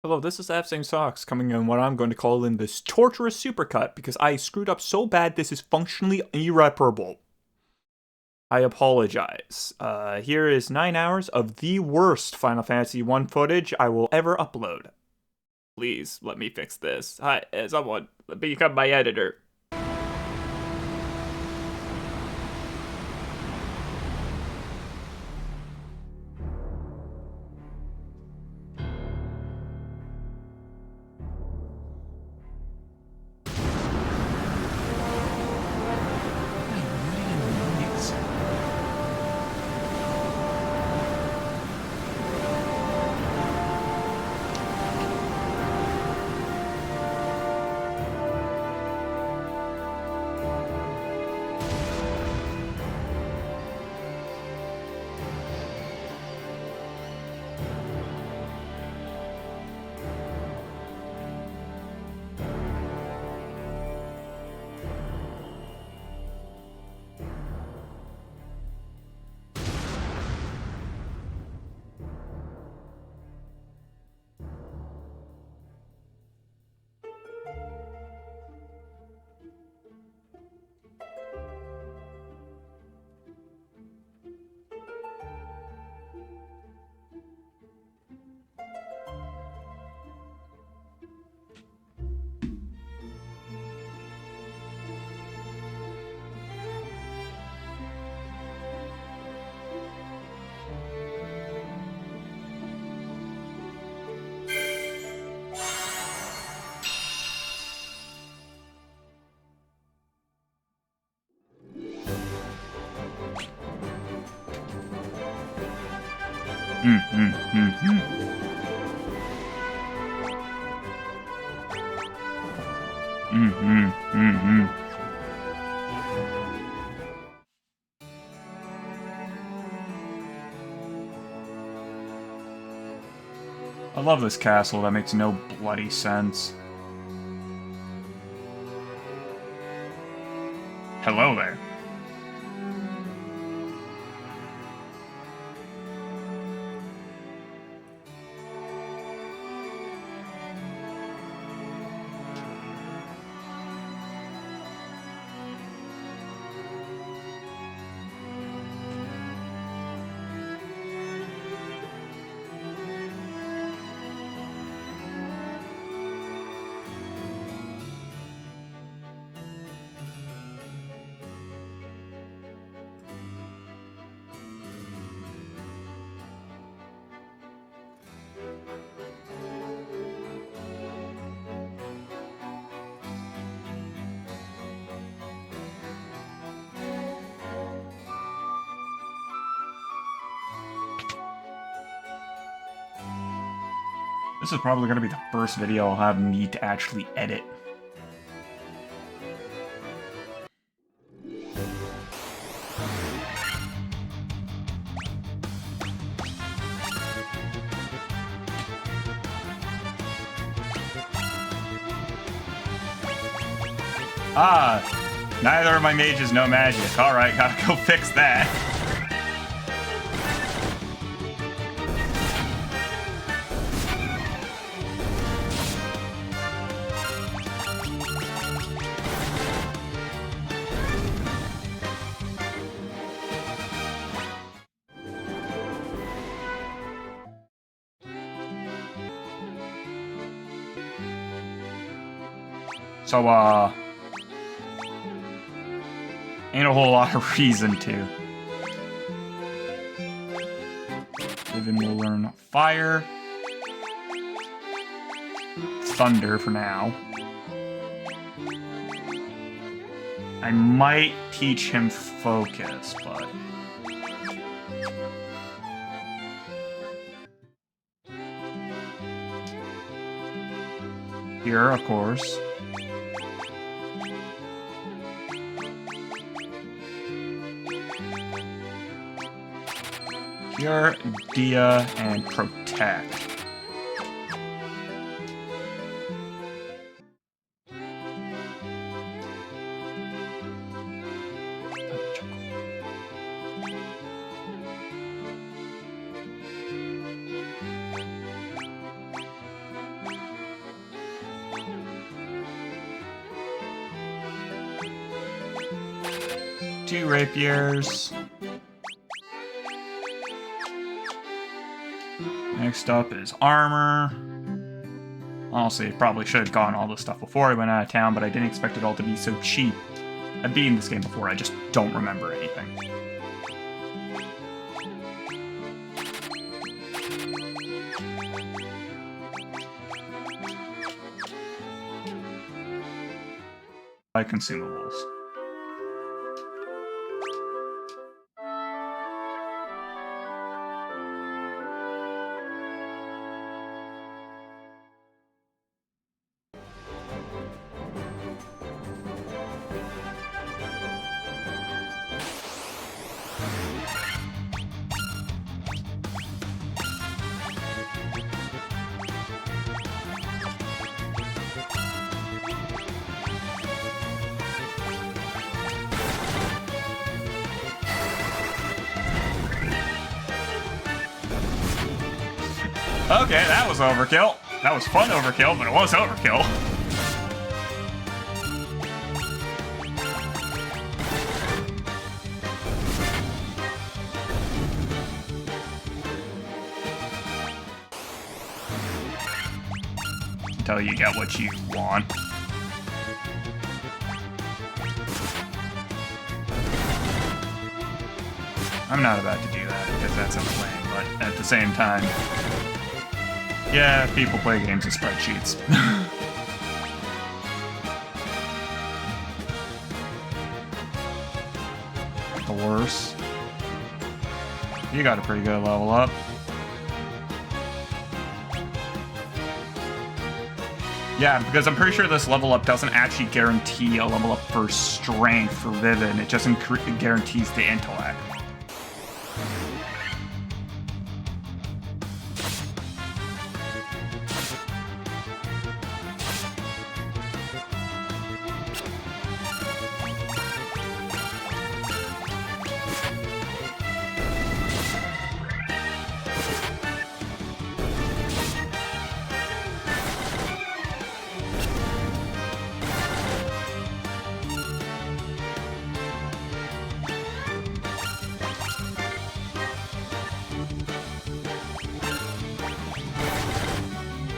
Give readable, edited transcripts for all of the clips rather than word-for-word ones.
Hello, this is HalfSaneFox coming in what I'm going to call in this Torturous Supercut because I screwed up so bad this is functionally irreparable. I apologize. Here is 9 hours of the worst Final Fantasy 1 footage I will ever upload. Please, let me fix this. Hi, someone, become my editor. I love this castle, that makes no bloody sense. Hello there. This is probably going to be the first video I'll have me to actually edit. Neither of my mages know magic. Alright, gotta go fix that. So, ain't a whole lot of reason to. Then we'll learn fire. Thunder for now. I might teach him focus, but... Here, of course. Cure, Dia, and Protect. 2 rapiers. Next up is armor. Honestly, probably should have gotten all this stuff before I went out of town, but I didn't expect it all to be so cheap. I've beaten this game before, I just don't remember anything. Buy consumables. Okay, that was overkill. That was fun overkill, but it was overkill. Until you get what you want. I'm not about to do that because that's insane, but at the same time, yeah, people play games with spreadsheets. The worst. You got a pretty good level up. Yeah, because I'm pretty sure this level up doesn't actually guarantee a level up for strength for Vivid. It just guarantees the intellect.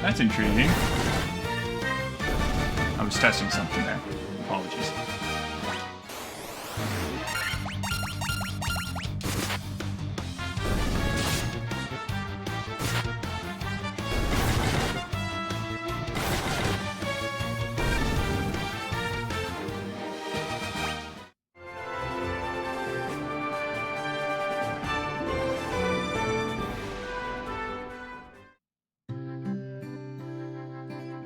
That's intriguing. I was testing something there. Apologies.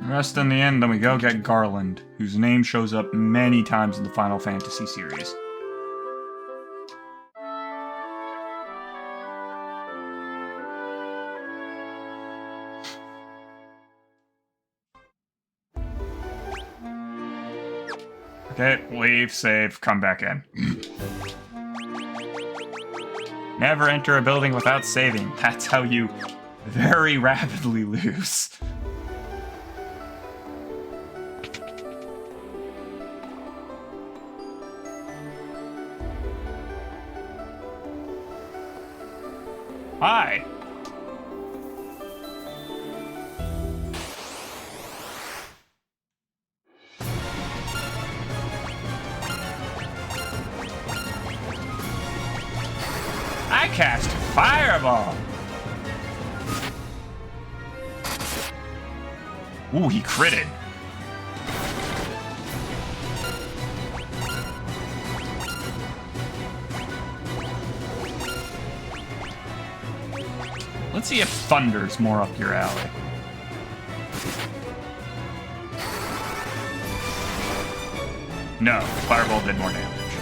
Rest in the end, then we go get Garland, whose name shows up many times in the Final Fantasy series. Okay, leave, save, come back in. Never enter a building without saving. That's how you very rapidly lose. Hi. I cast Fireball. Ooh, he critted. Let's see if Thunder's more up your alley. No, Fireball did more damage.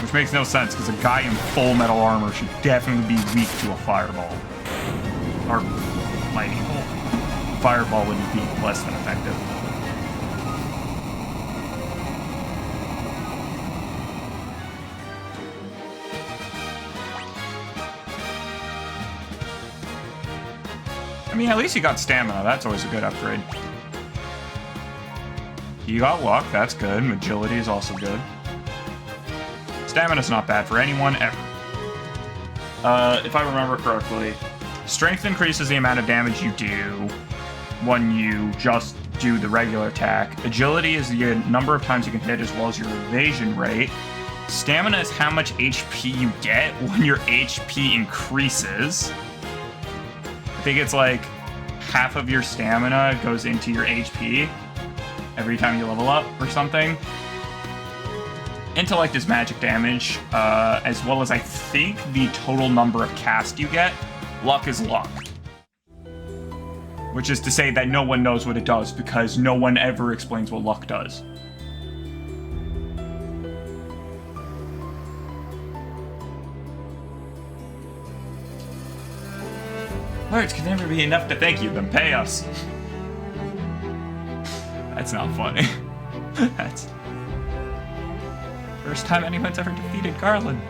Which makes no sense, because a guy in full metal armor should definitely be weak to a Fireball. Or Lightning Bolt. Fireball would be less than effective. I mean, at least you got stamina. That's always a good upgrade. You got luck, that's good. Agility is also good. Stamina's not bad for anyone, ever. If I remember correctly, strength increases the amount of damage you do when you just do the regular attack. Agility is the number of times you can hit as well as your evasion rate. Stamina is how much HP you get when your HP increases. I think it's like half of your stamina goes into your HP every time you level up or something. Intellect is magic damage, as well as I think the total number of cast you get. Luck is luck. Which is to say that no one knows what it does, because no one ever explains what luck does. Words can never be enough to thank you, then pay us. That's not funny. That's... first time anyone's ever defeated Garland.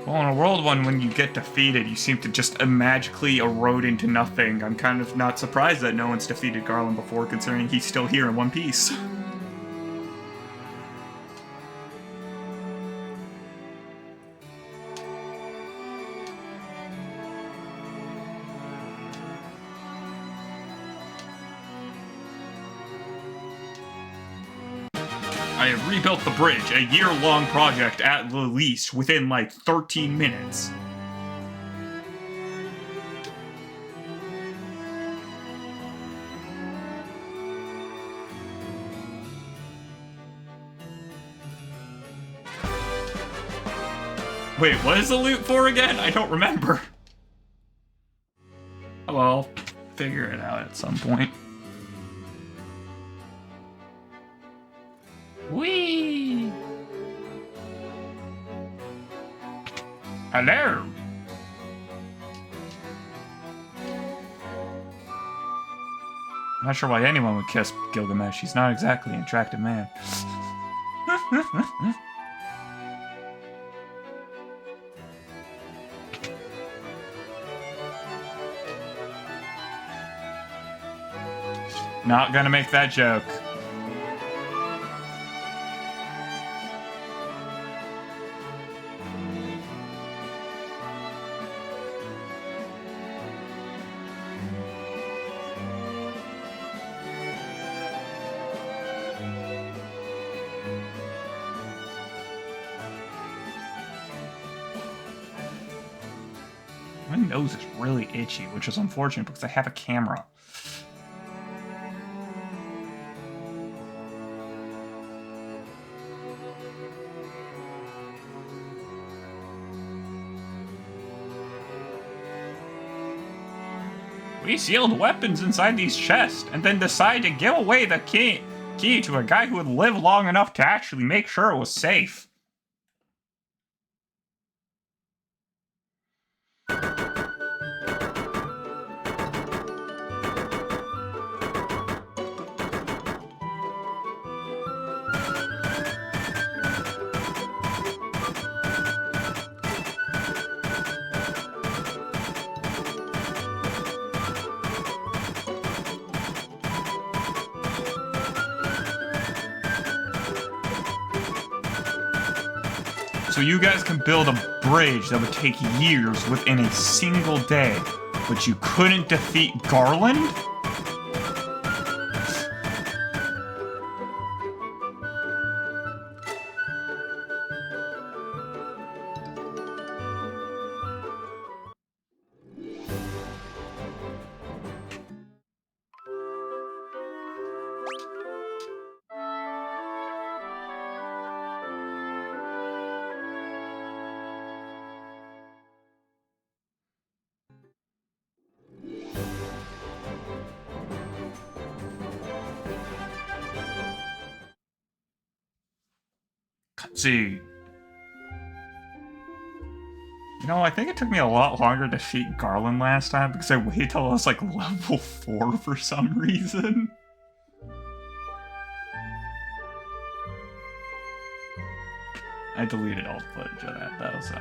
Well, in a world one, when you get defeated, you seem to just magically erode into nothing. I'm kind of not surprised that no one's defeated Garland before, considering he's still here in one piece. I have rebuilt the bridge, a year-long project at the least, within like 13 minutes. Wait, what is the loot for again? I don't remember. Oh, well, I'll figure it out at some point. Whee! Hello! I'm not sure why anyone would kiss Gilgamesh. He's not exactly an attractive man. Not gonna make that joke. My nose is really itchy, which is unfortunate because I have a camera. We sealed weapons inside these chests and then decided to give away the key to a guy who would live long enough to actually make sure it was safe. So you guys can build a bridge that would take years within a single day, but you couldn't defeat Garland? See. You know, I think it took me a lot longer to defeat Garland last time because I waited till I was like level 4 for some reason. I deleted all the footage of that though, so.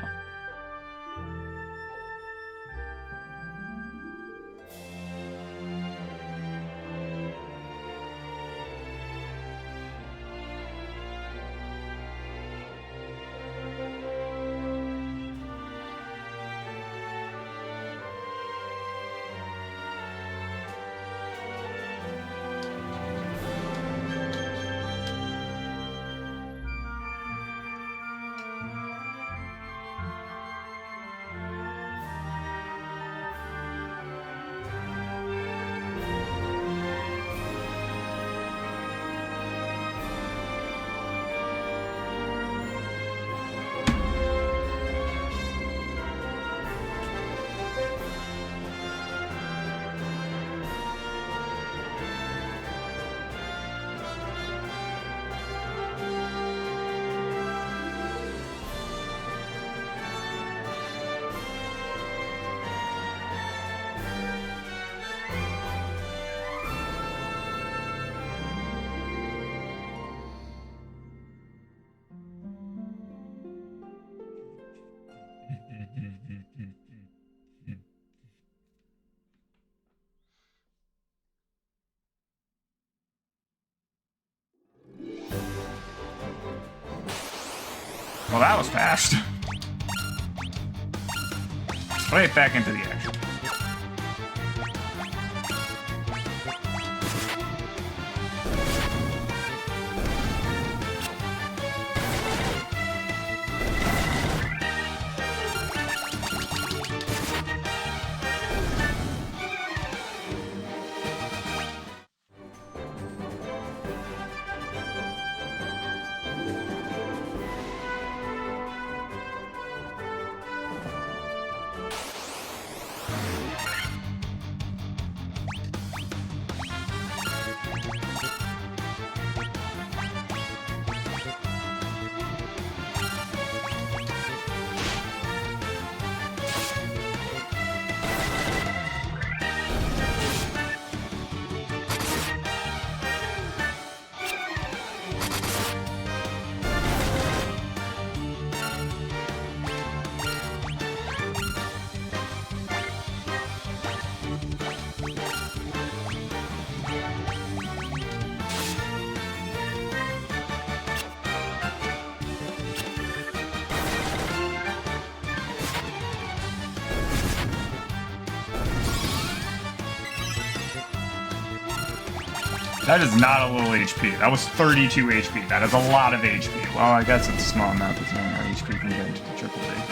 Well, that was fast. Right back into the action. That is not a little HP. That was 32 HP. That is a lot of HP. Well, I guess it's a small amount because our HP can get into the triple digits.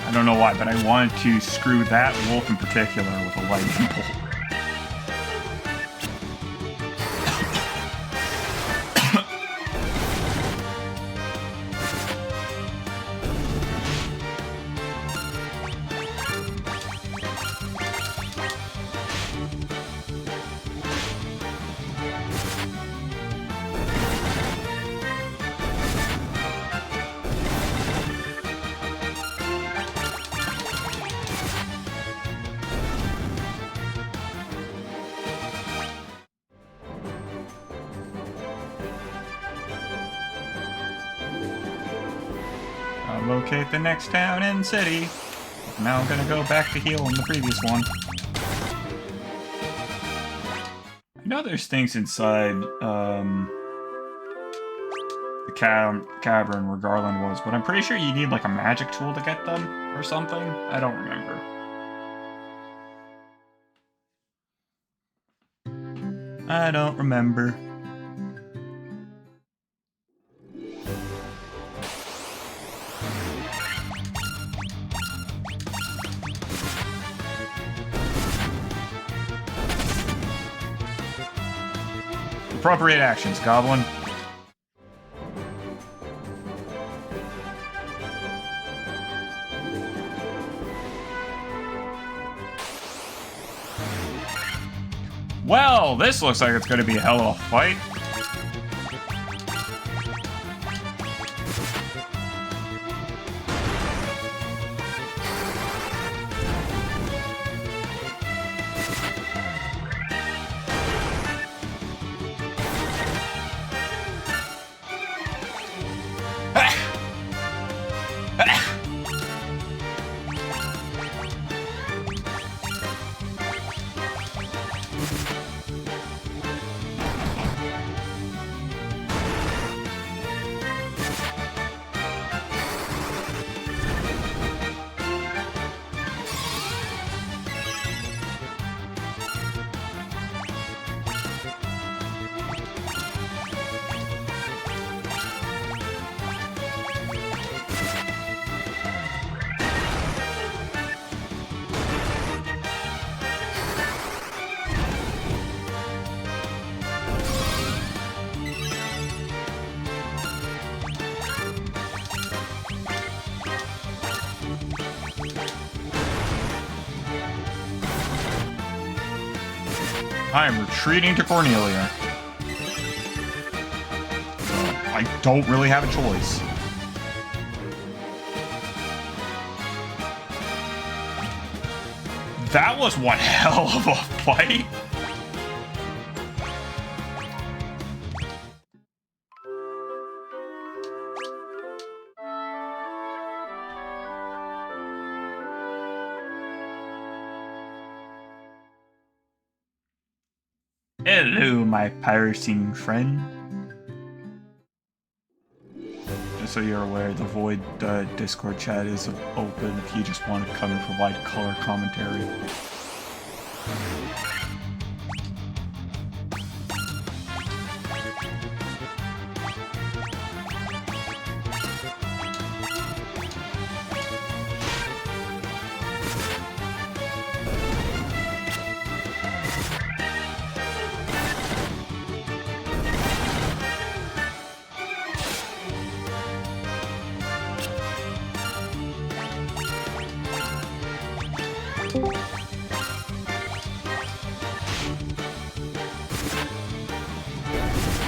I don't know why, but I wanted to screw that wolf in particular with a lightning bolt. locate the next town and city. Now I'm gonna go back to heal in the previous one. I know there's things inside the cavern where Garland was, but I'm pretty sure you need like a magic tool to get them or something. I don't remember. I don't remember. Appropriate actions, Goblin. Well, this looks like it's going to be a hell of a fight. I am retreating to Cornelia. I don't really have a choice. That was one hell of a fight. Hello, my pirating friend. Just so you're aware, the Void Discord chat is open if you just want to come and provide color commentary.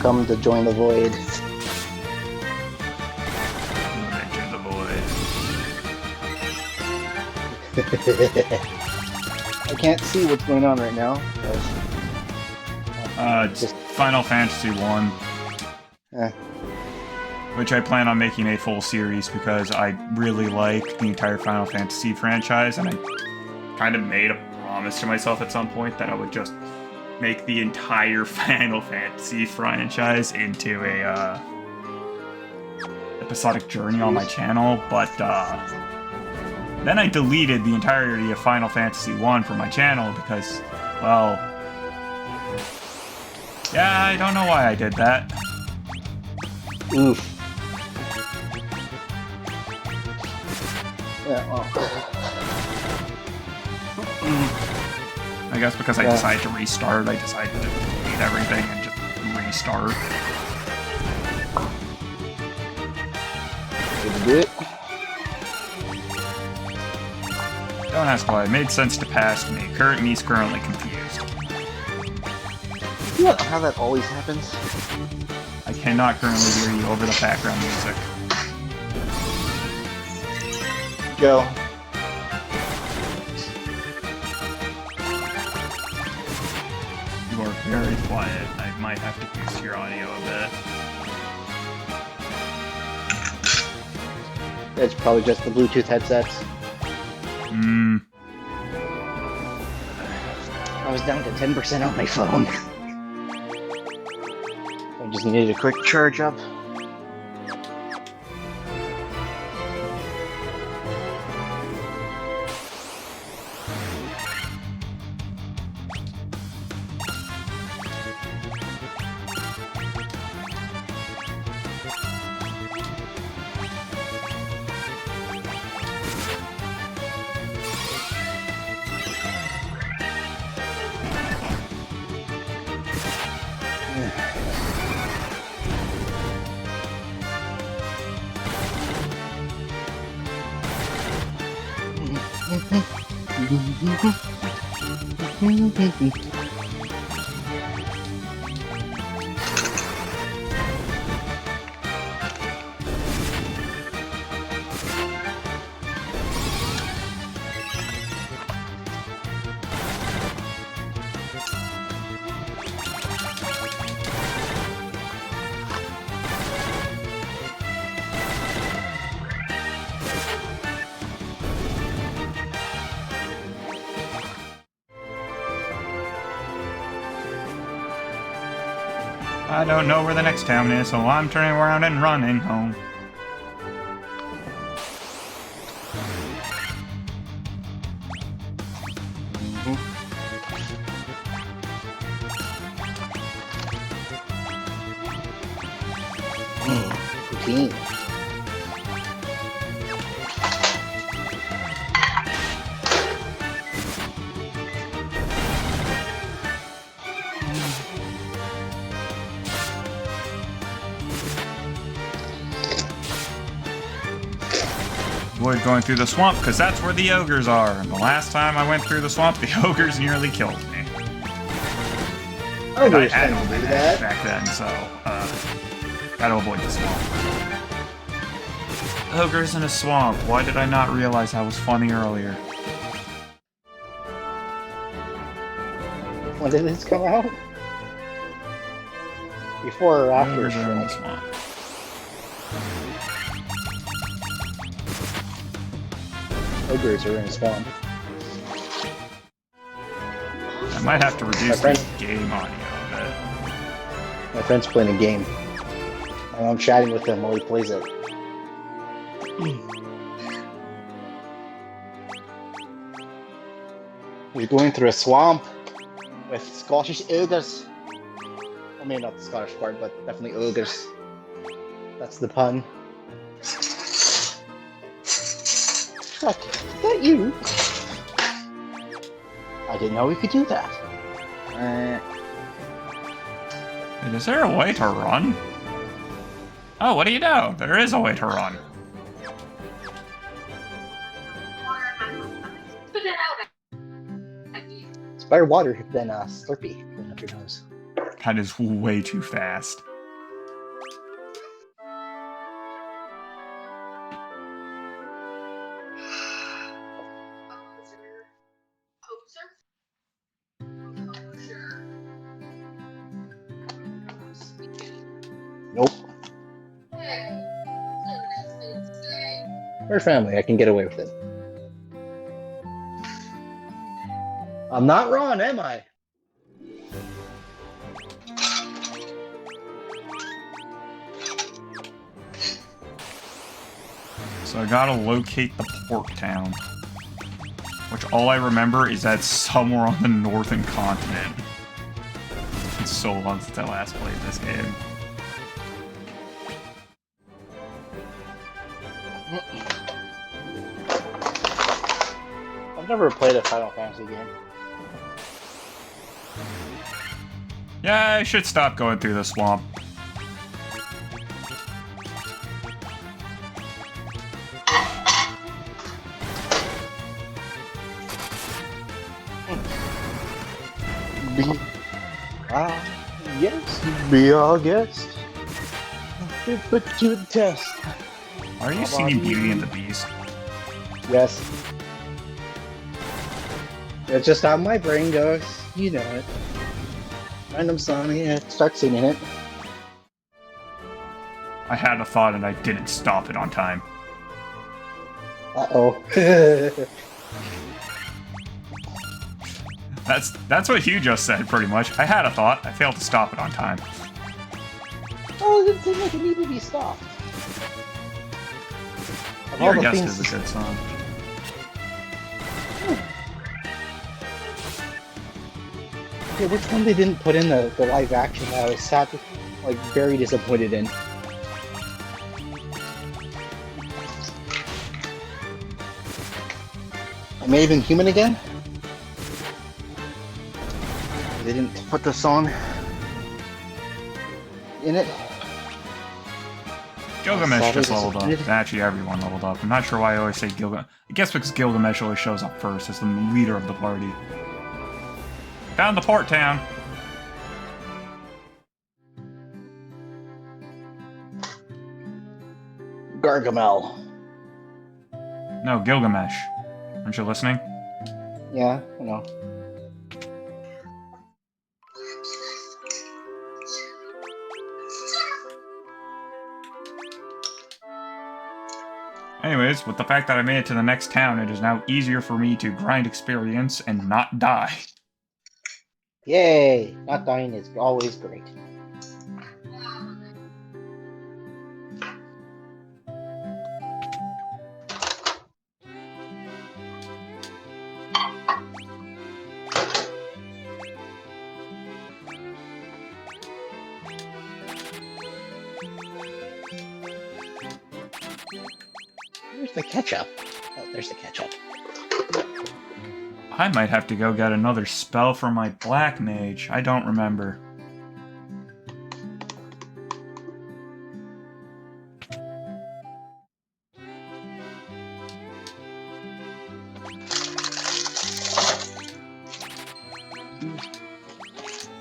Come to join the void. Enter the void. I can't see what's going on right now. Just Final Fantasy 1. Which I plan on making a full series because I really like the entire Final Fantasy franchise, and I kind of made a promise to myself at some point that I would just make the entire Final Fantasy franchise into a episodic journey on my channel, but then I deleted the entirety of Final Fantasy 1 from my channel because, well, yeah, I don't know why I did that. Oof. Yeah, well. I guess because I decided to restart, I decided to delete everything and just restart. Did you do it? Don't ask why. It made sense to past me. Me's currently confused. You know how that always happens? I cannot currently hear you over the background music. Go. You are very quiet. I might have to boost your audio a bit. It's probably just the Bluetooth headsets. I was down to 10% on my phone. I just needed a quick charge up. I don't know where the next town is, so I'm turning around and running home. Routine. Avoid going through the swamp, because that's where the ogres are. And the last time I went through the swamp, the ogres nearly killed me. And I had all that back then, so, gotta avoid the swamp. Ogres in a swamp. Why did I not realize that was funny earlier? When did this come out? Before or after? Ogres are in the swamp. Ogres are in a swamp. I might have to reduce the game audio a bit. My friend's playing a game. And I'm chatting with him while he plays it. We're going through a swamp with Scottish ogres. I mean, not the Scottish part, but definitely ogres. That's the pun. Fuck, is that you? I didn't know we could do that. Wait, is there a way to run? Oh, what do you know? There is a way to run. It's better water than Slurpee. Up your nose. That is way too fast. Nope. We're family. I can get away with it. I'm not Ron, am I? So I gotta locate the port town. Which all I remember is that it's somewhere on the northern continent. It's so long since I last played this game. I've never played a Final Fantasy game. Yeah, I should stop going through the swamp. Yes, be our guest. We put you to the test. Are you singing Beauty and the Beast? Yes. That's just how my brain goes. You know it. Random song, yeah, start singing it. I had a thought and I didn't stop it on time. Uh-oh. That's what Hugh just said, pretty much. I had a thought. I failed to stop it on time. Oh, it didn't seem like it needed to be stopped. Of all Your the guess things is a good song. Okay, which one they didn't put in the live action that I was sad, like, very disappointed in? I may have been human again? They didn't put the song in it? Gilgamesh just leveled up. Actually, everyone leveled up. I'm not sure why I always say Gilgamesh. I guess because Gilgamesh always shows up first as the leader of the party. Found the port town. Gargamel. No, Gilgamesh. Aren't you listening? Yeah, I know. Anyways, with the fact that I made it to the next town, it is now easier for me to grind experience and not die. Yay! Not dying is always great. Where's the ketchup? Oh, there's the ketchup. I might have to go get another spell for my black mage. I don't remember.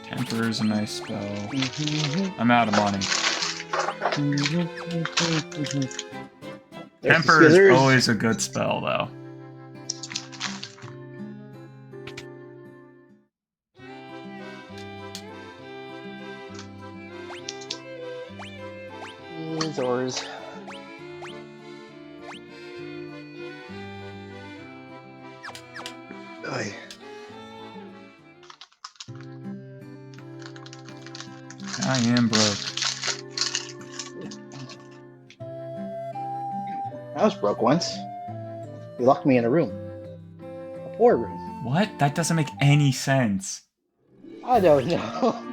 Temper is a nice spell. I'm out of money. Temper is always a good spell, though. Zors. Oy. I am broke. I was broke once. They locked me in a room. A poor room. What? That doesn't make any sense. I don't know.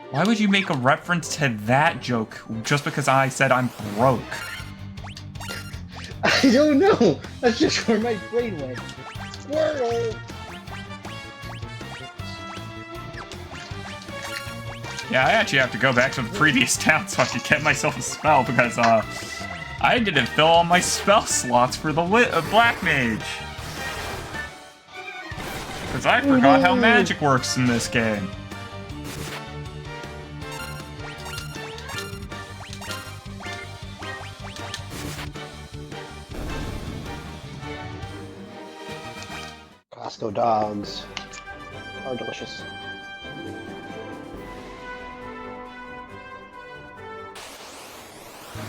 Why would you make a reference to that joke just because I said I'm broke? I don't know. That's just where my brain went. Squirrel! Yeah, I actually have to go back to the previous town so I can get myself a spell because, I didn't fill all my spell slots for the Black Mage. Because I forgot how magic works in this game. Costco dogs are delicious.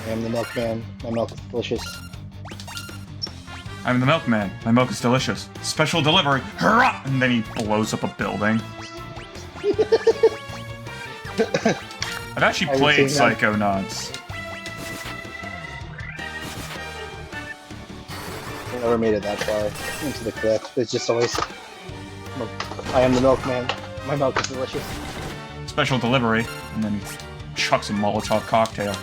I am the milkman. My milk is delicious. I'm the milkman. My milk is delicious. Special delivery. Hurrah! And then he blows up a building. I've actually played Psychonauts. I never made it that far into the cliff. It's just always, I am the milkman. My milk is delicious. Special delivery. And then he chucks a Molotov cocktail.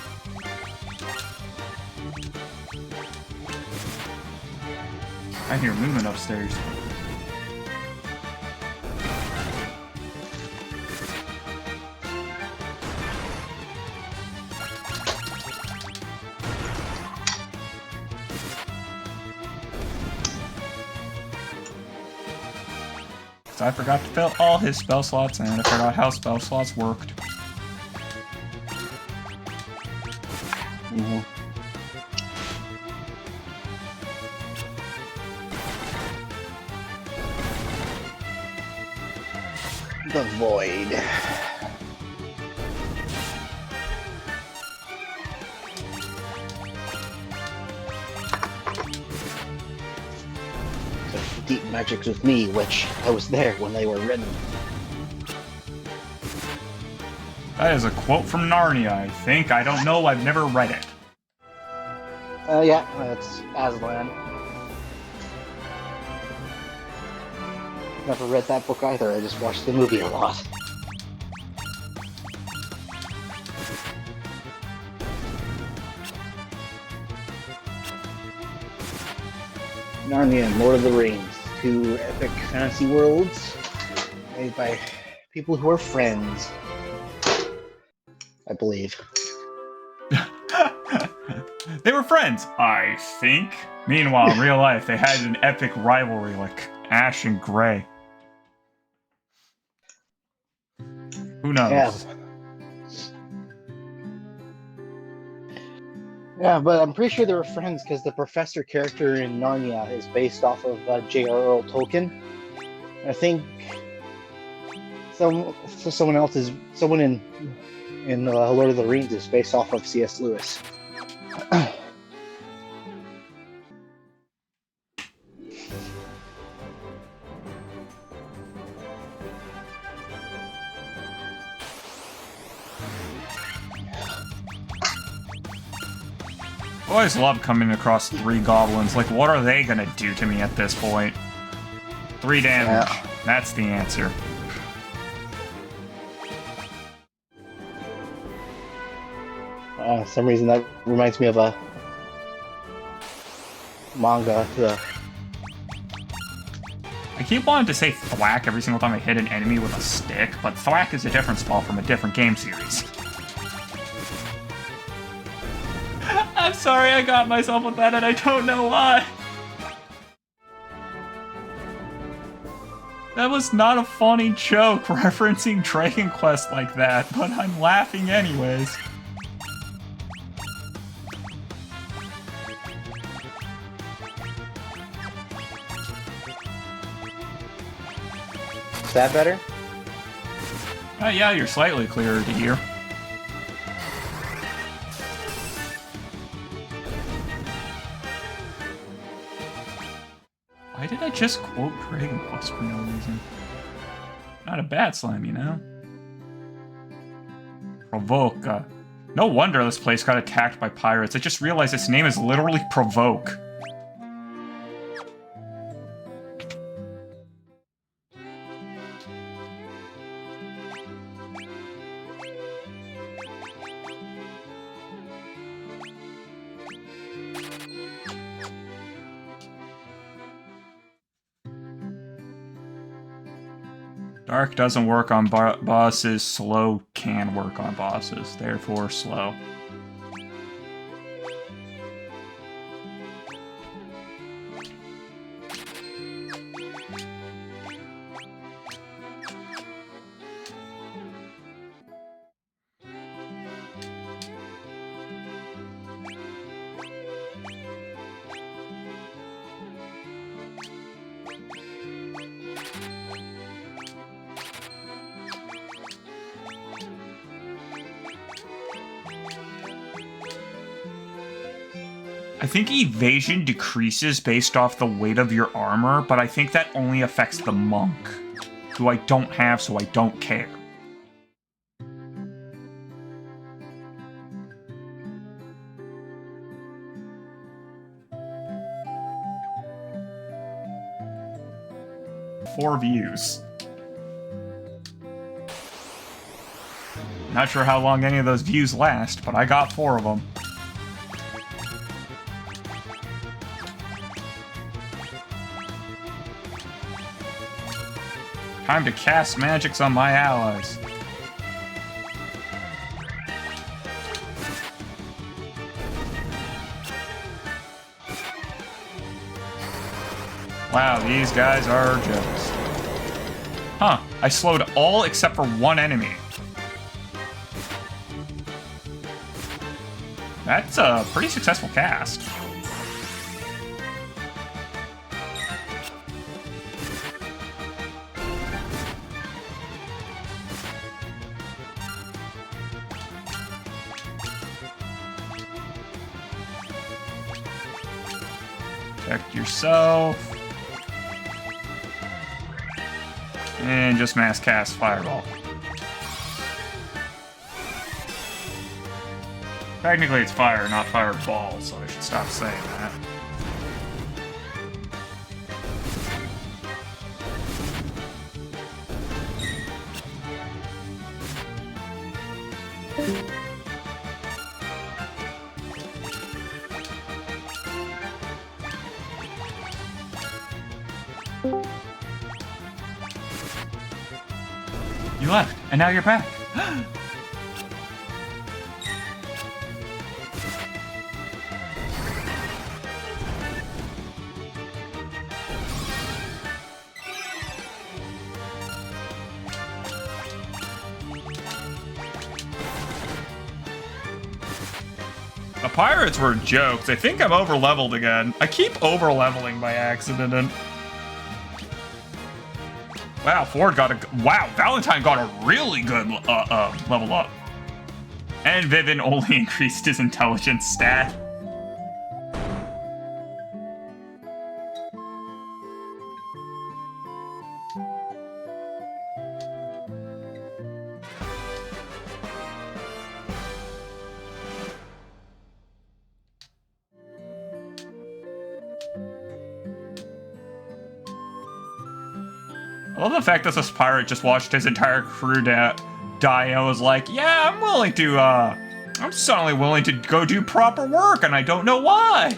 I hear movement upstairs. So I forgot to fill all his spell slots, and I forgot how spell slots worked. The void. magics with me, which I was there when they were written. That is a quote from Narnia, I think. I don't know, I've never read it. Yeah, it's Aslan. Never read that book either, I just watched the movie a lot. Narnia and Lord of the Rings, two epic fantasy worlds made by people who are friends, I believe. They were friends, I think. Meanwhile, in real life, they had an epic rivalry like Ash and Grey. Who knows? Yeah, but I'm pretty sure they were friends because the professor character in Narnia is based off of J.R.R. Tolkien. I think someone in Lord of the Rings is based off of C.S. Lewis. I always love coming across 3 goblins. Like, what are they gonna do to me at this point? 3 damage. Yeah. That's the answer. Some reason that reminds me of a manga. I keep wanting to say thwack every single time I hit an enemy with a stick, but thwack is a different spell from a different game series. I'm sorry I got myself with that and I don't know why. That was not a funny joke referencing Dragon Quest like that, but I'm laughing anyways. Is that better? Yeah, you're slightly clearer to hear. Why did I just quote Dragon Quest for no reason? Not a bad slime, you know? Provoke. No wonder this place got attacked by pirates. I just realized its name is literally Provoke. Dark doesn't work on bosses, slow can work on bosses, therefore slow. I think evasion decreases based off the weight of your armor, but I think that only affects the monk, who I don't have, so I don't care. Four views. Not sure how long any of those views last, but I got 4 of them. Time to cast magics on my allies. Wow, these guys are jokes. Huh, I slowed all except for 1 enemy. That's a pretty successful cast. Protect yourself. And just mass cast Fireball. Technically it's fire, not fireball, so I should stop saying that. You left, and now you're back. The pirates were jokes. I think I'm over-leveled again. I keep over-leveling by accident. And... Wow, Ford got a... Wow, Valentine got a really good level up. And Vivin only increased his intelligence stat. I love the fact that this pirate just watched his entire crew die and was like, yeah, I'm suddenly willing to go do proper work, and I don't know why.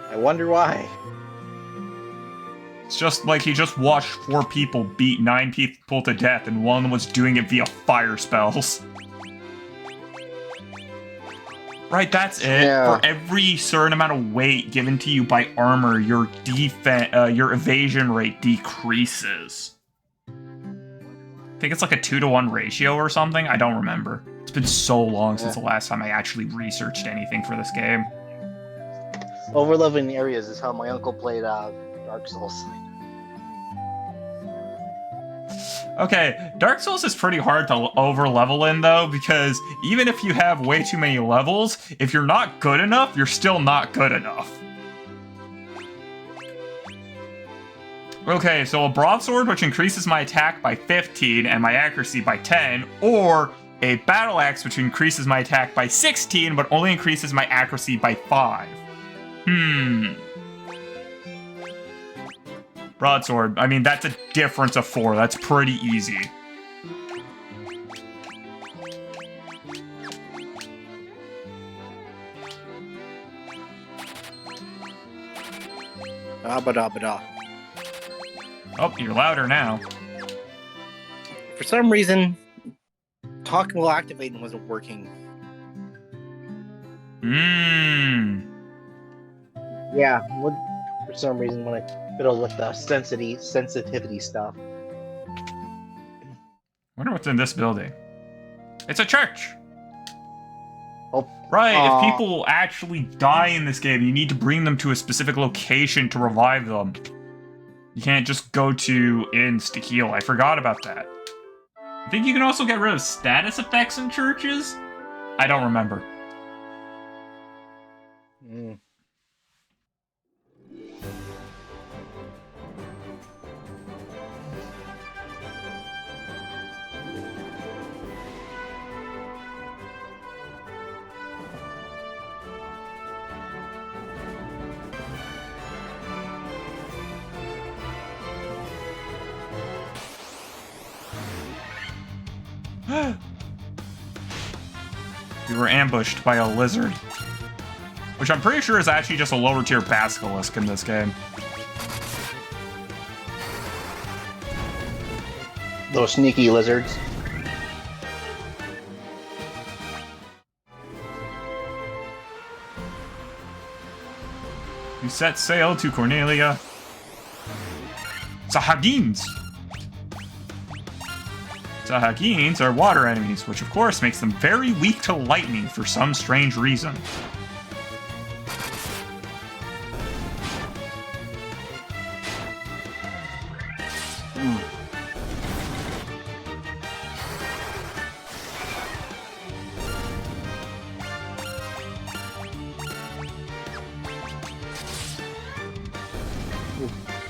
I wonder why. It's just like he just watched 4 people beat 9 people to death, and one was doing it via fire spells. Right, that's it. Yeah. For every certain amount of weight given to you by armor, your evasion rate decreases. I think it's like a 2-to-1 ratio or something. I don't remember. It's been so long since the last time I actually researched anything for this game. Overleveling areas is how my uncle played Dark Souls. Okay, Dark Souls is pretty hard to over-level in, though, because even if you have way too many levels, if you're not good enough, you're still not good enough. Okay, so a broadsword, which increases my attack by 15 and my accuracy by 10, or a battle axe, which increases my attack by 16, but only increases my accuracy by 5. Broadsword, I mean, that's a difference of 4. That's pretty easy. Ba-da-ba-da. Oh, you're louder now. For some reason, talking while activating wasn't working. Yeah, for some reason when I fiddle with the sensitivity stuff. Wonder what's in this building. It's a church! Oh, right, if people actually die in this game, you need to bring them to a specific location to revive them. You can't just go to inns to heal. I forgot about that. I think you can also get rid of status effects in churches? I don't remember. We were ambushed by a lizard. Which I'm pretty sure is actually just a lower tier basilisk in this game. Those sneaky lizards. You set sail to Cornelia. Sahagins! Sahagins are water enemies, which of course makes them very weak to lightning for some strange reason.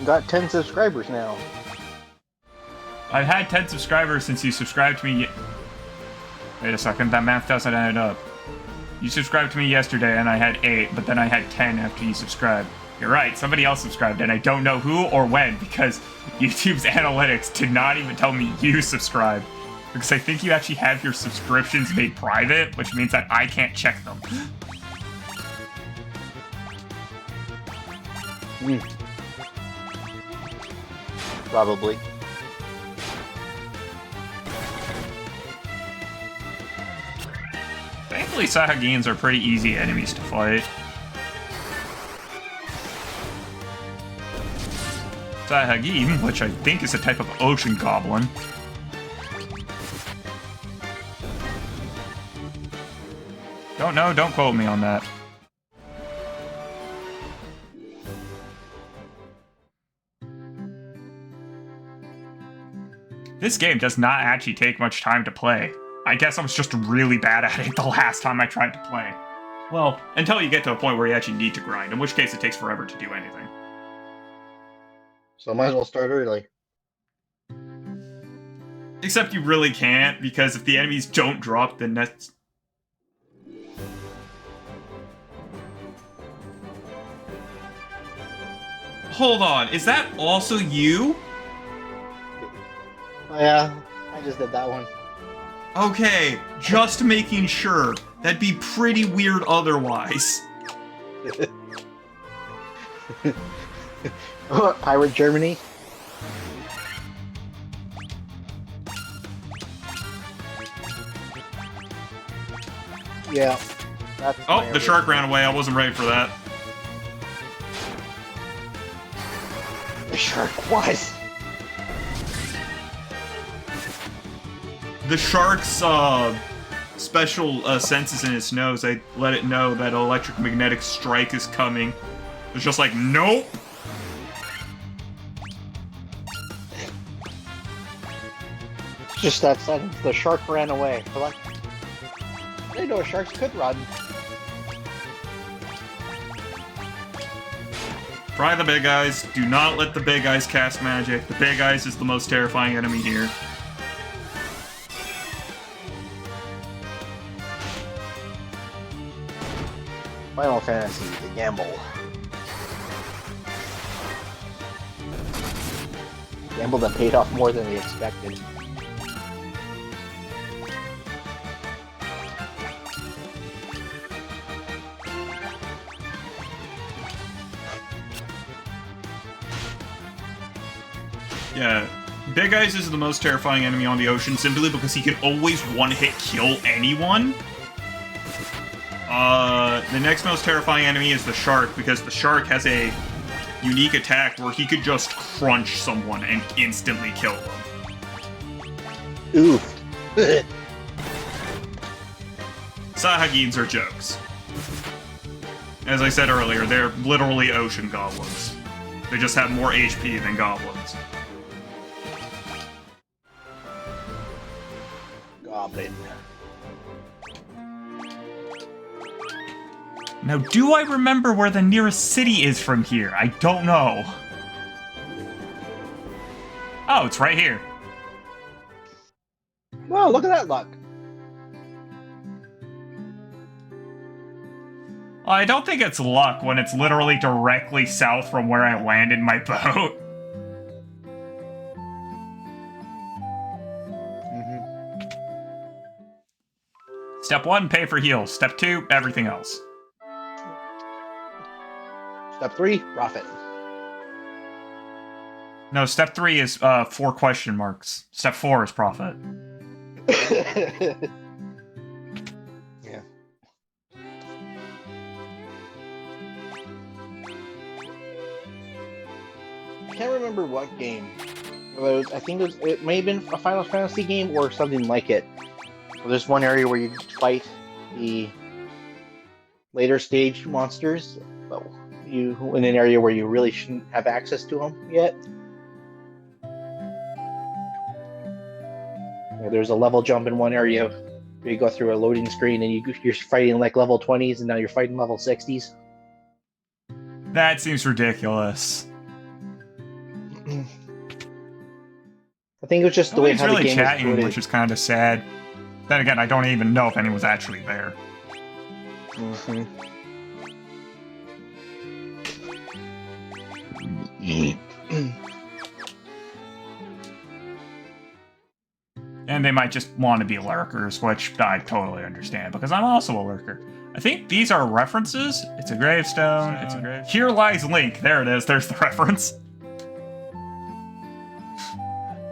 got 10 subscribers now. I've had 10 subscribers since you subscribed to me. Wait a second, that math doesn't add up. You subscribed to me yesterday and I had 8, but then I had 10 after you subscribed. You're right, somebody else subscribed, and I don't know who or when because YouTube's analytics did not even tell me you subscribed. Because I think you actually have your subscriptions made private, which means that I can't check them. Probably. Thankfully, Sahagins are pretty easy enemies to fight. Sahagin, which I think is a type of ocean goblin. Don't know, don't quote me on that. This game does not actually take much time to play. I guess I was just really bad at it the last time I tried to play. Well, until you get to a point where you actually need to grind, in which case it takes forever to do anything. So I might as well start early. Except you really can't, because if the enemies don't drop, then that's... Hold on, is that also you? Oh, yeah, I just did that one. Okay, just making sure. That'd be pretty weird otherwise. Pirate Germany. Yeah. That's Oh, the shark ran away. I wasn't ready for that. The shark was. The shark's special senses in its nose, I let it know that an electromagnetic strike is coming. It's just like, nope! Just that sentence. The shark ran away. Like, I didn't know sharks could run. Try the big eyes. Do not let the big eyes cast magic. The big eyes is the most terrifying enemy here. Final Fantasy, the gamble. Gamble that paid off more than we expected. Yeah, Big Eyes is the most terrifying enemy on the ocean simply because he can always one-hit kill anyone. The next most terrifying enemy is the shark, because the shark has a unique attack where he could just crunch someone and instantly kill them. Oof. Sahagins are jokes. As I said earlier, they're literally ocean goblins. They just have more HP than goblins. Goblin. Now, do I remember where the nearest city is from here? I don't know. Oh, it's right here. Wow, look at that luck. I don't think it's luck when it's literally directly south from where I landed my boat. Step 1, pay for heals. Step 2, everything else. Step 3, profit. No, step 3 is 4 question marks. Step 4 is profit. Yeah. I can't remember what game. I think it may have been a Final Fantasy game or something like it. There's one area where you fight the later stage monsters, but you in an area where you really shouldn't have access to them yet. There's a level jump in one area where you go through a loading screen and you're fighting like level 20s and now you're fighting level 60s. That seems ridiculous. I think it was just the way Nobody's how really the game was chatting, coded. which is kind of sad. Then again, I don't even know if anyone's actually there. Mm-hmm. And they might just want to be lurkers, which I totally understand, because I'm also a lurker. I think these are references. It's a gravestone. It's a grave. Here lies Link. There it is. There's the reference.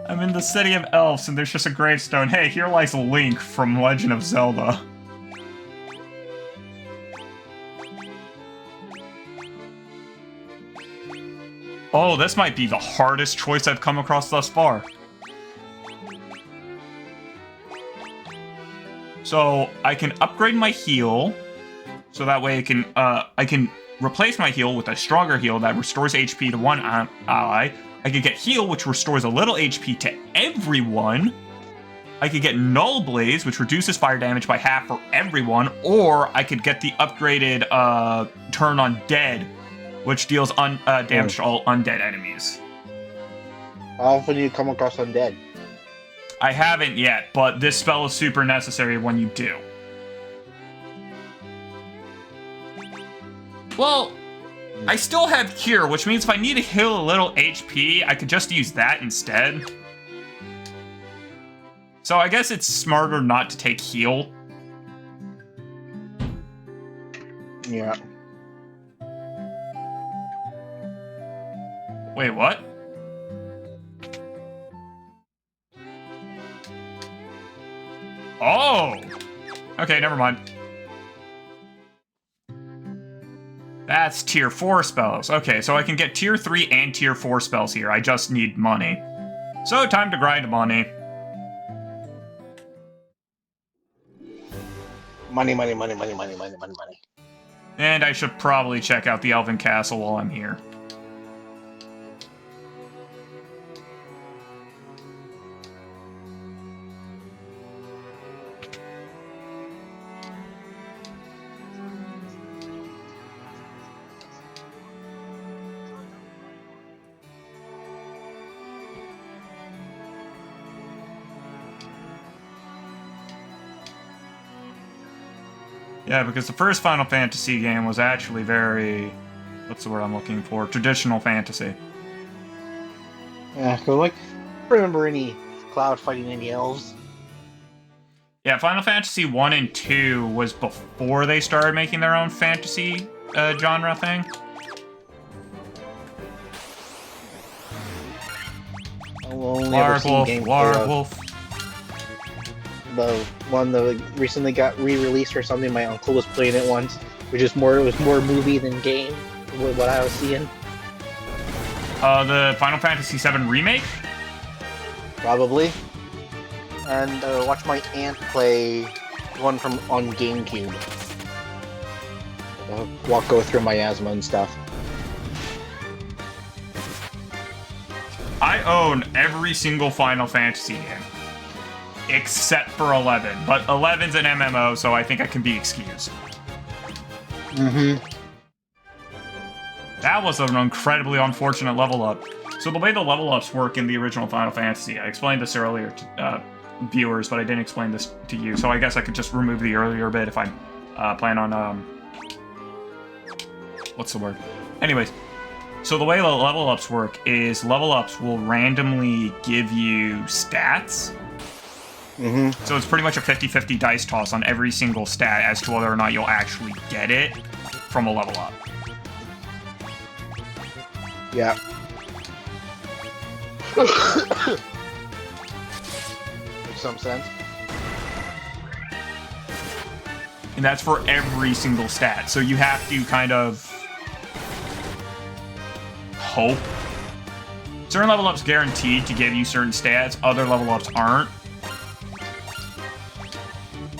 I'm in the city of elves, and there's just a gravestone. Hey, here lies Link from Legend of Zelda. Oh, this might be the hardest choice I've come across thus far. So I can upgrade my heal, so that way I can replace my heal with a stronger heal that restores HP to one ally. I could get heal, which restores a little HP to everyone. I could get Null Blaze, which reduces fire damage by half for everyone, or I could get the upgraded Turn Undead, which deals damage to all undead enemies. How often do you come across undead? I haven't yet, but this spell is super necessary when you do. Well, I still have Cure, which means if I need to heal a little HP, I could just use that instead. So I guess it's smarter not to take heal. Yeah. Wait, what? Oh! Okay, never mind. That's tier 4 spells. Okay, so I can get tier 3 and tier 4 spells here. I just need money. So, time to grind money. Money, money, money, money, money, money, money, money. And I should probably check out the Elven Castle while I'm here. Yeah, because the first Final Fantasy game was actually very... What's the word I'm looking for? Traditional fantasy. Yeah, so like, remember any Cloud fighting any elves? Yeah, Final Fantasy 1 and 2 was before they started making their own fantasy genre thing. Larwolf. The one that recently got re-released or something. My uncle was playing it once, which is more. It was more movie than game. What I was seeing. The Final Fantasy VII remake. Probably. And watch my aunt play one from on GameCube. Go through miasma and stuff. I own every single Final Fantasy game. Except for 11. But 11's an MMO, so I think I can be excused. Mm-hmm. That was an incredibly unfortunate level up. So the way the level ups work in the original Final Fantasy, I explained this earlier to viewers, but I didn't explain this to you, so I guess I could just remove the earlier bit if I plan on... what's the word? Anyways, so the way the level ups work is level ups will randomly give you stats. Mm-hmm. So it's pretty much a 50-50 dice toss on every single stat as to whether or not you'll actually get it from a level up. Yeah. Makes some sense. And that's for every single stat. So you have to kind of hope. Certain level ups guaranteed to give you certain stats, other level ups aren't.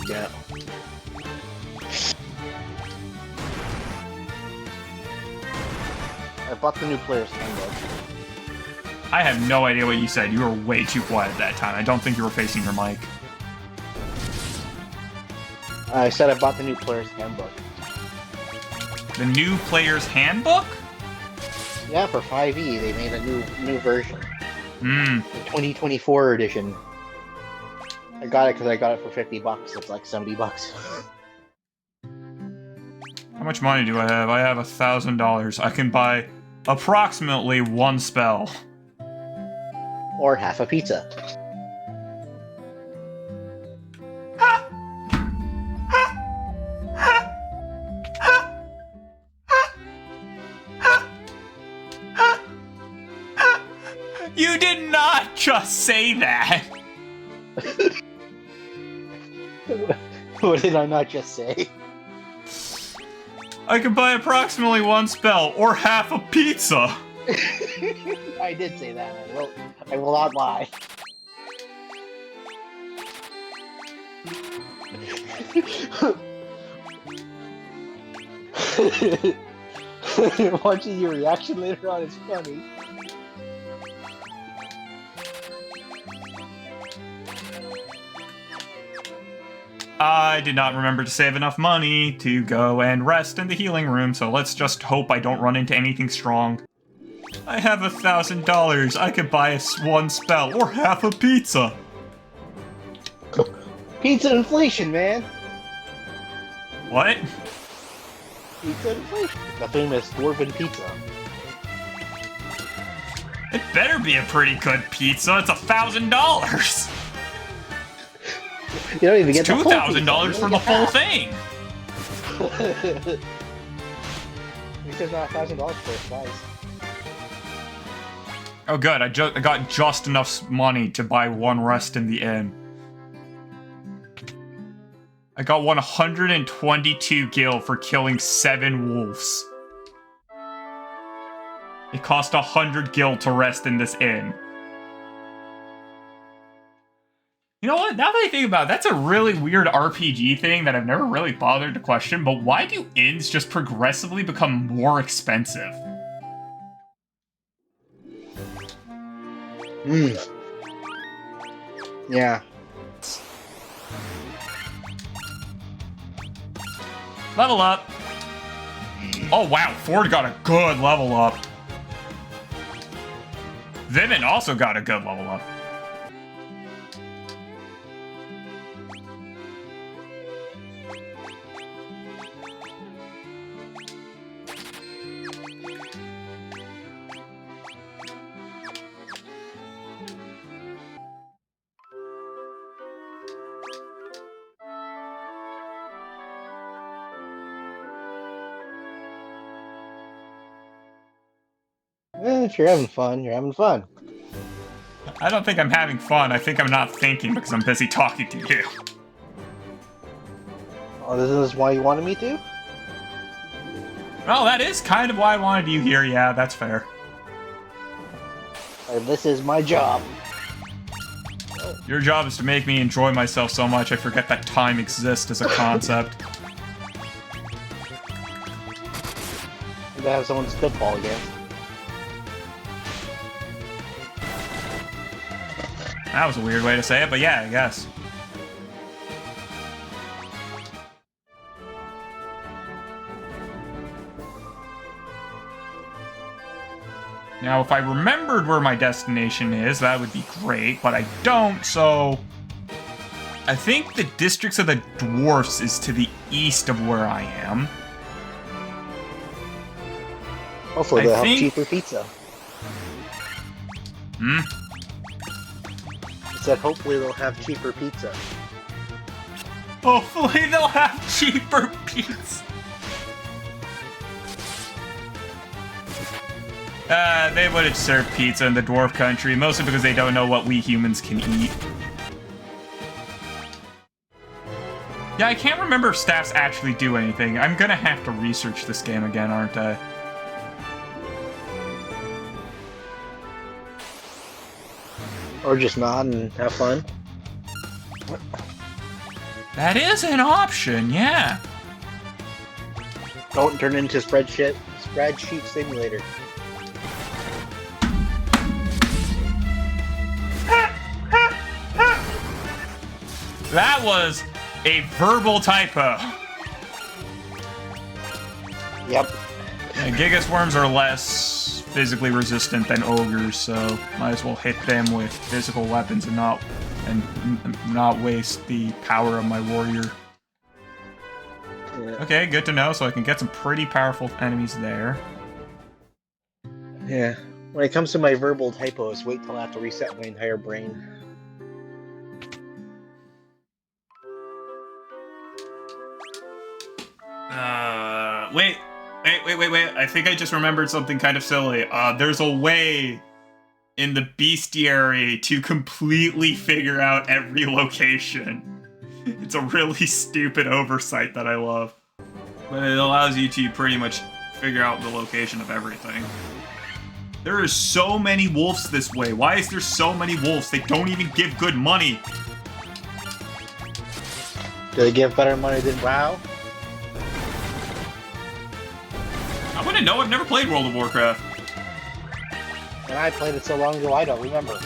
Yeah. I bought the new player's handbook. I have no idea what you said. You were way too quiet at that time. I don't think you were facing your mic. I said I bought the new player's handbook. The new player's handbook? Yeah, for 5e, they made a new version. Hmm. The 2024 edition. I got it because I got it for $50. It's like $70. How much money do I have? I have $1,000. I can buy approximately one spell. Or half a pizza. You did not just say that! What did I not just say? I can buy approximately one spell, or half a pizza! I did say that. I will not lie. Watching your reaction later on is funny. I did not remember to save enough money to go and rest in the healing room, so let's just hope I don't run into anything strong. I have $1,000. I could buy one spell or half a pizza. Pizza inflation, man. What? Pizza inflation. The famous dwarven pizza. It better be a pretty good pizza. It's $1,000. You don't even get it's $2,000 for the full thing. He says not $1,000 for a slice. Oh, good. I got just enough money to buy one rest in the inn. I got 122 gil for killing 7 wolves. It cost 100 gil to rest in this inn. You know what? Now that I think about it, that's a really weird RPG thing that I've never really bothered to question, but why do inns just progressively become more expensive? Yeah. Level up. Oh wow, Ford got a good level up. Vivian also got a good level up. If you're having fun, you're having fun. I don't think I'm having fun. I think I'm not thinking because I'm busy talking to you. Oh, this is why you wanted me to? Well, that is kind of why I wanted you here. Yeah, that's fair. This is my job. Your job is to make me enjoy myself so much I forget that time exists as a concept. And to have someone spitball against. That was a weird way to say it, but yeah, I guess. Now, if I remembered where my destination is, that would be great, but I don't, so... I think the Districts of the Dwarfs is to the east of where I am. Hopefully they'll have cheaper pizza. Hmm? I said hopefully they'll have cheaper pizza. Hopefully they'll have cheaper pizza. They wouldn't serve pizza in the dwarf country, mostly because they don't know what we humans can eat. Yeah, I can't remember if staffs actually do anything. I'm gonna have to research this game again, aren't I? Or just nod and have fun. That is an option, yeah. Don't turn into spreadsheet simulator. That was a verbal typo. Yep. Yeah, Gigas worms are less physically resistant than ogres, so might as well hit them with physical weapons and not waste the power of my warrior. Yeah. Okay, good to know, so I can get some pretty powerful enemies there. Yeah. When it comes to my verbal typos, wait till I have to reset my entire brain. Wait. I think I just remembered something kind of silly. There's a way in the bestiary to completely figure out every location. It's a really stupid oversight that I love. But it allows you to pretty much figure out the location of everything. There are so many wolves this way. Why is there so many wolves? They don't even give good money. Do they give better money than WoW? I wouldn't know. I've never played World of Warcraft. And I played it so long ago, I don't remember.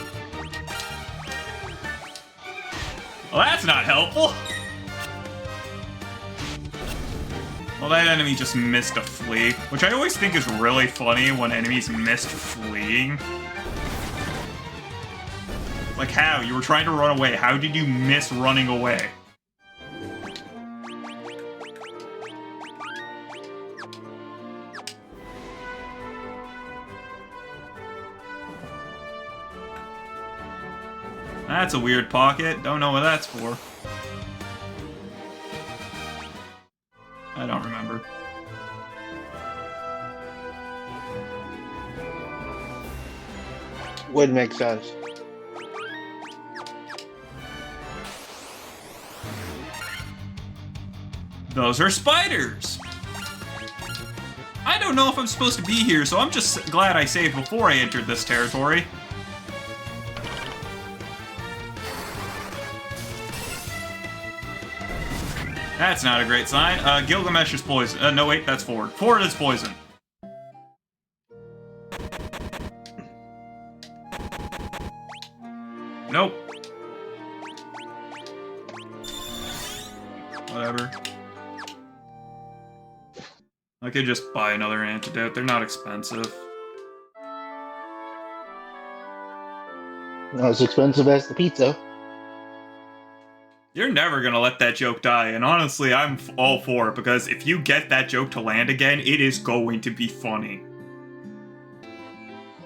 Well, that's not helpful. Well, that enemy just missed a flee, which I always think is really funny when enemies missed fleeing. Like, how? You were trying to run away. How did you miss running away? That's a weird pocket. Don't know what that's for. I don't remember. Would make sense. Those are spiders! I don't know if I'm supposed to be here, so I'm just glad I saved before I entered this territory. That's not a great sign. Gilgamesh is poison. No, wait, that's Ford. Ford is poison. Nope. Whatever. I could just buy another antidote. They're not expensive. Not as expensive as the pizza. You're never gonna let that joke die, and honestly, I'm all for it, because if you get that joke to land again, it is going to be funny.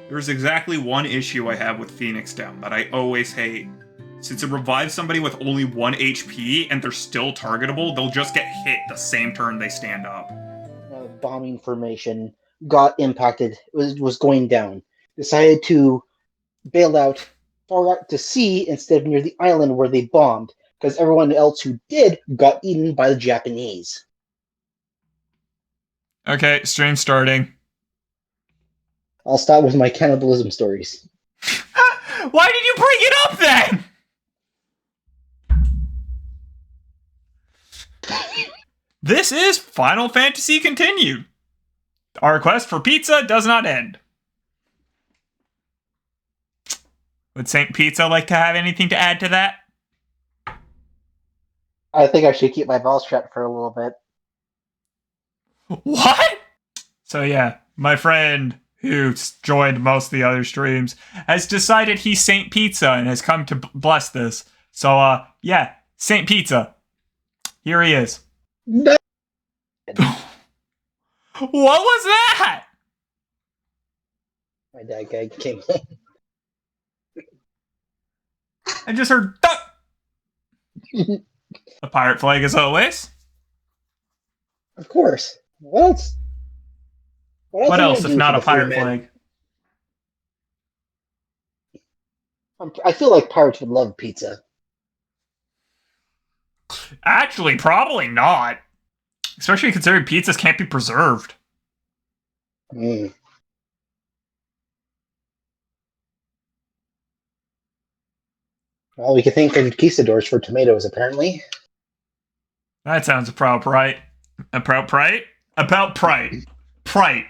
There's exactly one issue I have with Phoenix Down that I always hate. Since it revives somebody with only 1 HP and they're still targetable, they'll just get hit the same turn they stand up. Bombing formation got impacted, was going down. Decided to bail out far out to sea instead of near the island where they bombed, because everyone else who did got eaten by the Japanese. Okay, stream starting. I'll stop with my cannibalism stories. Why did you bring it up then? This is Final Fantasy Continued. Our quest for pizza does not end. Would Saint Pizza like to have anything to add to that? I think I should keep my mouth shut for a little bit. What? So yeah, my friend who joined most of the other streams has decided he's Saint Pizza and has come to bless this. So yeah, Saint Pizza. Here he is. No. What was that? My dad guy came home. I just heard a pirate flag as always. Of course. What else? What else if not a pirate flag? I feel like pirates would love pizza. Actually, probably not. Especially considering pizzas can't be preserved. Mm. Well, we could thank conquistadors for tomatoes, apparently. That sounds about right. About right? About prite. Prite.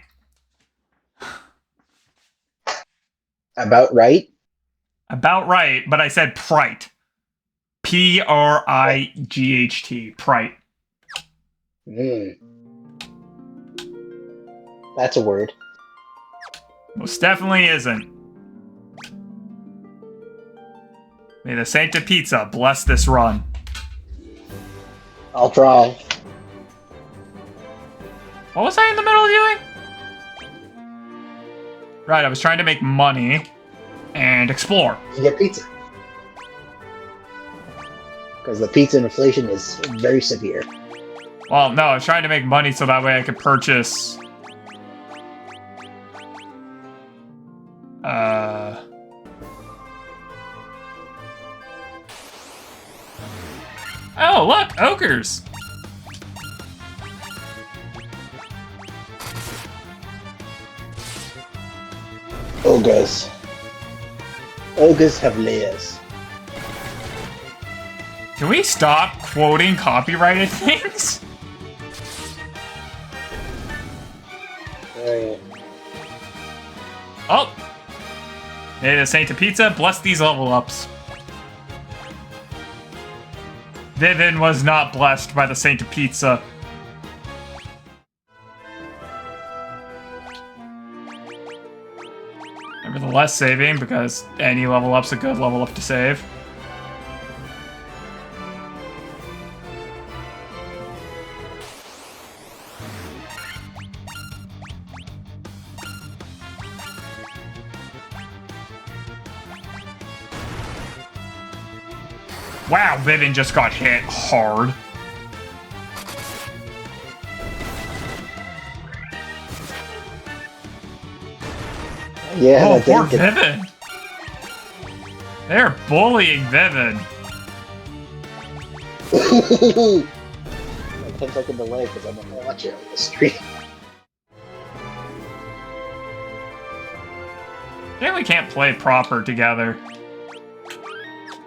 About right? About right, but I said prite. P-R-I-G-H-T. Prite. Mm. That's a word. Most definitely isn't. May the Saint of Pizza bless this run. I'll try. What was I in the middle of doing? Right, I was trying to make money and explore. You get pizza. Because the pizza inflation is very severe. Well, no, I was trying to make money so that way I could purchase... Oh, look! Ogres! Ogres. Ogres have layers. Can we stop quoting copyrighted things? Right. Oh! May the Saint of Pizza bless these level ups. Vivin was not blessed by the Saint of Pizza. Nevertheless, saving because any level up's a good level up to save. Wow, Vivin just got hit hard. Yeah, Oh, that poor didn't Vivin. They're bullying Vivin. Like 10-second delay because I'm gonna watch it on the stream. I think we can't play proper together.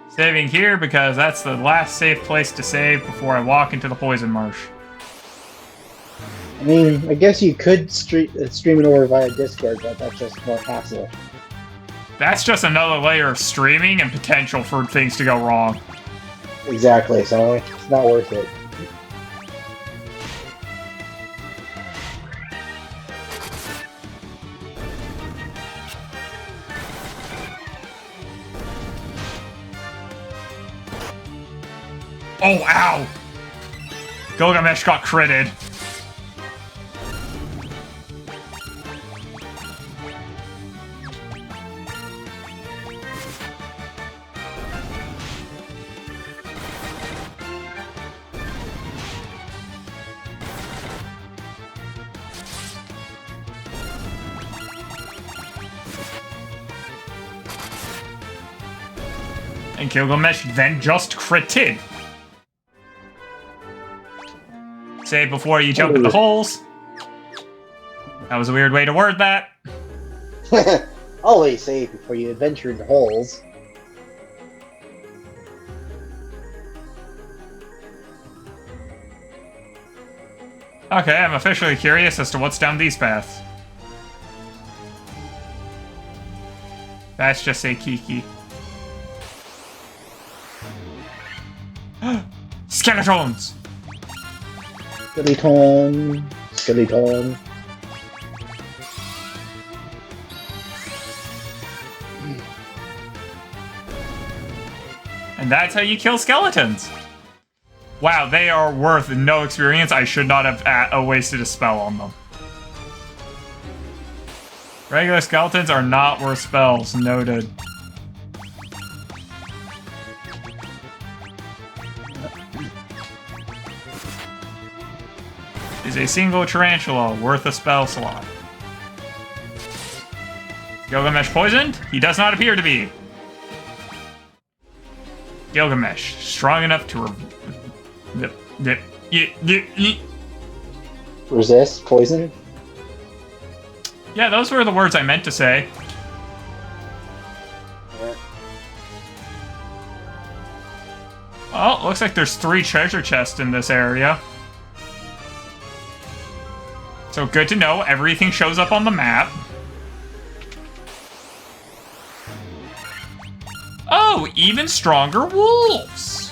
Saving here because that's the last safe place to save before I walk into the poison marsh. I mean, I guess you could stream it over via Discord, but that's just more hassle. That's just another layer of streaming and potential for things to go wrong. Exactly, so it's not worth it. Oh, ow! Gilgamesh got critted. And Gilgamesh then just critted. Save before you jump in the holes. That was a weird way to word that. Always save before you adventure into holes. Okay, I'm officially curious as to what's down these paths. That's just a Kiki. Skeletons! Skeleton. Skeleton. And that's how you kill skeletons. Wow, they are worth no experience. I should not have wasted a spell on them. Regular skeletons are not worth spells, noted. Is a single tarantula worth a spell slot? Gilgamesh poisoned? He does not appear to be. Gilgamesh, strong enough to Resist poison? Yeah, those were the words I meant to say. Yeah. Well, looks like there's 3 treasure chests in this area. So good to know, everything shows up on the map. Oh, even stronger wolves!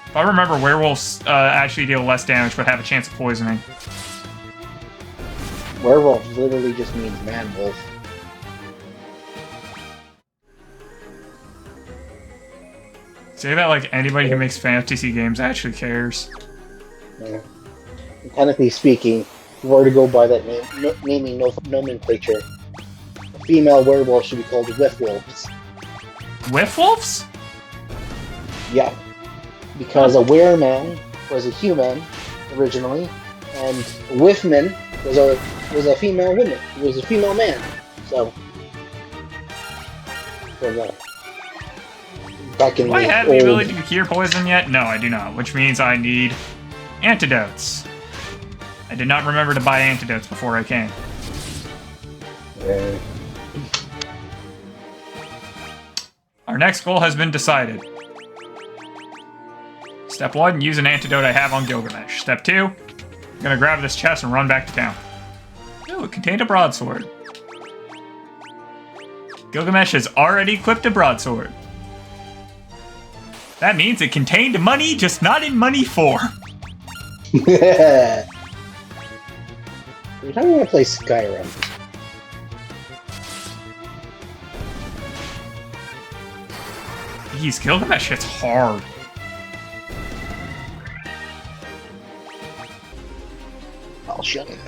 If I remember, werewolves actually deal less damage but have a chance of poisoning. Werewolf literally just means man-wolf. Say that like anybody who makes fantasy games actually cares. Yeah. Technically speaking, if you were to go by that naming nomenclature, a female werewolf should be called Whiffwolves. Whiffwolves? Yeah. Because a wereman was a human originally, and a whiffman was a female woman. It was a female man. So back in Do I the have old... the ability to cure poison yet? No, I do not, which means I need antidotes. I did not remember to buy antidotes before I came. Our next goal has been decided. Step 1, use an antidote I have on Gilgamesh. Step 2, I'm gonna grab this chest and run back to town. Ooh, it contained a broadsword. Gilgamesh has already equipped a broadsword. That means it contained money, just not in money form. Every time I want to play Skyrim. Jeez, Gilgamesh hits hard. I'll shut it.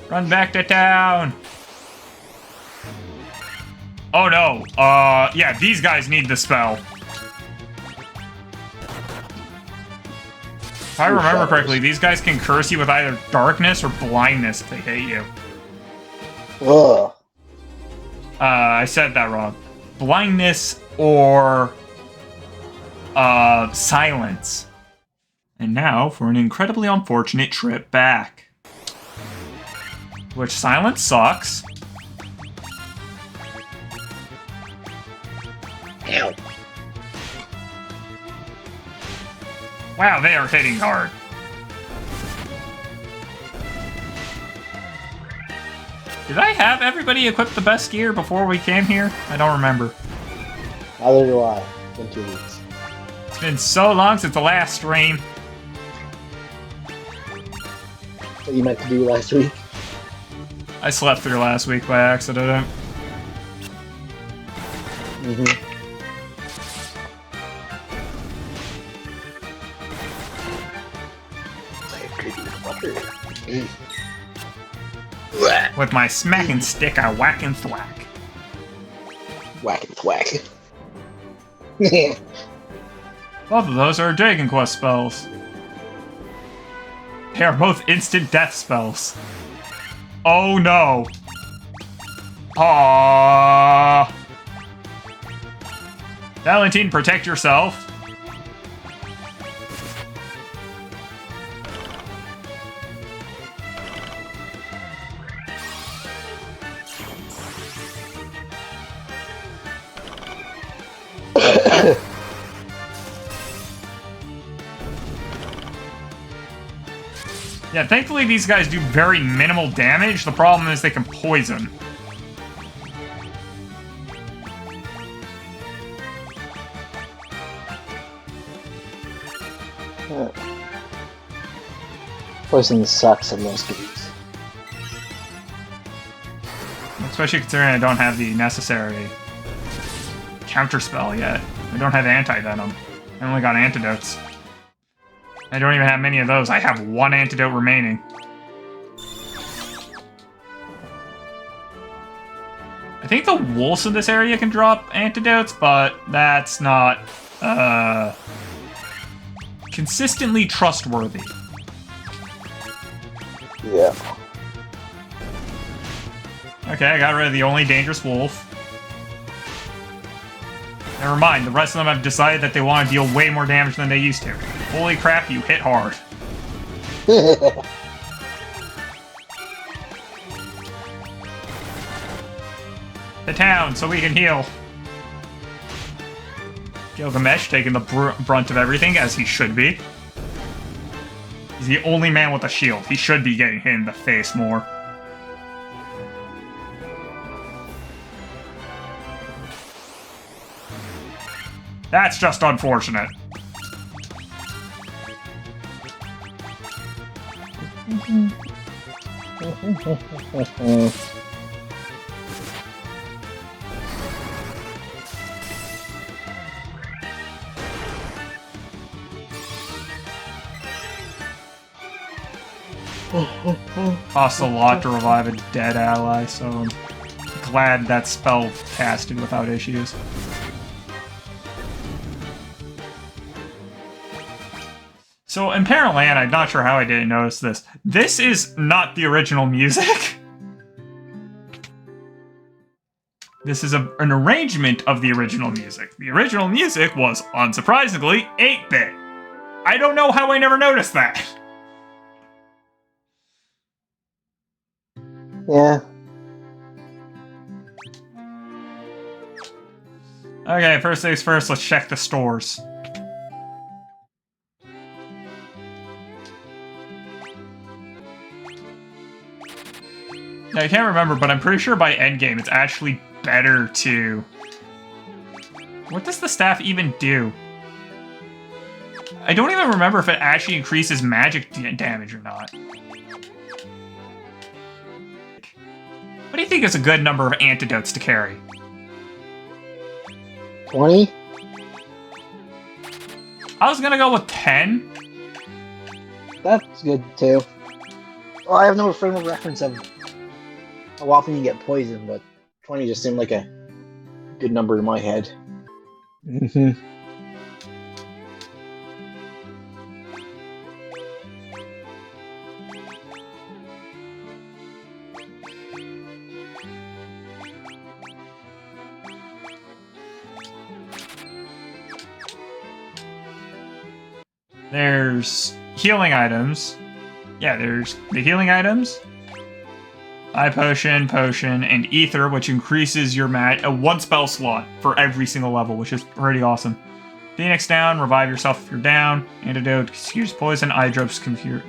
Run back to town. Oh no, yeah, these guys need the spell. If I remember correctly, these guys can curse you with either darkness or blindness if they hate you. Ugh. I said that wrong. Blindness or silence. And now for an incredibly unfortunate trip back. Which silence sucks. Ow. Wow, they are hitting hard. Did I have everybody equip the best gear before we came here? I don't remember. Neither do I. It's been 2 weeks. It's been so long since the last stream. What you meant to do last week? I slept through last week by accident. Mm-hmm. With my smacking stick, I whack and thwack. Whack and thwack. Both of those are Dragon Quest spells. They are both instant death spells. Oh no. Aww. Valentine, protect yourself. Yeah, thankfully these guys do very minimal damage. The problem is they can poison. Poison sucks in most games. Especially considering I don't have the necessary counterspell yet. I don't have anti-venom. I only got antidotes. I don't even have many of those. I have 1 antidote remaining. I think the wolves in this area can drop antidotes, but that's not consistently trustworthy. Yeah. Okay, I got rid of the only dangerous wolf. Never mind, the rest of them have decided that they want to deal way more damage than they used to. Holy crap, you hit hard. The town, so we can heal. Gilgamesh taking the brunt of everything, as he should be. He's the only man with a shield. He should be getting hit in the face more. That's just unfortunate. Costs a lot to revive a dead ally, so I'm glad that spell casted without issues. So in Parent Land, I'm not sure how I didn't notice this. This is not the original music. This is an arrangement of the original music. The original music was, unsurprisingly, 8-bit. I don't know how I never noticed that. Yeah. Okay, first things first, let's check the stores. Now, I can't remember, but I'm pretty sure by endgame it's actually better to... What does the staff even do? I don't even remember if it actually increases magic damage or not. What do you think is a good number of antidotes to carry? 20? I was gonna go with 10. That's good too. Well, I have no frame of reference of how often you get poisoned, but 20 just seemed like a good number in my head. Mm-hmm. There's healing items. Yeah, there's the healing items. Eye potion, potion, and ether, which increases your one spell slot for every single level, which is pretty awesome. Phoenix down, revive yourself if you're down. Antidote cures poison. Eye drops can cure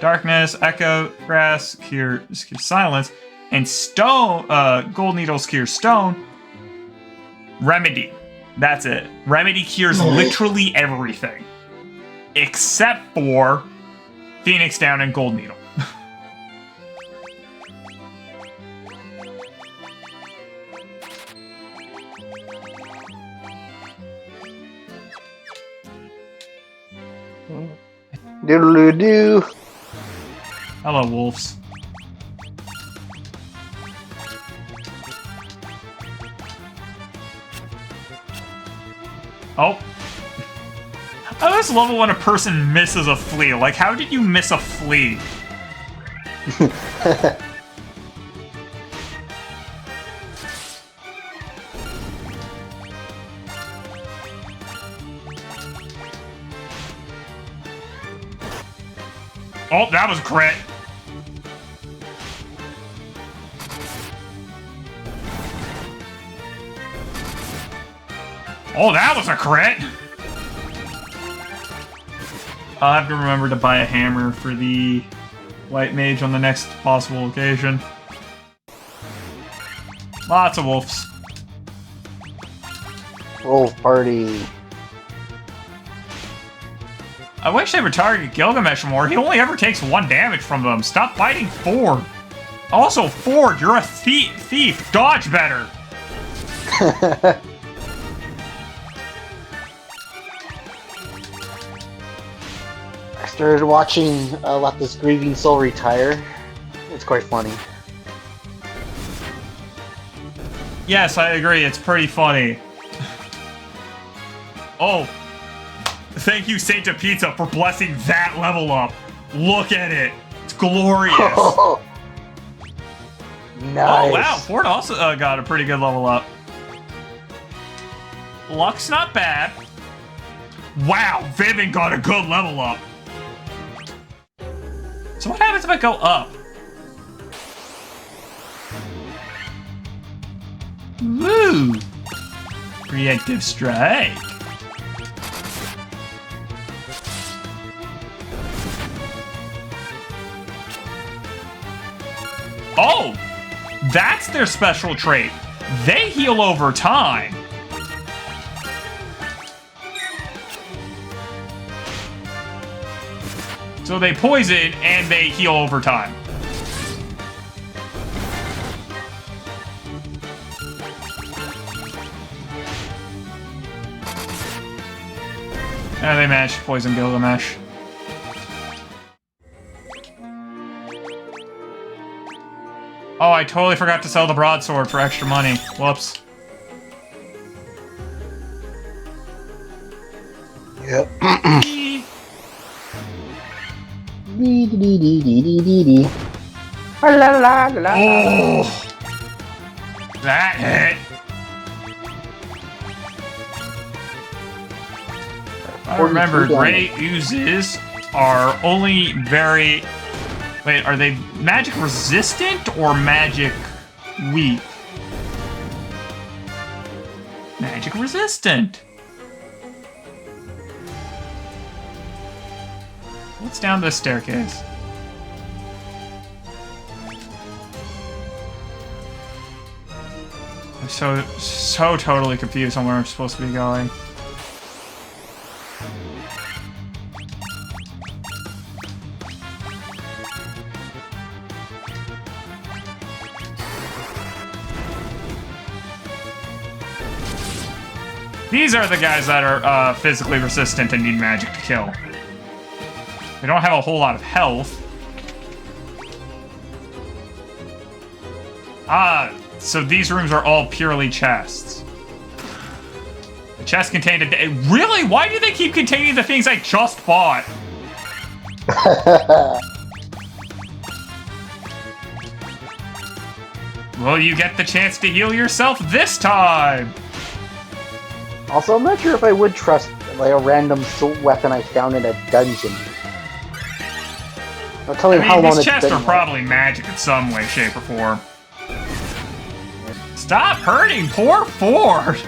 darkness. Echo grass cures silence. And stone, gold needles cure stone. Remedy. That's it. Remedy cures literally everything. Except for Phoenix down and gold needle. Doodle-doo. Hello, wolves. Oh. I always love it when a person misses a flea. Like, how did you miss a flea? Oh, that was a crit. Oh, that was a crit. I'll have to remember to buy a hammer for the white mage on the next possible occasion. Lots of wolves. Wolf party. I wish they would target Gilgamesh more. He only ever takes 1 damage from them. Stop fighting Ford. Also, Ford, you're a thief. Dodge better. I started watching Let This Grieving Soul Retire. It's quite funny. Yes, I agree. It's pretty funny. Oh. Thank you, Saint Pizza, for blessing that level up. Look at it. It's glorious. Oh, nice. Oh, wow. Ford also got a pretty good level up. Luck's not bad. Wow, Vivian got a good level up. So what happens if I go up? Woo! Preemptive strike. Oh! That's their special trait. They heal over time. So they poison and they heal over time. And they managed to poison Gilgamesh. Oh, I totally forgot to sell the broadsword for extra money. Whoops. Yep. Oh, that hit. I remember Ray oozes are only very... Wait, are they magic resistant or magic weak? Magic resistant. What's down this staircase? I'm so totally confused on where I'm supposed to be going. These are the guys that are physically resistant and need magic to kill. They don't have a whole lot of health. Ah, so these rooms are all purely chests. The chest contained a... Really? Why do they keep containing the things I just bought? Will you get the chance to heal yourself this time? Also, I'm not sure if I would trust like a random assault weapon I found in a dungeon. I'll tell you how long these chests are probably magic in some way, shape, or form. Stop hurting poor Ford!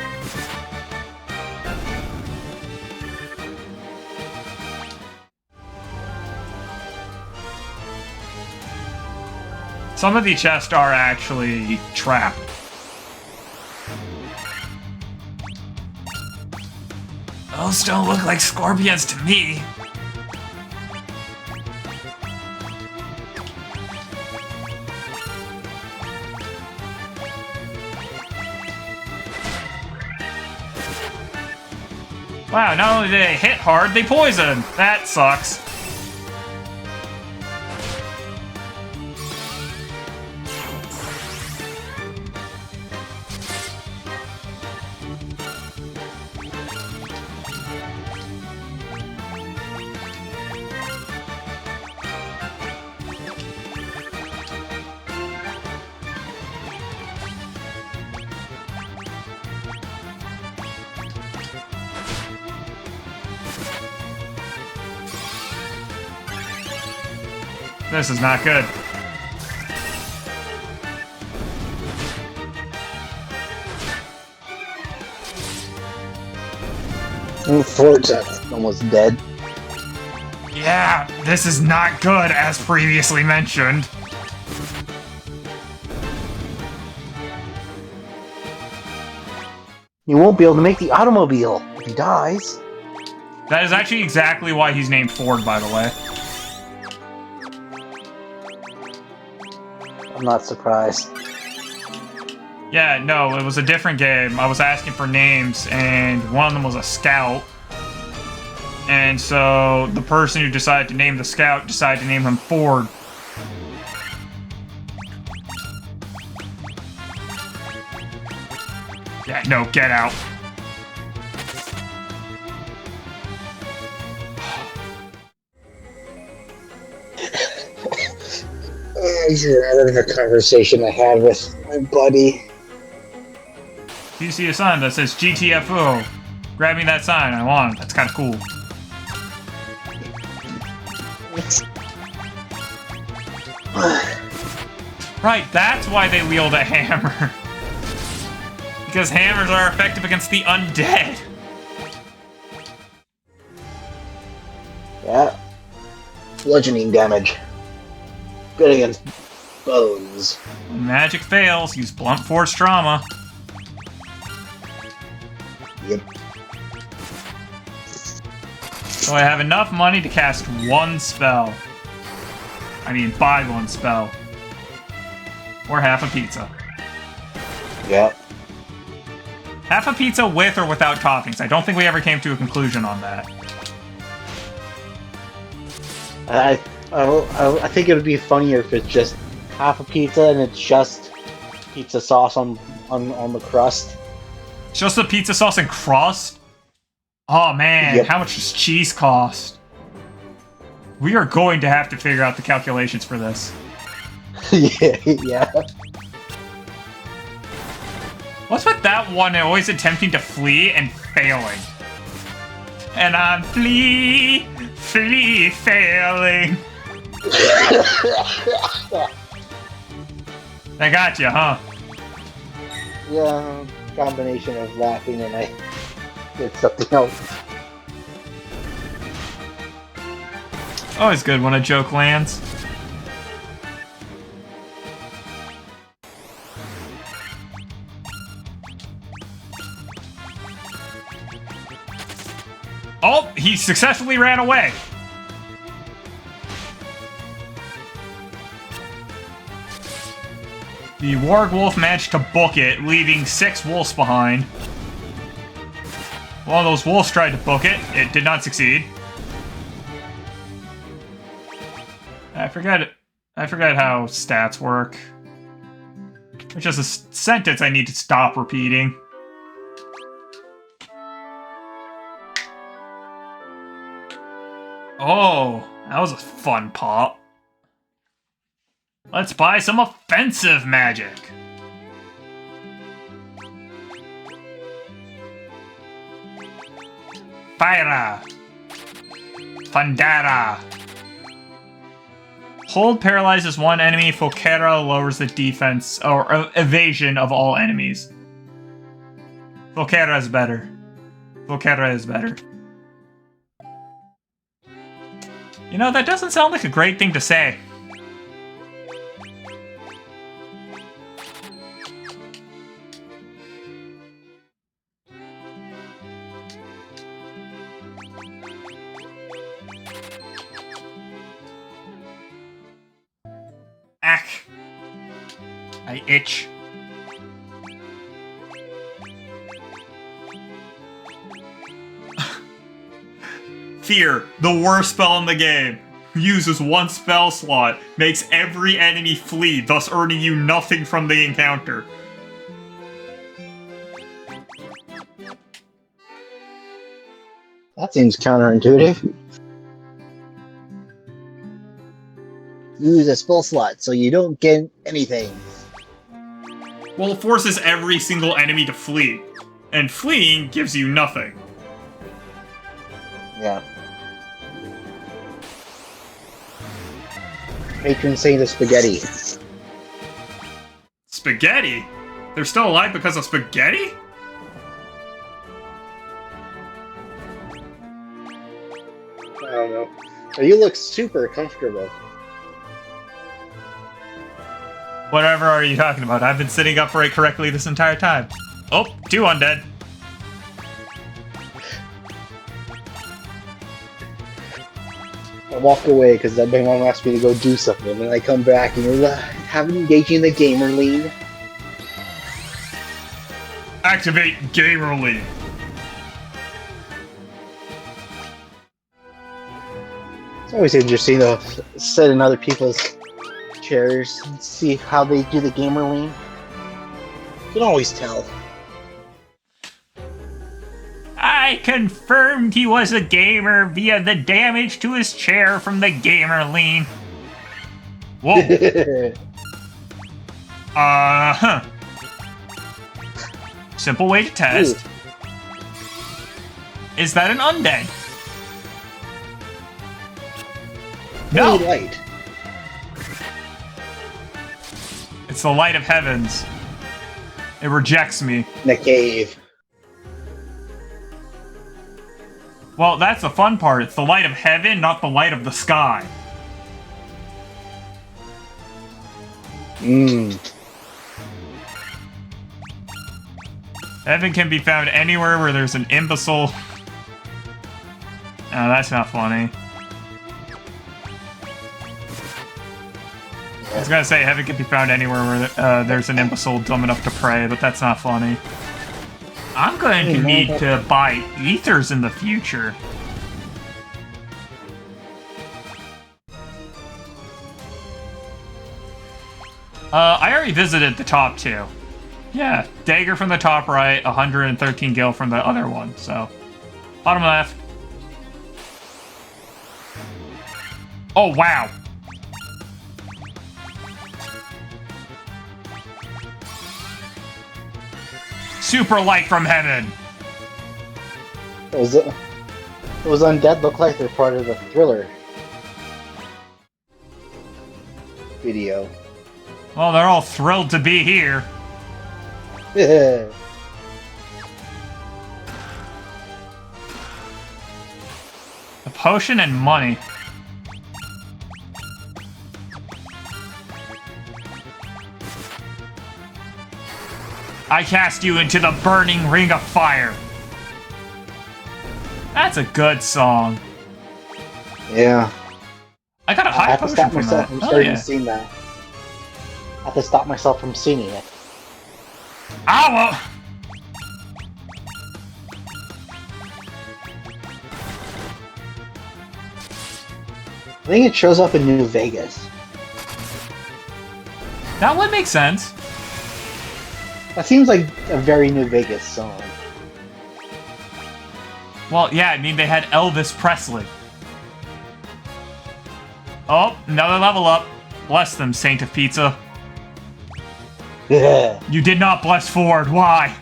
Some of the chests are actually trapped. Those don't look like scorpions to me. Wow, not only do they hit hard, they poison. That sucks. This is not good. Ford's almost dead. Yeah, this is not good, as previously mentioned. You won't be able to make the automobile if he dies. That is actually exactly why he's named Ford, by the way. I'm not surprised. Yeah, no, it was a different game. I was asking for names, and one of them was a scout. And so the person who decided to name the scout decided to name him Ford. Yeah, no, get out. This is another conversation I had with my buddy. You see a sign that says GTFO. Grab me that sign, I want it. That's kind of cool. Right, that's why they wield a hammer. Because hammers are effective against the undead. Yeah. Bludgeoning damage. Good against bones. When magic fails, use blunt force trauma. Yep. So I have enough money to cast one spell. I mean, buy one spell. Or half a pizza. Yep. Half a pizza with or without toppings. I don't think we ever came to a conclusion on that. I think it would be funnier if it's just half a pizza and it's just pizza sauce on the crust. Just the pizza sauce and crust? Oh man, Yep. how much does cheese cost? We are going to have to figure out the calculations for this. Yeah. What's with that one always attempting to flee and failing? And I'm flee, failing. I got you, huh? Yeah, combination of laughing and I did something else. Always good when a joke lands. Oh, he successfully ran away. The Warg Wolf managed to book it, leaving 6 wolves behind. One of those wolves tried to book it. It did not succeed. I forget how stats work. It's just a sentence I need to stop repeating. Oh, that was a fun pop. Let's buy some offensive magic. Fire. Thundera. Hold paralyzes one enemy. Folkera lowers the defense or evasion of all enemies. Folkera is better. Folkera is better. You know, that doesn't sound like a great thing to say. Ack. I itch. Fear, the worst spell in the game. Uses 1 spell slot, makes every enemy flee, thus earning you nothing from the encounter. That seems counterintuitive. Use a spell slot so you don't get anything. Well, it forces every single enemy to flee, and fleeing gives you nothing. Yeah. Patron saint of spaghetti. Spaghetti? They're still alive because of spaghetti? I don't know. But you look super comfortable. Whatever are you talking about? I've been sitting upright correctly this entire time. Oh, 2 undead. I walk away because my mom asked me to go do something, and I come back and you're having engaging the gamer lead. Activate Gamer League. It's always interesting to sit in other people's chairs and see how they do the gamer lean. You can always tell. I confirmed he was a gamer via the damage to his chair from the gamer lean. Whoa. Uh-huh. Simple way to test. Ooh. Is that an undead? No. Light. It's the light of heavens. It rejects me. In a cave. Well, that's the fun part. It's the light of heaven, not the light of the sky. Heaven can be found anywhere where there's an imbecile. Oh, that's not funny. I was gonna say heaven can be found anywhere where there's an imbecile dumb enough to pray, but that's not funny. I'm going to need to buy ethers in the future. I already visited the top two. Yeah, dagger from the top right, 113 gil from the other one, so. Bottom left. Oh, wow. Super light from heaven. Those undead look like they're part of the Thriller video. Well, they're all thrilled to be here. Yeah. A potion and money. I cast you into the burning ring of fire. That's a good song. Yeah. I got a I high have to potion stop from myself that. from Hell starting yeah. to sing that. I have to stop myself from singing it. Ow! I think it shows up in New Vegas. That would make sense. That seems like a very New Vegas song. Well, yeah, I mean, they had Elvis Presley. Oh, another level up. Bless them, Saint of Pizza. Yeah. You did not bless Ford. Why?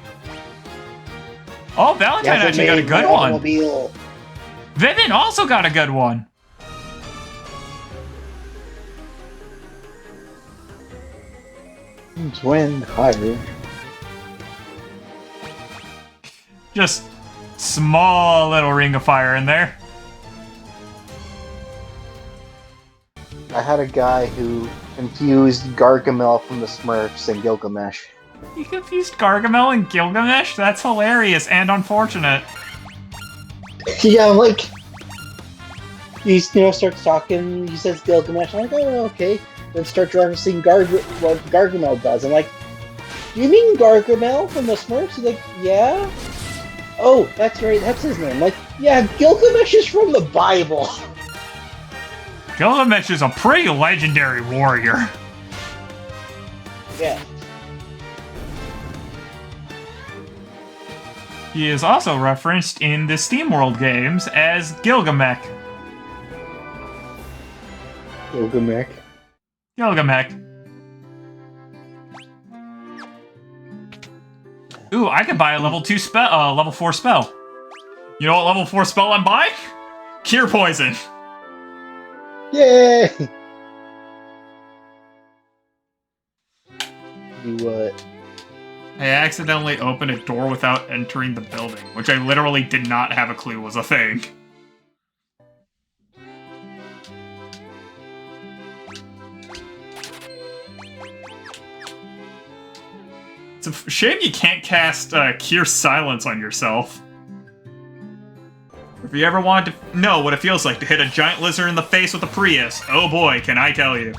Oh, Valentine actually got a good one. Automobile. Vivian also got a good one. Twin higher. Just small little ring of fire in there. I had a guy who confused Gargamel from the Smurfs and Gilgamesh. You confused Gargamel and Gilgamesh? That's hilarious and unfortunate. Yeah, like he starts talking. He says Gilgamesh. I'm like, oh, okay. Then start referencing what Gargamel does. I'm like, you mean Gargamel from the Smurfs? He's like, yeah. Oh, that's right. That's his name. Like, yeah, Gilgamesh is from the Bible. Gilgamesh is a pretty legendary warrior. Yeah. He is also referenced in the SteamWorld games as Gilgamesh. Gilgamesh. Gilgamesh. Ooh, I could buy a level 2 spell, level 4 spell. You know what level 4 spell I'm buying? Cure Poison. Yay! Do what? I accidentally opened a door without entering the building, which I literally did not have a clue was a thing. It's a shame you can't cast Cure Silence on yourself. If you ever wanted to know what it feels like to hit a giant lizard in the face with a Prius, oh boy, can I tell you.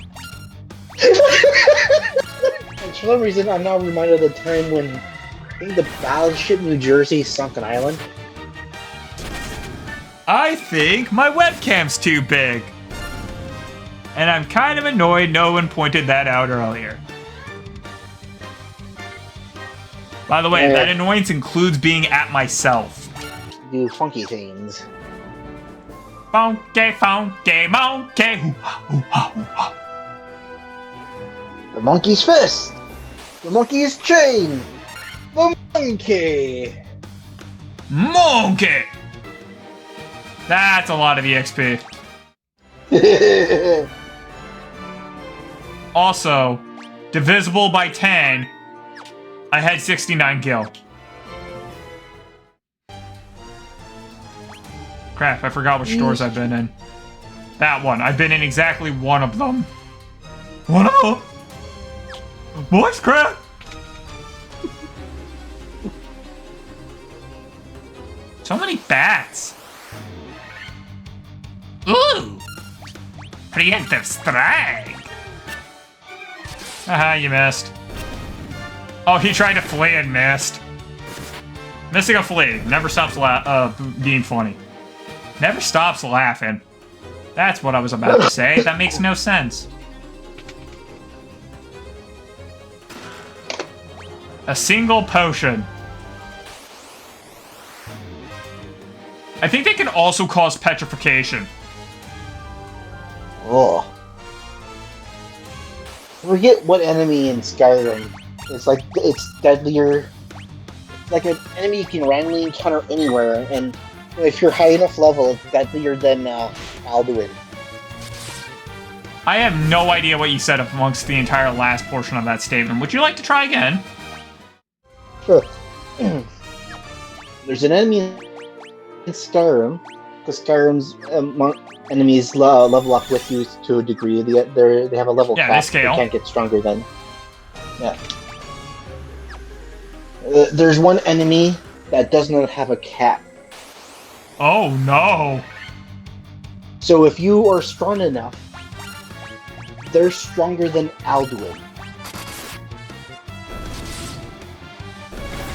And for some reason, I'm now reminded of the time when I think the Battleship New Jersey sunk an island. I think my webcam's too big. And I'm kind of annoyed no one pointed that out earlier. By the way, that annoyance includes being at myself. Do funky things. Funky, funky, monkey. The monkey's fist! The monkey's chain! The monkey! Monkey! That's a lot of EXP. Also, divisible by 10, I had 69 gil. Crap, I forgot which stores I've been in. That one. I've been in exactly one of them. One of them? Voice crack! So many bats. Ooh! Preemptive strike! Haha, you missed. Oh, he tried to flee and missed. Missing a flea. Never stops being funny. Never stops laughing. That's what I was about to say. That makes no sense. A single potion. I think they can also cause petrification. Oh. I forget what enemy in Skyrim. It's deadlier. It's like an enemy you can randomly encounter anywhere, and if you're high enough level, it's deadlier than Alduin. I have no idea what you said amongst the entire last portion of that statement. Would you like to try again? Sure. There's an enemy in Skyrim, because Skyrim's enemies level up with you to a degree. They have a level cap. They scale. They can't get stronger than. Yeah. There's one enemy that does not have a cap. Oh no! So if you are strong enough, they're stronger than Alduin.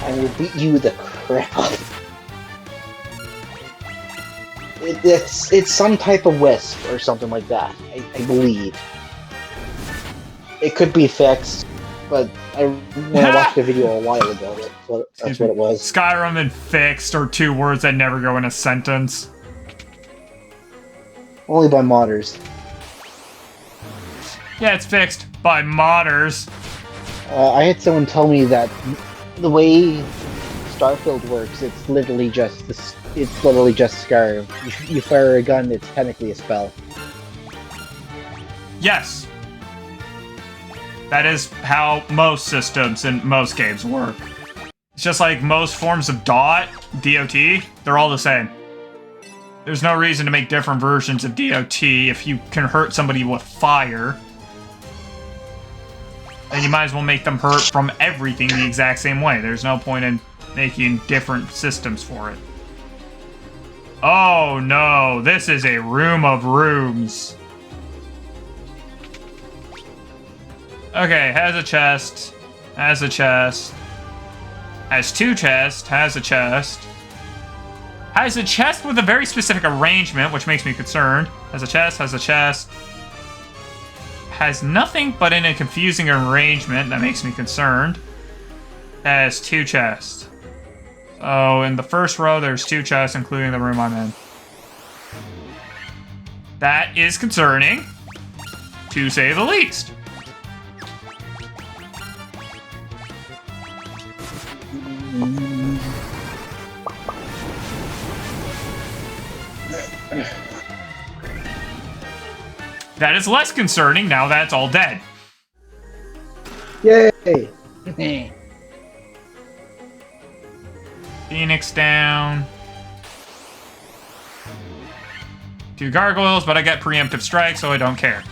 And will beat you the crap out. It's some type of wisp or something like that, I believe. It could be fixed, but when I watched the video a while ago, that's what it was. Skyrim and fixed are two words that never go in a sentence. Only by modders. Yeah, it's fixed by modders. I had someone tell me that the way Starfield works, it's literally just Skyrim. You fire a gun, it's technically a spell. Yes. That is how most systems and most games work. It's just like most forms of DOT, they're all the same. There's no reason to make different versions of DOT if you can hurt somebody with fire. And you might as well make them hurt from everything the exact same way. There's no point in making different systems for it. Oh no, this is a room of rooms. Okay, has a chest, has a chest, has two chests, has a chest, has a chest with a very specific arrangement, which makes me concerned. Has a chest, has nothing but in a confusing arrangement that makes me concerned. Has two chests. So in the first row, there's two chests, including the room I'm in. That is concerning, to say the least. That is less concerning now that it's all dead. Yay! Phoenix down. Two gargoyles, but I get preemptive strike, so I don't care.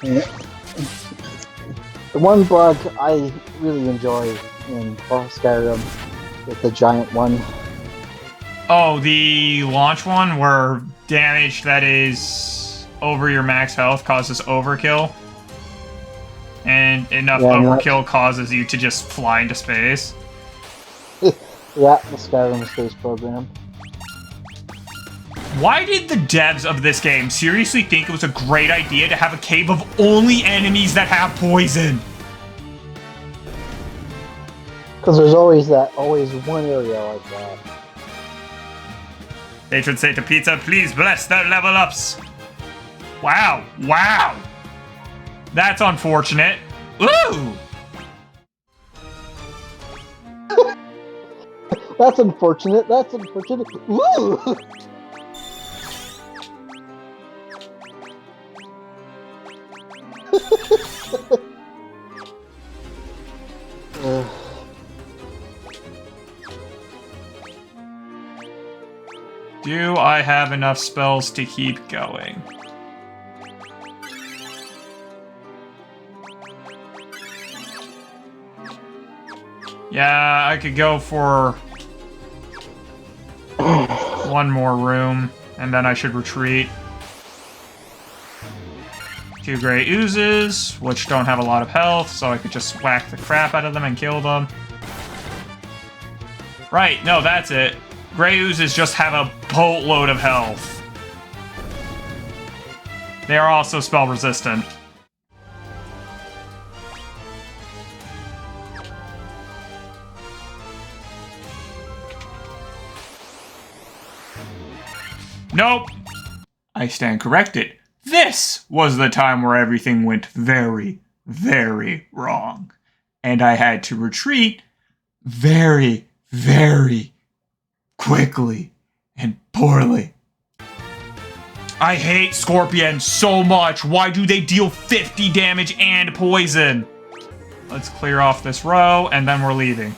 The one bug I really enjoy in Skyrim is the giant one. Oh, the launch one where damage that is over your max health causes overkill. And enough overkill causes you to just fly into space. Yeah, the Skyrim space program. Why did the devs of this game seriously think it was a great idea to have a cave of only enemies that have poison? Because there's always one area like that. Patron say to pizza, please bless their level ups. Wow, wow. That's unfortunate. Ooh! That's unfortunate. Ooh! Do I have enough spells to keep going? Yeah, I could go for one more room, and then I should retreat. Two gray oozes, which don't have a lot of health, so I could just whack the crap out of them and kill them. Right, no, that's it. Gray oozes just have a boatload of health. They are also spell resistant. Nope. I stand corrected. This was the time where everything went very, very wrong. And I had to retreat very, very quickly and poorly. I hate scorpions so much. Why do they deal 50 damage and poison? Let's clear off this row, and then we're leaving.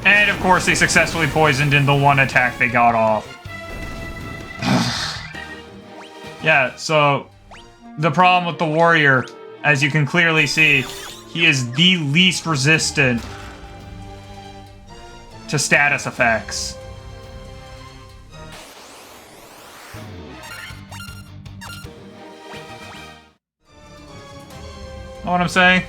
And of course, they successfully poisoned in the one attack they got off. Yeah, so the problem with the warrior, as you can clearly see, he is the least resistant to status effects. Know what I'm saying?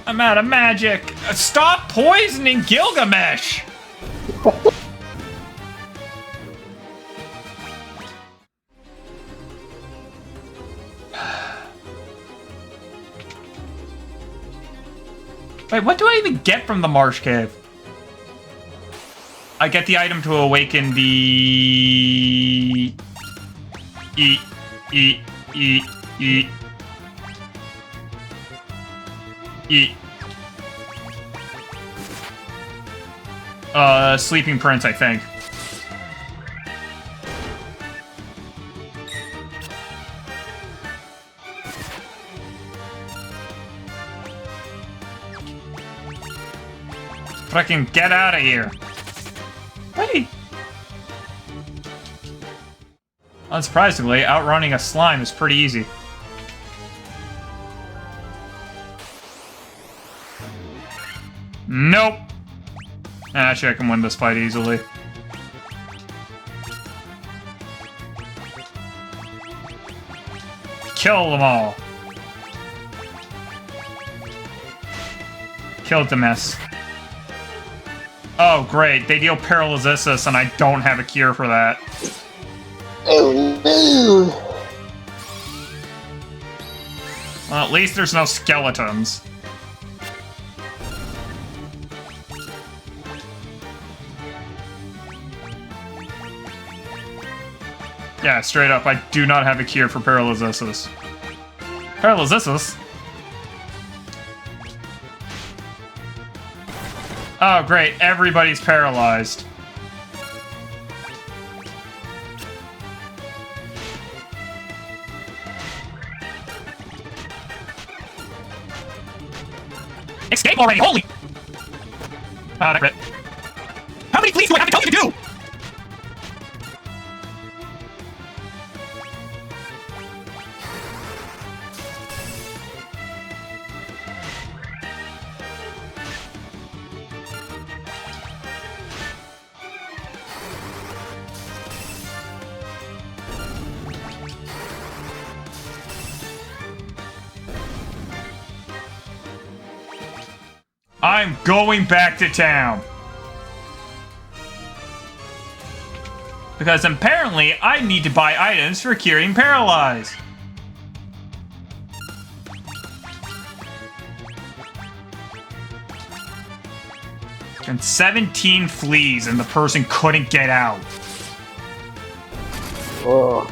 I'm out of magic. Stop poisoning Gilgamesh! Wait, what do I even get from the Marsh Cave? I get the item to awaken the... Sleeping Prince, I think. Fucking get out of here. Wait. Unsurprisingly, outrunning a slime is pretty easy. Nope. Actually, I can win this fight easily. Kill them all. Killed the mess. Oh, great. They deal paralysis, and I don't have a cure for that. Oh, no. Well, at least there's no skeletons. Yeah, straight up, I do not have a cure for paralysis. Paralysis? Oh, great. Everybody's paralyzed. Escape already! Holy! Ah, that crit. How many fleas do I have to tell you to do? I'm going back to town. Because apparently I need to buy items for curing Paralyze. And 17 fleas and the person couldn't get out. Oh.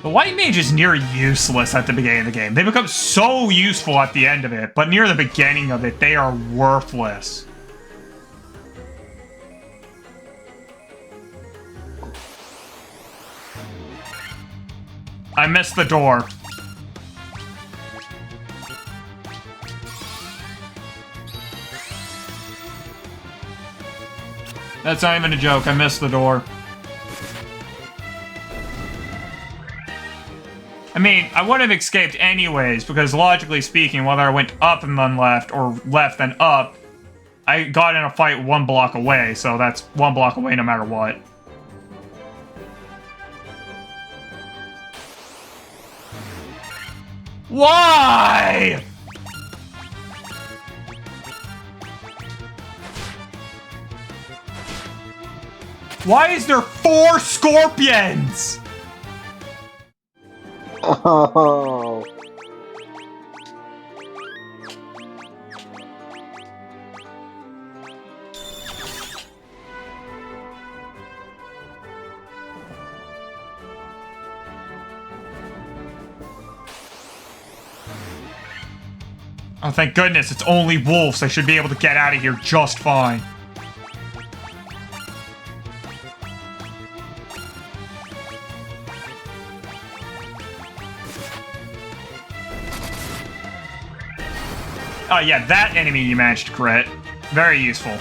The White Mage is near useless at the beginning of the game. They become so useful at the end of it, but near the beginning of it, they are worthless. I missed the door. That's not even a joke. I missed the door. I mean, I would have escaped anyways, because logically speaking, whether I went up and then left, or left then up, I got in a fight 1 block away, so that's 1 block away no matter what. Why? Why is there 4 scorpions? Oh. Oh, thank goodness, it's only wolves. I should be able to get out of here just fine. Oh yeah, that enemy you managed to crit. Very useful.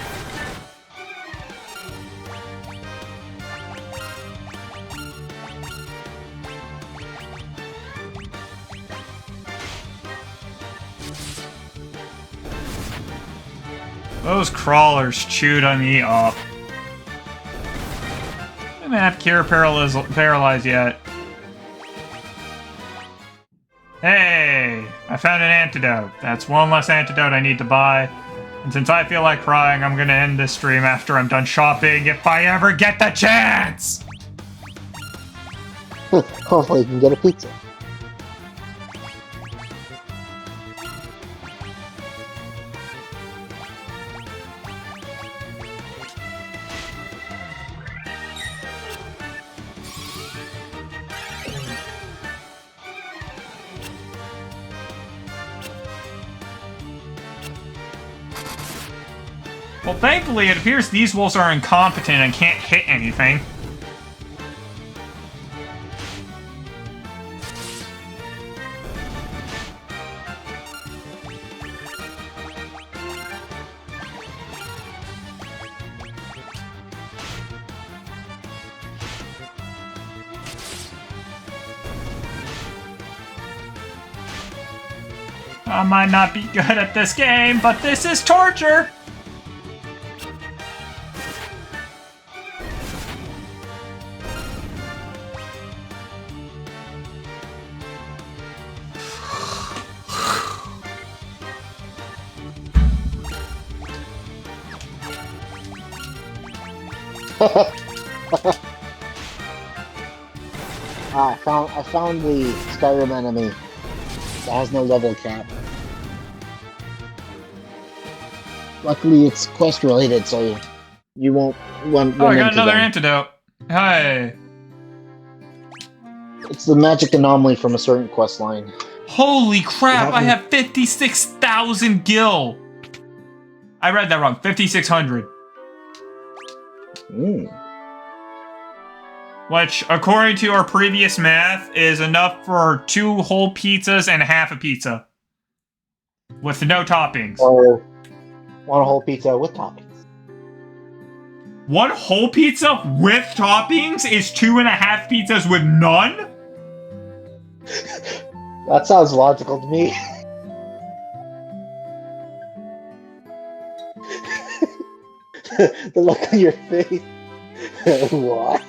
Those crawlers chewed on me up. I don't have cure paralyzed yet. Hey, I found an antidote. That's 1 less antidote I need to buy. And since I feel like crying, I'm gonna end this stream after I'm done shopping if I ever get the chance! Hopefully you can get a pizza. Well, thankfully, it appears these wolves are incompetent and can't hit anything. I might not be good at this game, but this is torture! I found the Skyrim enemy that has no level cap. Luckily, it's quest related, so you won't run. Oh, I got another them. antidote. Hi. It's the magic anomaly from a certain quest line. Holy crap! I have 56,000 gil. I read that wrong. 5,600. Which, according to our previous math, is enough for 2 whole pizzas and half a pizza. With no toppings. Or 1 whole pizza with toppings. 1 whole pizza with toppings is 2.5 pizzas with none? That sounds logical to me. The look on your face. What?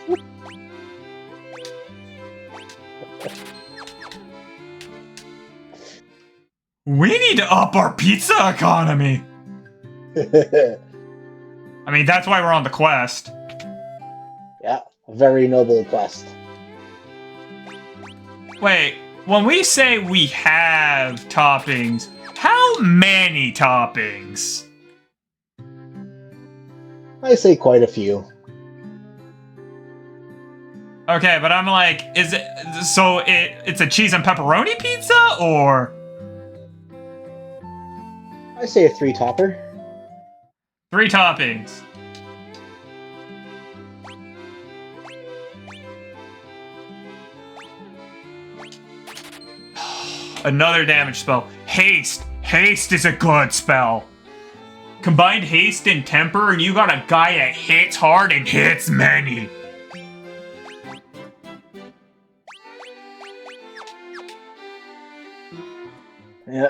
We need to up our pizza economy! I mean, that's why we're on the quest. Yeah, a very noble quest. Wait, when we say we have toppings, how many toppings? I say quite a few. Okay, but I'm like, is it so it's a cheese and pepperoni pizza or I say a 3-topper. 3 toppings? Another damage spell. Haste. Haste is a good spell. Combined haste and temper, and you got a guy that hits hard and hits many. Yeah.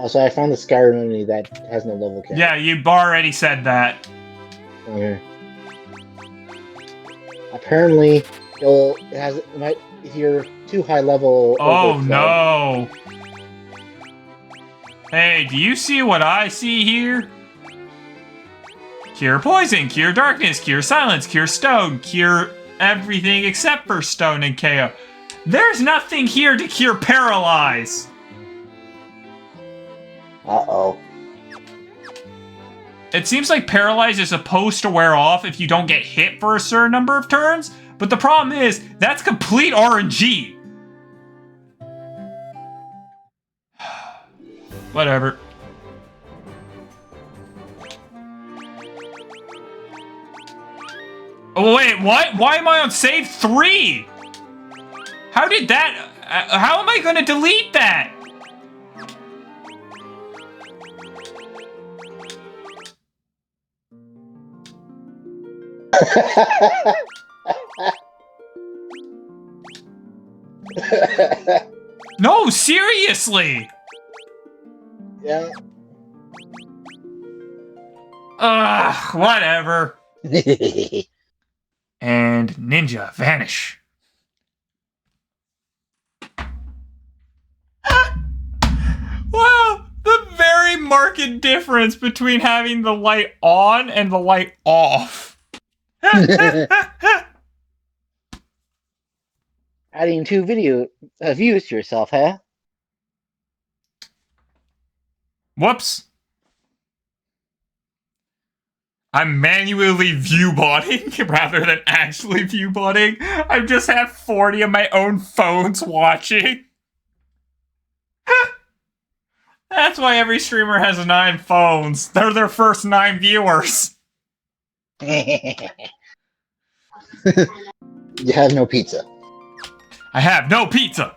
Also, I found the Skyrim enemy that has no level cap. Yeah, you already said that. Okay. Apparently, if you're too high level. Oh no! Hey, do you see what I see here? Cure poison, cure darkness, cure silence, cure stone, cure everything except for stone and KO. There's nothing here to cure paralyze. Uh-oh. It seems like paralyze is supposed to wear off if you don't get hit for a certain number of turns, but the problem is, that's complete RNG. Whatever. Oh wait, what? Why am I on save 3? How did that... how am I gonna delete that? No, seriously! Yeah. Ugh, whatever. And Ninja, vanish. Wow, the very marked difference between having the light on and the light off. Adding 2 video views to yourself, huh? Whoops. I'm manually view-botting rather than actually view-botting. I just have 40 of my own phones watching. That's why every streamer has 9 phones. They're their first 9 viewers. You have no pizza. I have no pizza.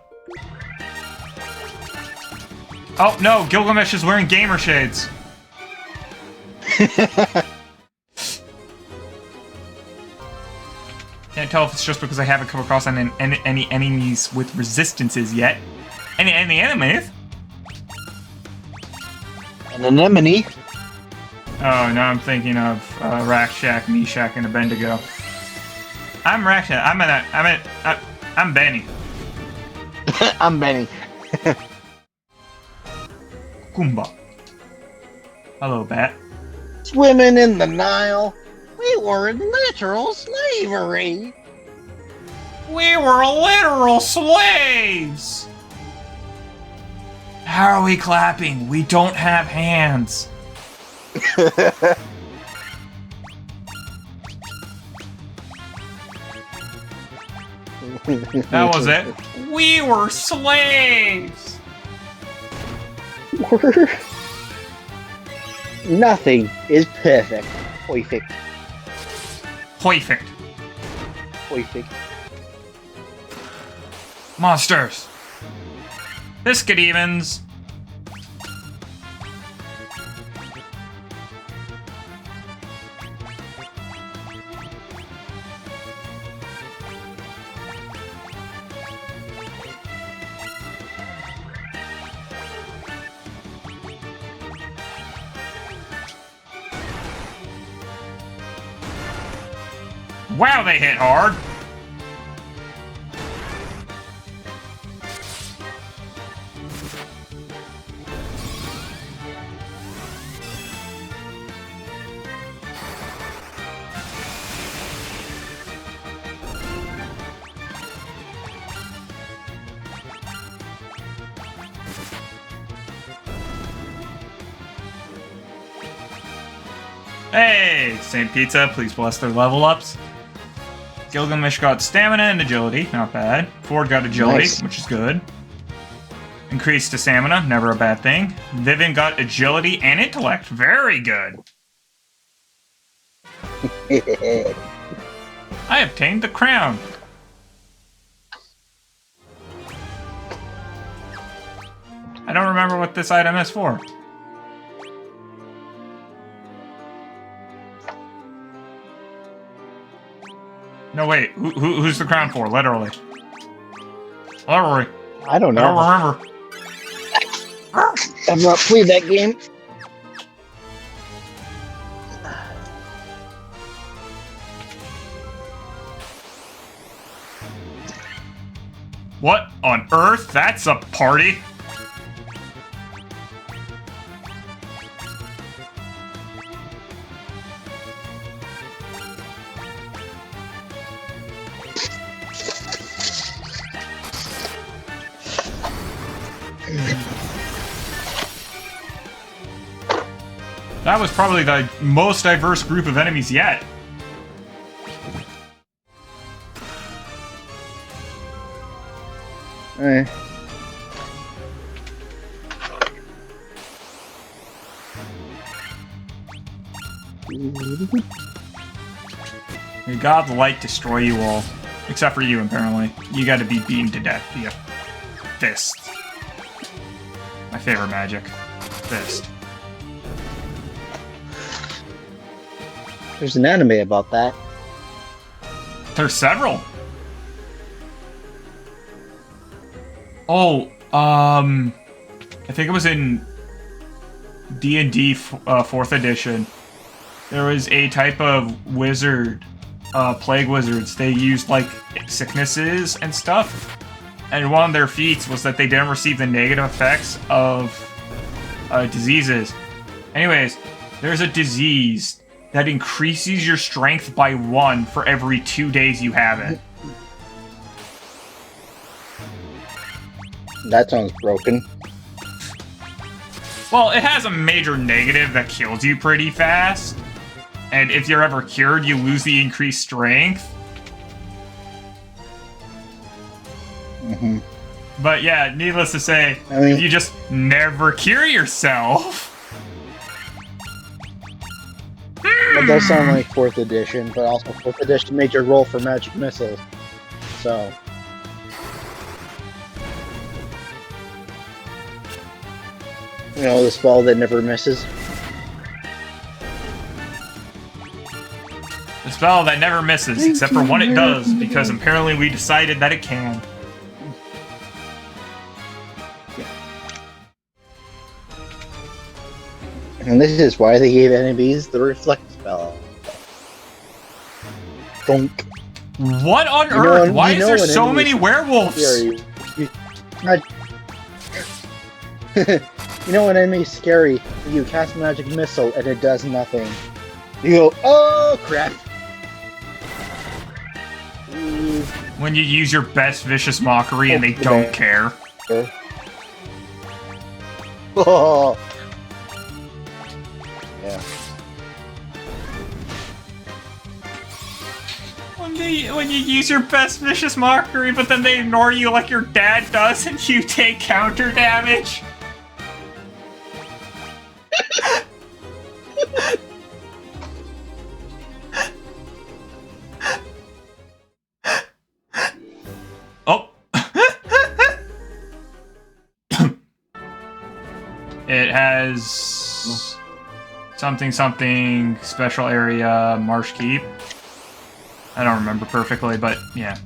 Oh no, Gilgamesh is wearing gamer shades. Can't tell if it's just because I haven't come across any enemies with resistances yet. Any enemies? An anemone. Oh, now I'm thinking of Rakshak, Meshach, and Abednego. I'm Rakshak. I'm Benny. I'm Benny. Kumba. Hello, Bat. Swimming in the Nile. We were in literal slavery. We were literal slaves! How are we clapping? We don't have hands. That was it. We were slaves! Nothing is perfect. Perfect. Perfect. Perfect. Monsters. Biscuit evens. Wow, they hit hard. Hey, Saint Pizza, please bless their level ups. Gilgamesh got stamina and agility, not bad. Ford got agility, Nice. which is good. Increased to stamina, never a bad thing. Vivian got agility and intellect, very good. I obtained the crown. I don't remember what this item is for. No, wait. Who's the crown for? Literally. Literally. I don't I know. don't remember. I've not played that game. What on earth? That's a party. That was probably the most diverse group of enemies yet. Eh. May God's light destroy you all. Except for you, apparently. You gotta be beaten to death via fist. My favorite magic. Fist. There's an anime about that. There's several. Oh, I think it was in D&D 4th edition. There was a type of wizard, plague wizards. They used, like, sicknesses and stuff. And one of their feats was that they didn't receive the negative effects of diseases. Anyways, there's a disease that increases your strength by 1 for every 2 days you have it. That sounds broken. Well, it has a major negative that kills you pretty fast. And if you're ever cured, you lose the increased strength. Mm-hmm. But yeah, needless to say, I mean, if you just never cure yourself... It does sound like 4th edition, but also 4th edition made your roll for magic missiles. So... You know, the spell that never misses. The spell that never misses, except for when it does, because apparently we decided that it can. And this is why they gave enemies the reflect spell. Donk. What on earth? Why is there so many werewolves? You know when enemy's scary, you cast magic missile and it does nothing. You go, oh crap! When you use your best vicious mockery and they don't care. Oh. Yeah. When you use your best vicious mockery, but then they ignore you like your dad does and you take counter damage. Oh. It has something special area Marsh Keep. I don't remember perfectly, but yeah.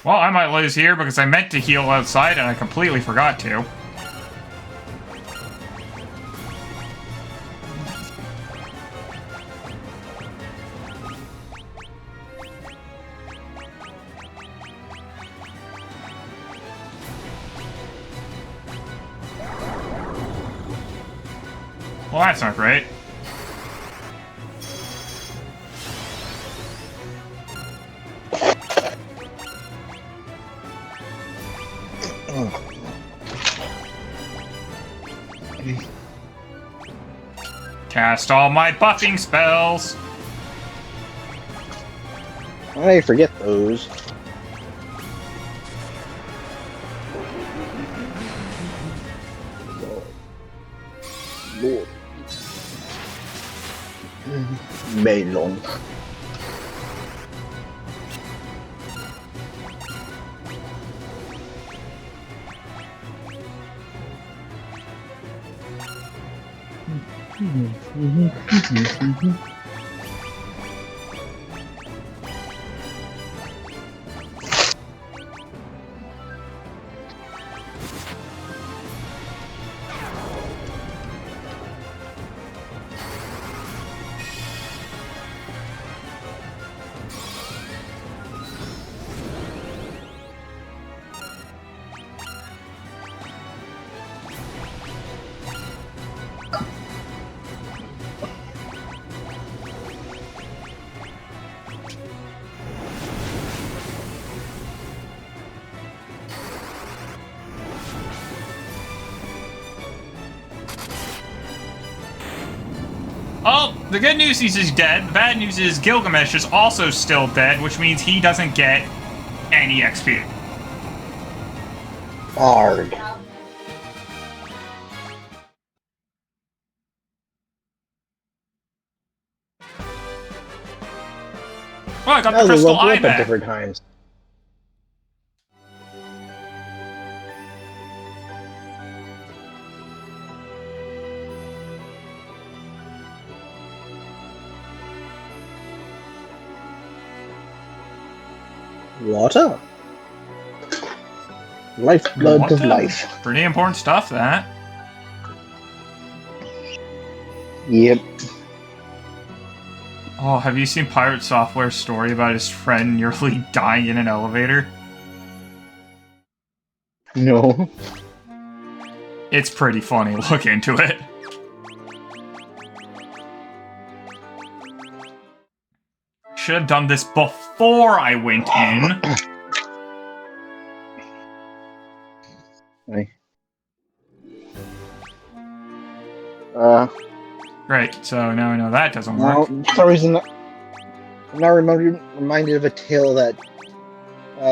Well, I might lose here because I meant to heal outside and I completely forgot to. Well, that's not great. cast all my buffing spells. I forget those. Lord. Mellon. Oh, the good news is he's dead. The bad news is Gilgamesh is also still dead, which means he doesn't get any XP. Arg. Oh, I got That the was crystal leveled eye up at back. different times. Water. Lifeblood of life. Pretty important stuff, that. Yep. Oh, have you seen Pirate Software's story about his friend nearly dying in an elevator? No. It's pretty funny. Look into it. Should have done this before I went in. Great, so now I know that doesn't Now, work. for some reason, I'm now reminded of a tale that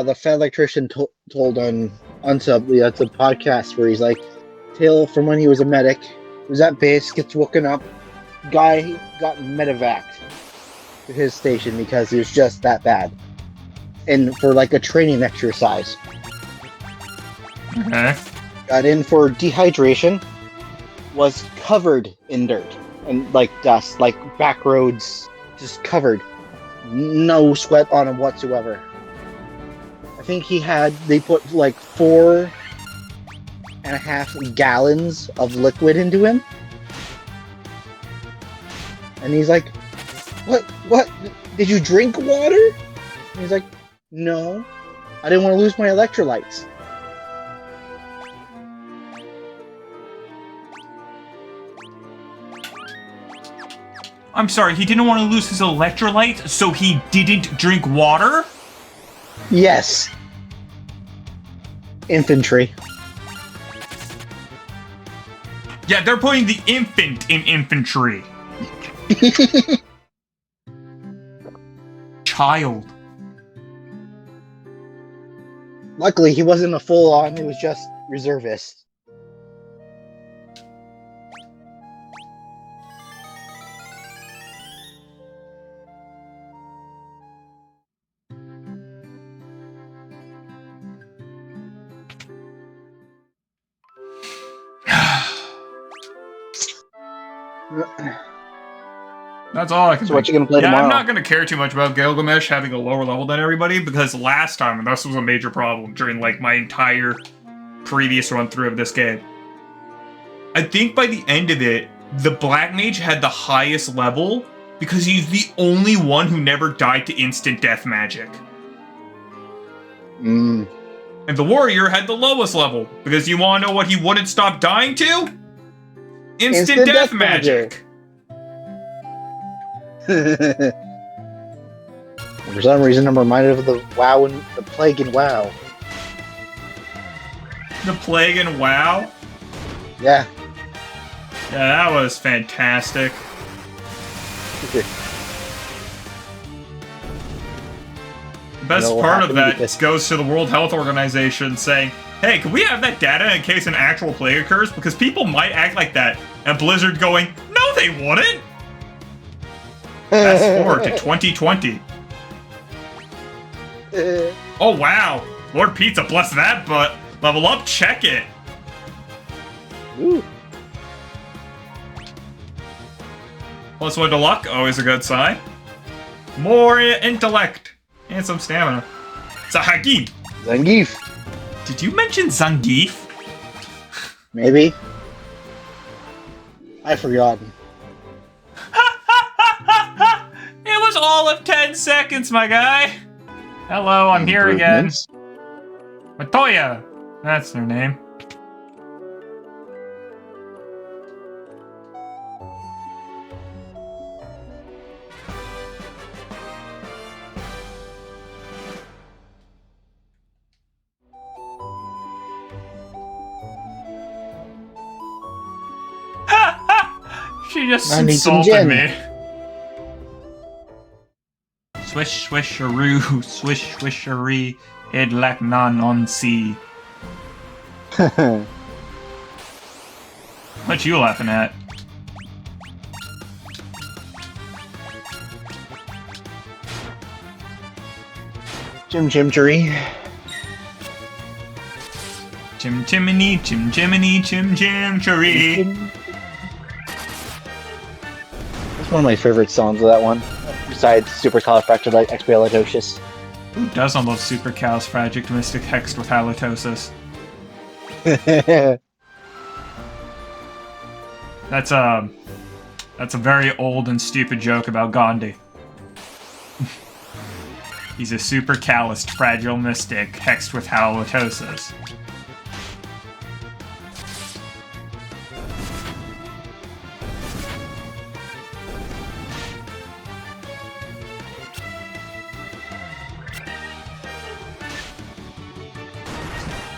the Fat Electrician told on Unsub, that's a podcast where he's like, tale from when he was a medic, was at base, gets woken up, guy got medevaced to his station because he was just that bad. And for like a training exercise. Okay. Got in for dehydration, was covered in dirt and like dust, like back roads, just covered. No sweat on him whatsoever. I think they put like 4.5 gallons of liquid into him. And he's like, what? Did you drink water? And he's like, no. I didn't want to lose my electrolytes. I'm sorry, he didn't want to lose his electrolyte, so he didn't drink water? Yes. Infantry. Yeah, they're putting the infant in infantry. Child. Luckily, he wasn't a full-on, he was just reservist. That's all I can So what you gonna play yeah, tomorrow? I'm not gonna care too much about Gilgamesh having a lower level than everybody, because last time this was a major problem during like my entire previous run through of this game. I think by the end of it, the Black Mage had the highest level because he's the only one who never died to instant death magic. Mm. And the Warrior had the lowest level because you wanna know what he wouldn't stop dying to? Instant death magic. For some reason, I'm reminded of the WoW and the Plague in WoW. The Plague and WoW? Yeah. Yeah, that was fantastic. Best part of that goes to the World Health Organization saying, hey, can we have that data in case an actual plague occurs? Because people might act like that. And Blizzard going, no, they wouldn't. Fast forward to 2020. Oh, wow. Lord Pizza, bless that, but level up, check it. Ooh. Plus one to luck, always a good sign. More intellect. And some stamina. Zahagim. Zangief. Did you mention Zangief? Maybe. I've forgotten. It was all of 10 seconds, my guy. Hello, I'm here again. Matoya. That's their name. She just insulted me. Swish, swisharoo, swish, swisharee, id lak non on sea. What you laughing at? Chimchimchery. Chim chimney, chim chimney, chim chimchery. That's one of my favorite songs of that one. Besides Supercalifragilisticexpialidocious. Who doesn't love Supercalifragilistic hexed with halitosis? That's a very old and stupid joke about Gandhi. He's a supercalist fragile mystic hexed with halitosis.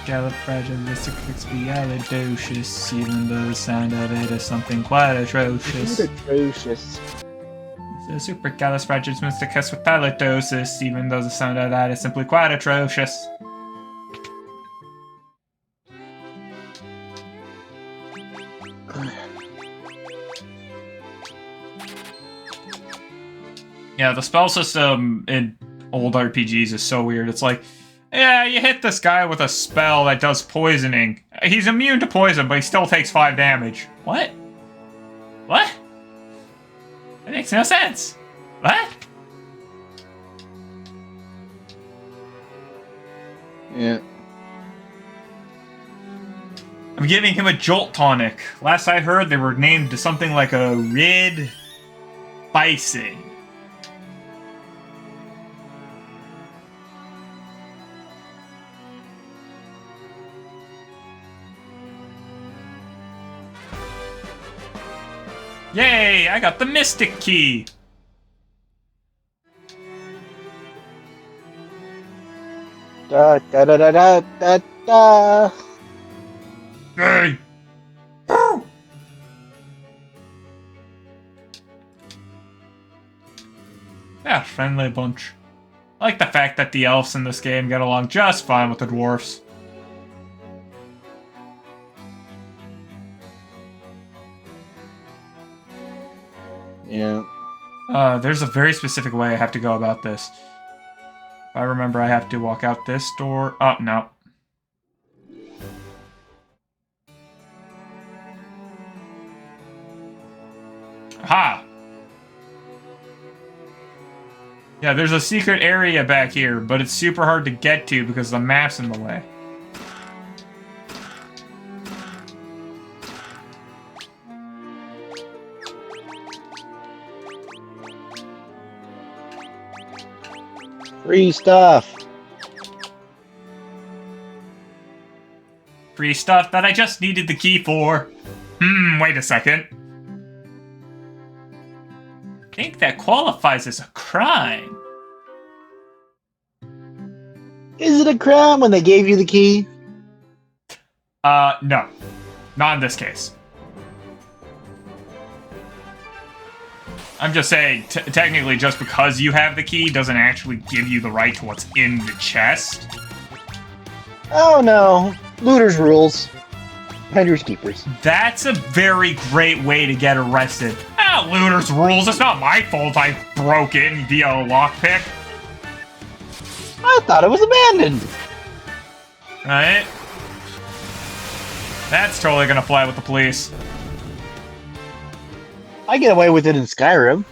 Supercalifragilisticexpialidocious, even though the sound of it is something quite atrocious. Atrocious. The supercalifragilisticexpialidocious, even though the sound of that is simply quite atrocious. Yeah, the spell system in old RPGs is so weird. It's like, yeah, you hit this guy with a spell that does poisoning. He's immune to poison, but he still takes 5 damage. What? What? That makes no sense. What? Yeah. I'm giving him a jolt tonic. Last I heard, they were named to something like a red bison. Yay, I got the Mystic Key! Da da da da da da da. Hey! Yeah, friendly bunch. I like the fact that the elves in this game get along just fine with the dwarfs. Yeah. There's a very specific way I have to go about this. If I remember, I have to walk out this door. Oh, no. Ha! Yeah, there's a secret area back here, but it's super hard to get to because the map's in the way. Free stuff. Free stuff that I just needed the key for. Wait a second. I think that qualifies as a crime. Is it a crime when they gave you the key? No. Not in this case. I'm just saying, technically, just because you have the key doesn't actually give you the right to what's in the chest. Oh no, looters rules. Finders keepers. That's a very great way to get arrested. Ah, looters rules. It's not my fault I broke in via a lockpick. I thought it was abandoned. Right? That's totally gonna fly with the police. I get away with it in Skyrim.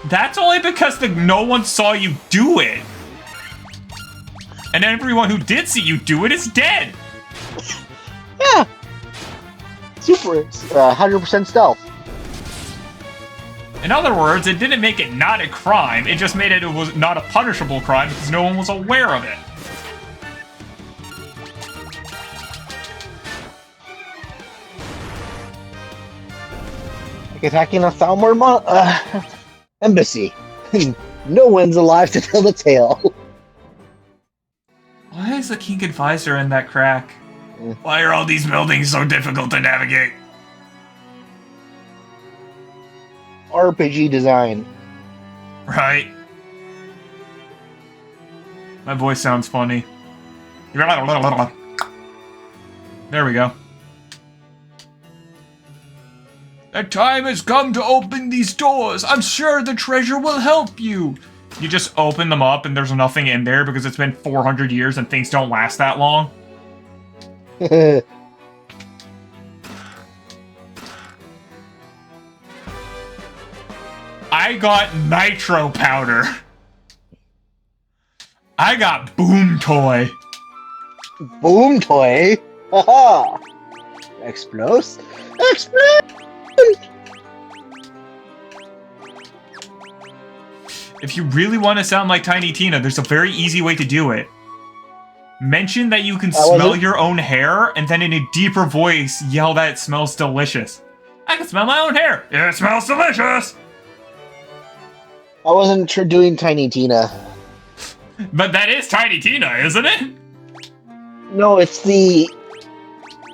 That's only because no one saw you do it. And everyone who did see you do it is dead. Yeah. Super 100% stealth. In other words, it didn't make it not a crime, it just made it was not a punishable crime because no one was aware of it. Like attacking a Thalmor embassy. No one's alive to tell the tale. Why is the King Advisor in that crack? Why are all these buildings so difficult to navigate? RPG design. Right? My voice sounds funny. There we go. The time has come to open these doors. I'm sure the treasure will help you. You just open them up and there's nothing in there because it's been 400 years and things don't last that long. I got nitro powder. I got boom toy. Boom toy? Haha! Explos? Explode! If you really want to sound like Tiny Tina, there's a very easy way to do it. Mention that you can smell your own hair, and then in a deeper voice, yell that it smells delicious. I can smell my own hair. It smells delicious. I wasn't doing Tiny Tina. But that is Tiny Tina, isn't it? No, it's the...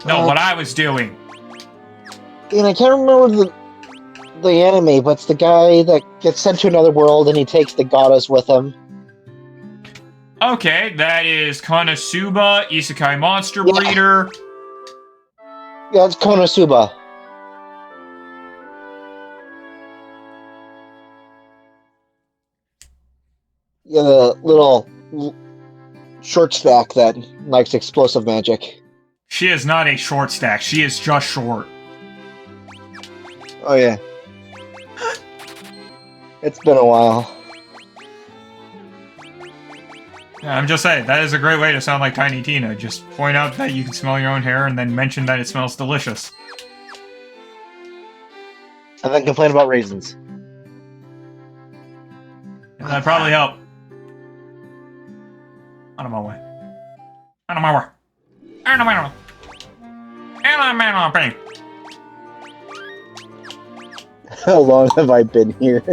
No, what I was doing. And I can't remember the anime, but it's the guy that gets sent to another world and he takes the goddess with him. Okay, that is Konosuba, Isekai Monster Breeder. Yeah, it's Konosuba. Yeah, the little short stack that likes explosive magic. She is not a short stack, she is just short. Oh yeah. It's been a while. Yeah, I'm just saying, that is a great way to sound like Tiny Tina. Just point out that you can smell your own hair and then mention that it smells delicious. And then complain about raisins. Yeah, that'd probably help. Out of my way. Out of my way. Out of my way. Out of my way. How long have I been here?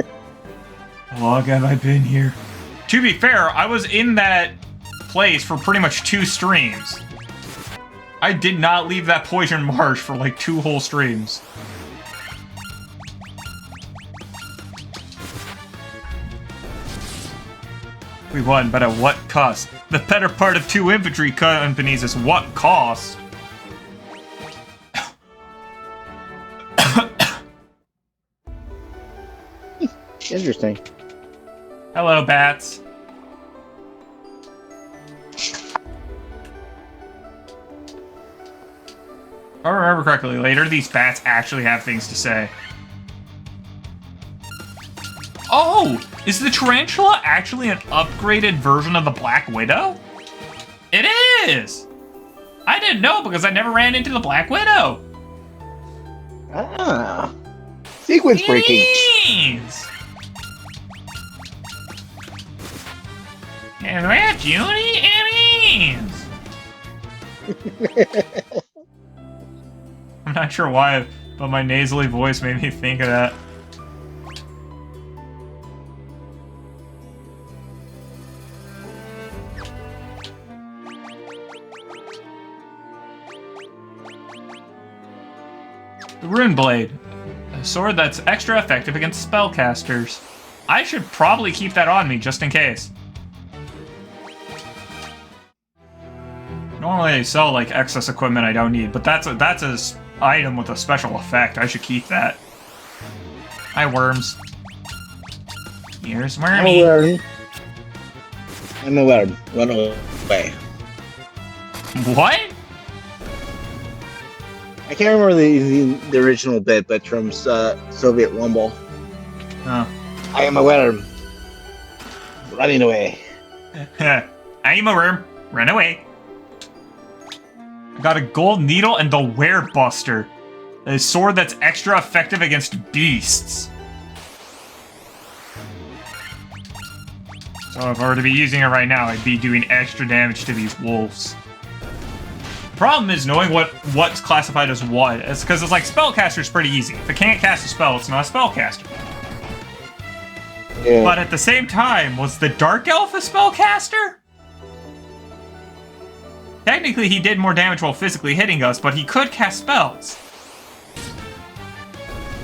How long have I been here? To be fair, I was in that place for pretty much 2 streams. I did not leave that poison marsh for like 2 whole streams. We won, but at what cost? The better part of 2 infantry companies is what cost? Interesting. Hello, bats. If I remember correctly, later these bats actually have things to say. Oh! Is the tarantula actually an upgraded version of the Black Widow? It is! I didn't know because I never ran into the Black Widow. Ah. Sequence breaking. Yes. And that Judy it is. I'm not sure why, but my nasally voice made me think of that. The Rune Blade. A sword that's extra effective against spellcasters. I should probably keep that on me just in case. Normally I sell like excess equipment I don't need, but that's a item with a special effect. I should keep that. Hi, worms. Here's Wormy. I'm a worm. Run away. What? I can't remember the original bit, but from Soviet Wumble. Oh. I am a worm. Running away. I am a worm. Run away. I got a gold needle and the Werebuster. A sword that's extra effective against beasts. So if I were to be using it right now, I'd be doing extra damage to these wolves. The problem is knowing what's classified as what. It's because it's like spellcaster's pretty easy. If it can't cast a spell, it's not a spellcaster. Yeah. But at the same time, was the Dark Elf a spellcaster? Technically, he did more damage while physically hitting us, but he could cast spells.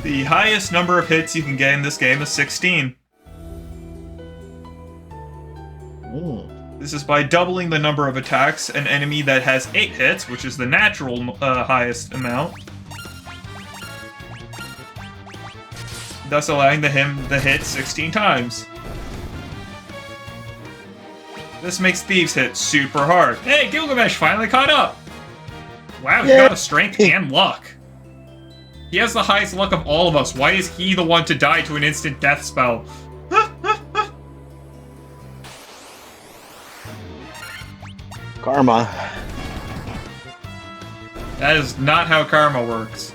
The highest number of hits you can get in this game is 16. This is by doubling the number of attacks an enemy that has 8 hits, which is the natural highest amount. Thus allowing him to hit 16 times. This makes Thieves hit super hard. Hey, Gilgamesh finally caught up! Wow, he got a strength and luck. He has the highest luck of all of us. Why is he the one to die to an instant death spell? Karma. That is not how karma works.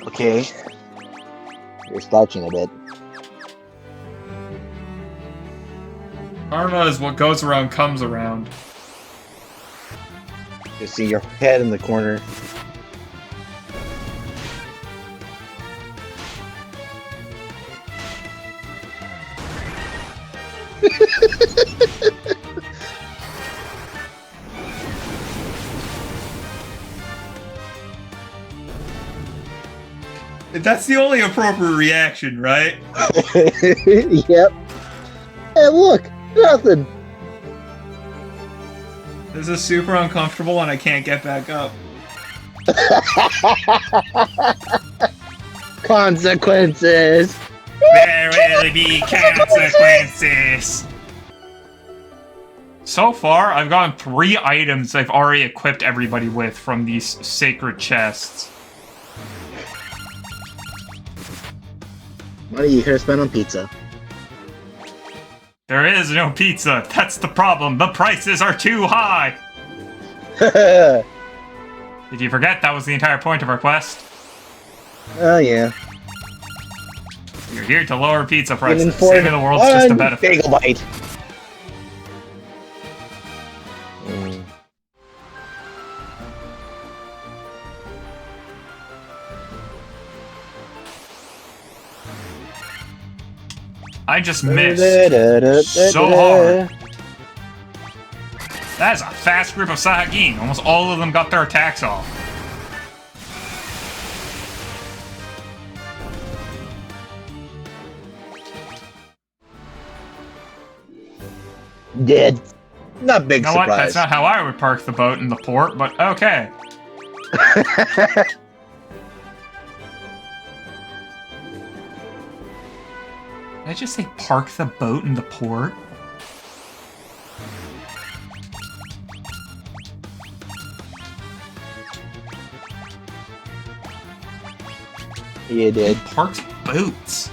Okay. You're slouching a bit. Karma is what goes around comes around. You see your head in the corner. That's the only appropriate reaction, right? Yep. Hey, look! Nothing! This is super uncomfortable and I can't get back up. Consequences! There will be consequences! So far, I've gotten 3 items I've already equipped everybody with from these sacred chests. Money you could have spent on pizza. There is no pizza. That's the problem. The prices are too high. Did you forget that was the entire point of our quest? Oh, yeah. You're here to lower pizza prices. Saving the world's just a benefit. Bagel bite. I just missed so hard. That is a fast group of Sahagin. Almost all of them got their attacks off. Dead. Not big surprise. What? That's not how I would park the boat in the port, but okay. Did I just say park the boat in the port? You did. Parks boats.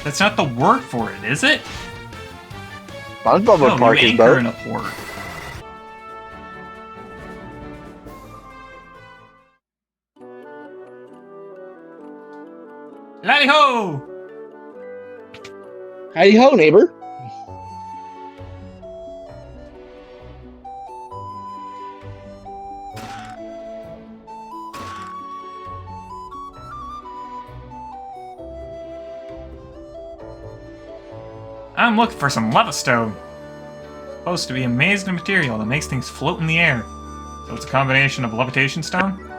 That's not the word for it, is it? SpongeBob would park his boat in a port. Howdy ho! Howdy ho, neighbor. I'm looking for some lava stone. Supposed to be amazing material that makes things float in the air. So it's a combination of levitation stone?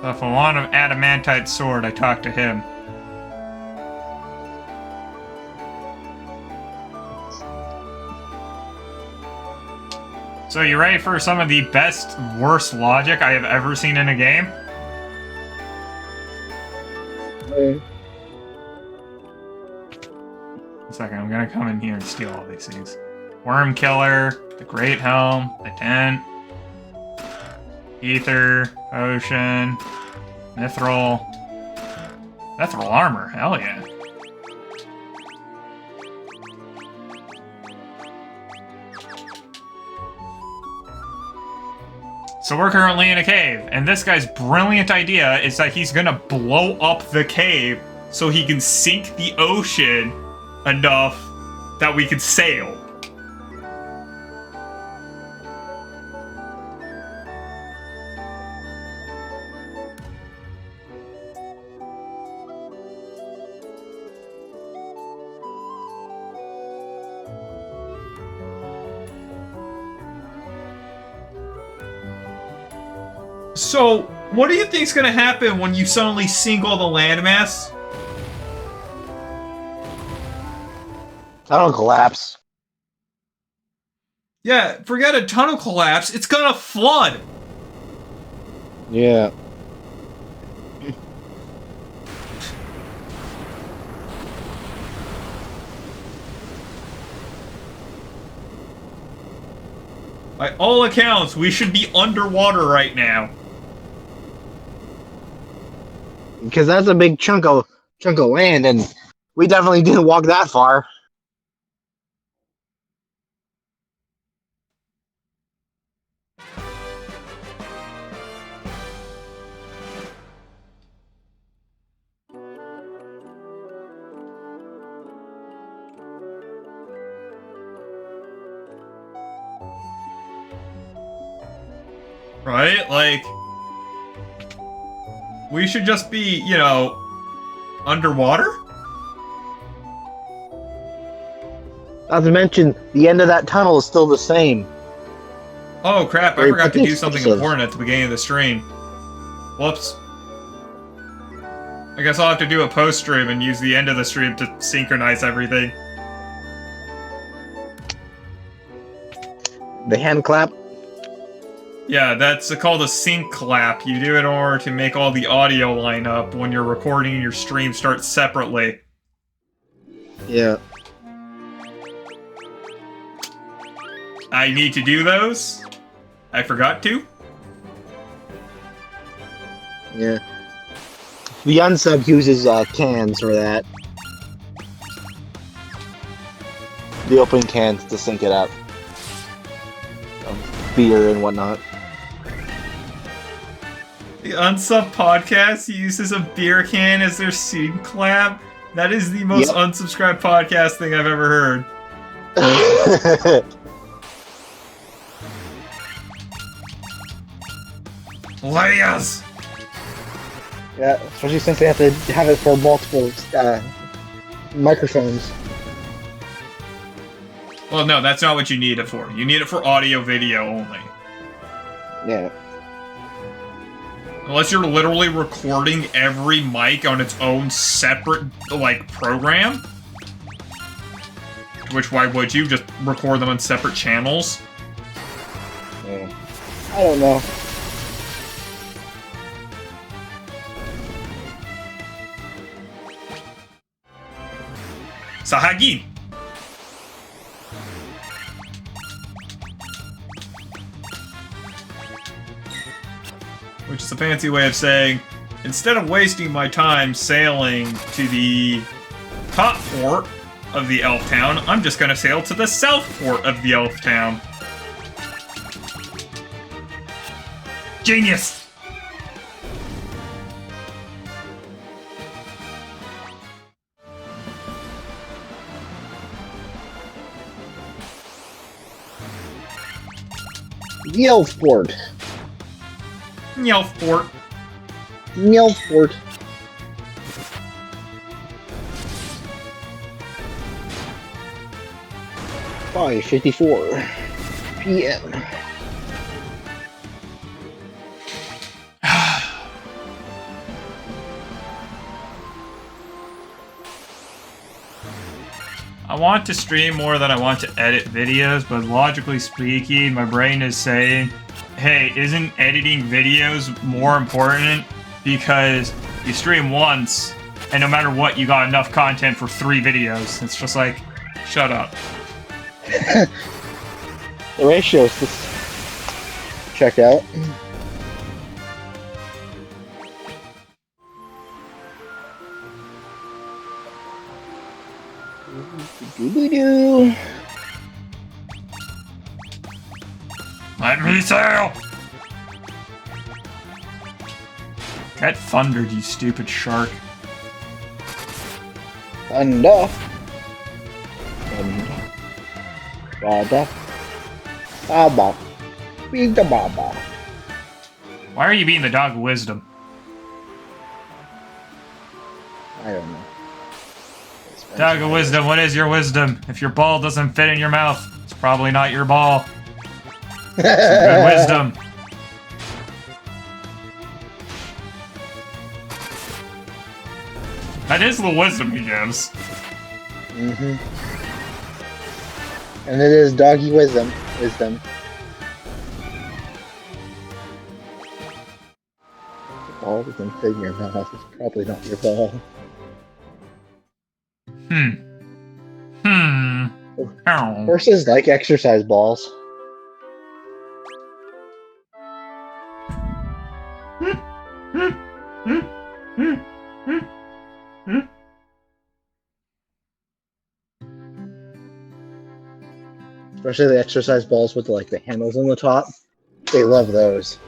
So if I want an adamantite sword, I talk to him. So you ready for some of the best, worst logic I have ever seen in a game? A second, I'm gonna come in here and steal all these things. Worm Killer, the Great Helm, the Tent, Ether, Potion, Mithril. Mithril Armor, hell yeah. So we're currently in a cave, and this guy's brilliant idea is that he's gonna blow up the cave so he can sink the ocean enough that we can sail. So, what do you think's gonna happen when you suddenly sink all the landmass? Tunnel collapse. Yeah, forget a tunnel collapse, it's gonna flood! Yeah. By all accounts, we should be underwater right now. Because that's a big chunk of land, and we definitely didn't walk that far. Right? Like, we should just be, you know, underwater? Not to mention, the end of that tunnel is still the same. Oh crap, I Very forgot to do something expensive. important at the beginning of the stream. Whoops. I guess I'll have to do a post-stream and use the end of the stream to synchronize everything. The hand clap. Yeah, that's called a sync clap. You do it in order to make all the audio line up when you're recording your stream start separately. Yeah. I need to do those. I forgot to. Yeah. The unsub uses cans for that. The open cans to sync it up. Of beer and whatnot. The Unsub podcast uses a beer can as their sync clap. That is the most unsubscribed podcast thing I've ever heard. Layers! Yeah, especially since they have to have it for multiple microphones. Well, no, that's not what you need it for. You need it for audio-video only. Yeah. Unless you're literally recording every mic on its own separate, like, program. Which, why would you? Just record them on separate channels? Yeah. I don't know. Sahagi! Which is a fancy way of saying, instead of wasting my time sailing to the top port of the elf town, I'm just gonna sail to the south port of the elf town. Genius! Yelfport. Yelfport. Yelfport. 5:54 p.m. I want to stream more than I want to edit videos, but logically speaking, my brain is saying, hey, isn't editing videos more important? Because you stream once, and no matter what, you got enough content for 3 videos. It's just like, shut up. The ratios just check out. Doo-doo-doo. Let me sail! Get thundered, you stupid shark. Thunder. Thunder. Baba. Baba. Big Baba. Why are you being the dog of wisdom? I don't know. Dog of wisdom, what is your wisdom? If your ball doesn't fit in your mouth, it's probably not your ball. Some good wisdom. That is the wisdom he gives. Mm-hmm. And it is doggy wisdom. Wisdom. The ball doesn't fit in your mouth. It's probably not your ball. Ow. Horses like exercise balls. Especially the exercise balls with like the handles on the top. They love those.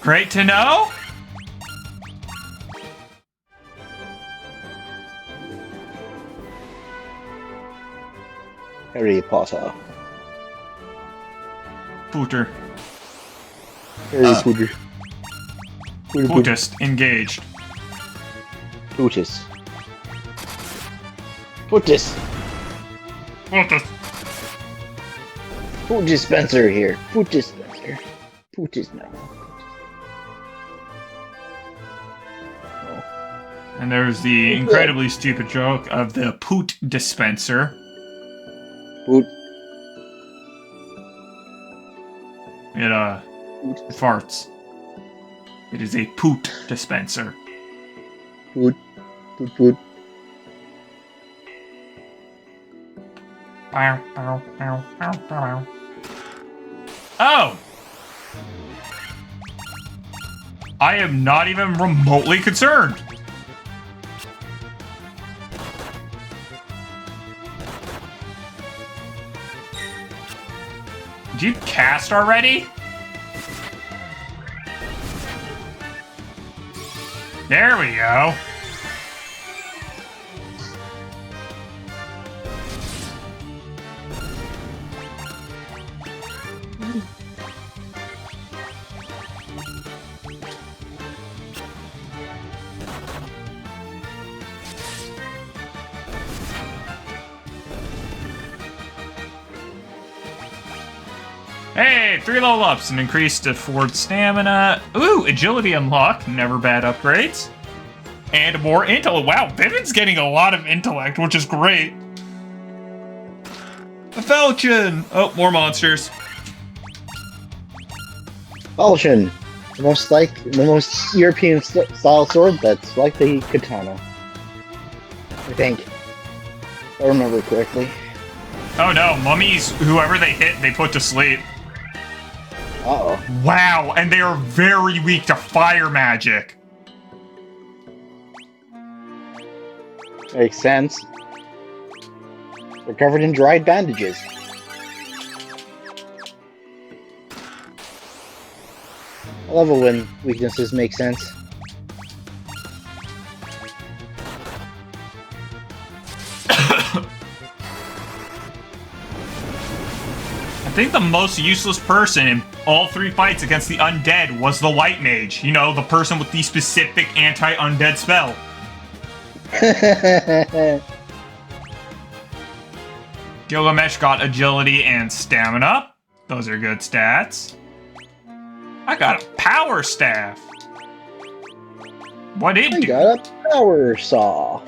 Great to know. Harry Potter. Pooter. Harry Potter. Pootist engaged. Pootis. Pootis. Pootist. Food dispenser here. Food dispenser. Pootis now. And there's the incredibly stupid joke of the poot dispenser. Poot. It farts. It is a poot dispenser. Poot. Poot poot. Oh! I am not even remotely concerned. Did you cast already? There we go. Hey, 3 level ups and increased to forward stamina. Ooh, agility unlock, never bad upgrades. And more intellect. Wow, Vivian's getting a lot of intellect, which is great. A falchion! Oh, more monsters. Falchion. The most European style sword that's like the katana. I think. If I remember correctly. Oh no, mummies, whoever they hit, they put to sleep. Uh-oh. Wow, and they are very weak to fire magic. Makes sense. They're covered in dried bandages. I love it when weaknesses make sense. think the most useless person in all 3 fights against the undead was the white mage. You know, the person with the specific anti-undead spell. Gilgamesh got agility and stamina. Those are good stats. I got a power staff. What did I got a power saw.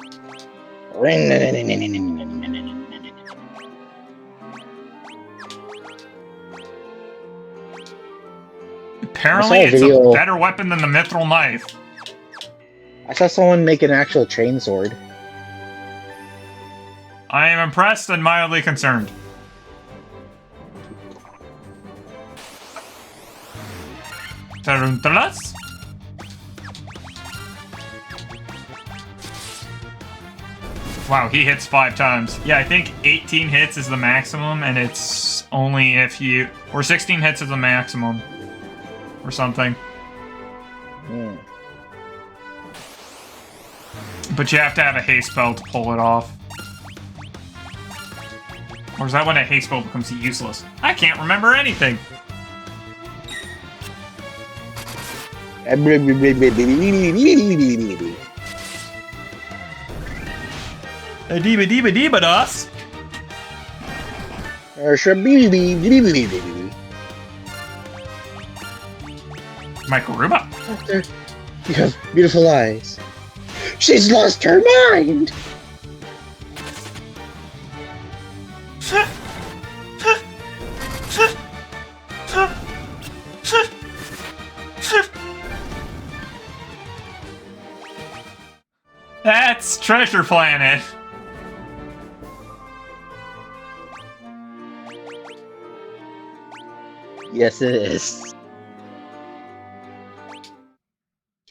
Apparently, it's a better weapon than the mithril knife. I saw someone make an actual chainsword. I am impressed and mildly concerned. Torturous? Wow, he hits 5 times. Yeah, I think 18 hits is the maximum, and it's only if you... Or 16 hits is the maximum. Or something. Mm. But you have to have a haste spell to pull it off. Or is that when a haste spell becomes useless? I can't remember anything. A-deeba-deeba-deeba-dos. Microruba. You have beautiful eyes. She's lost her mind! That's Treasure Planet. Yes, it is.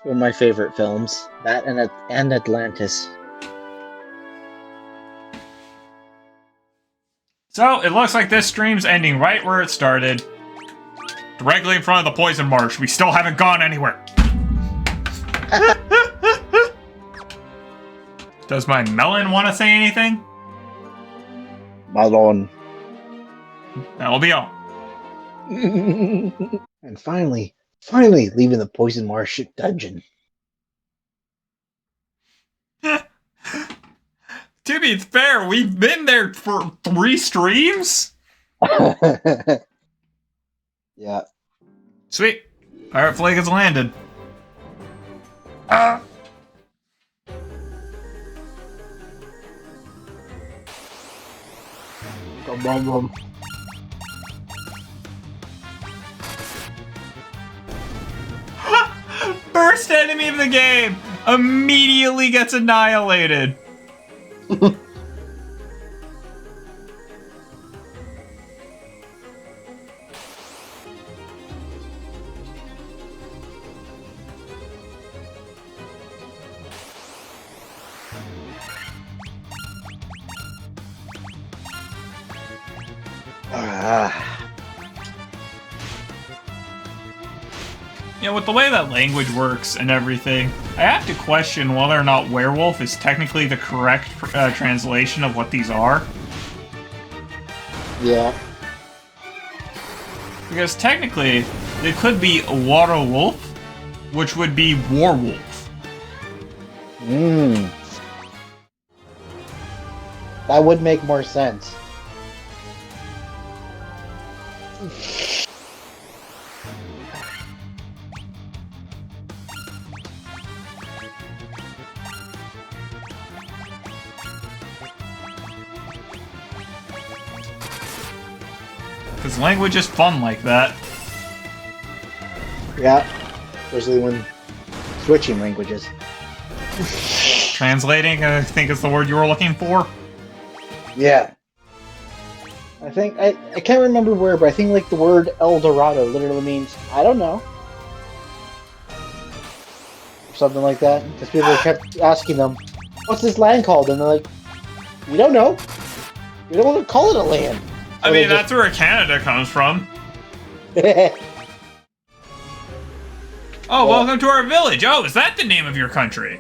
One of my favorite films. That and Atlantis. So, it looks like this stream's ending right where it started. Directly in front of the Poison Marsh. We still haven't gone anywhere. Does my Mellon want to say anything? Mellon. That'll be all. And finally leaving the Poison Marsh dungeon. To be fair, we've been there for 3 streams? Yeah. Sweet. Pirate flag has landed. First enemy of the game immediately gets annihilated. You know, with the way that language works and everything, I have to question whether or not werewolf is technically the correct translation of what these are. Yeah. Because technically, they could be warwolf, which would be warwolf. That would make more sense. Because language is fun like that. Yeah. Especially when switching languages. Translating, I think is the word you were looking for. Yeah. I think, I can't remember where, but I think like the word El Dorado literally means, I don't know. Or something like that. Because people kept asking them, what's this land called? And they're like, we don't know. We don't want to call it a land. So I mean, that's where Canada comes from. Oh, welcome to our village. Oh, is that the name of your country?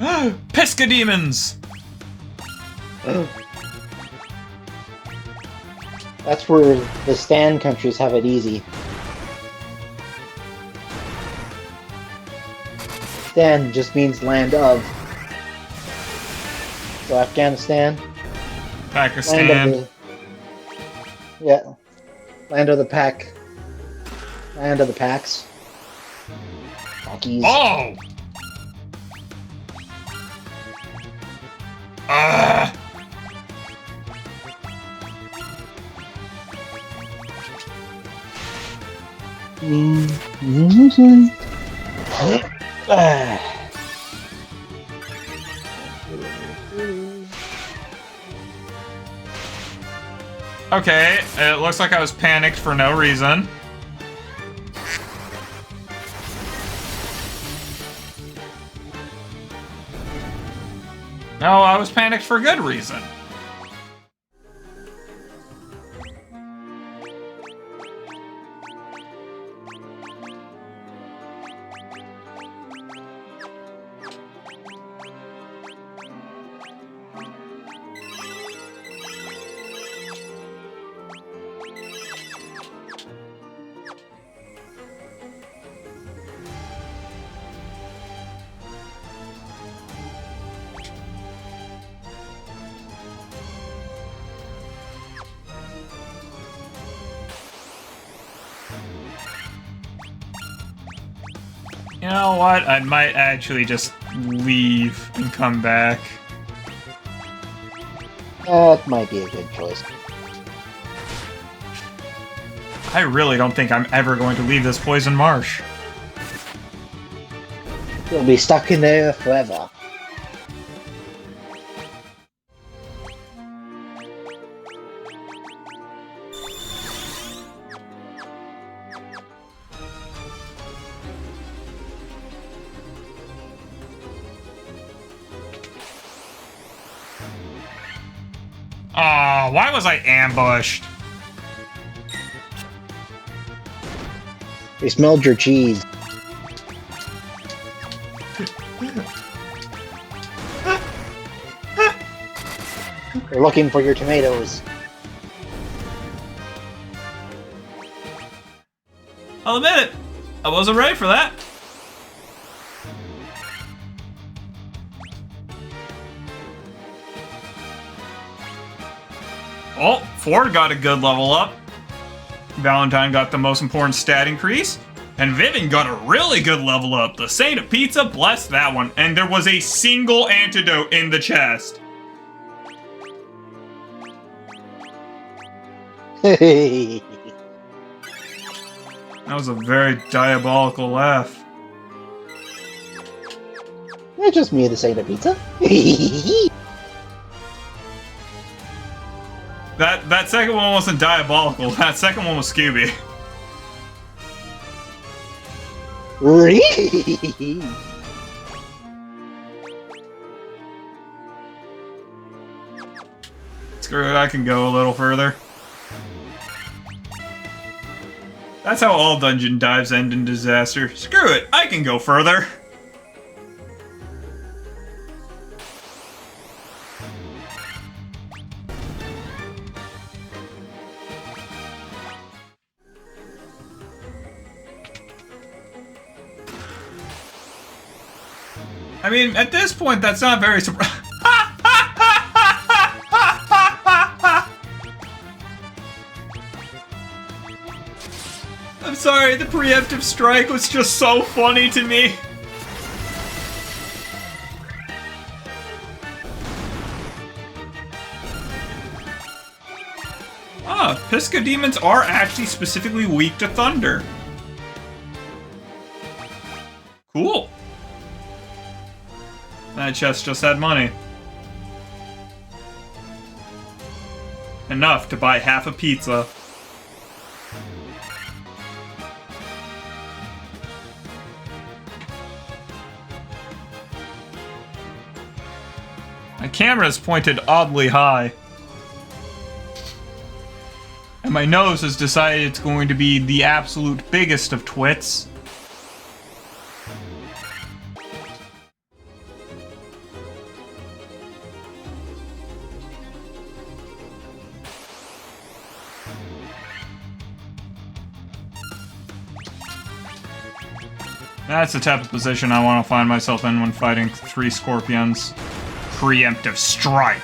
Pisca demons! That's where the Stan countries have it easy. Stan just means land of. So Afghanistan. Pakistan. Land of the, yeah. Land of the pack. Land of the packs. Packies. Oh! Ah! Okay, it looks like I was panicked for no reason. No, I was panicked for good reason. You know what? I might actually just leave and come back. That might be a good choice. I really don't think I'm ever going to leave this poison marsh. You'll be stuck in there forever. Aw, why was I ambushed? They smelled your cheese. They're looking for your tomatoes. I'll admit it. I wasn't ready for that. Oh, Ford got a good level up. Valentine got the most important stat increase. And Vivian got a really good level up. The Saint of Pizza blessed that one. And there was a single antidote in the chest. It's That was a very diabolical laugh. just me, the Saint of Pizza. That second one wasn't diabolical. That second one was Scooby. Screw it, I can go a little further. That's how all dungeon dives end in disaster. Screw it, I can go further. I mean, at this point, that's not very surprising. I'm sorry, the preemptive strike was just so funny to me. Ah, Pisca demons are actually specifically weak to thunder. Cool. That chest just had money. Enough to buy half a pizza. My camera's pointed oddly high. And my nose has decided it's going to be the absolute biggest of twits. That's the type of position I want to find myself in when fighting 3 scorpions. Preemptive strike.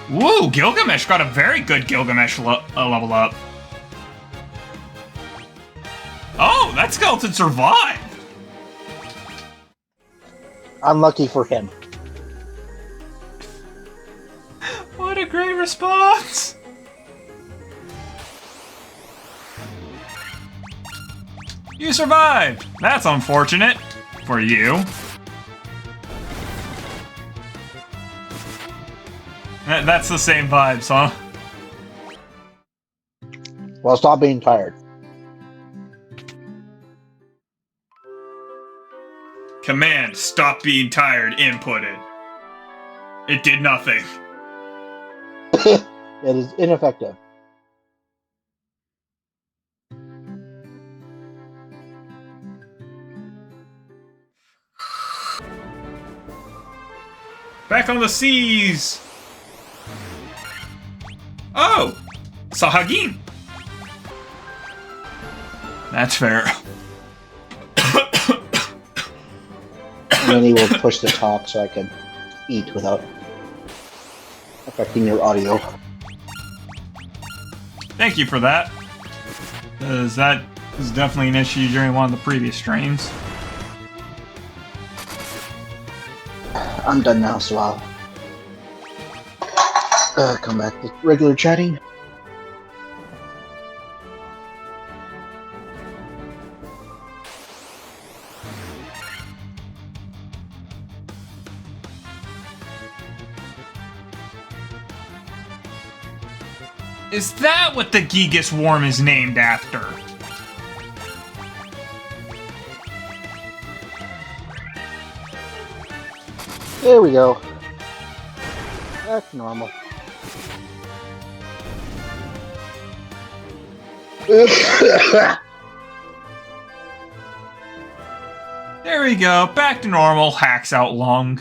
Woo! Gilgamesh got a very good Gilgamesh level up. Oh, that skeleton survived! Unlucky for him. What a great response! You survived! That's unfortunate. For you. That's the same vibes, huh? Well, stop being tired. Command, stop being tired, inputted. It did nothing. It is ineffective. Back on the seas! Oh! Sahagin! That's fair. And then he will push the top so I can eat without affecting your audio. Thank you for that. Because that was definitely an issue during one of the previous streams. I'm done now, so I'll come back to regular chatting. Is that what the Gigas Worm is named after? There we go. That's normal. There we go. Back to normal. Hacks out long.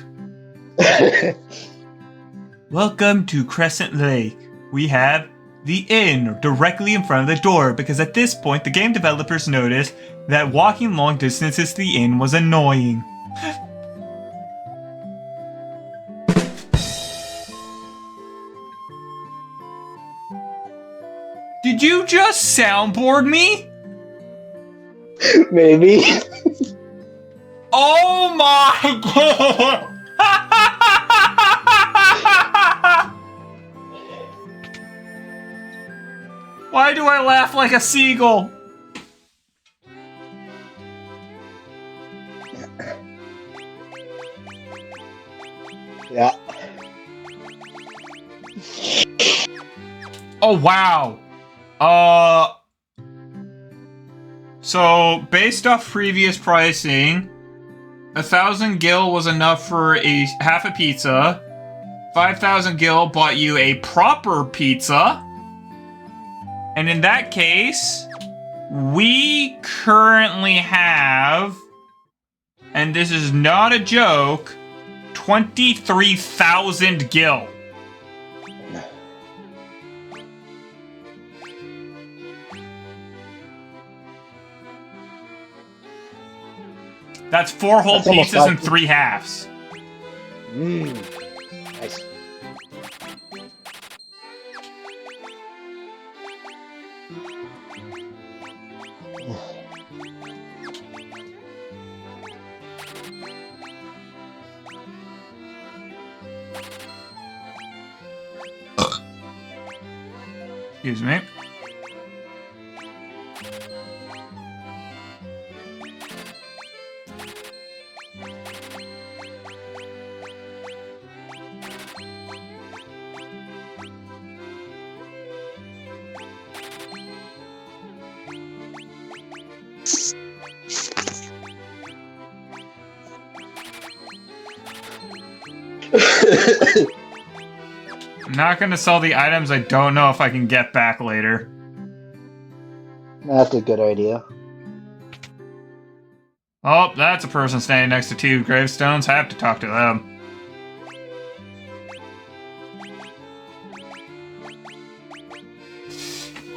Welcome to Crescent Lake. We have the inn directly in front of the door because at this point the game developers noticed that walking long distances to the inn was annoying. Did you just soundboard me? Maybe. Oh my god! Why do I laugh like a seagull? Yeah. Oh wow. So based off previous pricing, 1,000 gil was enough for a half a pizza. 5,000 gil bought you a proper pizza. And in that case, we currently have, and this is not a joke, 23,000 gil. That's 4 whole That's almost pizzas and five. 3 halves. Nice. Excuse me. I'm not gonna sell the items I don't know if I can get back later. That's a good idea. Oh, that's a person standing next to 2 gravestones. I have to talk to them.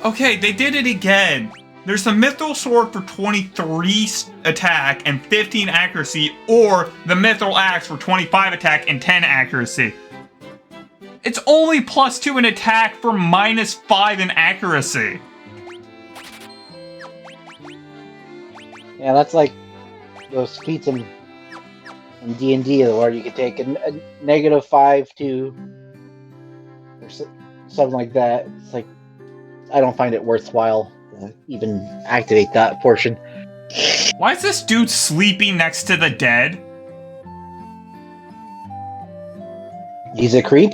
Okay, they did it again. There's the Mithril Sword for 23 attack and 15 accuracy, or the Mithril Axe for 25 attack and 10 accuracy. It's only +2 in attack for -5 in accuracy. Yeah, that's like those feats in D&D where you could take a -5 to or something like that. It's like, I don't find it worthwhile to even activate that portion. Why is this dude sleeping next to the dead? He's a creep?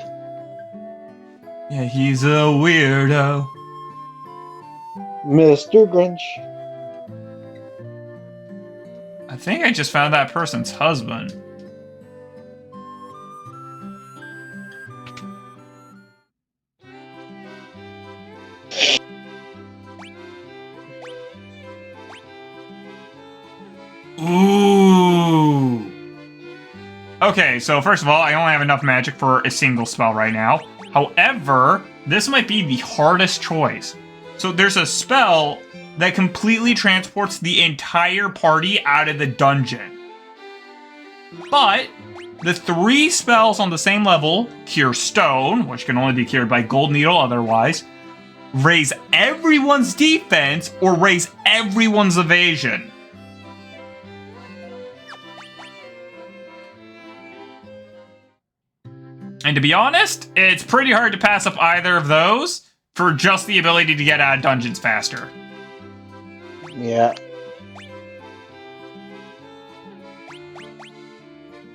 Yeah, he's a weirdo. Mr. Grinch. I think I just found that person's husband. Ooh. Okay, so first of all, I only have enough magic for a single spell right now. However, this might be the hardest choice. So there's a spell that completely transports the entire party out of the dungeon. But the 3 spells on the same level, Cure Stone, which can only be cured by Gold Needle otherwise, raise everyone's defense or raise everyone's evasion. And to be honest, it's pretty hard to pass up either of those for just the ability to get out of dungeons faster. Yeah.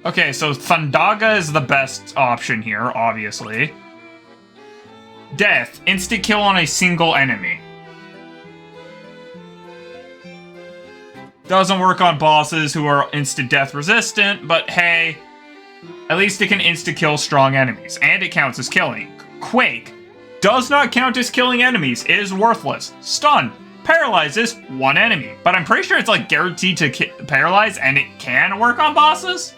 Okay, so Thundaga is the best option here, obviously. Death, instant kill on a single enemy. Doesn't work on bosses who are instant death resistant, but hey, at least it can insta-kill strong enemies, and it counts as killing. Quake does not count as killing enemies, is worthless. Stun paralyzes one enemy, but I'm pretty sure it's like guaranteed to paralyze, and it can work on bosses?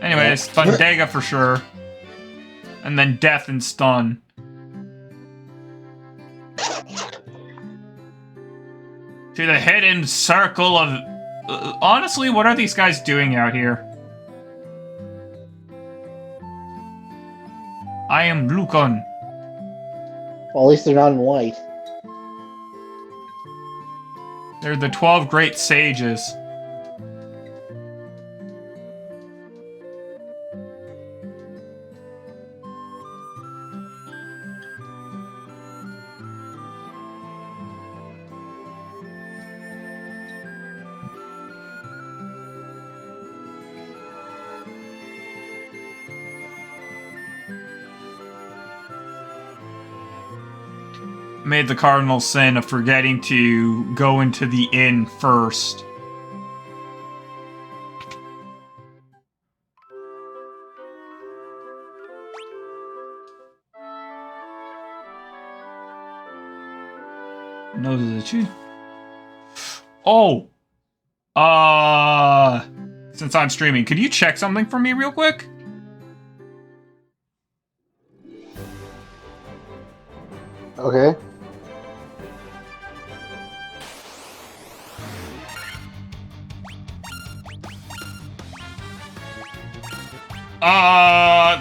Anyways, Thundaga for sure. And then Death and Stun. To the hidden circle of... honestly, what are these guys doing out here? I am Lukon. Well, at least they're not in white. They're the 12 great sages. Made the cardinal sin of forgetting to go into the inn first. Nose of the chief. Oh! Since I'm streaming, could you check something for me real quick? Okay.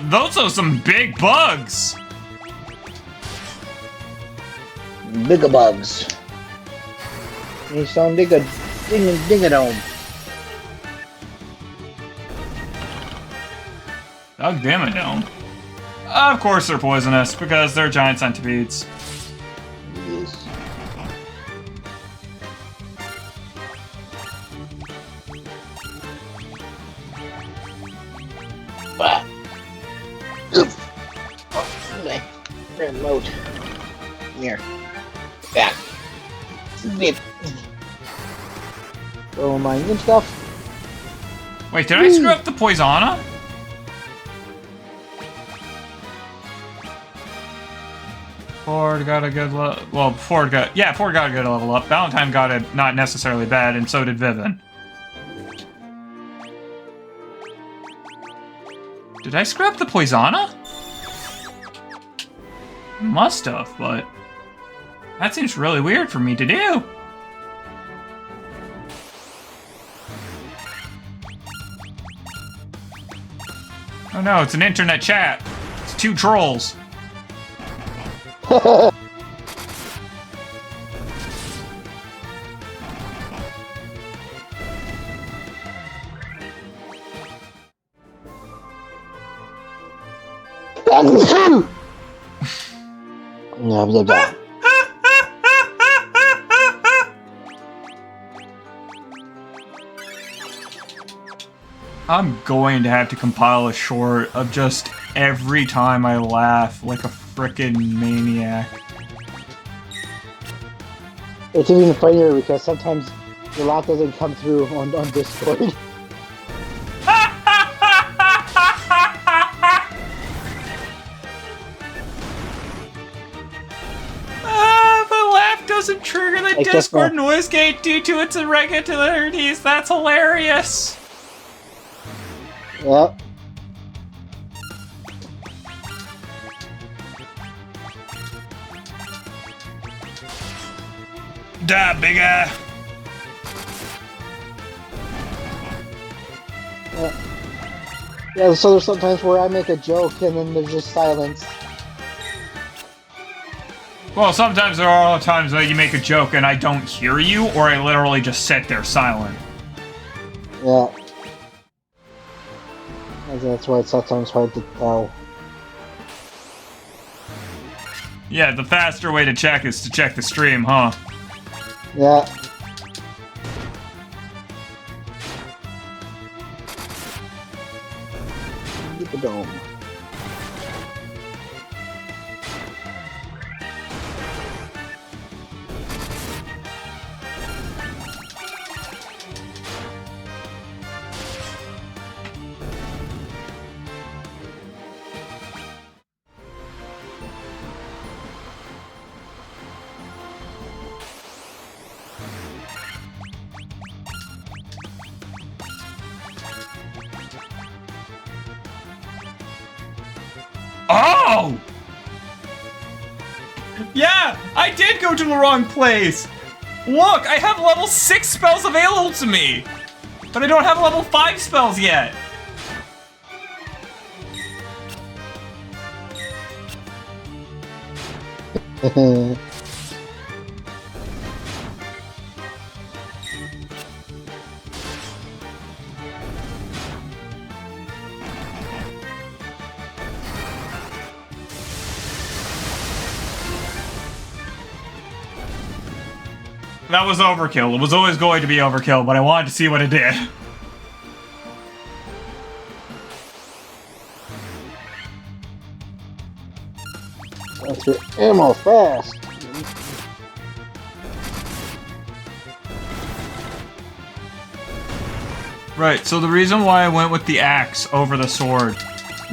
Those are some big bugs. Bigger bugs. You sound like a ding-a-dome. Oh, damn it, no. Of course they're poisonous, because they're giant centipedes. Yes. Okay. Remote. Come here. Back. Snip. Throw mine and stuff. Wait, did I screw up the Poisona? Ford got a good level. Well, Ford got a good level up. Valentine got it not necessarily bad, and so did Vivin. Did I screw up the Poisona? Must have, but that seems really weird for me to do. Oh no, it's an internet chat. It's two trolls. I'm going to have to compile a short of just every time I laugh like a frickin' maniac. It's even funnier because sometimes the laugh doesn't come through on Discord. The laugh doesn't trigger the Discord noise gate due to its irregularities. That's hilarious. Yep. Die, big eye. Yeah, so there's sometimes where I make a joke and then there's just silence. Well, sometimes there are times that you make a joke and I don't hear you, or I literally just sit there silent. Yeah. That's why it's sometimes hard to tell. Yeah, the faster way to check is to check the stream, huh? Yeah. Get the dome. Oh! Yeah, I did go to the wrong place! Look, I have level 6 spells available to me! But I don't have level 5 spells yet! That was overkill. It was always going to be overkill, but I wanted to see what it did. That's your ammo fast. Right, so the reason why I went with the axe over the sword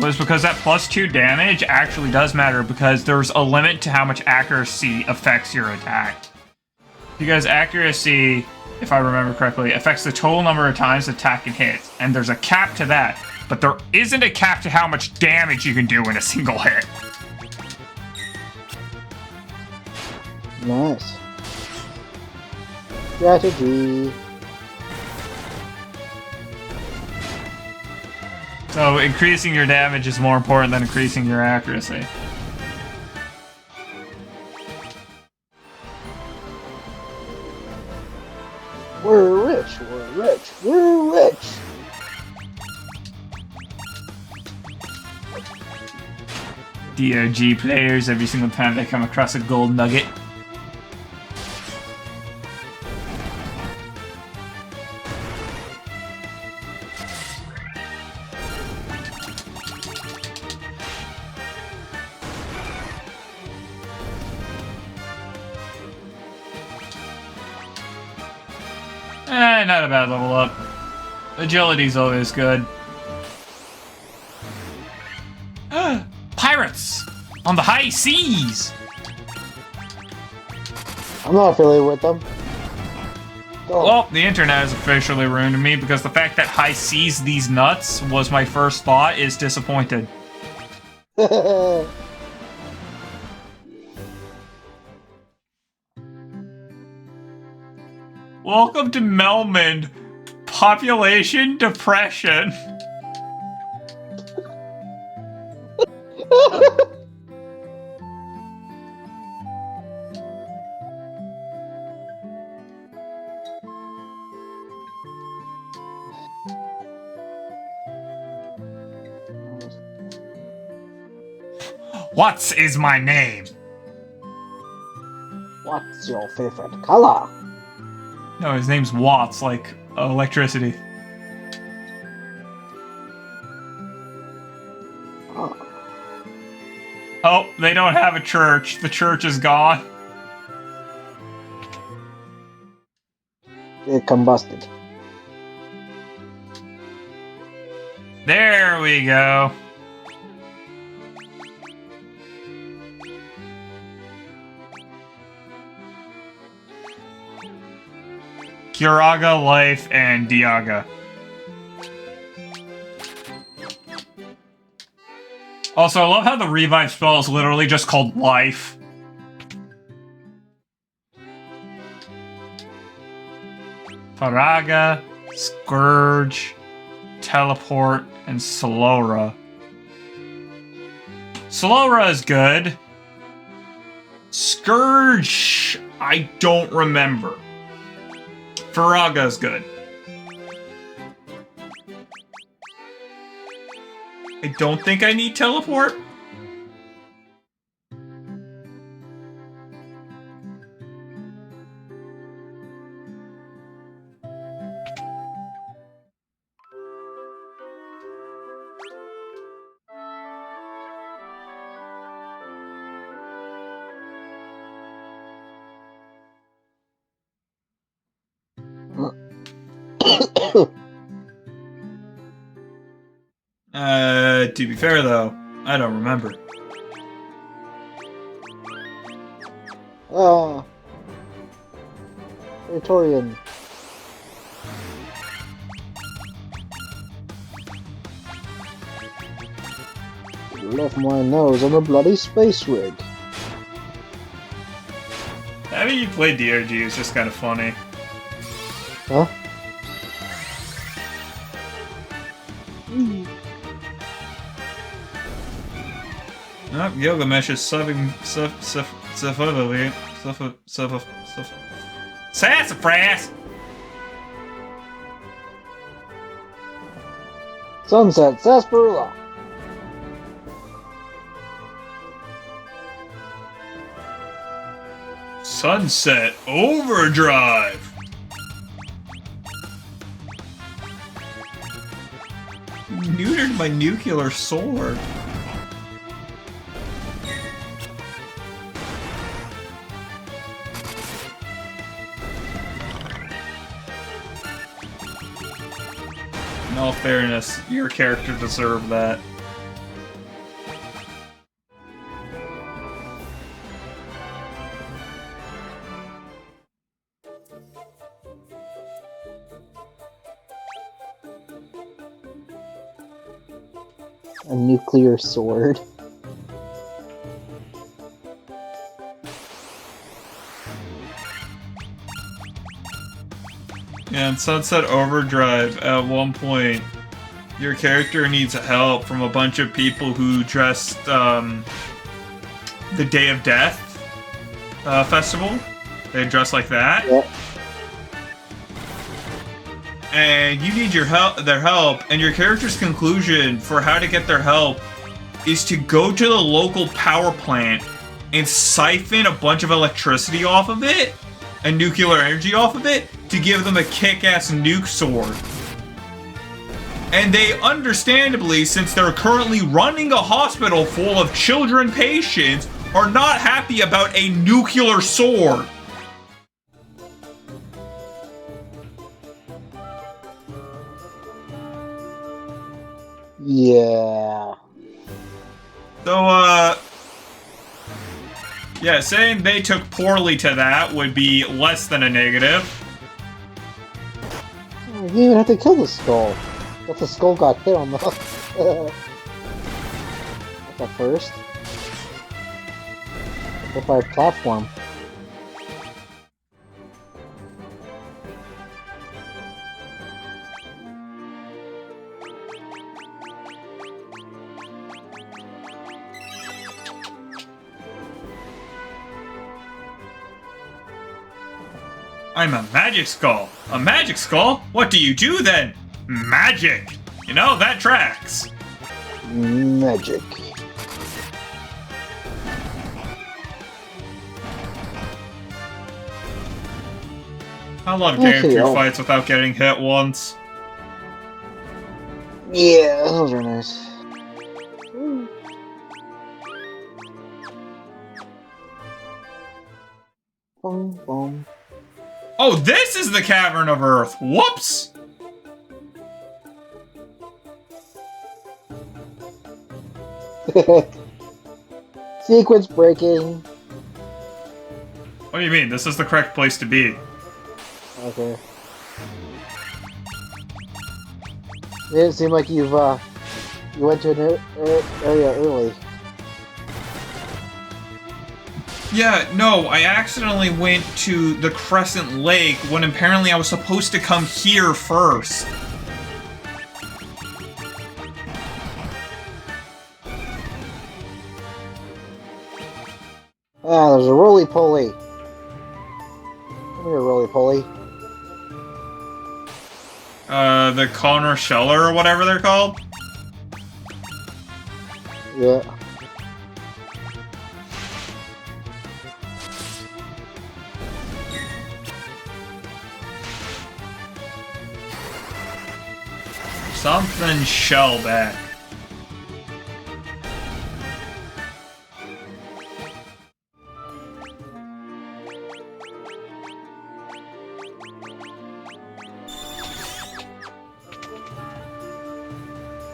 was because that +2 damage actually does matter, because there's a limit to how much accuracy affects your attack. Because accuracy, if I remember correctly, affects the total number of times the attack can hit, and there's a cap to that, but there isn't a cap to how much damage you can do in a single hit. Nice. Strategy. So increasing your damage is more important than increasing your accuracy. We're rich, we're rich, we're rich! DRG players, every single time they come across a gold nugget. Not a bad level up. Agility's always good. Pirates! On the high seas! I'm not affiliated with them. Don't. Well, the internet has officially ruined me, because the fact that high seas these nuts was my first thought is disappointed. Welcome to Mellon. Population depression. What is my name? What's your favorite color? No, his name's Watts, like electricity. Oh. Oh, they don't have a church. The church is gone. It combusted. There we go. Curaga, Life, and Diaga. Also, I love how the revive spell is literally just called Life. Faraga, Scourge, Teleport, and Solora. Solora is good. Scourge, I don't remember. Faraga's good. I don't think I need teleport. To be fair though, I don't remember. Praetorian. Left my nose on a bloody space rig. Having you play DRG is just kind of funny. Huh? Oh, Gilgamesh is subbing Sassafras! Sunset Sarsaparilla. Sunset Overdrive! Neutered my nuclear sword. In all fairness, your character deserved that. A nuclear sword. Yeah, in Sunset Overdrive, at one point, your character needs help from a bunch of people who dressed, the Day of Death, festival. They dress like that. Yep. And you need their help, and your character's conclusion for how to get their help is to go to the local power plant and siphon a bunch of electricity off of it, and nuclear energy off of it, to give them a kick-ass nuke sword. And they, understandably, since they're currently running a hospital full of children patients, are not happy about a nuclear sword. Yeah. So, yeah, saying they took poorly to that would be less than a negative. You didn't even have to kill the skull. But the skull got hit on the... At first. The fire platform. I'm a magic skull. A magic skull? What do you do then? Magic! You know, that tracks. Magic. I love getting through fights without getting hit once. Yeah, those are nice. Boom, boom. Oh, this is the Cavern of Earth! Whoops! Sequence breaking. What do you mean? This is the correct place to be. Okay. It didn't seem like you went to an area early. Yeah, no, I accidentally went to the Crescent Lake when apparently I was supposed to come here first. Ah, there's a roly-poly. Come here, roly-poly. The Connor Sheller or whatever they're called? Yeah. Something Shellback.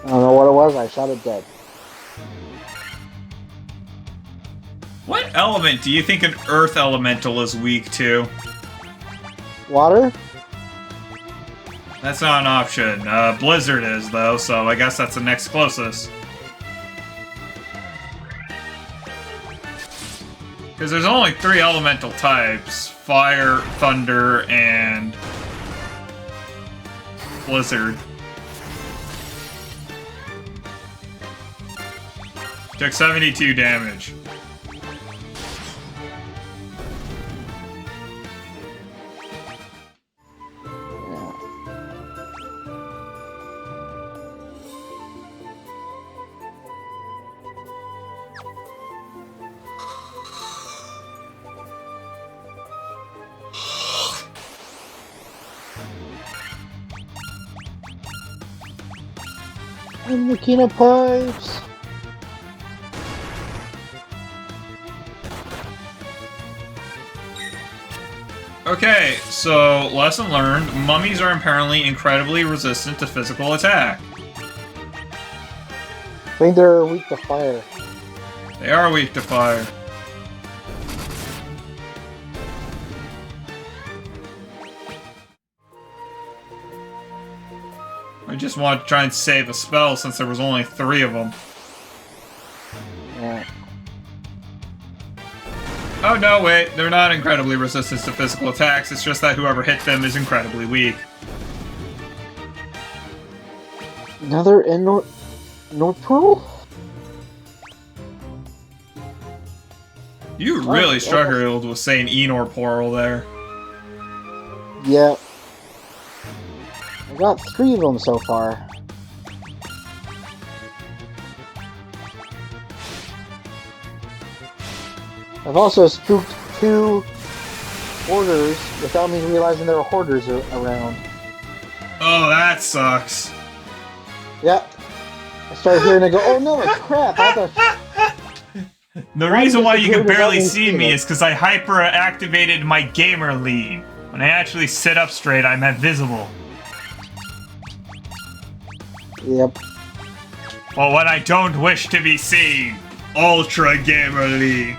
I don't know what it was, I shot it dead. What element do you think an Earth Elemental is weak to? Water? That's not an option. Blizzard is, though, so I guess that's the next closest. Because there's only 3 elemental types. Fire, Thunder, and... Blizzard. Took 72 damage. And the Kino pipes. Okay, so lesson learned, mummies are apparently incredibly resistant to physical attack. I think they're weak to fire. They are weak to fire. I just wanted to try and save a spell since there was only 3 of them. Yeah. Oh no, wait, they're not incredibly resistant to physical attacks, it's just that whoever hit them is incredibly weak. Another North Pearl? You really struggled with saying Enor Portal there. Yeah. I got 3 of them so far. I've also spooked 2 hoarders without me realizing there were hoarders around. Oh, that sucks. Yep. I started hearing it go, oh no, crap! The reason why you can barely see me is because I hyper-activated my gamer lead. When I actually sit up straight, I'm at visible. Yep. Well, when I don't wish to be seen, Ultra Gamer League.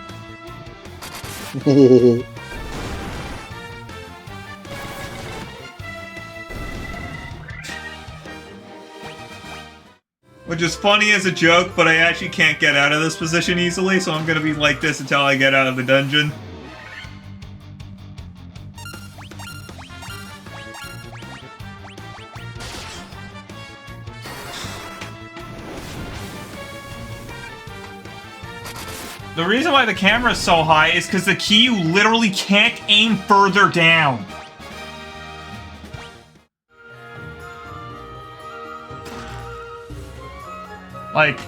Which is funny as a joke, but I actually can't get out of this position easily, so I'm gonna be like this until I get out of the dungeon. The reason why the camera is so high is because the key, you literally can't aim further down. Like...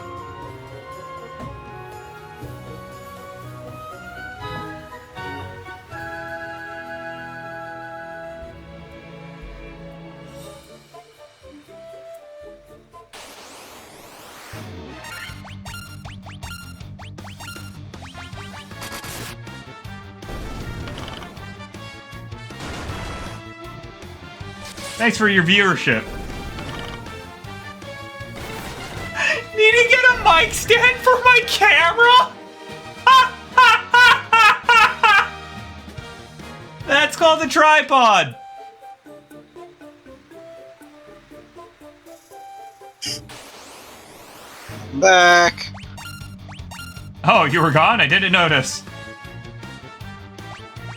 Thanks for your viewership. Need to get a mic stand for my camera? That's called a tripod. Back. Oh, you were gone? I didn't notice.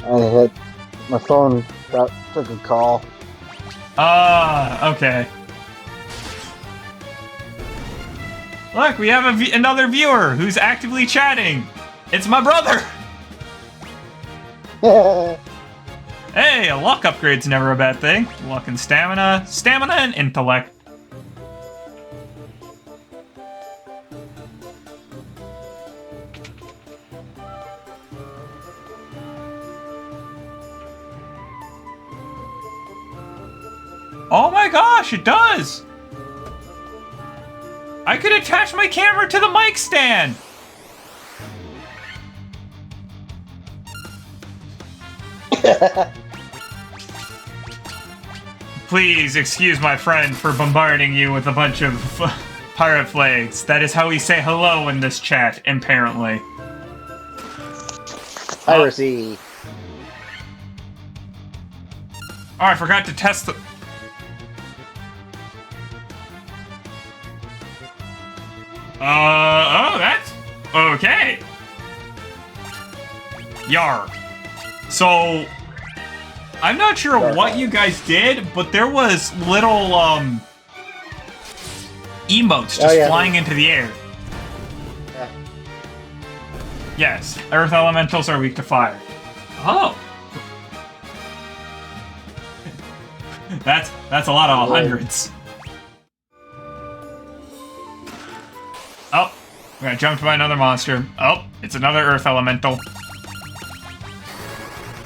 My phone took a call. Okay. Look, we have another viewer who's actively chatting. It's my brother. Hey, a luck upgrade's never a bad thing. Luck and stamina. Stamina and intellect. Oh my gosh, it does! I could attach my camera to the mic stand! Please excuse my friend for bombarding you with a bunch of pirate flags. That is how we say hello in this chat, apparently. Piracy. Oh, I forgot to test the... Oh, that's... okay. Yar. So, I'm not sure what you guys did, but there was little, emotes just flying into the air. Yeah. Yes, earth elementals are weak to fire. Oh. That's a lot of hundreds. Oh, we got jumped by another monster. Oh, it's another earth elemental.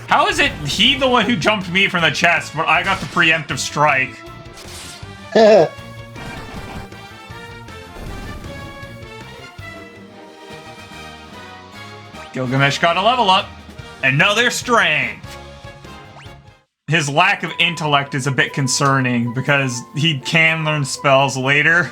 How is it he the one who jumped me from the chest, but I got the preemptive strike? Gilgamesh got a level up. Another strength. His lack of intellect is a bit concerning because he can learn spells later.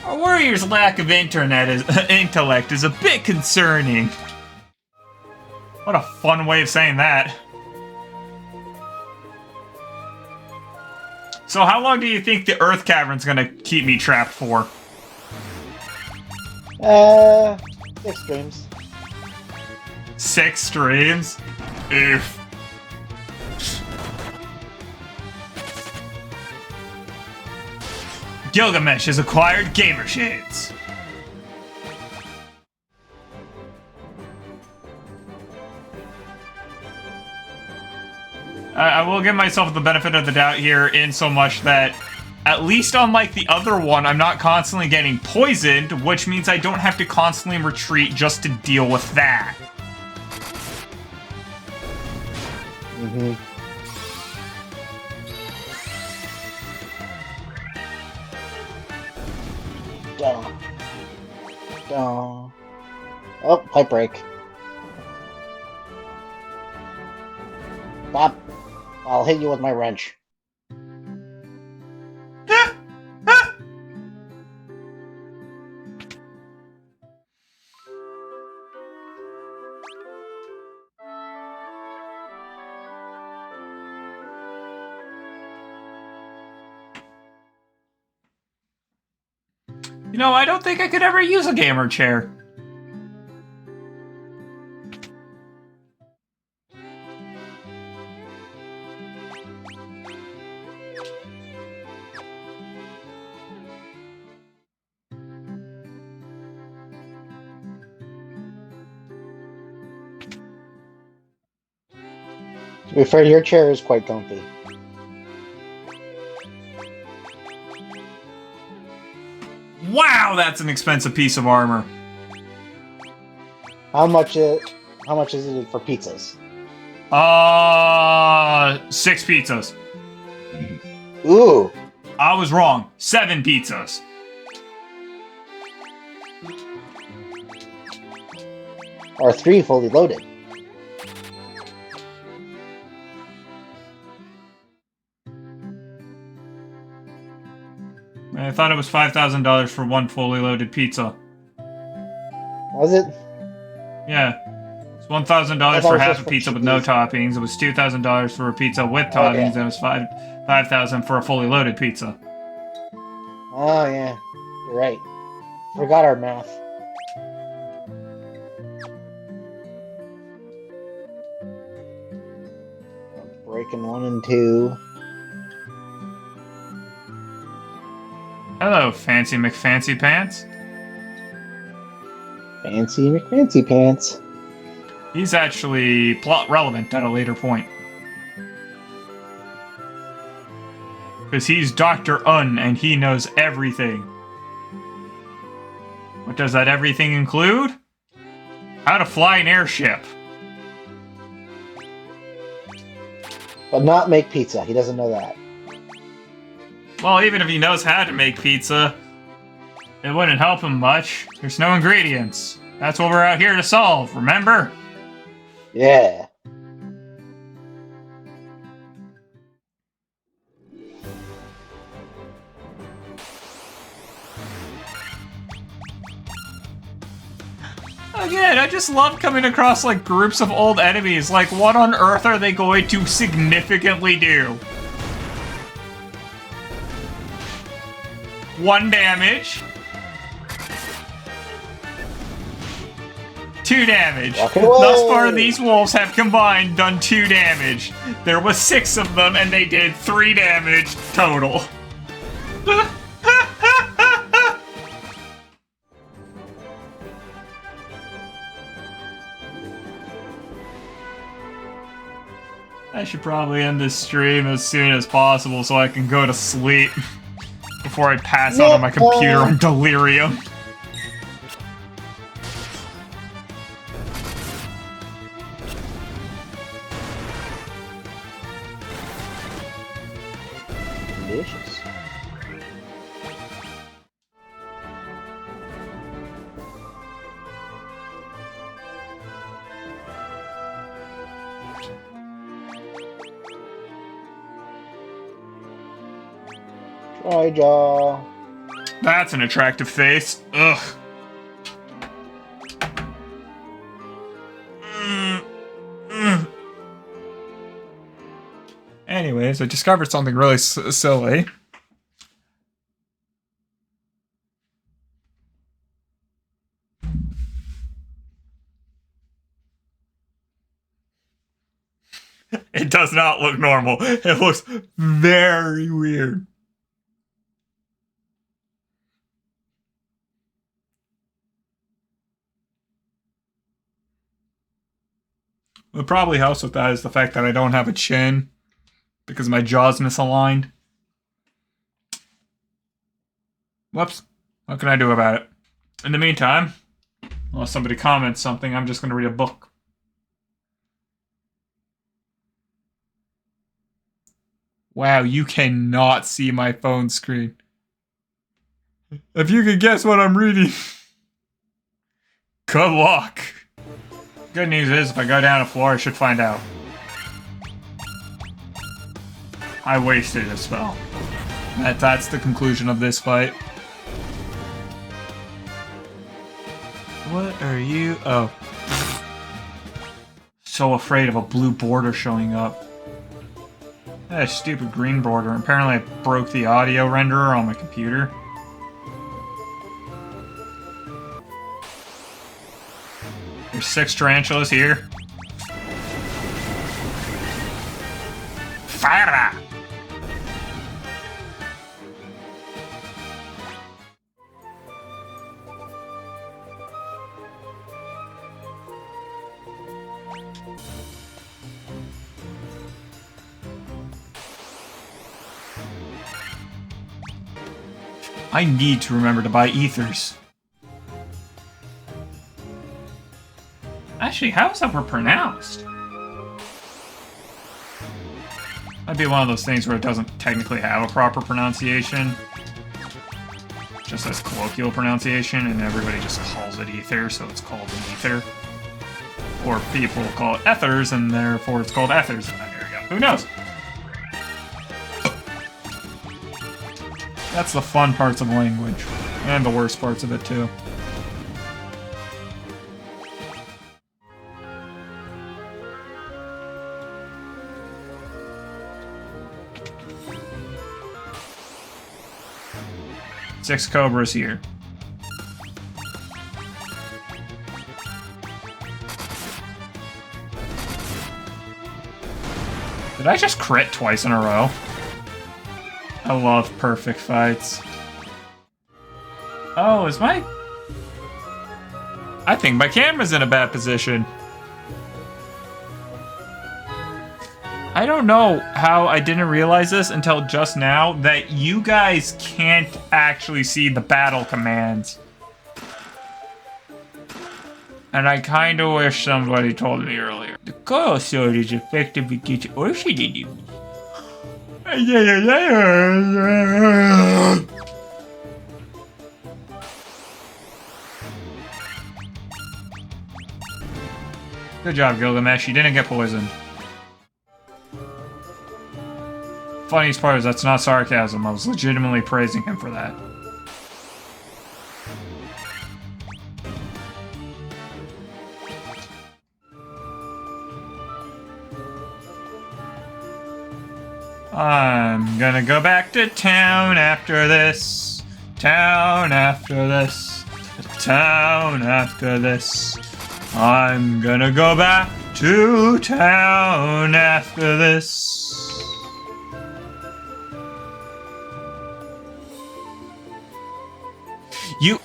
Our warrior's lack of intellect is a bit concerning. What a fun way of saying that. So how long do you think the Earth Cavern's gonna keep me trapped for? 6 streams. 6 streams? Oof. Gilgamesh has acquired gamer shades. I will give myself the benefit of the doubt here in so much that, at least unlike the other one, I'm not constantly getting poisoned, which means I don't have to constantly retreat just to deal with that. Mm-hmm. Oh, pipe break. Stop. I'll hit you with my wrench. You know, I don't think I could ever use a gamer chair. To be fair, your chair is quite comfy. Wow, that's an expensive piece of armor. How much is it for pizzas? 6 pizzas. Ooh. I was wrong. 7 pizzas. Or 3 fully loaded. I thought it was $5,000 for 1 fully loaded pizza. Was it? Yeah. It's $1,000 for half a pizza with no toppings. It was $2,000 for a pizza with toppings. And it was $5,000 for a fully loaded pizza. Oh yeah, you're right. Forgot our math. Breaking 1 and 2. Hello, Fancy McFancy Pants. Fancy McFancy Pants. He's actually plot relevant at a later point. Because he's Dr. Un and he knows everything. What does that everything include? How to fly an airship. But not make pizza. He doesn't know that. Well, even if he knows how to make pizza, it wouldn't help him much. There's no ingredients. That's what we're out here to solve, remember? Yeah. Again, I just love coming across, like, groups of old enemies. Like, what on earth are they going to significantly do? 1 damage. 2 damage. Thus far, these wolves have combined done 2 damage. There was 6 of them, and they did 3 damage total. I should probably end this stream as soon as possible so I can go to sleep before I pass out on my computer in delirium. Delicious. Try jaw. That's an attractive face. Ugh. Anyways, I discovered something really silly. It does not look normal. It looks very weird. What probably helps with that is the fact that I don't have a chin because my jaw's misaligned. Whoops. What can I do about it? In the meantime, unless somebody comments something, I'm just going to read a book. Wow, you cannot see my phone screen. If you could guess what I'm reading, good luck. Good news is, if I go down a floor, I should find out. I wasted a spell. That's the conclusion of this fight. What are you? Oh. So afraid of a blue border showing up. That stupid green border. Apparently I broke the audio renderer on my computer. There's 6 tarantulas here. Fire! I need to remember to buy ethers. Actually, how is that word pronounced? Might be one of those things where it doesn't technically have a proper pronunciation. Just as colloquial pronunciation, and everybody just calls it ether, so it's called an ether. Or people call it ethers, and therefore it's called ethers. And there we go. Who knows? That's the fun parts of language. And the worst parts of it, too. Six Cobras here. Did I just crit twice in a row? I love perfect fights. Oh, is my... I think my camera's in a bad position. I don't know how I didn't realize this until just now, that you guys can't actually see the battle commands. And I kinda wish somebody told me earlier. The coil sword is effective against orchid enemies. Good job, Gilgamesh. You didn't get poisoned. Funniest part is that's not sarcasm. I was legitimately praising him for that. I'm gonna go back to town after this. Town after this. Town after this. I'm gonna go back to town after this. You...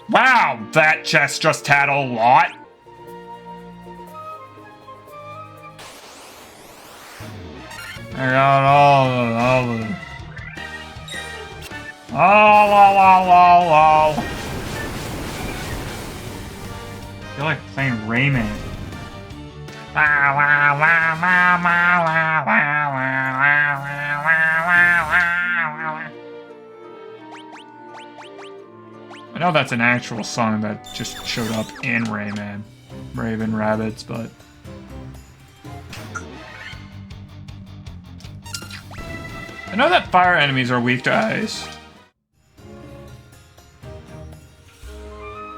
Wow, that chest just had a lot. I got all of them. Oh. I feel like playing Rayman. I know that's an actual song that just showed up in Rayman. Raven Rabbits, but... I know that fire enemies are weak to ice.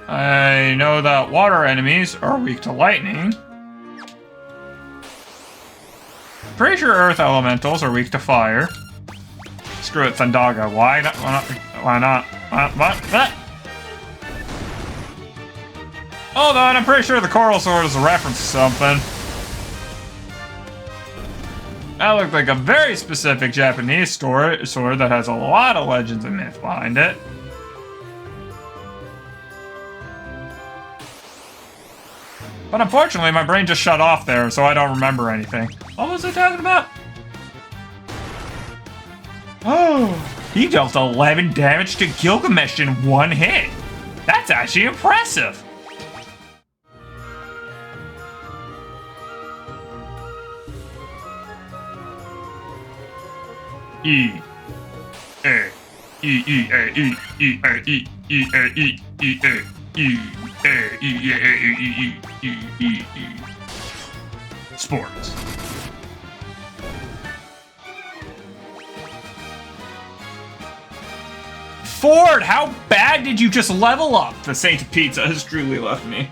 I know that water enemies are weak to lightning. Pretty sure earth elementals are weak to fire. Screw it, Thundaga. Why not? Why not? What? Hold on, I'm pretty sure the Coral Sword is a reference to something. That looked like a very specific Japanese sword that has a lot of legends and myth behind it. But unfortunately, my brain just shut off there, so I don't remember anything. What was I talking about? Oh, he dealt 11 damage to Gilgamesh in one hit. That's actually impressive. Sports. Ford, how bad did you just level up? The Saint Pizza has truly left me.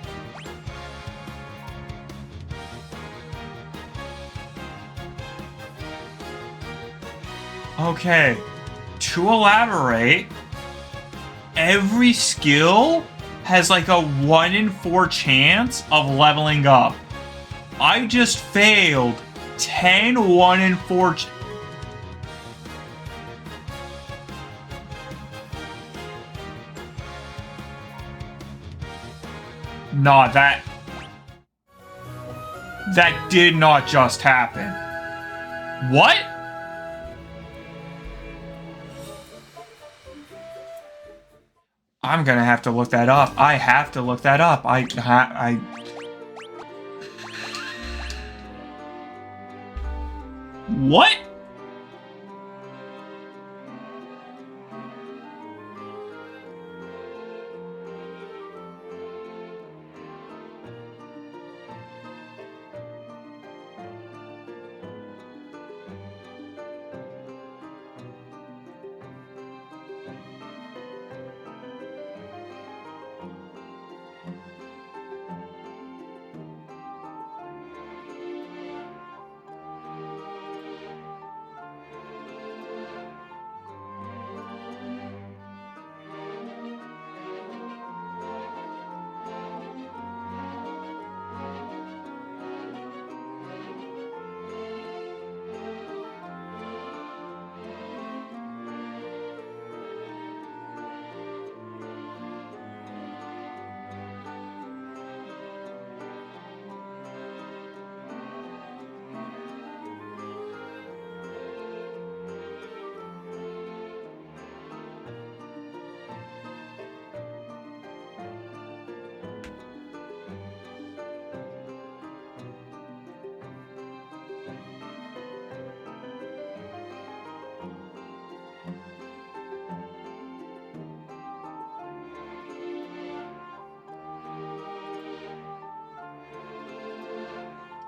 Okay, to elaborate, every skill has like a 1 in 4 chance of leveling up. I just failed 10 1 in 4 Nah, that did not just happen. What? I'm gonna have to look that up. I have to look that up. What?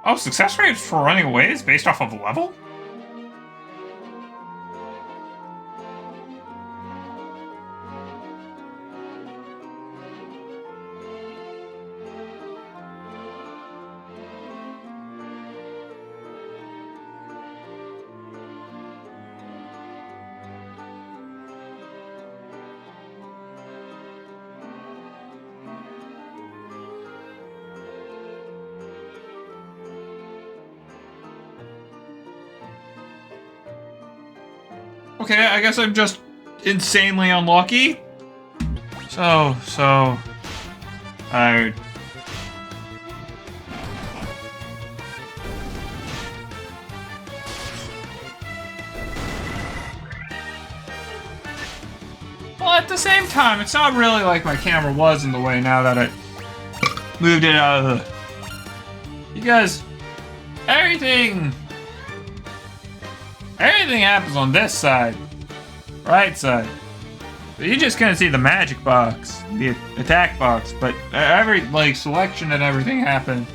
Oh, success rate for running away is based off of level? Okay, I guess I'm just insanely unlucky. So, I... Well, at the same time, it's not really like my camera was in the way now that I moved it out of the... You guys, everything happens on this side. Right side. So you just gonna see the magic box, the attack box, but every, like, selection and everything happened.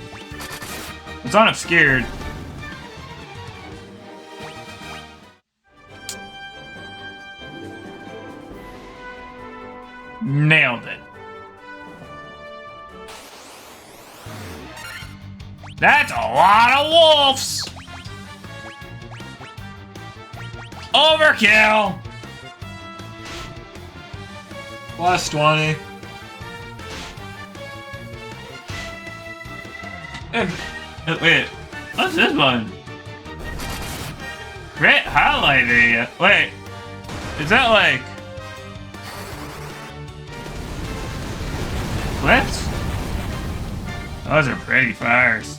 It's unobscured. Nailed it. That's a lot of wolves! Overkill! Plus 20. Wait, what's this one? Great highlight area. Wait, is that like... clips? Those are pretty fires.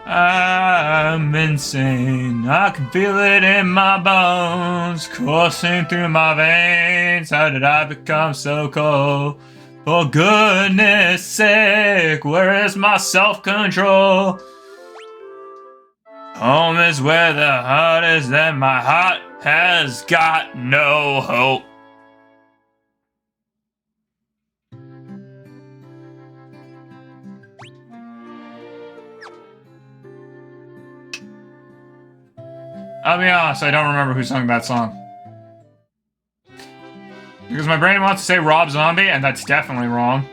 I'm insane. I can feel it in my bones, coursing through my veins. How did I become so cold? For goodness sake, where is my self-control? Home is where the heart is, and my heart has got no hope. I'll be honest, I don't remember who sung that song. Because my brain wants to say Rob Zombie, and that's definitely wrong.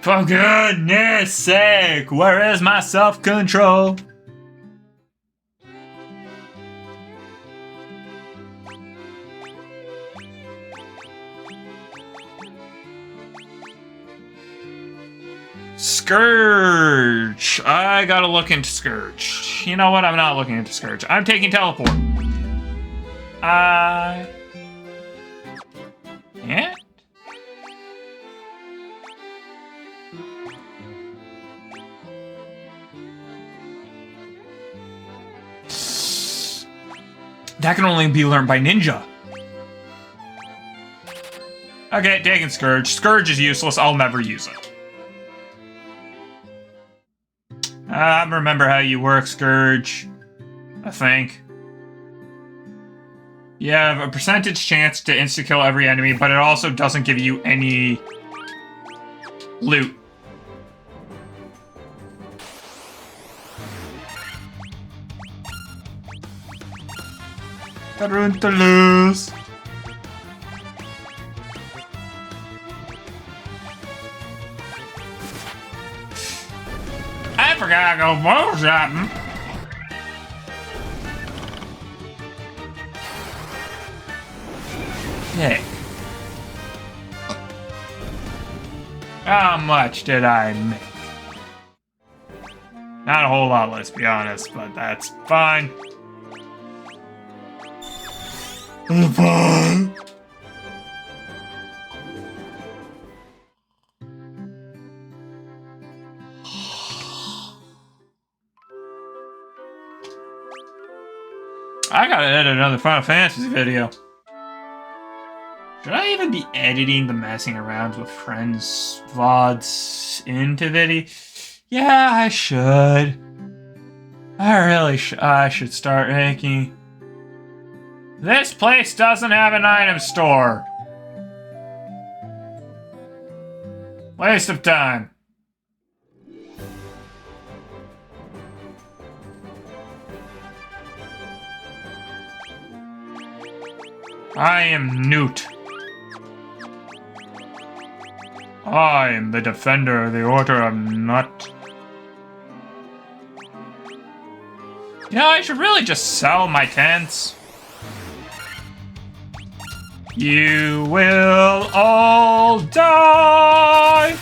For goodness sake, where is my self-control? Scourge. I gotta look into Scourge. You know what? I'm not looking into Scourge. I'm taking teleport. Yeah? That can only be learned by ninja. Okay, taking Scourge. Scourge is useless. I'll never use it. I remember how you work, Scourge. I think. You have a percentage chance to insta-kill every enemy, but it also doesn't give you any loot. Torturous. I forgot to go bow shopping. Heck. How much did I make? Not a whole lot, let's be honest, but that's fine. Fine. I gotta edit another Final Fantasy video. Should I even be editing the messing around with friends VODs into video? Yeah, I should. I should start making. This place doesn't have an item store. Waste of time. I am Newt. I am the defender of the Order of Nut. You know, I should really just sell my tents. You will all die!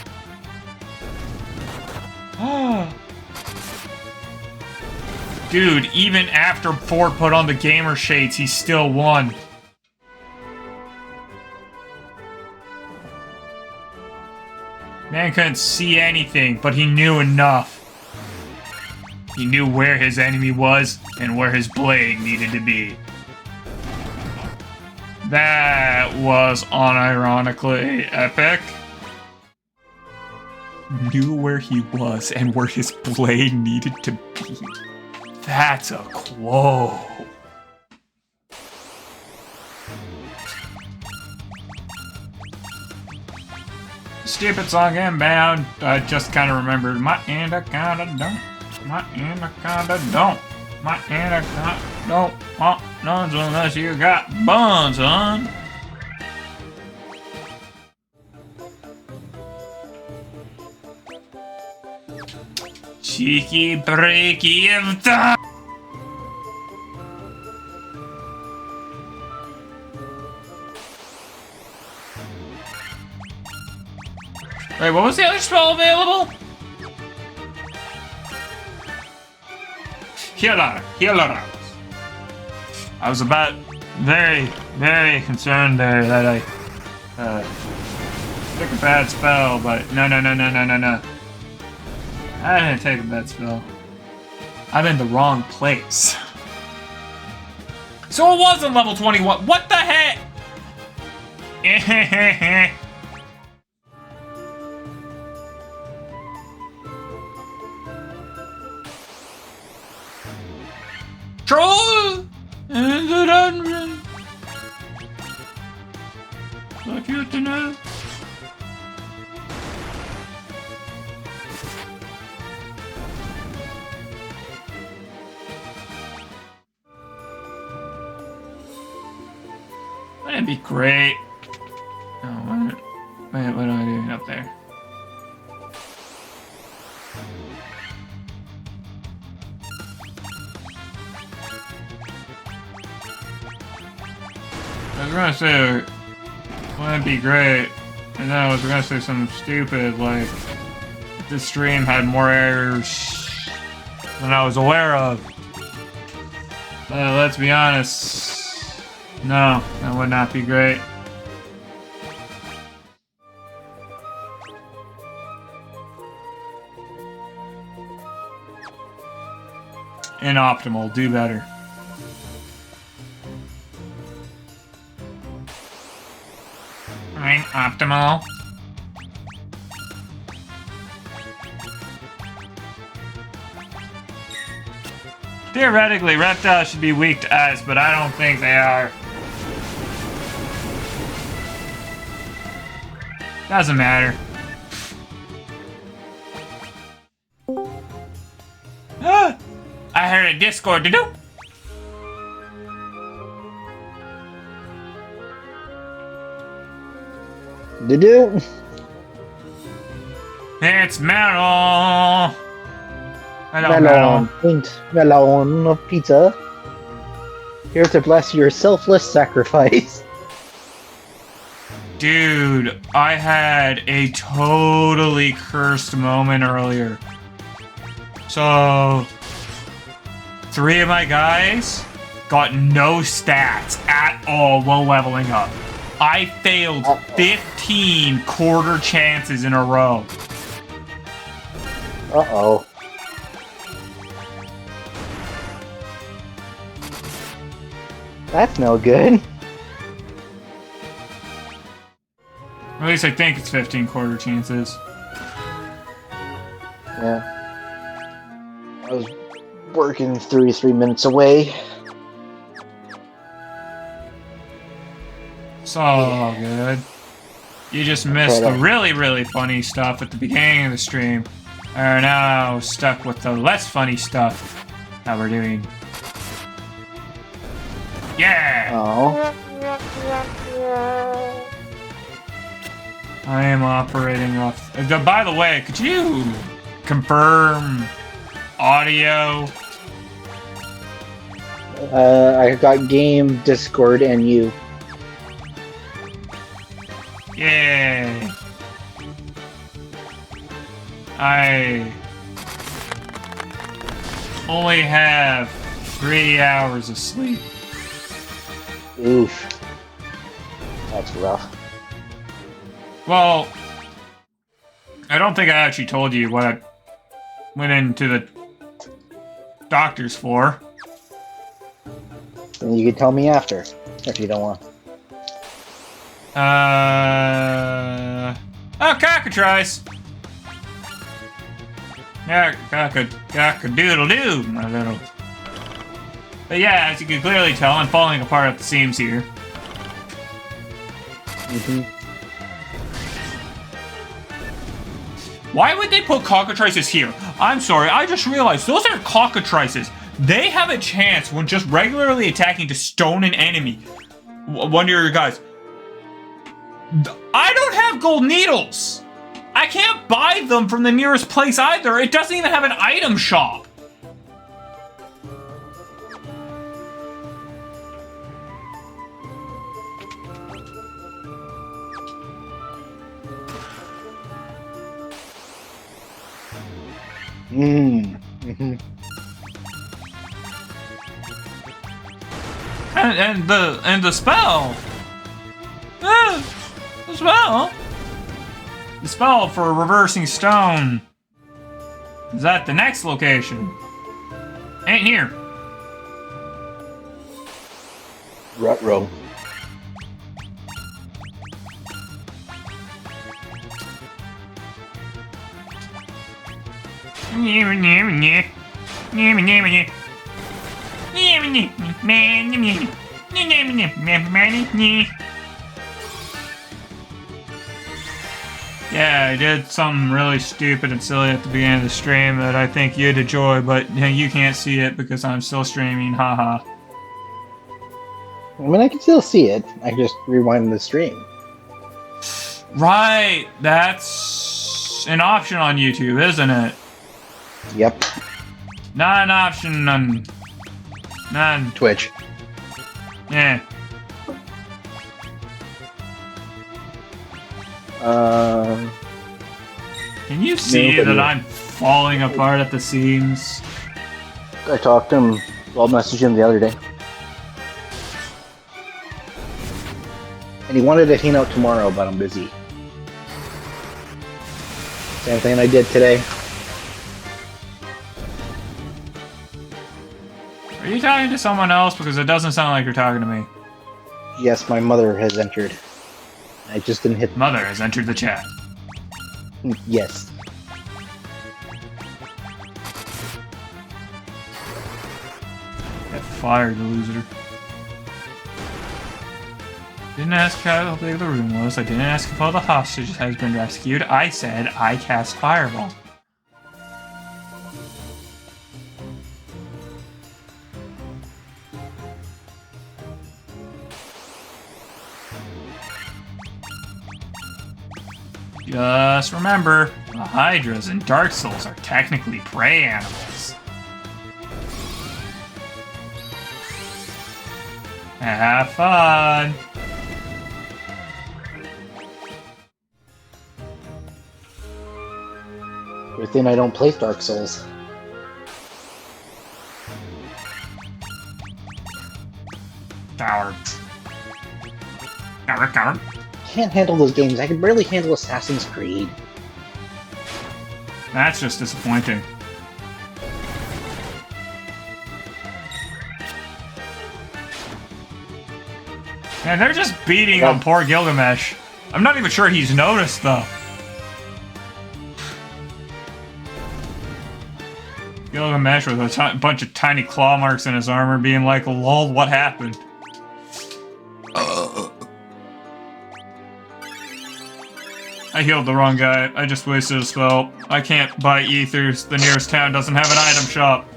Dude, even after Ford put on the gamer shades, he still won. Man couldn't see anything, but he knew enough. He knew where his enemy was and where his blade needed to be. That was unironically epic. Knew where he was and where his blade needed to be. That's a quote. Stupid song inbound. I just kind of remembered my anaconda don't. My anaconda don't. My anaconda don't want none unless you got buns, son. Cheeky breaky of time. Wait, what was the other spell available? Healer. I was about very concerned there that I took a bad spell, but no. I didn't take a bad spell. I'm in the wrong place. So it wasn't level 21. What the heck? Troll in the dungeon. Like you to know. Wouldn't it be great? Oh, what am I doing up there? I was gonna say, wouldn't it be great? And then I was gonna say something stupid like, this stream had more errors than I was aware of. Let's be honest. No, that would not be great. Inoptimal, do better. Optimal. Theoretically, reptiles should be weak to ice, but I don't think they are. Doesn't matter. I heard a Discord. Do-do. Do-do. It's Mellon. Hello, Mellon. Quaint Mellon of pizza. Here to bless your selfless sacrifice. Dude, I had a totally cursed moment earlier. So, 3 of my guys got no stats at all while leveling up. I failed 15 quarter chances in a row. Uh-oh. That's no good. At least I think it's 15 quarter chances. Yeah. I was working 33 minutes away. So good. You just missed the really, really funny stuff at the beginning of the stream. Are now stuck with the less funny stuff that we're doing. Yeah! Oh. I am operating off... By the way, could you confirm audio? I got game, Discord, and you. Yay! I only have 3 hours of sleep. Oof. That's rough. Well, I don't think I actually told you what I went into the doctor's for. Then you can tell me after, if you don't want. Oh, cockatrice! Yeah, cock-a-doodle-doo, my little... But yeah, as you can clearly tell, I'm falling apart at the seams here. Mm-hmm. Why would they put cockatrices here? I'm sorry, I just realized those are cockatrices. They have a chance when just regularly attacking to stone an enemy. One of your guys. I don't have gold needles. I can't buy them from the nearest place either. It doesn't even have an item shop. Mm-hmm. And the spell. The spell for reversing stone is at the next location. Ain't here. Ruh-roh. Yeah, I did something really stupid and silly at the beginning of the stream that I think you'd enjoy, but you can't see it because I'm still streaming, haha. I mean, I can still see it. I just rewinded the stream. Right, that's an option on YouTube, isn't it? Yep. Not an option on... None. Twitch. Yeah. Can you see No, that I'm falling apart at the seams? I talked to him. I'll message him the other day. And he wanted to hang out tomorrow, but I'm busy. Same thing I did today. Are you talking to someone else? Because it doesn't sound like you're talking to me. Yes, my mother has entered. I just didn't hit... Mother has entered the chat. Yes. Get fired, the loser. Didn't ask how big the room was. I didn't ask if all the hostages has been rescued. I said I cast fireball. Just remember, the Hydras in Dark Souls are technically prey animals. Have fun! Good thing I don't play Dark Souls. Coward. Coward, coward. Can't handle those games. I can barely handle Assassin's Creed. That's just disappointing. Man, they're just beating on poor Gilgamesh. I'm not even sure he's noticed, though. Gilgamesh with a bunch of tiny claw marks in his armor being like, lol, what happened? I healed the wrong guy. I just wasted a spell. I can't buy ethers. The nearest town doesn't have an item shop.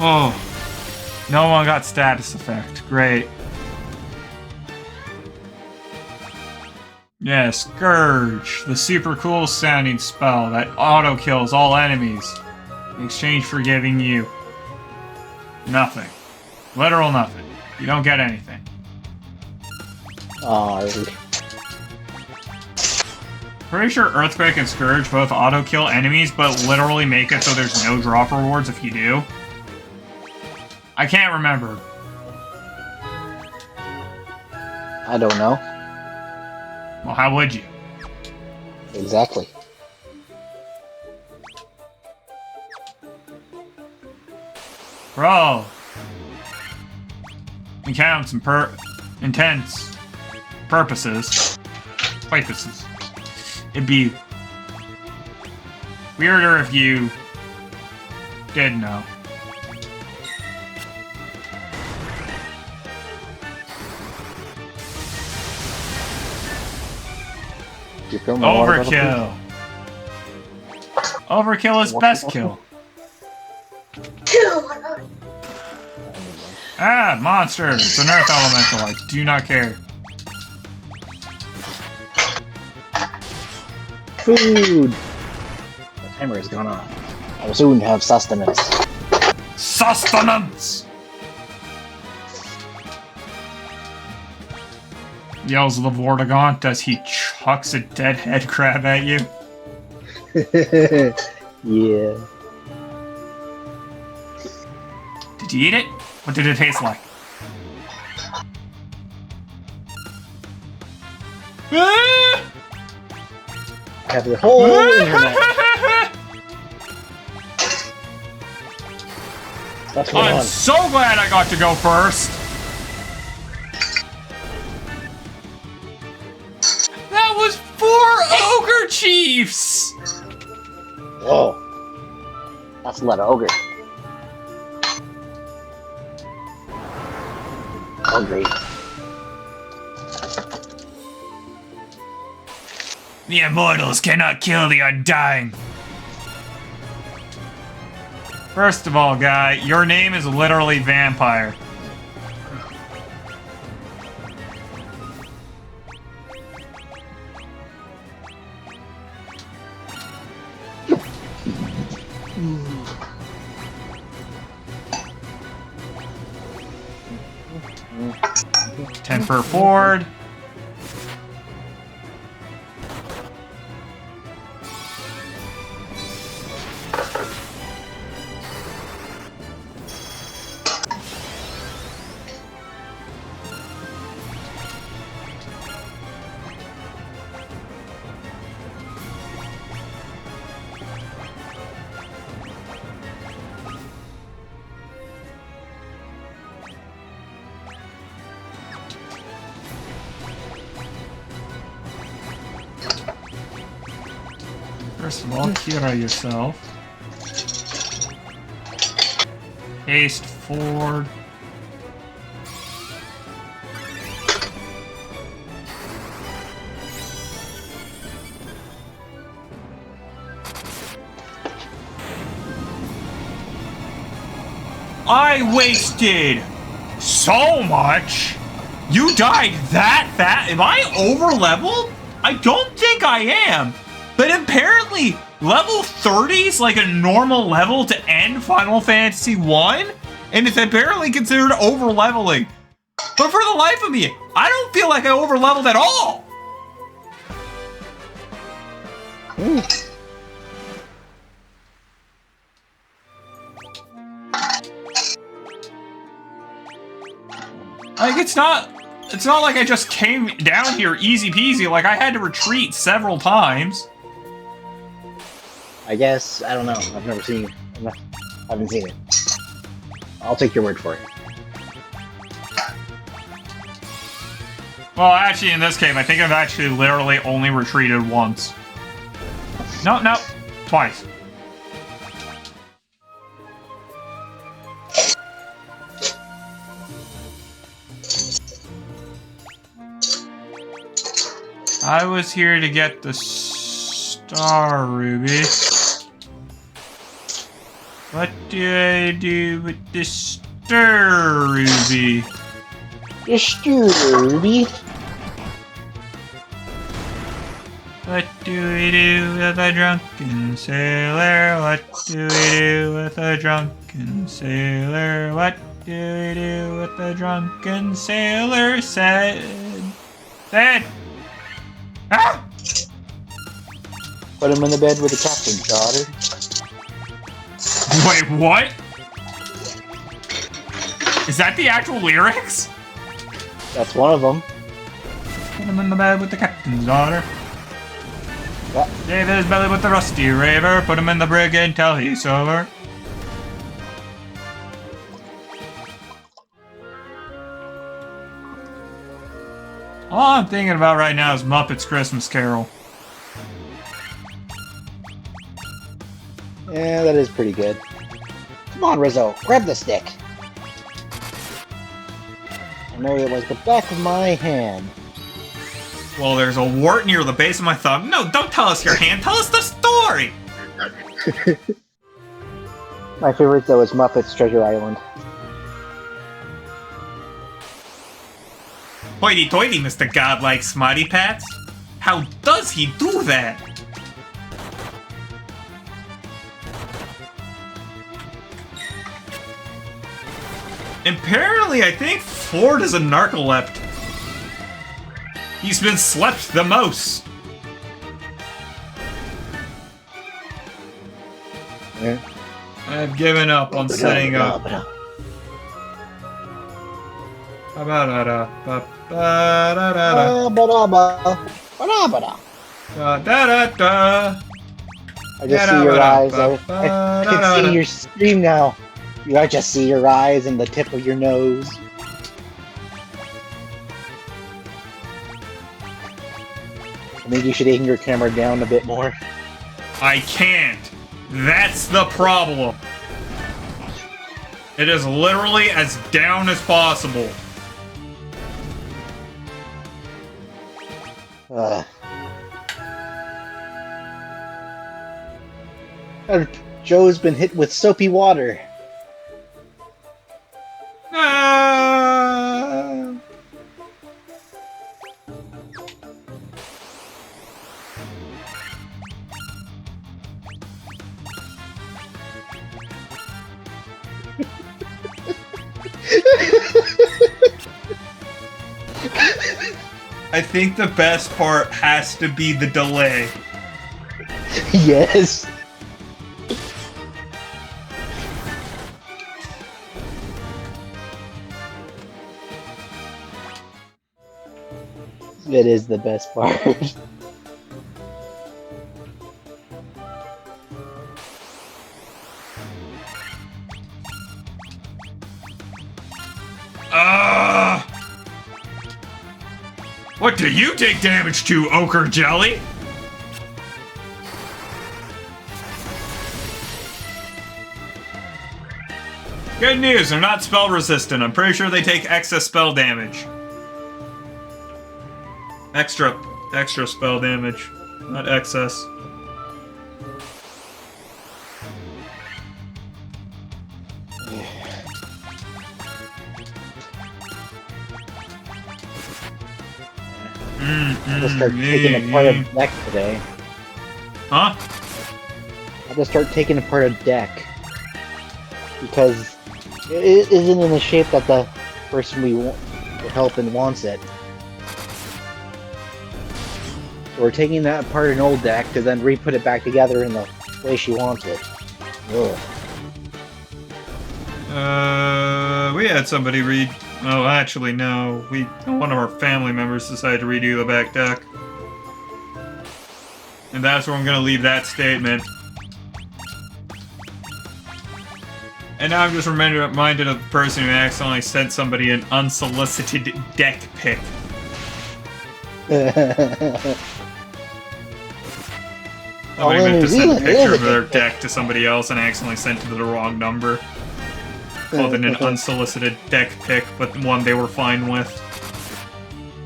Oh, no one got status effect. Great. Yeah, Scourge, the super cool sounding spell that auto kills all enemies in exchange for giving you nothing. Literal nothing. You don't get anything. Pretty sure Earthquake and Scourge both auto kill enemies, but literally make it so there's no drop rewards if you do. I can't remember. I don't know. Well, how would you? Exactly. Bro. It counts and intense purposes. Wait, it'd be weirder if you did know. Overkill. Overkill is best kill. Ah, monster. It's an earth elemental. I do not care. Food. The timer has gone off. I will soon have sustenance. Sustenance! Yells the Vortigaunt as he chucks a dead head crab at you. Yeah. Did you eat it? What did it taste like? Have the whole internet. That's what I'm so glad I got to go first. That was 4 ogre chiefs. Whoa. That's a lot of ogre. Oh, great. The immortals cannot kill the undying. First of all, guy, your name is literally Vampire. Ten per forward. First of all, Kira yourself. Haste forward. I wasted so much. You died that fast. Am I over leveled? I don't think I am. But apparently, level 30 is like a normal level to end Final Fantasy 1, and it's apparently considered over-leveling. But for the life of me, I don't feel like I over-leveled at all! Ooh. Like, it's not like I just came down here easy peasy, like I had to retreat several times. I guess, I don't know. I've never seen it. I haven't seen it. I'll take your word for it. Well, actually, in this case, I think I've actually literally only retreated once. No, twice. I was here to get the Star Ruby. What do I do with the Star Ruby? The Star Ruby? What do we do with a drunken sailor? What do we do with a drunken sailor? What do we do with a drunken sailor? Said. Ah! Put him in the bed with the captain's daughter. Wait, what? Is that the actual lyrics? That's one of them. Put him in the bed with the captain's daughter. Yeah. Save his belly with the rusty raver. Put him in the brig until he's sober. All I'm thinking about right now is Muppets Christmas Carol. Yeah, that is pretty good. Come on, Rizzo, grab the stick. I know it like the back of my hand. Well, there's a wart near the base of my thumb. No, don't tell us your hand. Tell us the story. My favorite, though, is Muppets Treasure Island. Hoity-toity, Mr. Godlike Smarty Pants. How does he do that? Apparently, I think Ford is a narcolept. He's been slept the most. Yeah. I've given up on setting up. I just see your eyes. I can see your scream now. I just see your eyes and the tip of your nose. I think you should aim your camera down a bit more. I can't. That's the problem. It is literally as down as possible. Joe's been hit with soapy water. Ah! I think the best part has to be the delay. Yes. That is the best part. What do you take damage to, Ochre Jelly? Good news, they're not spell resistant. I'm pretty sure they take excess spell damage. Extra spell damage, not excess. I'll just start taking apart a deck today. Huh? I'll just start taking apart a deck. Because it isn't in the shape that the person we're helping wants it. So we're taking that apart an old deck to then re-put it back together in the way she wants it. Ugh. We had somebody read. Oh, actually, no. One of our family members decided to redo the back deck. And that's where I'm gonna leave that statement. And now I'm just reminded of the person who accidentally sent somebody an unsolicited deck pic. Somebody meant to send a picture of their deck to somebody else and accidentally sent it to the wrong number. Called it an unsolicited deck pick, but one they were fine with.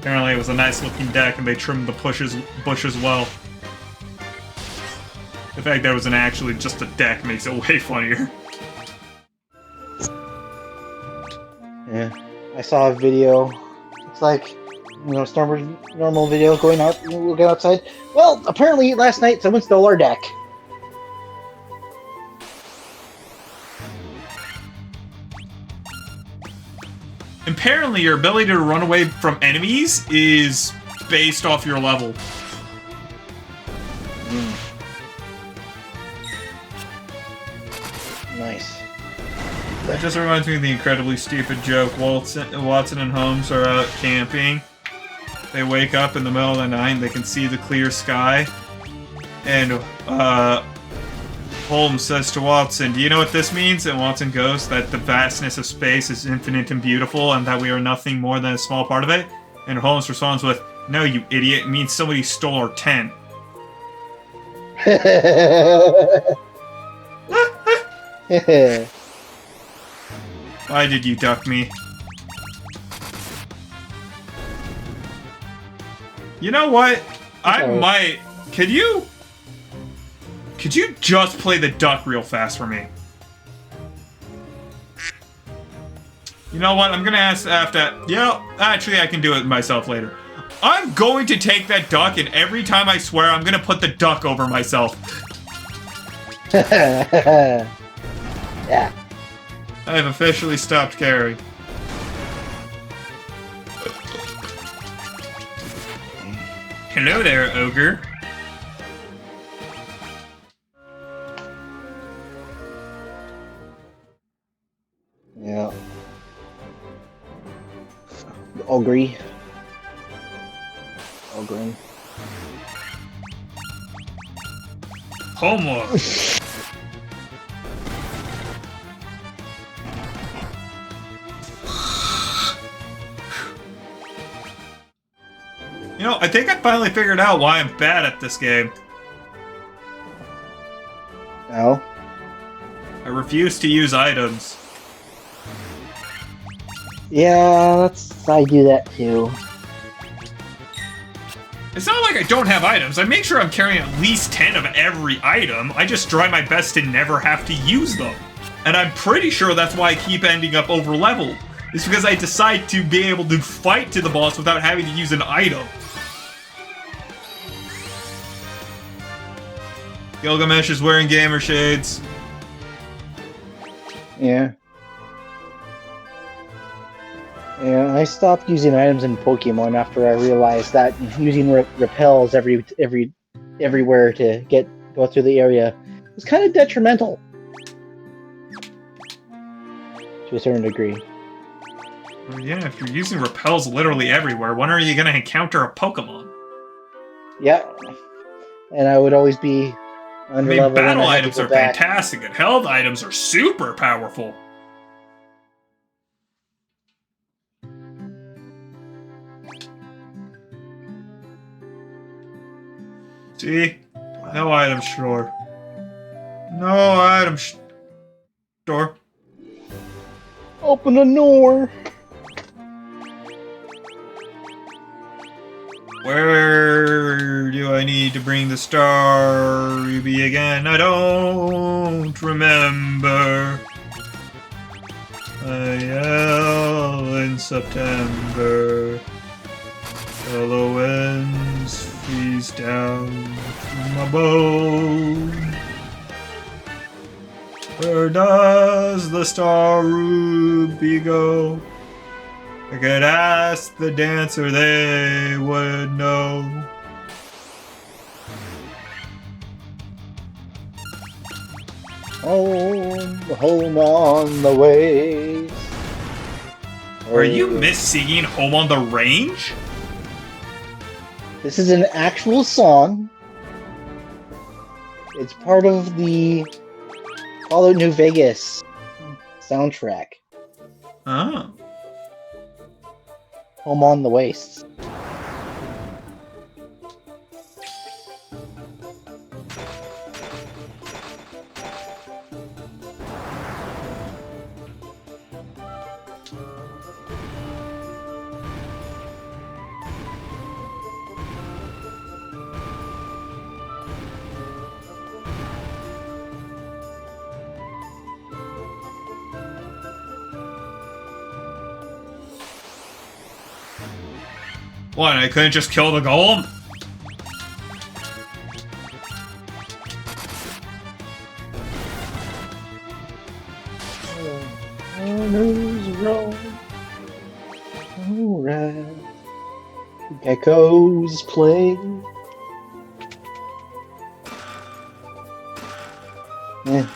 Apparently it was a nice looking deck and they trimmed the bush as well. The fact that it wasn't actually just a deck makes it way funnier. Yeah, I saw a video. It's like, normal video going out, looking outside. Well, apparently last night someone stole our deck. Apparently, your ability to run away from enemies is based off your level. Nice. That just reminds me of the incredibly stupid joke. Watson and Holmes are out camping. They wake up in the middle of the night and they can see the clear sky. And Holmes says to Watson, "Do you know what this means?" And Watson goes, "That the vastness of space is infinite and beautiful, and that we are nothing more than a small part of it." And Holmes responds with, "No, you idiot, it means somebody stole our tent." Why did you duck me? You know what? I might... Could you just play the duck real fast for me? You know what? I'm gonna ask after... Yeah, actually I can do it myself later. I'm going to take that duck, and every time I swear, I'm gonna put the duck over myself. Yeah. I have officially stopped caring. Hello there, ogre. Yeah. Ogre. Ogre. Homework. You know, I think I finally figured out why I'm bad at this game. No? I refuse to use items. Yeah, I do that too. It's not like I don't have items. I make sure I'm carrying at least 10 of every item. I just try my best to never have to use them. And I'm pretty sure that's why I keep ending up over-leveled. It's because I decide to be able to fight to the boss without having to use an item. Gilgamesh is wearing gamer shades. Yeah. Yeah, I stopped using items in Pokemon after I realized that using repels everywhere to go through the area was kind of detrimental to a certain degree. Well, yeah, if you're using repels literally everywhere, when are you going to encounter a Pokemon? Yeah, and I would always be I under mean, level. battle items are fantastic, and health items are super powerful. See? No item store. No item store. Open the door. Where do I need to bring the star ruby again? I don't remember. I yell in September. Yellow winds freeze down to my bone. Where does the star ruby go? I could ask the dancer, they would know. Home on the way. Are you singing Home on the Range? This is an actual song. It's part of the Fallout New Vegas soundtrack. Oh. Home on the Wastes. What, I couldn't just kill the golem? Alright. Geckos play.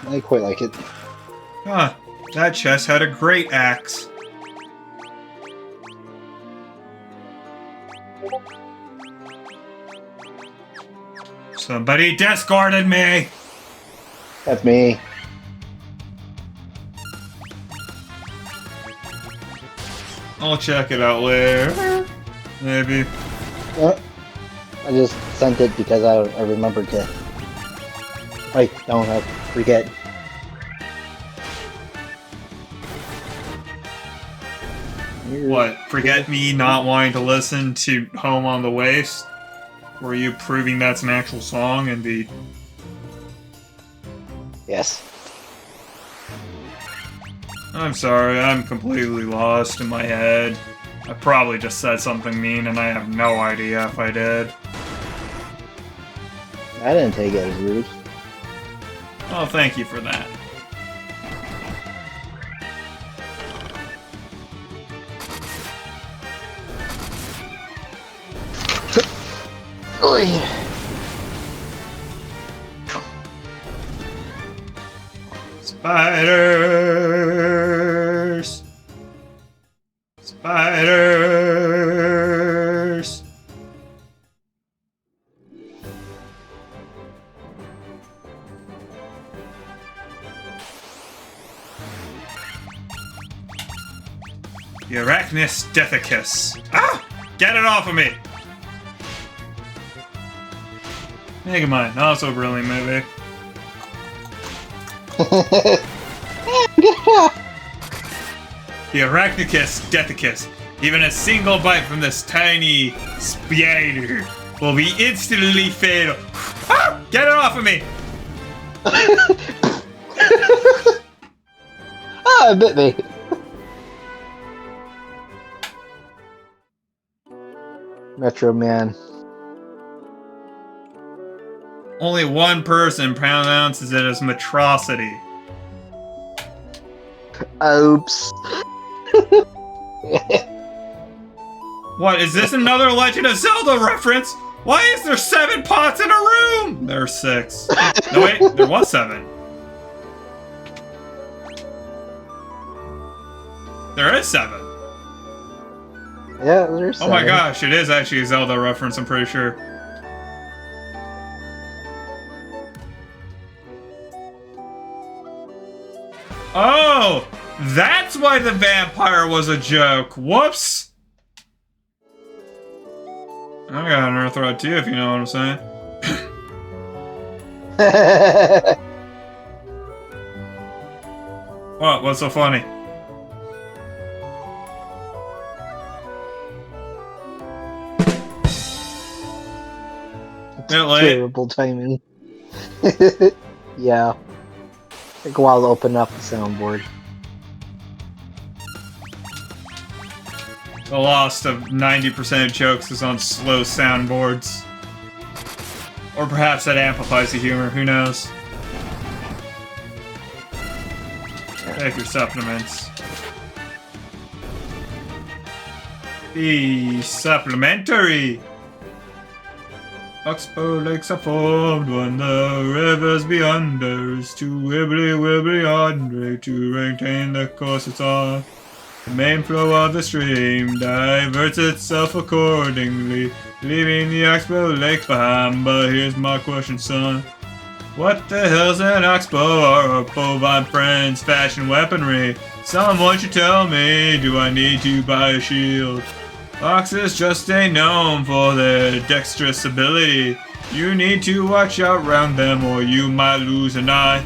I quite like it. Huh, that chest had a great axe. Somebody discarded me! That's me. I'll check it out later. Maybe. I just sent it because I remembered to. I don't forget. What, forget me not wanting to listen to Home on the Waste? Were you proving that's an actual song and the... Yes. I'm sorry, I'm completely lost in my head. I probably just said something mean and I have no idea if I did. I didn't take it as rude. Oh, thank you for that. Spiders! Spiders! The Arachnus Deathicus. Ah! Get it off of me! Megamind, not so brilliant movie. The Arachnicus Deathicus. Even a single bite from this tiny spider will be instantly fatal. Ah! Get it off of me! Ah, it bit me. Metro Man. Only one person pronounces it as Metrocity. Oops. What, is this another Legend of Zelda reference? Why is there 7 pots in a room? There are 6. No, wait, there was 7. There is 7. Yeah, there's 7. Oh my gosh, it is actually a Zelda reference, I'm pretty sure. Oh! That's why the vampire was a joke. Whoops! I got an Earth Rod too, if you know what I'm saying. What? What's so funny? Bit late. Terrible timing. Yeah. Take a while to open up the soundboard. The loss of 90% of jokes is on slow soundboards. Or perhaps that amplifies the humor, who knows? Take your supplements. Be supplementary! Oxbow lakes are formed when the rivers beyond is too wibbly Andre to maintain the course it's on. The main flow of the stream diverts itself accordingly, leaving the Oxbow Lake behind. But here's my question, son. What the hell's an Oxbow or our bovine friends' fashion weaponry? Someone should tell me, do I need to buy a shield? Foxes just ain't known for their dexterous ability. You need to watch out round them or you might lose an eye.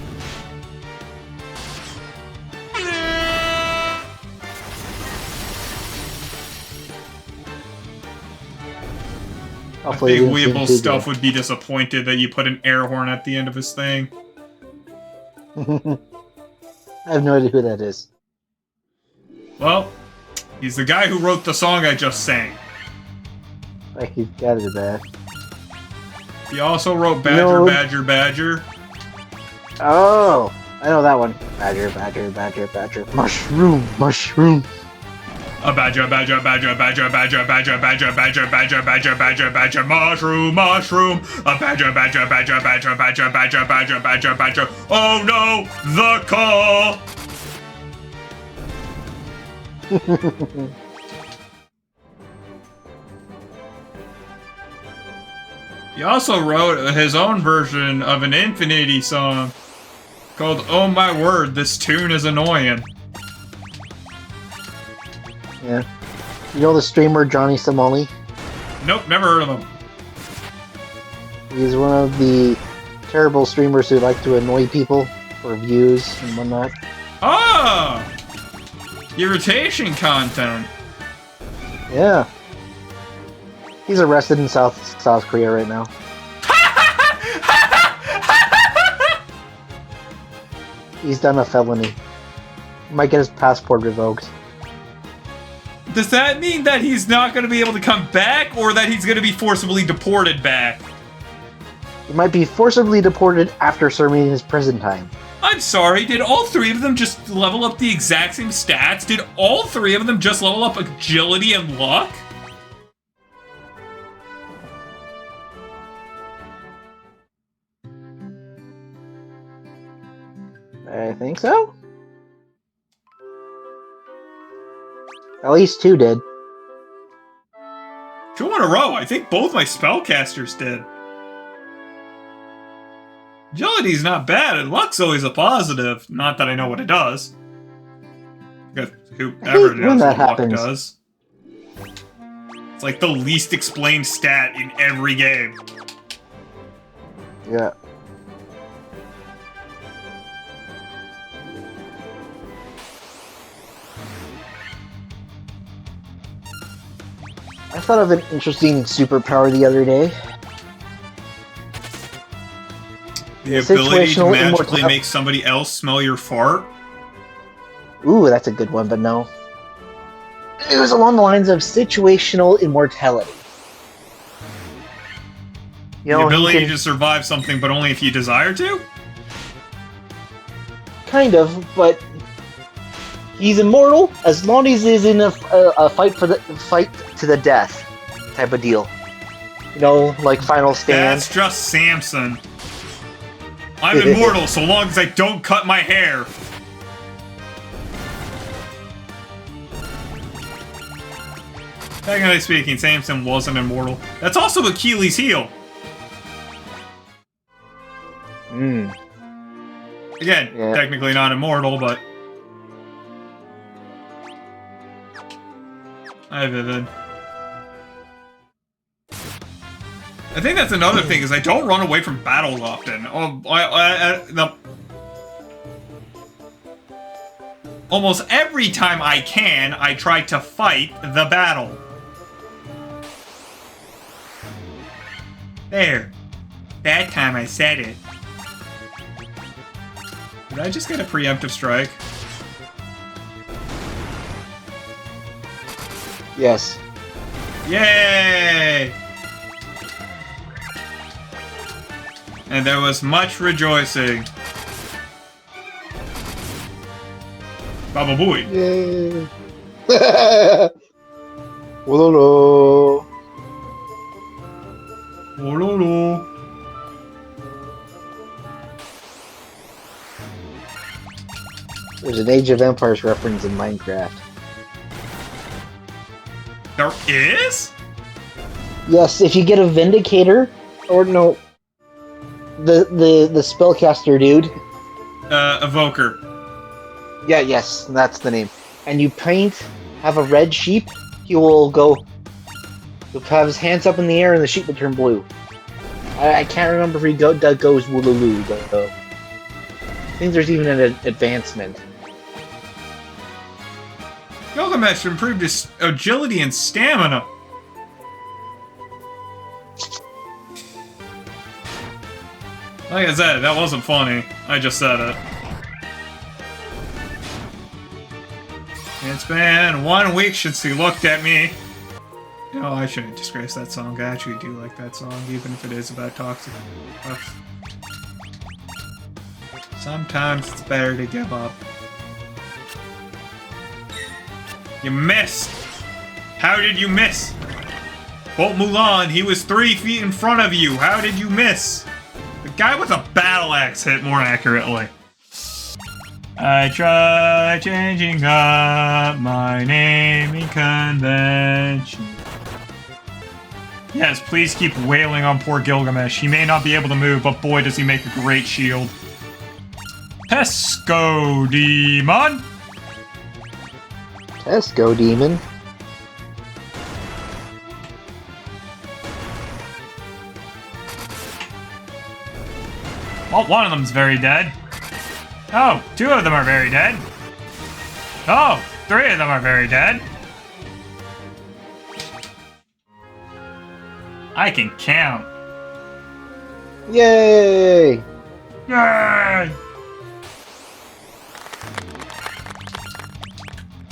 I think Weeble Stuff would be disappointed that you put an air horn at the end of his thing. I have no idea who that is. Well, he's the guy who wrote the song I just sang. Like he's got it bad. He also wrote Badger, No. Badger, Badger. Oh, I know that one. Badger, badger, badger, badger. Mushroom, mushroom. A badger, badger, badger, badger, badger, badger, badger, badger, badger, badger, badger, badger, mushroom, mushroom. A badger, badger, badger, badger, badger, badger, badger, badger, badger. Oh no, the call. He also wrote his own version of an Infinity song called Oh My Word, This Tune is Annoying. Yeah. You know the streamer Johnny Somali? Nope, never heard of him. He's one of the terrible streamers who like to annoy people for views and whatnot. Ah! Irritation content. Yeah. He's arrested in South Korea right now. He's done a felony. Might get his passport revoked. Does that mean that he's not going to be able to come back, or that he's going to be forcibly deported back? He might be forcibly deported after serving his prison time. I'm sorry, did all 3 of them just level up the exact same stats? Did all 3 of them just level up agility and luck? I think so. At least 2 did. 2 in a row. I think both my spellcasters did. Agility's not bad, and luck's always a positive. Not that I know what it does. Because whoever knows what luck does. It's like the least explained stat in every game. Yeah. I thought of an interesting superpower the other day. The ability to magically make somebody else smell your fart? Ooh, that's a good one, but no. It was along the lines of situational immortality. You know, the ability to survive something, but only if you desire to? Kind of, but he's immortal as long as he's in a fight to the death type of deal. You know, like Final Stand. That's just Samson. I'm immortal so long as I don't cut my hair. Technically speaking, Samson wasn't immortal. That's also Achilles' heel. Again, technically not immortal, but... Hi, Vivid. I think that's another thing, is I don't run away from battles often. Almost every time I can, I try to fight the battle. There. That time I said it. Did I just get a preemptive strike? Yes. Yay! And there was much rejoicing. Baba Booey. Yay! Wololo. Wololo. There's an Age of Empires reference in Minecraft. There is? Yes, if you get a Vindicator, or no, the spellcaster dude. Evoker. Yeah, yes, that's the name. And you have a red sheep, he will go, he'll have his hands up in the air and the sheep will turn blue. I can't remember if he goes Wooloo, though. I think there's even an advancement. Gilgamesh improved his agility and stamina. Like I said, that wasn't funny. I just said it. It's been 1 week since he looked at me. No, I shouldn't disgrace that song. I actually do like that song, even if it is about toxic stuff. Sometimes it's better to give up. You missed! How did you miss? Bolt Mulan, he was 3 feet in front of you. How did you miss? The guy with a battle axe hit more accurately. I try changing up my naming convention. Yes, please keep wailing on poor Gilgamesh. He may not be able to move, but boy does he make a great shield. Pesco Demon! Pesco Demon? Well, one of them's very dead. Oh, 2 of them are very dead. Oh, 3 of them are very dead. I can count. Yay! Yay!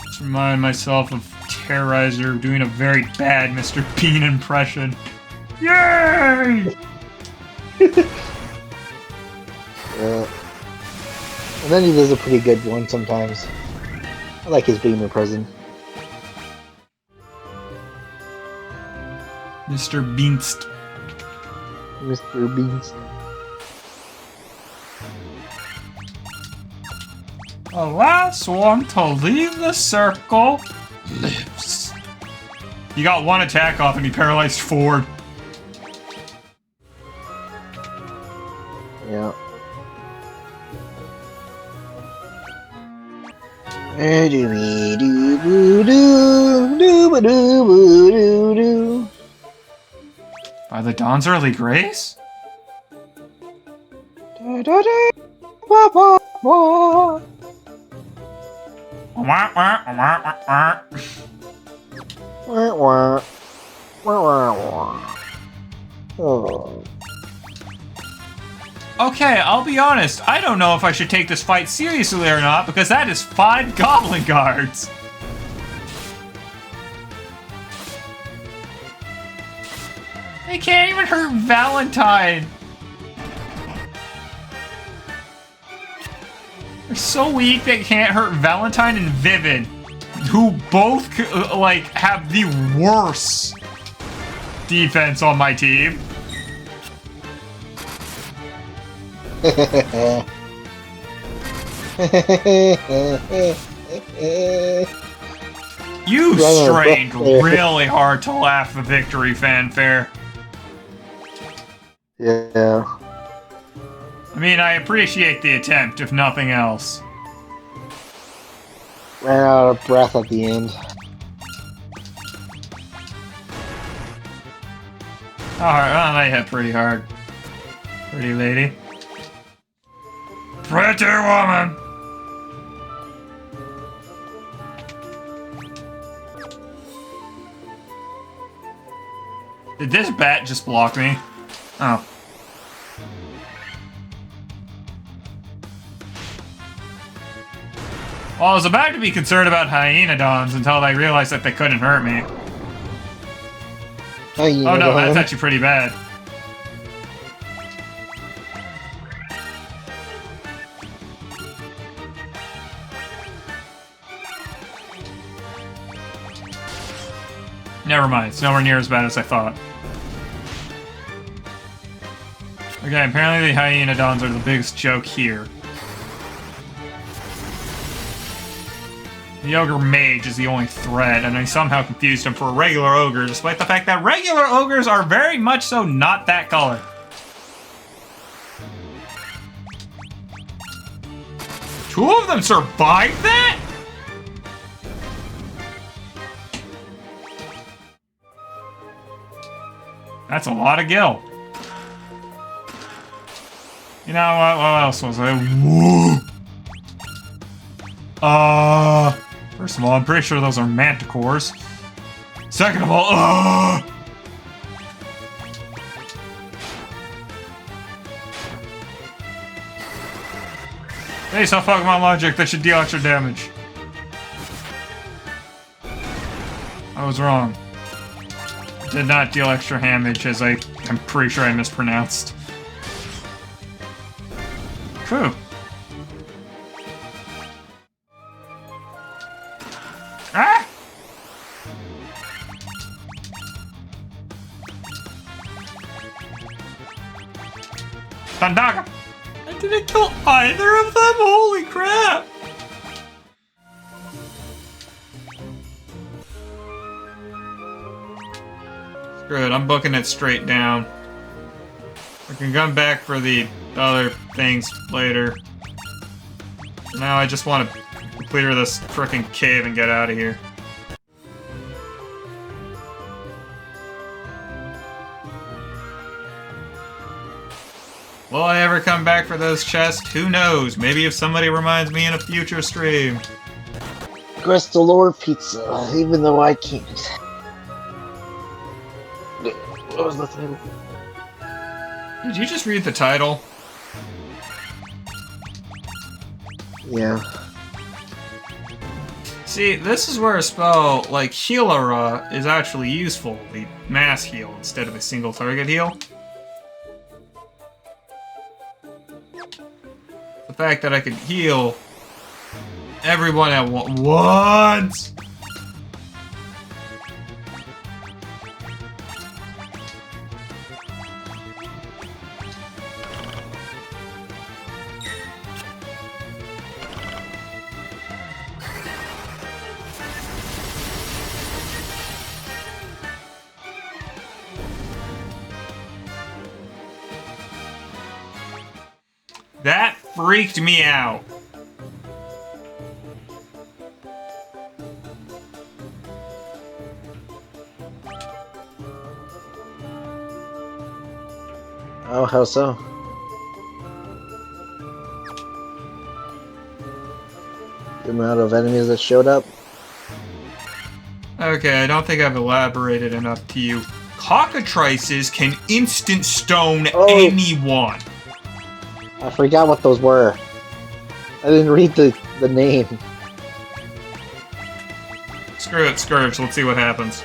Just remind myself of Terrorizer doing a very bad Mr. Bean impression. Yay! And then he does a pretty good one sometimes. I like his being present. Mr. Beanst. Mr. Beast. The last one to leave the circle lives. He got 1 attack off and he paralyzed Ford. Yeah. By the Dawn's early grace? Oh. Okay, I'll be honest. I don't know if I should take this fight seriously or not, because that is 5 Goblin Guards. They can't even hurt Valentine. They're so weak they can't hurt Valentine and Vivid, who both like have the worst defense on my team. You strained really hard to laugh the victory fanfare. Yeah. I mean, I appreciate the attempt, if nothing else. Ran out of breath at the end. Alright, well, they hit pretty hard. Pretty lady. Pretty woman! Did this bat just block me? Oh. Well, I was about to be concerned about Hyenodons until I realized that they couldn't hurt me. Oh no, that's actually pretty bad. Never mind, it's nowhere near as bad as I thought. Okay, apparently the Hyenodons are the biggest joke here. The Ogre Mage is the only threat, and I somehow confused him for a regular ogre, despite the fact that regular ogres are very much so not that color. Two of them survived that? That's a lot of gil. You know what else was I? Whoa. First of all, I'm pretty sure those are manticores. Second of all, Based on Pokemon logic, that should deal extra damage. I was wrong. Did not deal extra damage, as I'm pretty sure I mispronounced. Phew. Ah! Thundaga! I didn't kill either of them? Holy crap! Screw it, I'm booking it straight down. I can come back for the other things later. Now I just want to clear this frickin' cave and get out of here. Will I ever come back for those chests? Who knows? Maybe if somebody reminds me in a future stream. Crystal Lord Pizza, even though I can't. What was the title? Did you just read the title? Yeah. See, this is where a spell like Healara is actually useful. The mass heal instead of a single target heal. The fact that I could heal everyone at once. That freaked me out. Oh, how so? The amount of enemies that showed up? Okay, I don't think I've elaborated enough to you. Cockatrices can instant stone anyone. I forgot what those were. I didn't read the name. Screw it, Scourge. Let's see what happens.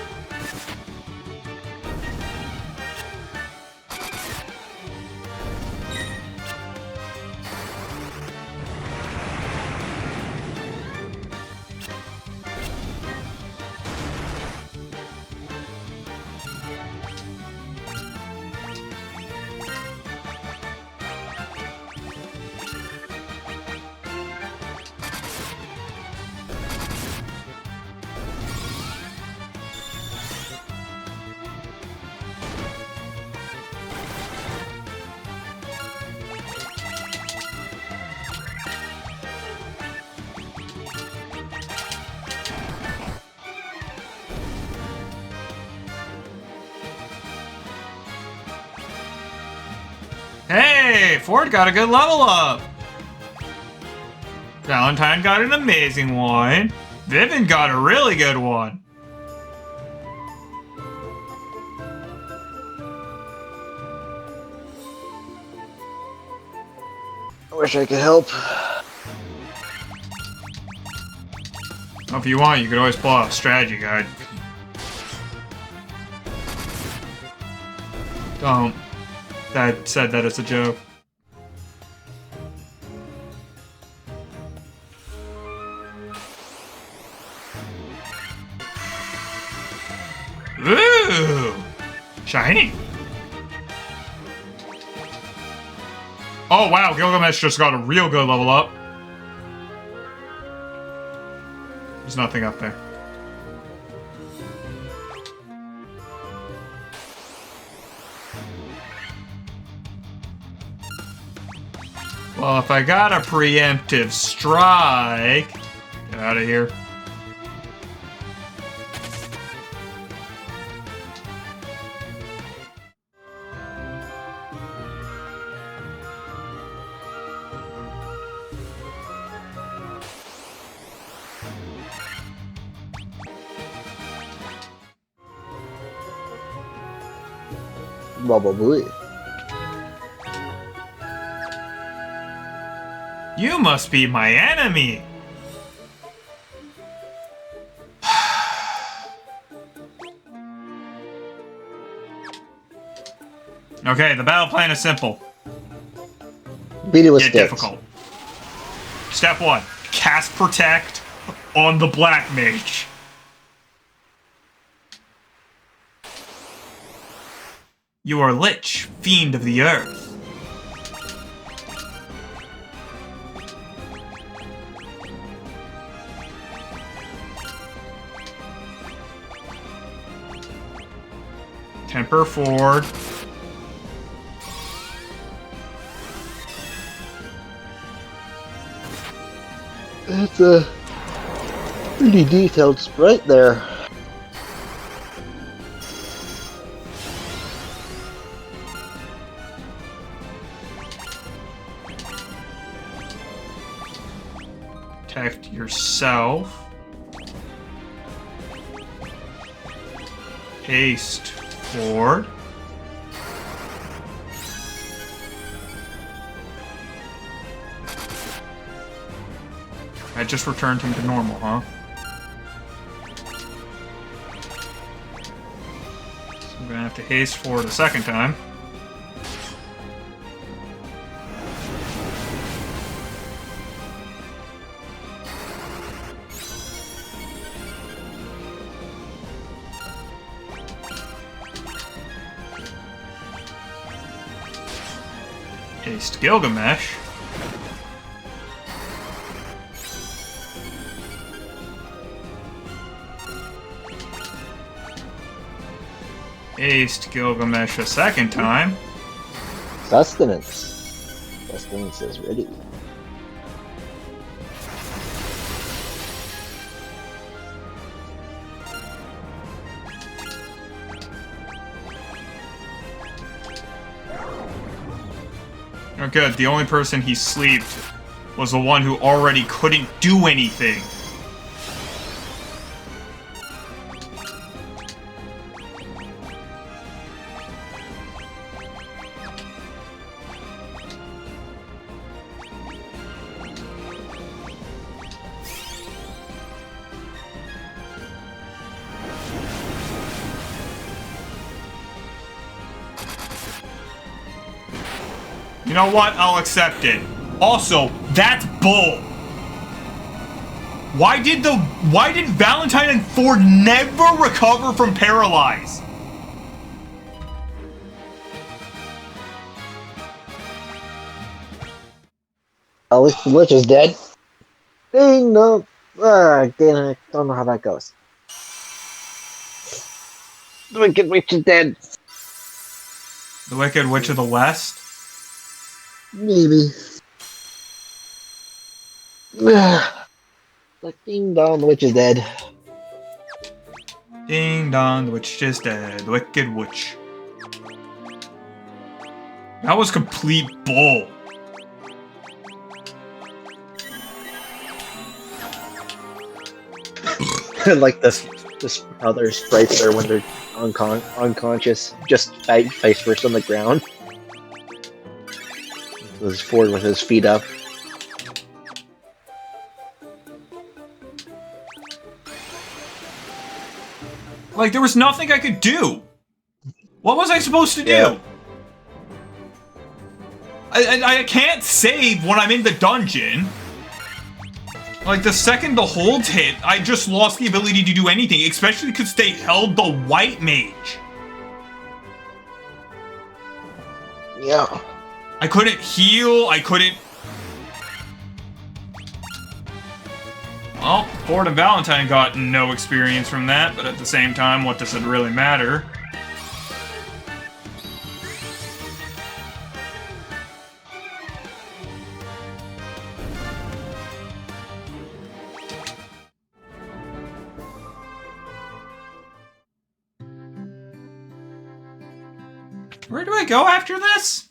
Hey, Ford got a good level up. Valentine got an amazing one. Vivian got a really good one. I wish I could help. Well, if you want, you could always pull out a strategy guide. Don't. Dad said that it's a joke. Ooh! Shiny! Oh wow, Gilgamesh just got a real good level up. There's nothing up there. Well, if I got a preemptive strike... Get out of here. Probably. You must be my enemy! Okay, the battle plan is simple. Beat it with Yet sticks. difficult. Step 1. Cast Protect on the Black Mage. You are Lich, Fiend of the Earth. Temper Ford. It's a pretty detailed sprite there. Protect yourself. Haste forward. I just returned him to normal, huh? So I'm gonna have to haste forward a second time. Haste Gilgamesh. Haste Gilgamesh a second time. Sustenance. Sustenance is ready. Oh good, the only person he sleeved was the one who already couldn't do anything. You know what? I'll accept it. Also, that's bull. Why did Valentine and Ford never recover from Paralyze? At least the Witch is dead. Ding, no. Again, I don't know how that goes. The Wicked Witch is dead. The Wicked Witch of the West? Maybe. Like, ding dong, the witch is dead. Ding dong, the witch is dead. The Wicked Witch. That was complete bull. Like this how their sprites are when they're unconscious, just face first on the ground. This Ford with his feet up. Like, there was nothing I could do. What was I supposed to do? Yeah. I can't save when I'm in the dungeon. Like, the second the holds hit, I just lost the ability to do anything, especially because they held the white mage. Yeah. I couldn't heal, I couldn't... Well, Ford and Valentine got no experience from that, but at the same time, what does it really matter? Where do I go after this?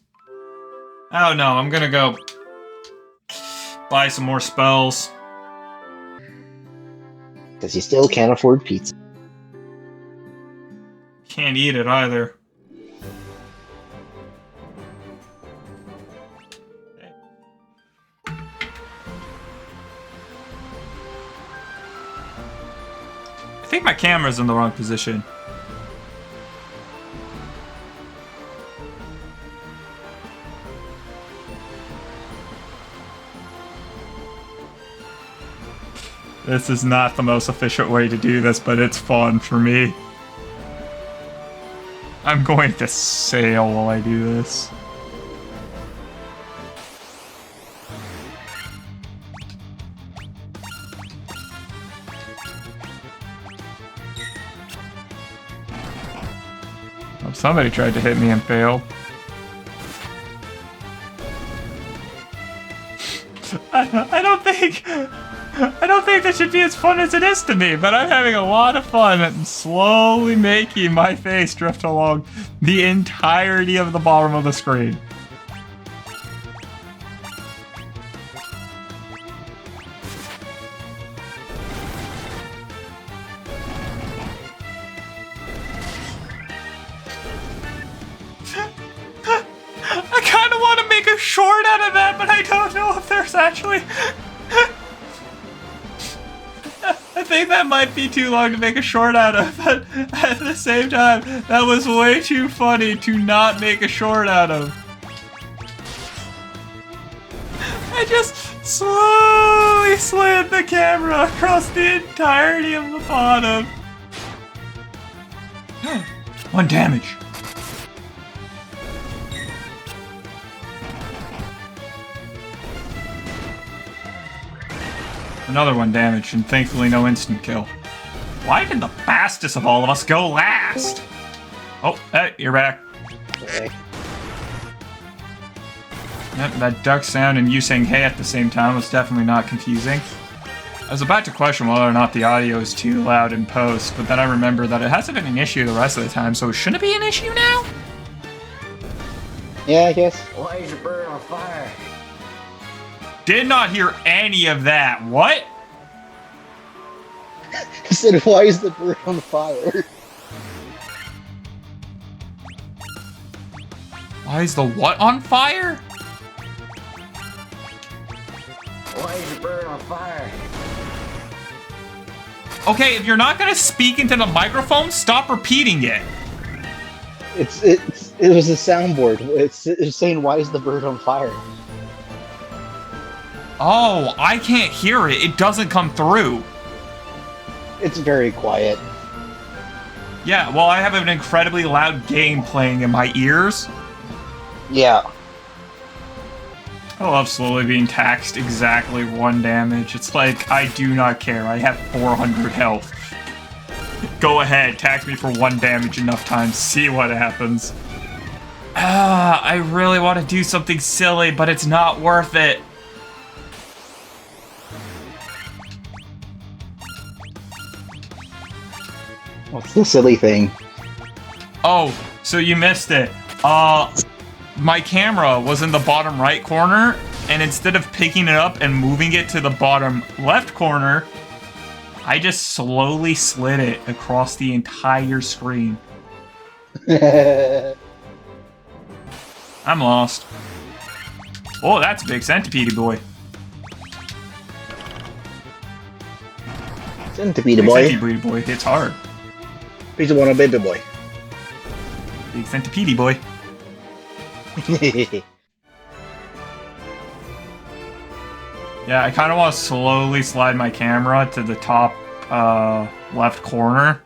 Oh no, I'm gonna go buy some more spells. Because you still can't afford pizza. Can't eat it either. I think my camera's in the wrong position. This is not the most efficient way to do this, but it's fun for me. I'm going to sail while I do this. Oh, somebody tried to hit me and failed. I don't think this should be as fun as it is to me, but I'm having a lot of fun at slowly making my face drift along the entirety of the bottom of the screen. I kind of want to make a short out of that, but I don't know if there's actually... I think that might be too long to make a short out of, but at the same time, that was way too funny to not make a short out of. I just slowly slid the camera across the entirety of the bottom. 1 damage. Another 1 damage, and thankfully no instant kill. Why did the fastest of all of us go last? Oh, hey, you're back. Okay. Yep, that duck sound and you saying hey at the same time was definitely not confusing. I was about to question whether or not the audio is too loud in post, but then I remember that it hasn't been an issue the rest of the time, so shouldn't it be an issue now? Yeah, I guess. Why is your bird on fire? Did not hear any of that. What? I said, why is the bird on fire? Why is the what on fire? Why is your bird on fire? Okay, if you're not gonna speak into the microphone, stop repeating it. It's It was a soundboard. It's saying, "Why is the bird on fire?" Oh, I can't hear it. It doesn't come through. It's very quiet. Yeah, well, I have an incredibly loud game playing in my ears. Yeah. I love slowly being taxed exactly 1 damage. It's like, I do not care. I have 400 health. Go ahead, tax me for 1 damage enough times. See what happens. I really want to do something silly, but it's not worth it. What's the silly thing? Oh, so you missed it. My camera was in the bottom right corner, and instead of picking it up and moving it to the bottom left corner, I just slowly slid it across the entire screen. I'm lost. Oh, that's a big centipede boy. Centipede boy. Centipede boy hits hard. Pizza want a baby boy. Big centipede boy. Yeah, I kind of want to slowly slide my camera to the top left corner,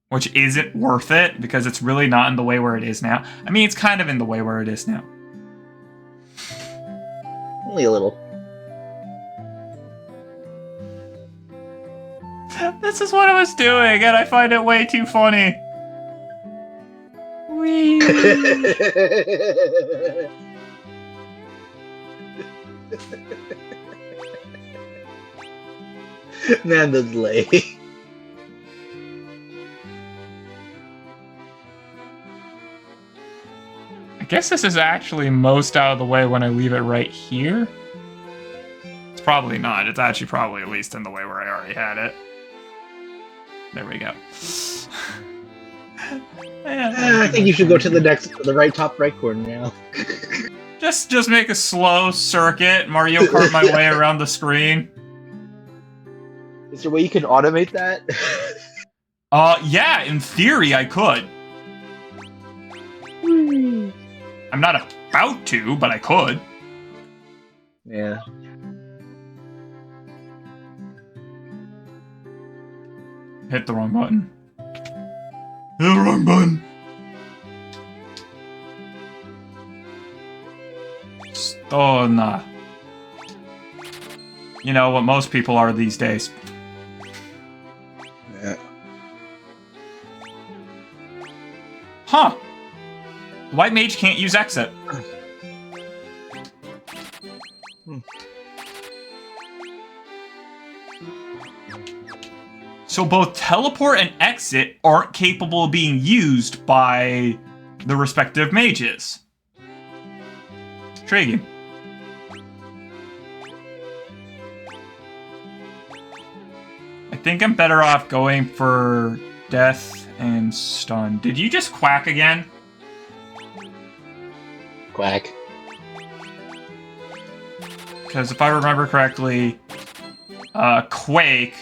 which isn't worth it because it's really not in the way where it is now. I mean, it's kind of in the way where it is now. Only a little. This is what I was doing, and I find it way too funny. Whee! Man, the delay. I guess this is actually most out of the way when I leave it right here. It's probably not. It's actually probably at least in the way where I already had it. There we go. I think you should go to the right top right corner now. Just make a slow circuit, Mario Kart my way around the screen. Is there a way you can automate that? Yeah, in theory I could. I'm not about to, but I could. Yeah. Hit the wrong button. Hit the wrong button. Oh, nah. You know what most people are these days. Yeah. Huh. White Mage can't use exit. So both teleport and exit aren't capable of being used by the respective mages. Intriguing. I think I'm better off going for death and stun. Did you just quack again? Quack. Because if I remember correctly, Quake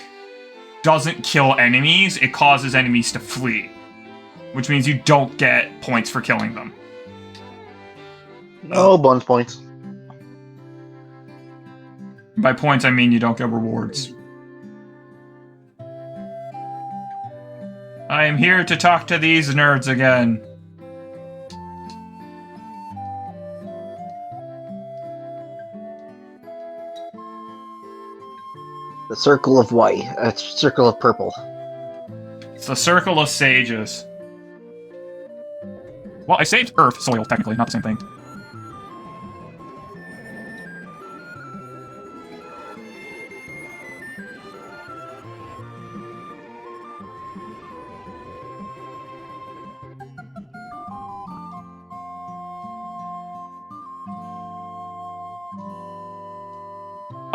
doesn't kill enemies, it causes enemies to flee. Which means you don't get points for killing them. No bonus points. By points, I mean you don't get rewards. I am here to talk to these nerds again. The circle of white. Circle of purple. It's the circle of sages. Well, I saved earth, soil, technically, not the same thing.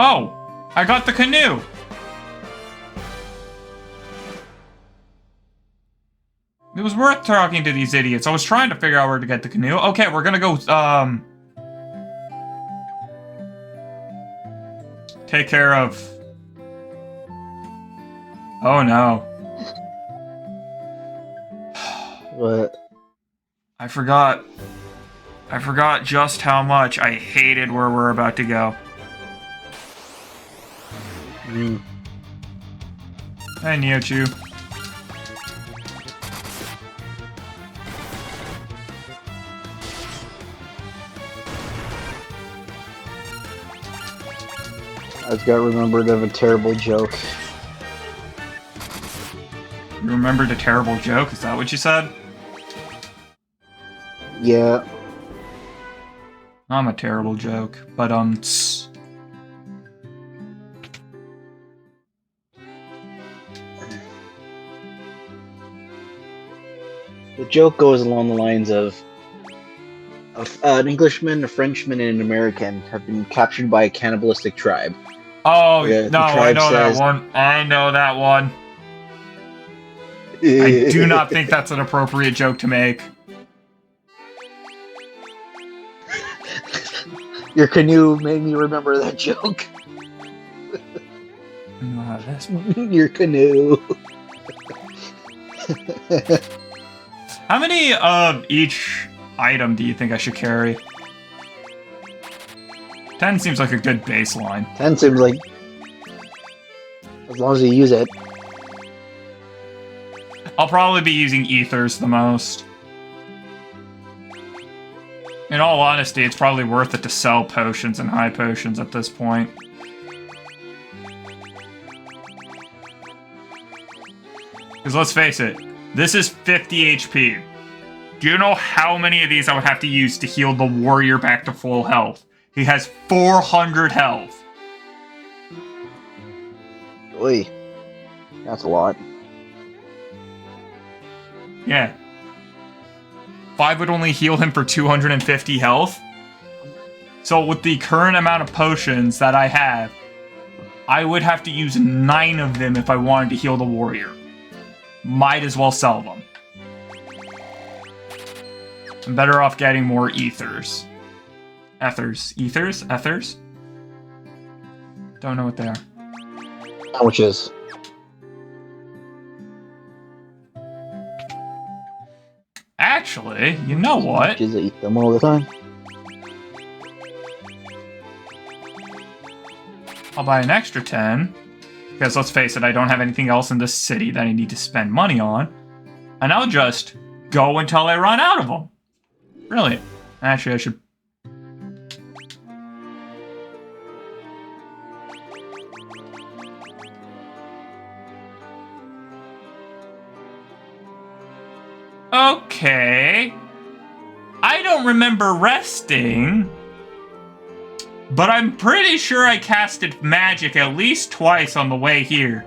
Oh! I got the canoe! It was worth talking to these idiots. I was trying to figure out where to get the canoe. Okay, we're gonna go, take care of... Oh no. What? I forgot. I forgot just how much I hated where we're about to go. Hey, Neochu. I just got remembered of a terrible joke. You remembered a terrible joke? Is that what you said? Yeah. I'm a terrible joke, but The joke goes along the lines of an Englishman, a Frenchman, and an American have been captured by a cannibalistic tribe. Oh, The no, I tribe know says- that one. I know that one. I do not think that's an appropriate joke to make. Your canoe made me remember that joke. This Your canoe. How many of each item do you think I should carry? 10 seems like a good baseline. 10 seems like, as long as you use it. I'll probably be using ethers the most. In all honesty, it's probably worth it to sell potions and high potions at this point. Because let's face it, this is 50 HP. Do you know how many of these I would have to use to heal the warrior back to full health? He has 400 health. Oy. That's a lot. Yeah. 5 would only heal him for 250 health. So with the current amount of potions that I have, I would have to use 9 of them if I wanted to heal the warrior. Might as well sell them. I'm better off getting more ethers. Ethers? Don't know what they are. Sandwiches. Actually, you know what? Sandwiches, I eat them all the time. I'll buy an extra 10. Because let's face it, I don't have anything else in this city that I need to spend money on. And I'll just go until I run out of them. Really. Actually, I should... Okay. I don't remember resting. But I'm pretty sure I casted magic at least twice on the way here.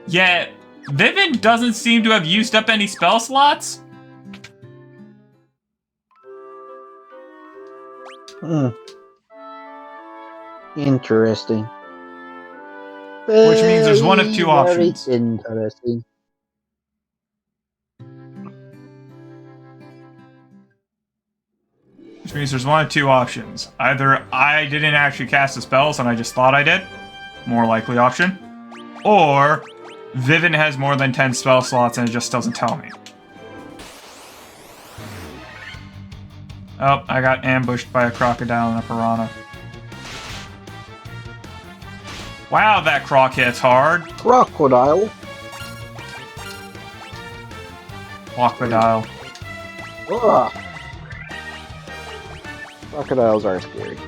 Yet, Vivin doesn't seem to have used up any spell slots. Interesting. Which means there's one of two options. Very interesting. Which means there's one of two options. Either I didn't actually cast the spells and I just thought I did. More likely option. Or Vivin has more than 10 spell slots and it just doesn't tell me. Oh, I got ambushed by a crocodile and a piranha. Wow, that croc hits hard. Crocodile. Crocodile. Ugh. Crocodiles are scary.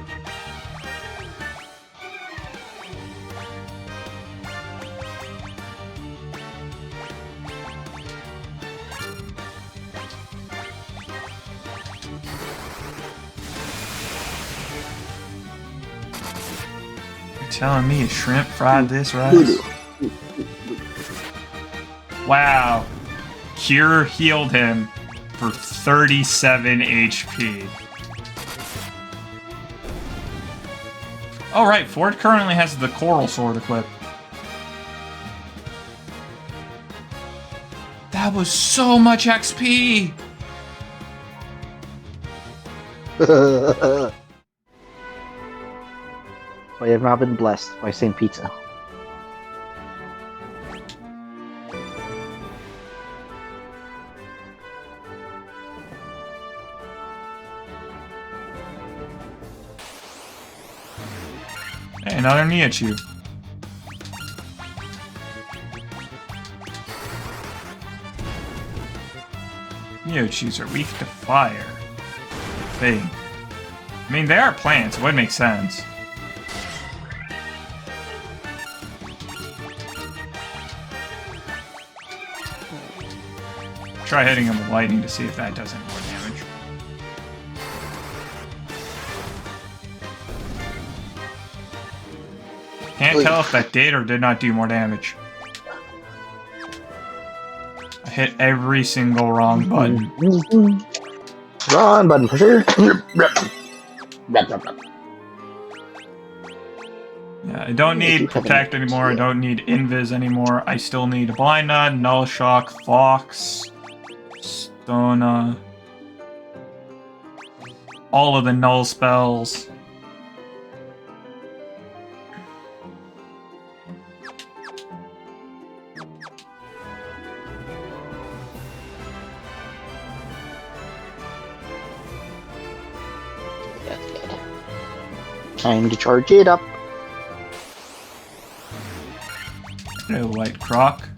You're telling me a shrimp fried this rice? Wow. Cure healed him for 37 HP. Oh right, Ford currently has the Coral Sword equipped. That was so much XP! I have not been blessed by Saint Pizza. Hey, another Nihachu. Nihachus are weak to fire. I mean, they are plants. It would make sense. Try hitting him with lightning to see if that does any more damage. Can't tell if that did or did not do more damage. I hit every single wrong button. Wrong button for sure. Yeah, I don't need Protect anymore, I don't need Invis anymore, I still need Blind Nut, Null Shock, Fox, Stona, all of the null spells. That's good. Time to charge it up. No White Croc.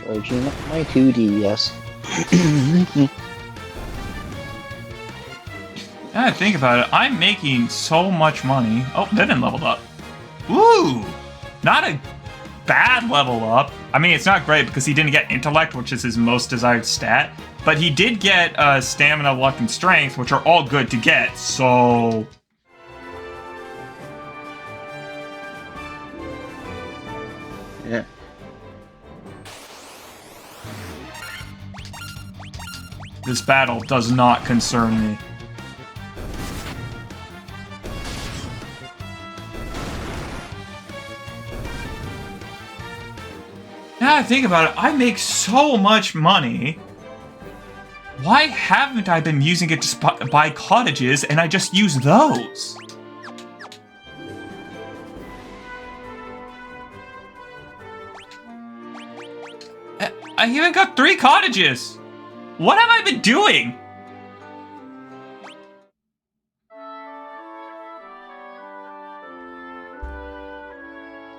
Charging up my 2D, yes. Now I think about it, I'm making so much money. Oh, Vivian leveled up. Ooh! Not a bad level up. I mean, it's not great because he didn't get Intellect, which is his most desired stat. But he did get Stamina, Luck, and Strength, which are all good to get, so... Yeah. This battle does not concern me. Now I think about it, I make so much money. Why haven't I been using it to buy cottages and I just use those? I even got 3 cottages! What have I been doing?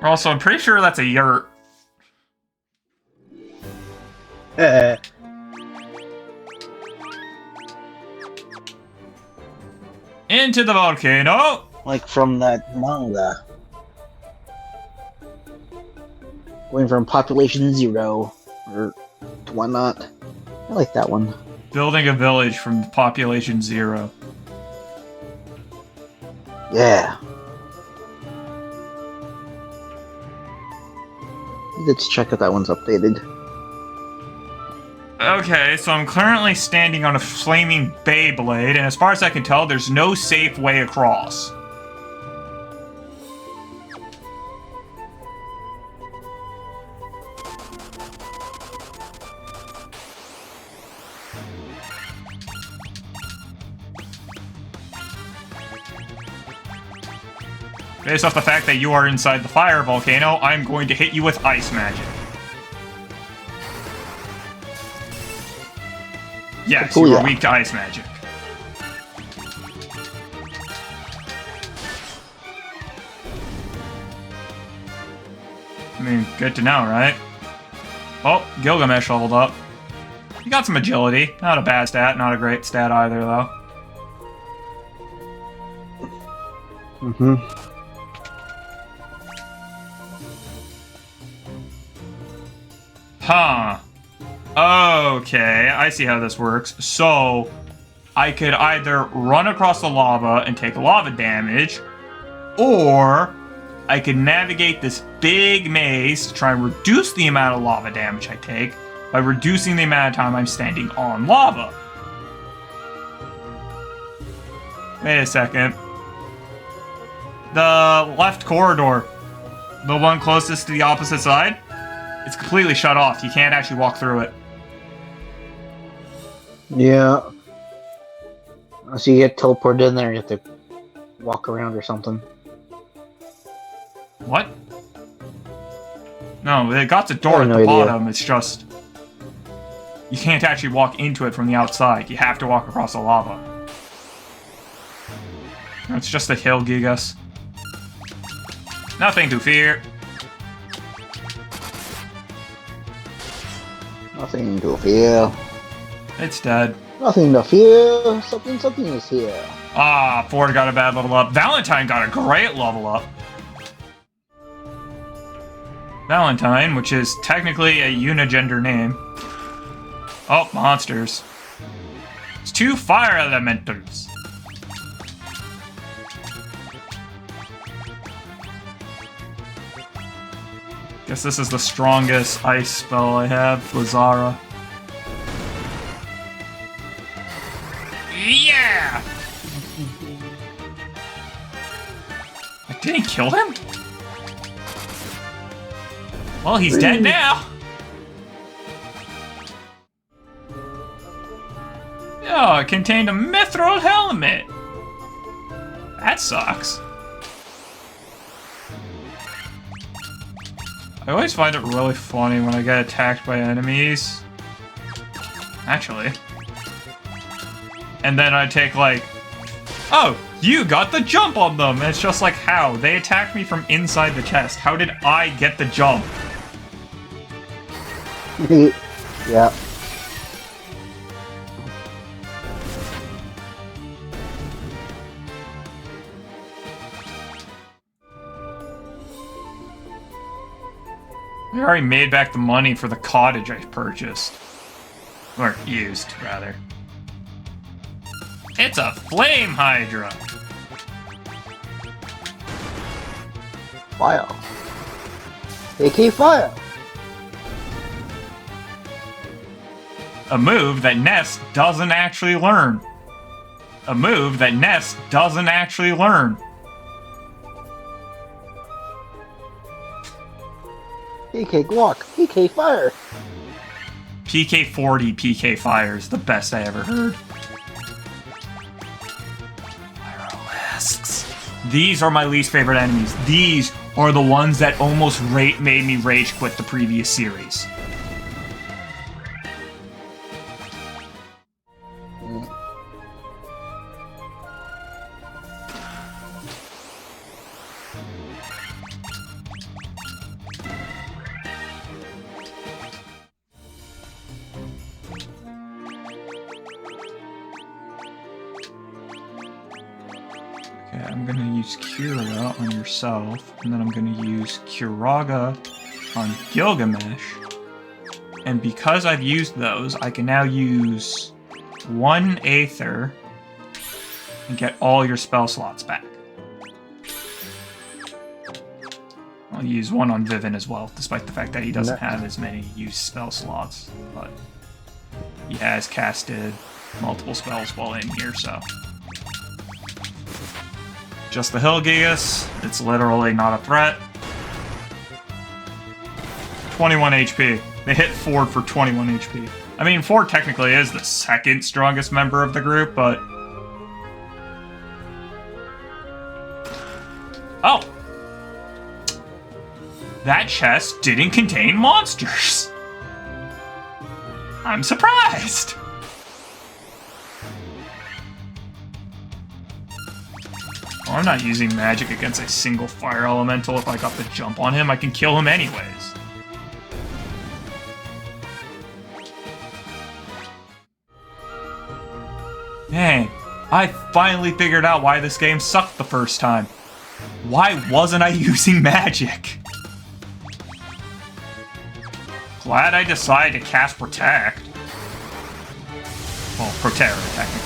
Also, I'm pretty sure that's a yurt. Into the volcano! Like from that manga. Going from population 0 or to whatnot. I like that one. Building a village from population 0. Yeah. Let's check if that one's updated. Okay, so I'm currently standing on a flaming Beyblade, and as far as I can tell, there's no safe way across. Based off the fact that you are inside the fire volcano, I'm going to hit you with ice magic. Yes, you are weak to ice magic. I mean, good to know, right? Oh, Gilgamesh leveled up. He got some agility. Not a bad stat, not a great stat either, though. Mm-hmm. Huh. Okay, I see how this works. So, I could either run across the lava and take lava damage, or I could navigate this big maze to try and reduce the amount of lava damage I take by reducing the amount of time I'm standing on lava. Wait a second. The left corridor, the one closest to the opposite side, it's completely shut off. You can't actually walk through it. Yeah. So you get teleported in there, you have to walk around or something. What? No, it got the door at the bottom, it's just... You can't actually walk into it from the outside. You have to walk across the lava. It's just a hill, Gigas. Nothing to fear. Nothing to fear. It's dead. Nothing to fear. Something is here. Ah, Ford got a bad level up. Valentine got a great level up. Valentine, which is technically a unigender name. Oh, monsters. It's 2 fire elementals. Guess this is the strongest ice spell I have, Lazara. Yeah! I didn't kill him? Well, he's dead now. Oh, it contained a mithril helmet. That sucks. I always find it really funny when I get attacked by enemies. Actually. And then I take like, oh, you got the jump on them. And it's just like, how? They attacked me from inside the chest. How did I get the jump? Yeah. I already made back the money for the cottage I purchased. Or used, rather. It's a flame hydra! Fire. AK fire. A move that Ness doesn't actually learn. A move that Ness doesn't actually learn. PK Glock. PK fire. PK-40 PK Fire is the best I ever heard. Pyrolisks. These are my least favorite enemies. These are the ones that almost made me rage quit the previous series. Okay, I'm gonna use Kira on yourself, and then I'm gonna use Kiraga on Gilgamesh. And because I've used those, I can now use 1 Aether and get all your spell slots back. I'll use 1 on Vivin as well, despite the fact that he doesn't have as many used spell slots, but he has casted multiple spells while in here, so. Just the Hill Gigas, it's literally not a threat. 21 HP. They hit Ford for 21 HP. I mean, Ford technically is the second strongest member of the group, but... Oh! That chest didn't contain monsters! I'm surprised! Well, I'm not using magic against a single fire elemental. If I got the jump on him, I can kill him anyways. Man, I finally figured out why this game sucked the first time. Why wasn't I using magic? Glad I decided to cast Protect. Well, Protera, technically.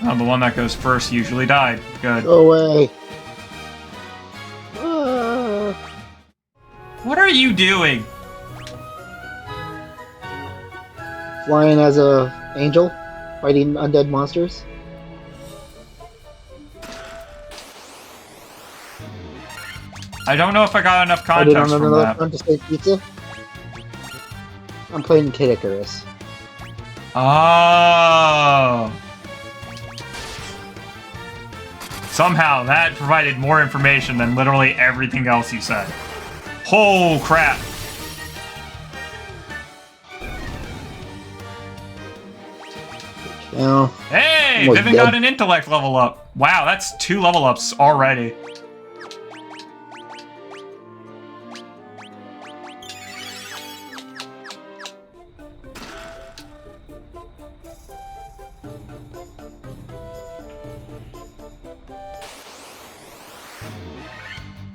Oh, the one that goes first usually died. Good. Go away. What are you doing? Flying as a angel, fighting undead monsters. I don't know if I got enough I did context on from another that. front to say pizza. I'm playing Kid Icarus. Oh. Somehow that provided more information than literally everything else you said. Oh, crap. Yeah. Hey, Almost Vivian dead. got an intellect level up. Wow, that's 2 level ups already.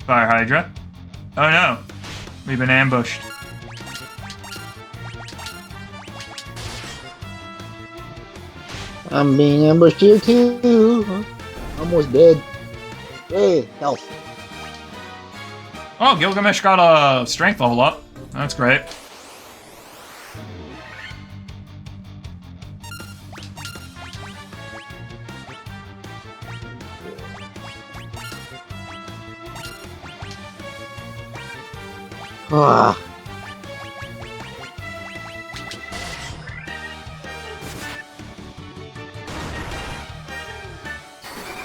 Fire Hydra. Oh no, we've been ambushed. I'm being ambushed here too. Almost dead. Hey, health. Oh, Gilgamesh got a strength level up. That's great. Ah.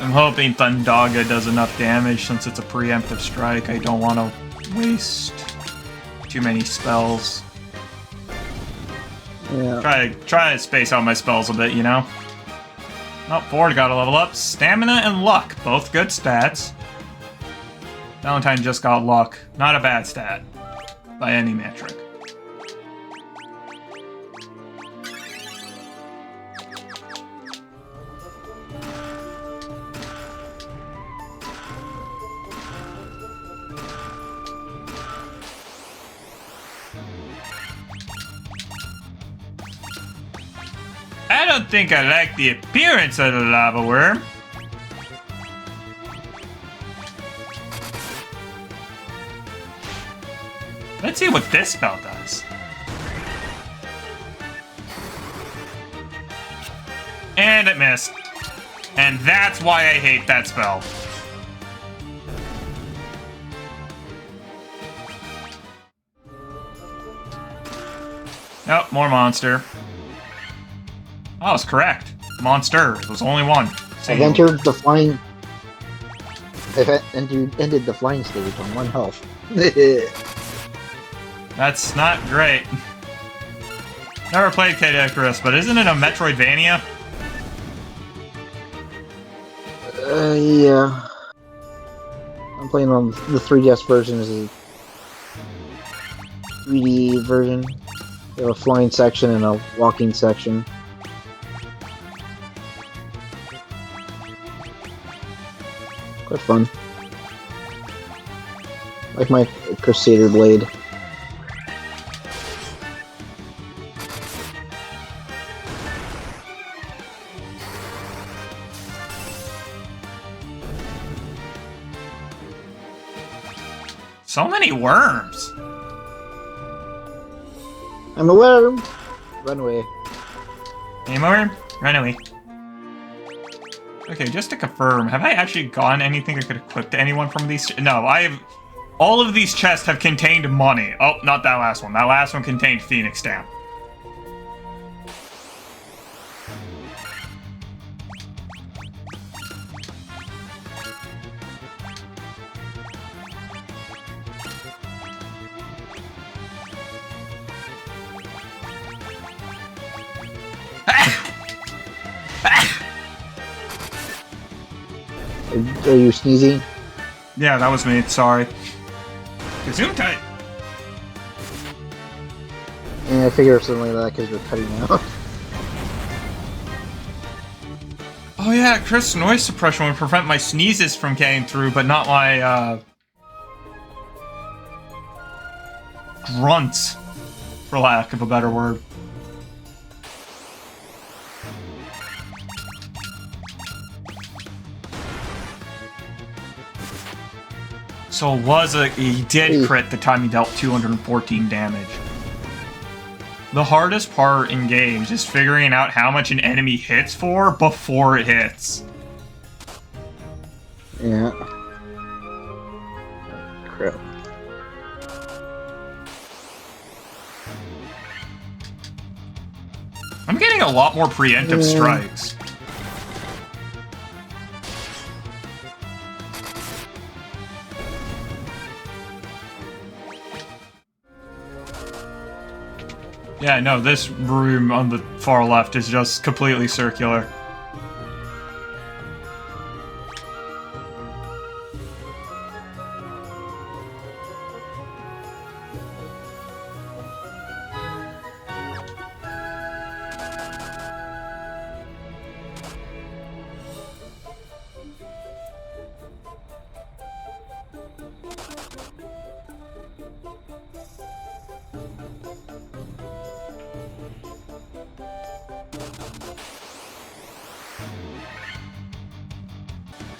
I'm hoping Thundaga does enough damage since it's a preemptive strike. I don't want to waste too many spells. Yeah. Try to space out my spells a bit, you know? Oh, Ford got a level up. Stamina and luck, both good stats. Valentine just got luck. Not a bad stat, by any metric. I don't think I like the appearance of the lava worm. Let's see what this spell does. And it missed. And that's why I hate that spell. Oh, more monster. I was correct. Monster. It was only one. I've entered the flying. I've ended the flying stage on 1 health. That's not great. Never played Torturous, but isn't it a Metroidvania? Yeah. I'm playing on the 3DS version. Is a 3D version. They have a flying section and a walking section. Quite fun. Like my Crusader blade. So many worms. I'm a worm! Run away. Any more? Run away. Okay, just to confirm, have I actually gotten anything I could equip to anyone from these? No, all of these chests have contained money. Oh, not that last one. That last one contained Phoenix Stamp. Are you sneezing? Yeah, that was me. Sorry. Zoom tight. Yeah, I figure something like that because we're cutting out. Oh yeah, Chris, noise suppression would prevent my sneezes from getting through, but not my, grunts, for lack of a better word. So it was he did crit the time he dealt 214 damage. The hardest part in games is figuring out how much an enemy hits for before it hits. Yeah. Crap. I'm getting getting a lot more preemptive strikes. Yeah, no, this room on the far left is just completely circular.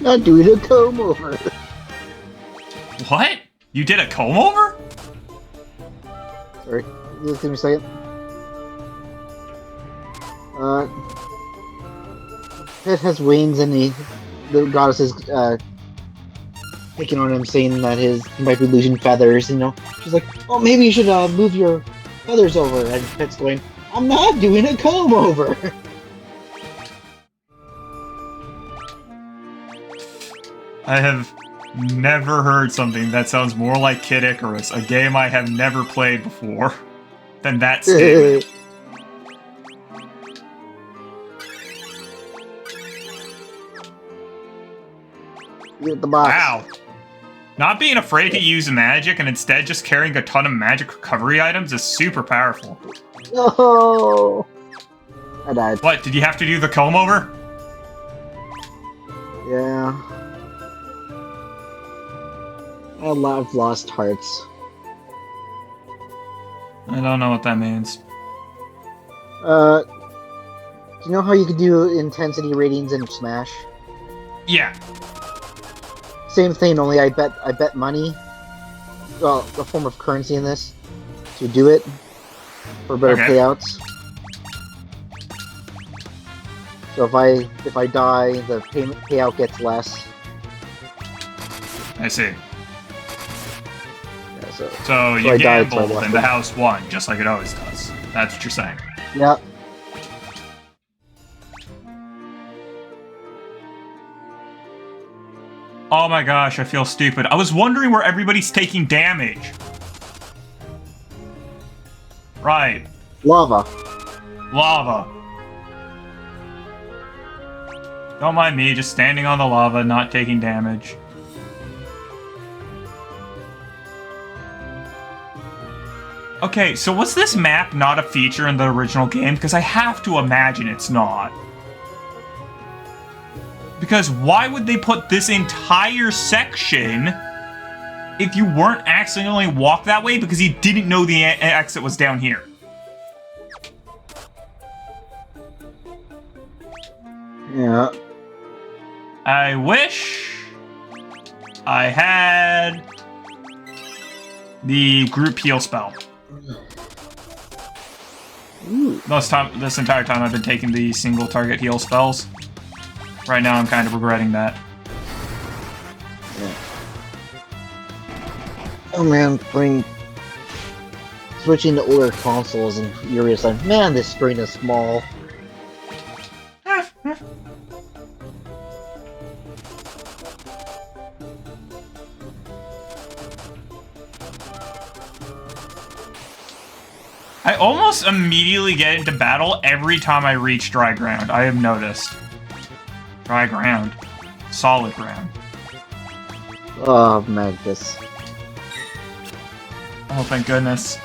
Not doing a comb over. What? You did a comb over? Sorry, just give me a second. It has wings, and the goddess is picking on him, saying that he might be losing feathers. You know, she's like, "Oh, maybe you should move your feathers over." And Pet's going, "I'm not doing a comb over." I have never heard something that sounds more like Kid Icarus, a game I have never played before, than that statement. Get the box. Wow. Not being afraid to use magic and instead just carrying a ton of magic recovery items is super powerful. No, I died. What, did you have to do the comb over? Yeah. I love lost hearts. I don't know what that means. Do you know how you can do intensity ratings in Smash? Yeah. Same thing, only I bet money, well, a form of currency in this, to do it for better payouts. So if I die, the payout gets less. I see. Yeah, so you gambled and the house won, just like it always does. That's what you're saying. Yeah. Oh my gosh, I feel stupid. I was wondering where everybody's taking damage. Right. Lava. Lava. Don't mind me, just standing on the lava, not taking damage. Okay, so was this map not a feature in the original game? Because I have to imagine it's not. Because why would they put this entire section if you weren't accidentally walk that way because you didn't know the exit was down here? Yeah. I wish I had the group heal spell. Ooh. This entire time I've been taking the single target heal spells. Right now I'm kind of regretting that. Yeah. Oh man, switching to older consoles and you're just like, man, this screen is small. I almost immediately get into battle every time I reach dry ground. I have noticed. Dry ground. Solid ground. Oh, Magnus. Oh, thank goodness.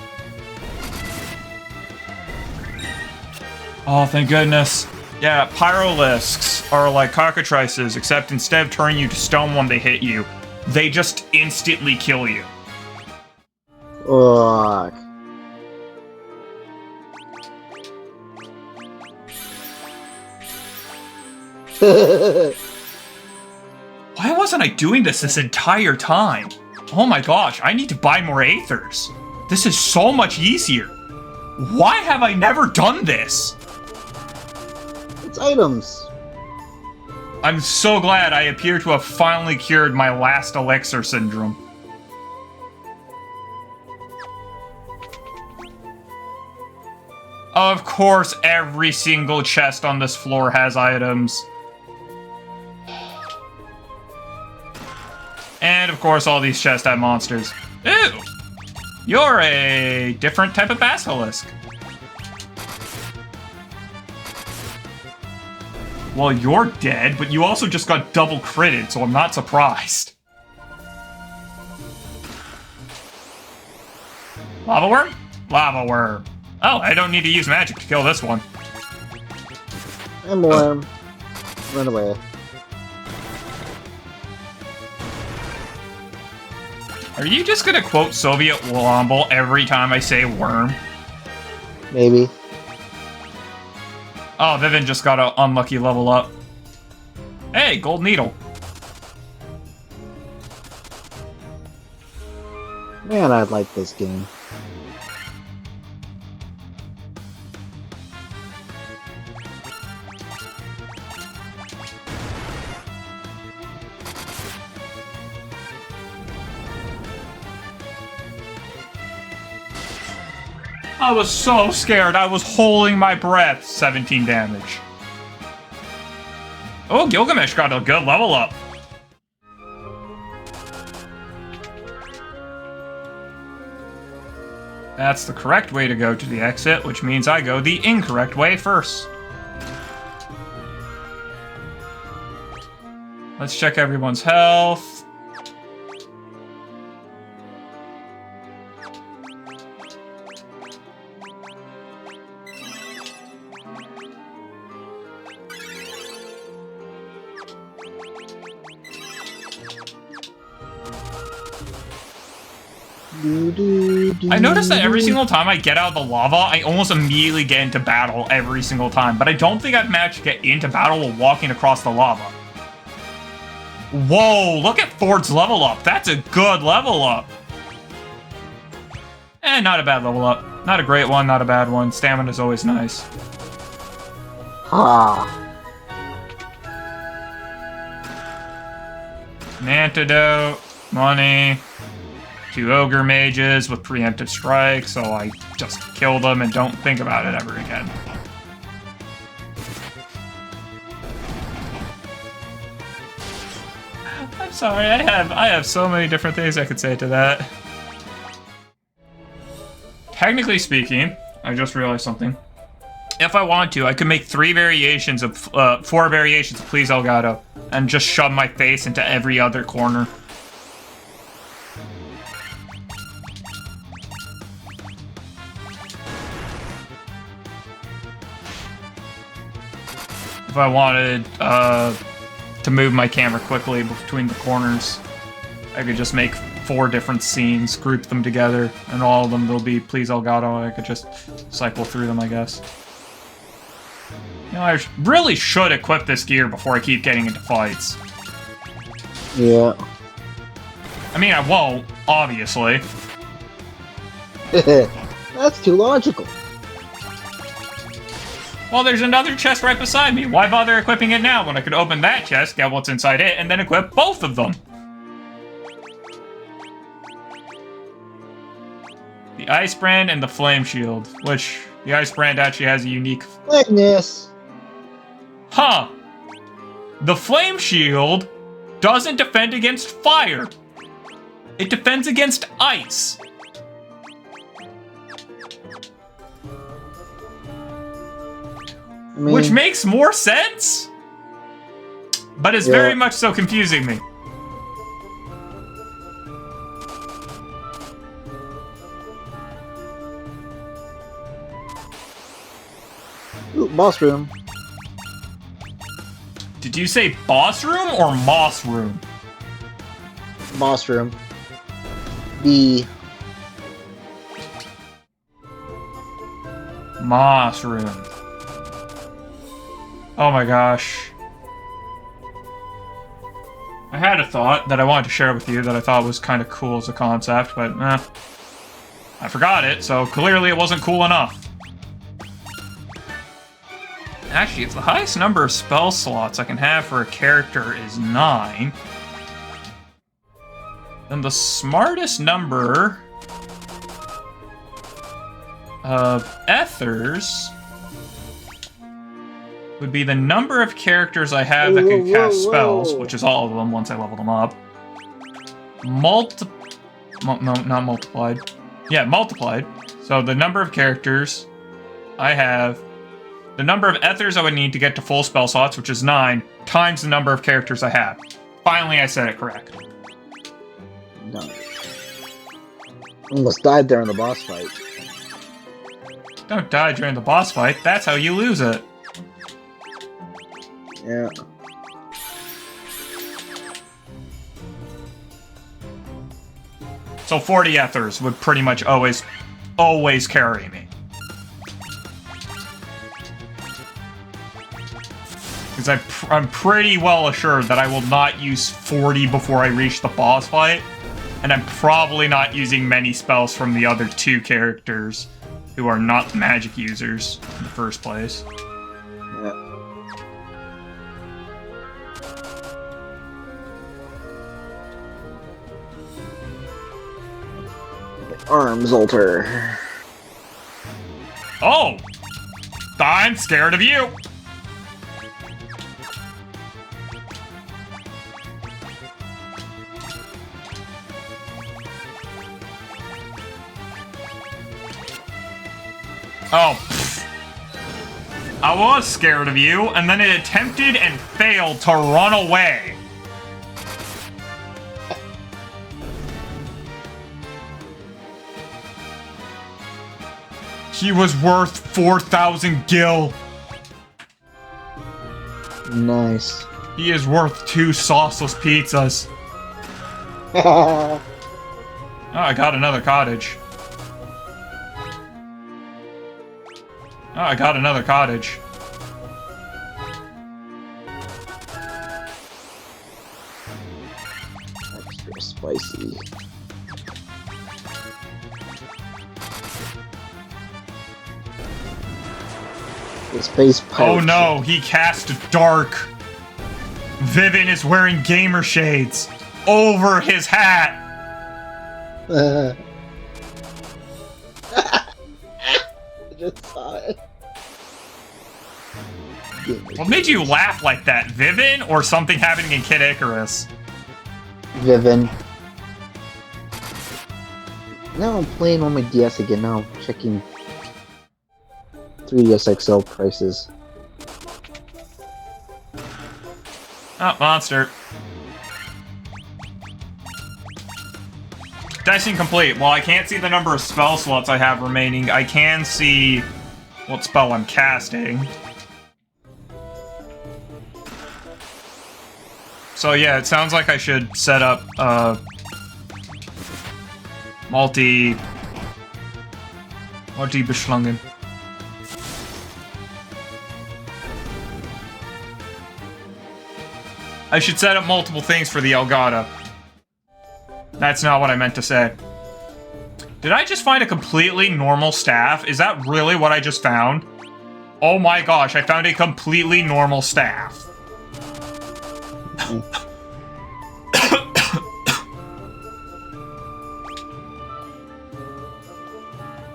Oh, thank goodness. Yeah, Pyroliths are like cockatrices, except instead of turning you to stone when they hit you, they just instantly kill you. Fuck. Why wasn't I doing this entire time? Oh my gosh, I need to buy more Aethers. This is so much easier. Why have I never done this? It's items. I'm so glad I appear to have finally cured my last elixir syndrome. Of course, every single chest on this floor has items. And of course, all these chests have monsters. Ew! You're a different type of basilisk. Well, you're dead, but you also just got double critted, so I'm not surprised. Lava worm? Lava worm. Oh, I don't need to use magic to kill this one. I'm worm. Run away. Are you just gonna quote Soviet Womble every time I say worm? Maybe. Oh, Vivian just got an unlucky level up. Hey, gold needle. Man, I like this game. I was so scared. I was holding my breath. 17 damage. Oh, Gilgamesh got a good level up. That's the correct way to go to the exit, which means I go the incorrect way first. Let's check everyone's health. I noticed that every single time I get out of the lava, I almost immediately get into battle every single time, but I don't think I've managed to get into battle while walking across the lava. Whoa, look at Ford's level up. That's a good level up. Not a bad level up. Not a great one, not a bad one. Stamina's always nice. An antidote, money. 2 ogre mages with preemptive strike, so I just kill them and don't think about it ever again. I'm sorry, I have so many different things I could say to that. Technically speaking, I just realized something. If I want to, I could make 4 variations of Please Elgato and just shove my face into every other corner. If I wanted to move my camera quickly between the corners, I could just make 4 different scenes, group them together, and all of them will be Please Elgato. I could just cycle through them, I guess. You know, I really should equip this gear before I keep getting into fights. Yeah. I mean, I won't, obviously. That's too logical. Well, there's another chest right beside me. Why bother equipping it now when I could open that chest, get what's inside it, and then equip both of them? The Ice Brand and the Flame Shield, which the Ice Brand actually has a unique... Likeness. Huh. The Flame Shield doesn't defend against fire. It defends against ice. I mean, Which makes more sense, but is very much so confusing me. Ooh, boss room. Did you say boss room or moss room? Boss room. The Moss room. Oh my gosh. I had a thought that I wanted to share with you that I thought was kind of cool as a concept, but I forgot it, so clearly it wasn't cool enough. Actually, if the highest number of spell slots I can have for a character is 9, then the smartest number... Ethers would be the number of characters I have that can cast spells, which is all of them once I level them up. No, not multiplied. Yeah, multiplied. So the number of characters I have, the number of ethers I would need to get to full spell slots, which is 9, times the number of characters I have. Finally, I said it correct. No. Almost died there in the boss fight. Don't die during the boss fight. That's how you lose it. Yeah. So 40 ethers would pretty much always carry me. Because I'm pretty well assured that I will not use 40 before I reach the boss fight. And I'm probably not using many spells from the other 2 characters who are not magic users in the first place. Yeah. Arms altar. Oh! I'm scared of you! Oh, pfft. I was scared of you, and then it attempted and failed to run away. He was worth 4,000 gil. Nice. He is worth 2 sauceless pizzas. Oh, Oh, I got another cottage. Oh, I got another cottage. extra spicy. The space pirate. Oh no, he cast dark. Vivin is wearing gamer shades over his hat. I just saw it. What made you laugh like that, Vivin, or something happening in Kid Icarus? Vivin. Now I'm playing on my DS again. Now I'm checking 3DS XL prices. Oh, monster. Dicing complete. While I can't see the number of spell slots I have remaining, I can see what spell I'm casting. So yeah, it sounds like I should set up multi-beschlungen. I should set up multiple things for the Elgato. That's not what I meant to say. Did I just find a completely normal staff? Is that really what I just found? Oh my gosh, I found a completely normal staff.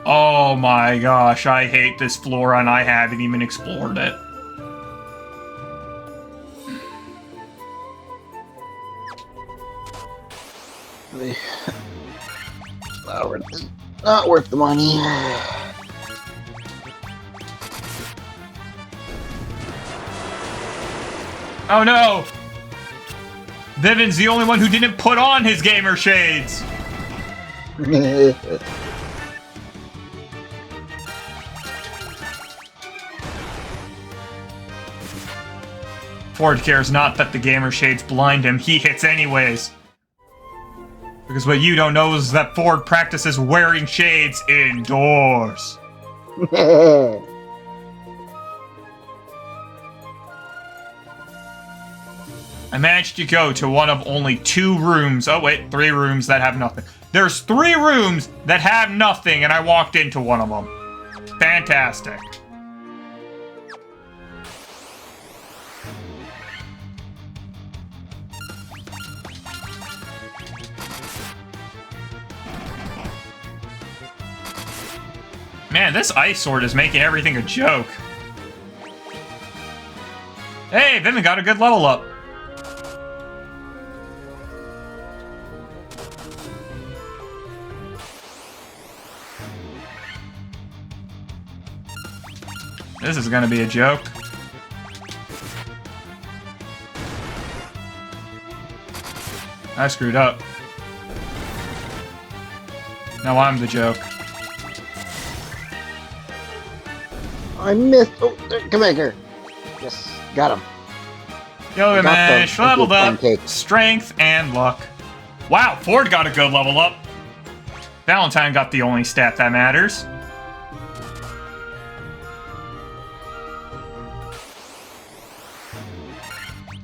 Oh my gosh, I hate this flora and I haven't even explored it. Not worth the money. Oh no! Vivin's the only one who didn't put on his gamer shades! Ford cares not that the gamer shades blind him, he hits anyways. Because what you don't know is that Ford practices wearing shades indoors. I managed to go to one of only 2 rooms. Oh wait, 3 rooms that have nothing. There's 3 rooms that have nothing, and I walked into one of them. Fantastic. Man, this ice sword is making everything a joke. Hey, Vivian got a good level up. This is gonna be a joke. I screwed up. Now I'm the joke. I missed. Oh, come back here. Yes, got him. Gilgamesh leveled up. Pancake. Strength and luck. Wow, Ford got a good level up. Valentine got the only stat that matters.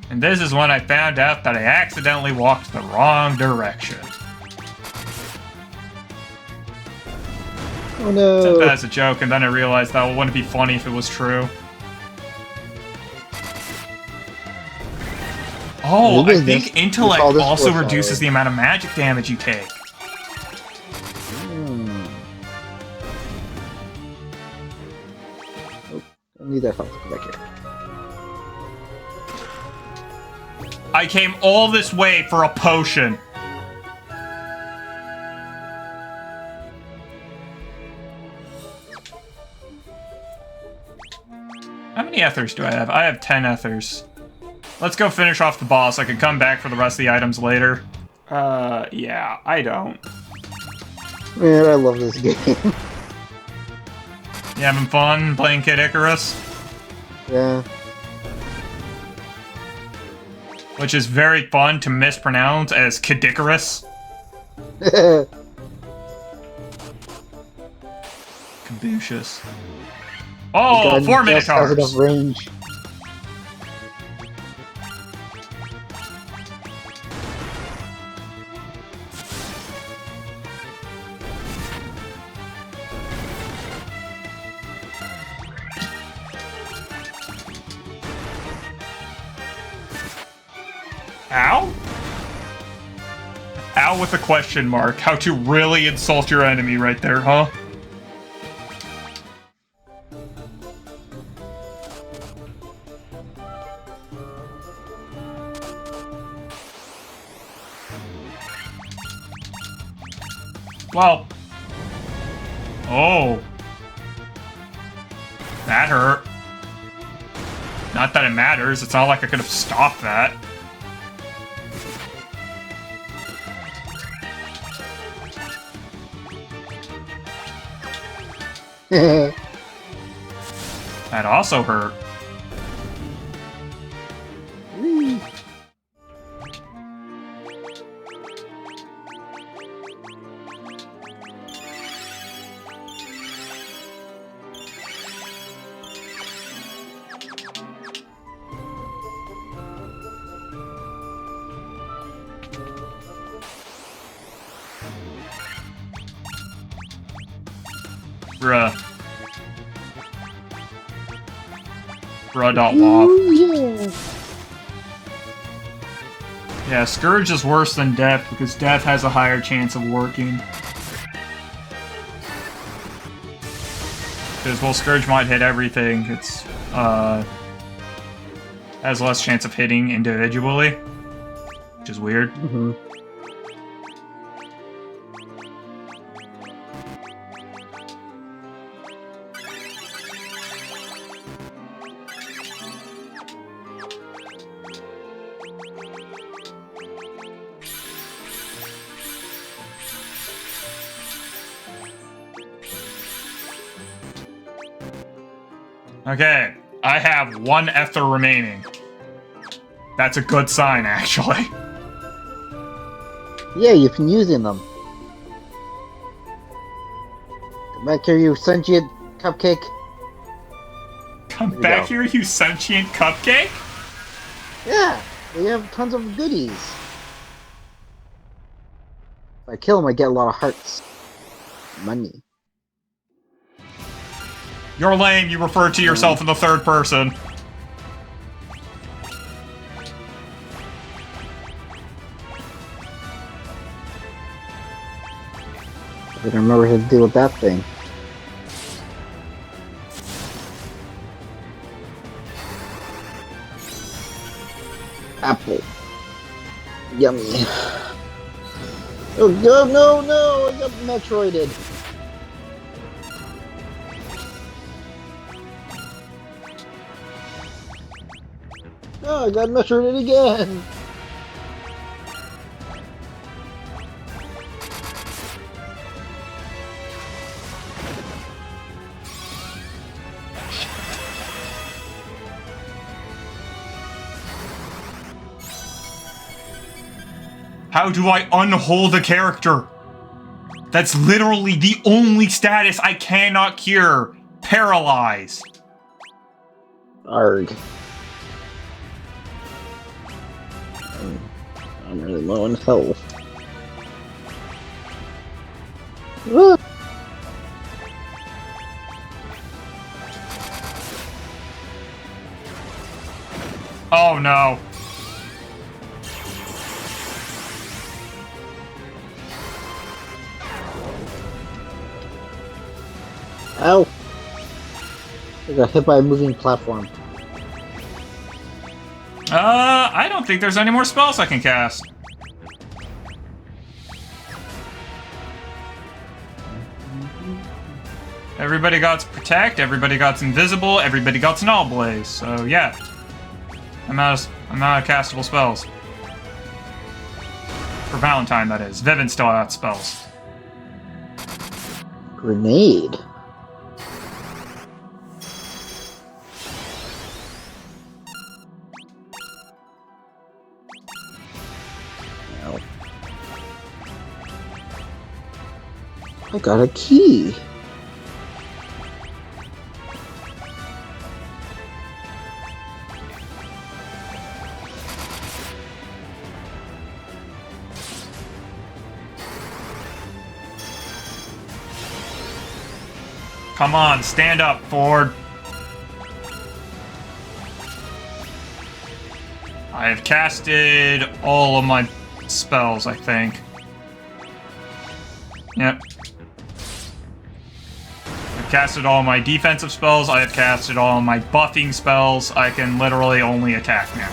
And this is when I found out that I accidentally walked the wrong direction. Oh no. Said that as a joke, and then I realized that wouldn't be funny if it was true. Oh, I think intellect also reduces the amount of magic damage you take. Oh, I need that file to come back here. I came all this way for a potion. How many ethers do I have? I have 10 ethers. Let's go finish off the boss. I can come back for the rest of the items later. Yeah, I don't. Man, I love this game. You having fun playing Kid Icarus? Yeah. Which is very fun to mispronounce as Kidicarus. Caboocious. Oh, 4 Minotaurs! Has enough range. Ow? Ow with a question mark. How to really insult your enemy right there, huh? Well. Oh. That hurt. Not that it matters. It's not like I could have stopped that. That also hurt. Bruh. Bruh.wop. Yeah, Scourge is worse than Death because Death has a higher chance of working. Because while Scourge might hit everything, it's has less chance of hitting individually, which is weird. Mm-hmm. Okay, I have 1 ether remaining. That's a good sign, actually. Yeah, you've been using them. Come back here, you sentient cupcake. Come back here, you sentient cupcake? Yeah, they have tons of goodies. If I kill them, I get a lot of hearts. Money. You're lame, you refer to yourself in the third person. I don't remember how to deal with that thing. Apple. Yummy. Oh, no, I got Metroided. Oh, I got Metroided again. How do I unhold a character? That's literally the only status I cannot cure. Paralyzed. Arg. I'm really low in health. Ah. Oh no. Ow! I got hit by a moving platform. I don't think there's any more spells I can cast. Everybody got Protect, everybody got Invisible, everybody got Null Blaze, so yeah. I'm out of castable spells. For Valentine, that is. Vivin still out spells. Grenade. Ow. I got a key. Come on, stand up, Ford. I have casted all of my spells, I think. Yep. I've casted all my defensive spells. I have casted all my buffing spells. I can literally only attack now.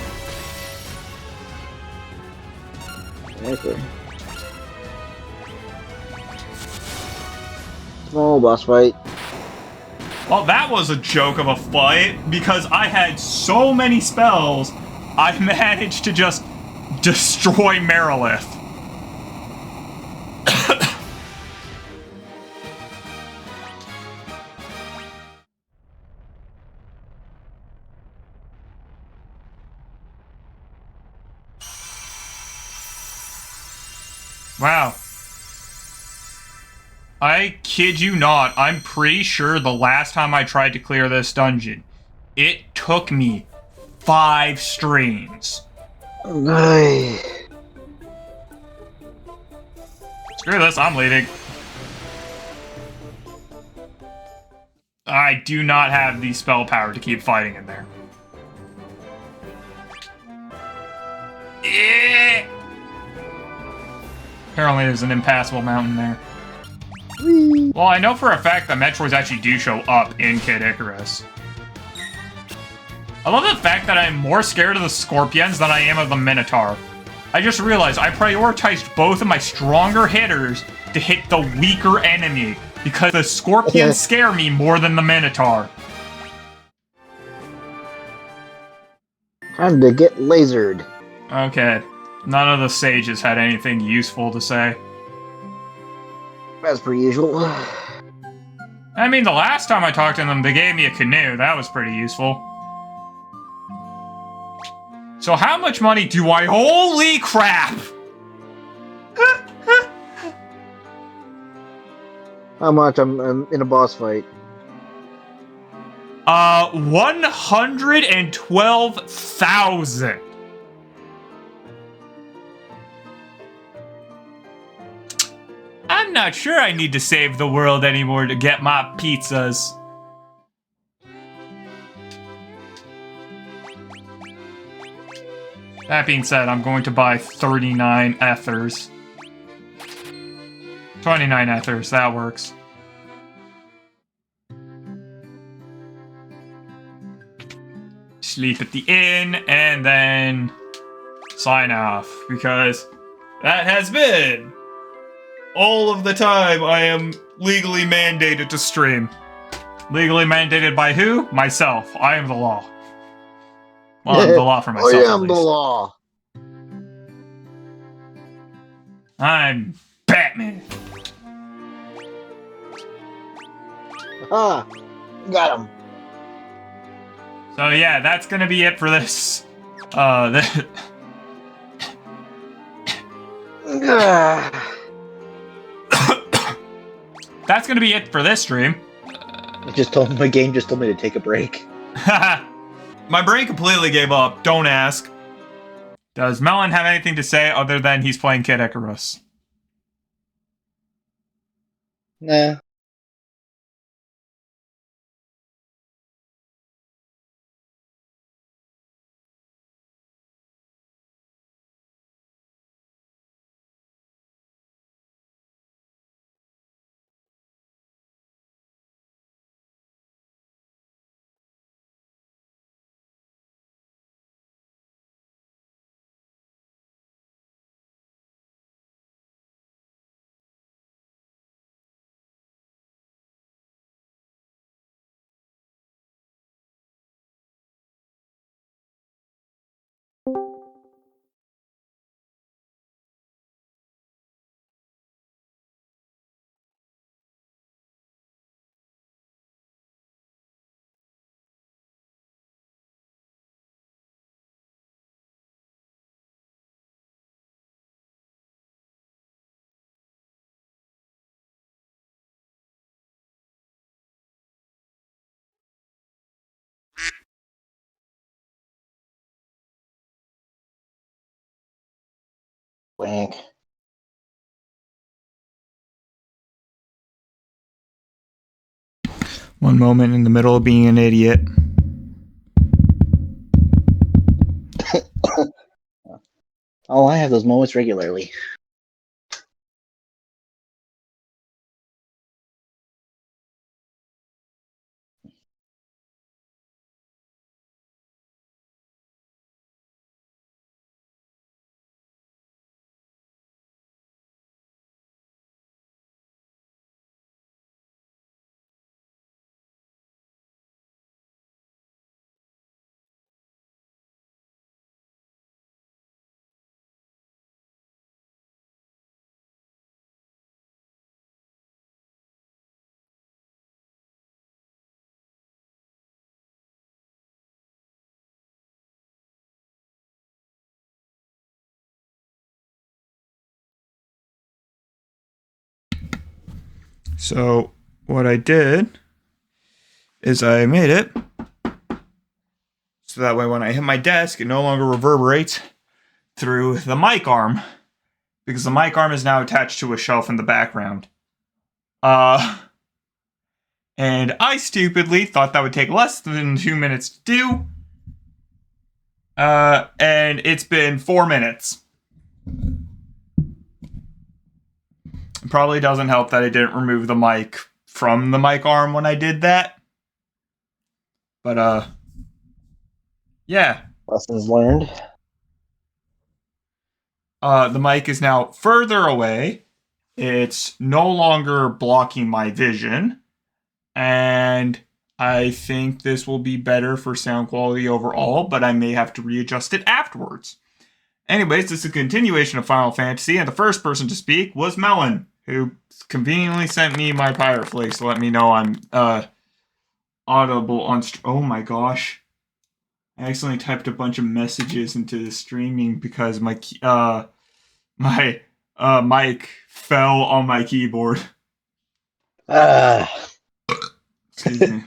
Okay. Small boss fight. Well, that was a joke of a fight, because I had so many spells, I managed to just destroy Merilith. Wow. I kid you not, I'm pretty sure the last time I tried to clear this dungeon, it took me 5 streams. Nice. Screw this, I'm leaving. I do not have the spell power to keep fighting in there. Yeah. Apparently there's an impassable mountain there. Well, I know for a fact that Metroids actually do show up in Kid Icarus. I love the fact that I'm more scared of the Scorpions than I am of the Minotaur. I just realized I prioritized both of my stronger hitters to hit the weaker enemy, because the Scorpions scare me more than the Minotaur. Time to get lasered. Okay. None of the sages had anything useful to say. As per usual. I mean, the last time I talked to them, they gave me a canoe. That was pretty useful. So how much money do I... Holy crap! How much? I'm in a boss fight. 112,000. I'm not sure I need to save the world anymore to get my pizzas. That being said, I'm going to buy 39 ethers. 29 ethers, that works. Sleep at the inn, and then sign off, because that has been all of the time I am legally mandated to stream. Legally mandated by who? Myself. I am the law. Well, I'm the law for myself, I at am the least. law. I'm Batman. Ah, got him. So yeah, that's gonna be it for this. That's gonna be it for this stream. My game just told me to take a break. My brain completely gave up. Don't ask. Does Mellon have anything to say other than he's playing Kid Icarus? Nah. Wank. One moment in the middle of being an idiot. Oh, I have those moments regularly. So what I did is I made it so that way when I hit my desk, it no longer reverberates through the mic arm, because the mic arm is now attached to a shelf in the background. And I stupidly thought that would take less than 2 minutes to do. And it's been 4 minutes. It probably doesn't help that I didn't remove the mic from the mic arm when I did that. But, yeah. Lessons learned. The mic is now further away. It's no longer blocking my vision. And I think this will be better for sound quality overall, but I may have to readjust it afterwards. Anyways, this is a continuation of Final Fantasy, and the first person to speak was Mellon, who conveniently sent me my Pirate Flakes to let me know I'm audible on... Oh my gosh. I accidentally typed a bunch of messages into the streaming because my mic fell on my keyboard. Excuse me.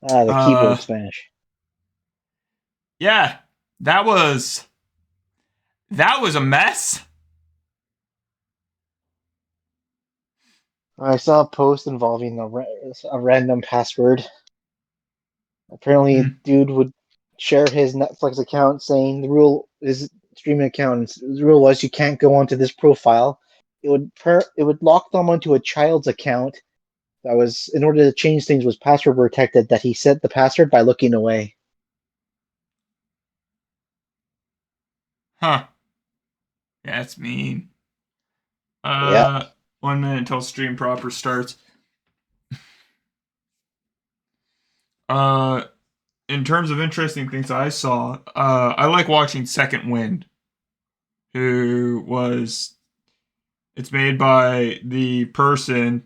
The keyboard smash. Yeah, that was a mess. I saw a post involving a random password. Apparently, dude would share his Netflix account saying his streaming account, the rule was you can't go onto this profile. It would lock them onto a child's account that was, in order to change things, was password protected, that he set the password by looking away. Huh. Yeah, that's mean. Yeah. 1 minute until stream proper starts. In terms of interesting things I saw, I like watching Second Wind, who was. It's made by the person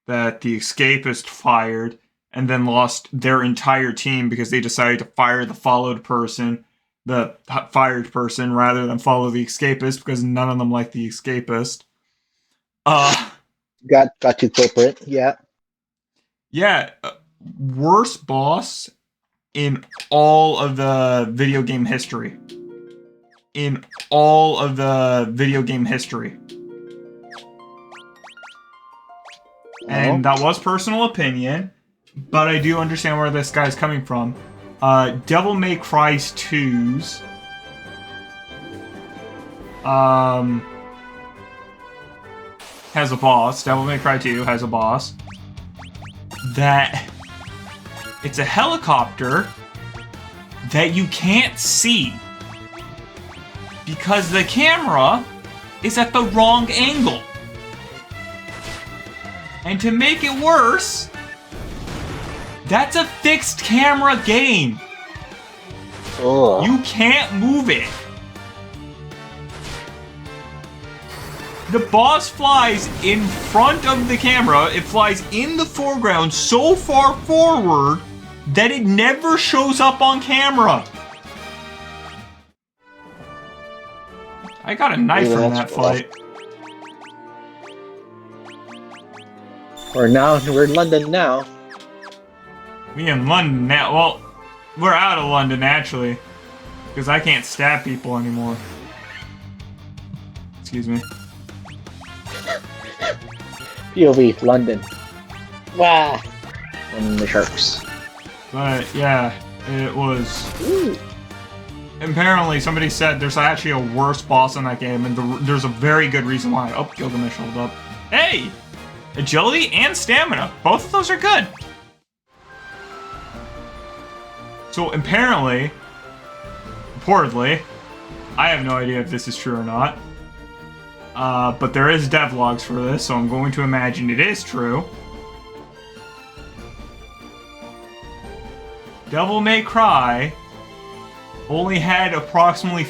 that the Escapist fired and then lost their entire team because they decided to fire the fired person, rather than follow the Escapist because none of them liked the Escapist. Got too corporate. Yeah. Yeah, worst boss in all of the video game history. In all of the video game history. And that was personal opinion, but I do understand where this guy's coming from. Devil May Cry 2's has a boss. Devil May Cry 2 has a boss that it's a helicopter that you can't see because the camera is at the wrong angle. And to make it worse, that's a fixed camera game. Ugh. You can't move it. The boss flies in front of the camera. It flies in the foreground so far forward that it never shows up on camera. I got a knife Maybe from that's that fight. We're in London now. We in London now. Well, we're out of London actually, because I can't stab people anymore. Excuse me. POV London. Wow. And the sharks. But yeah, it was. Ooh. Apparently, somebody said there's actually a worse boss in that game, and there's a very good reason why. Oh, Gilgamesh held up. Hey! Agility and stamina. Both of those are good. So apparently, reportedly, I have no idea if this is true or not, but there is devlogs for this, so I'm going to imagine it is true. Devil May Cry only had approximately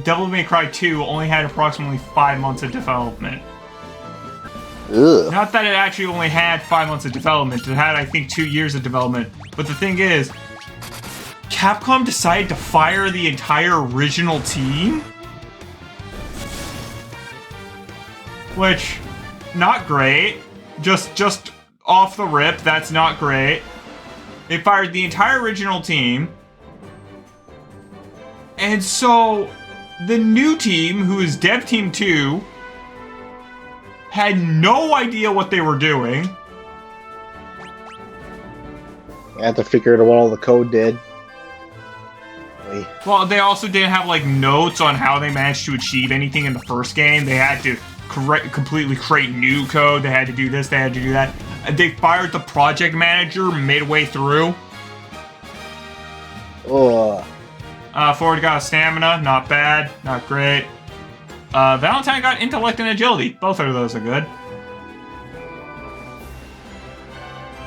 Devil May Cry 2 only had approximately 5 months of development. Ugh. Not that it actually only had 5 months of development. It had, I think, 2 years of development. But the thing is, Capcom decided to fire the entire original team? Which, not great. Just off the rip, that's not great. They fired the entire original team. And so, the new team, who is Dev Team 2, had no idea what they were doing. I had to figure out what all the code did. Well, they also didn't have, like, notes on how they managed to achieve anything in the first game. They had to completely create new code. They had to do this, they had to do that. They fired the project manager midway through. Ugh. Ford got stamina, not bad, not great. Valentine got intellect and agility. Both of those are good.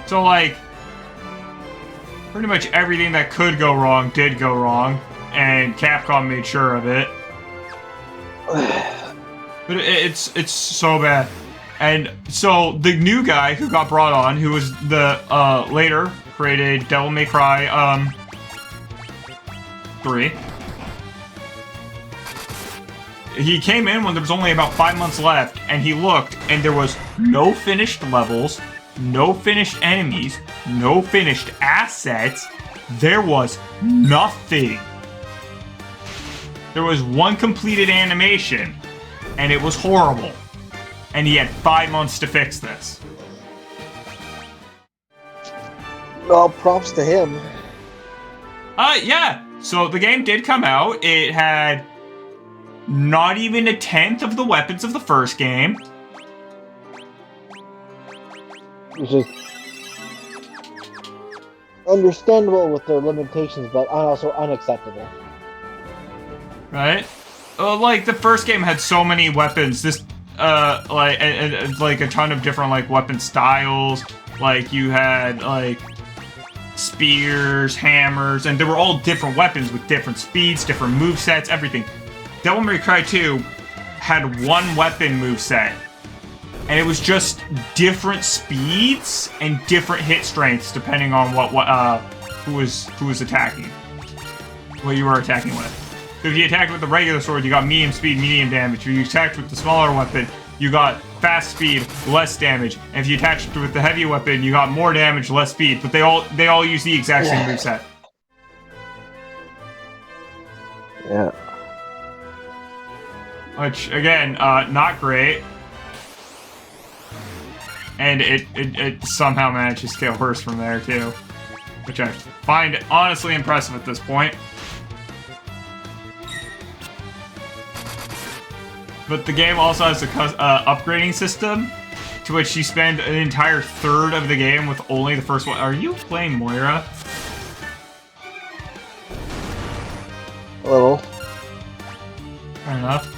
So, like, pretty much everything that could go wrong did go wrong, and Capcom made sure of it. But it's so bad. And so the new guy who got brought on, who was the later created Devil May Cry 3. He came in when there was only about 5 months left, and he looked, and there was no finished levels, no finished enemies, no finished assets. There was nothing. There was one completed animation, and it was horrible. And he had 5 months to fix this. Well, props to him. Yeah. So the game did come out. It had not even a tenth of the weapons of the first game. Which is understandable with their limitations, but also unacceptable. Right? like the first game had so many weapons. This like a ton of different like weapon styles. Like you had like spears, hammers, and they were all different weapons with different speeds, different movesets, everything. Devil May Cry 2 had one weapon moveset, and it was just different speeds and different hit strengths depending on who was attacking, what you were attacking with. So if you attacked with the regular sword, you got medium speed, medium damage. If you attacked with the smaller weapon, you got fast speed, less damage. And if you attacked with the heavy weapon, you got more damage, less speed. But they all use the exact same moveset. Yeah. Which again, not great. And it somehow manages to get worse from there too, which I find honestly impressive at this point. But the game also has a upgrading system, to which you spend an entire third of the game with only the first one. Are you playing Moira? A little. Fair enough.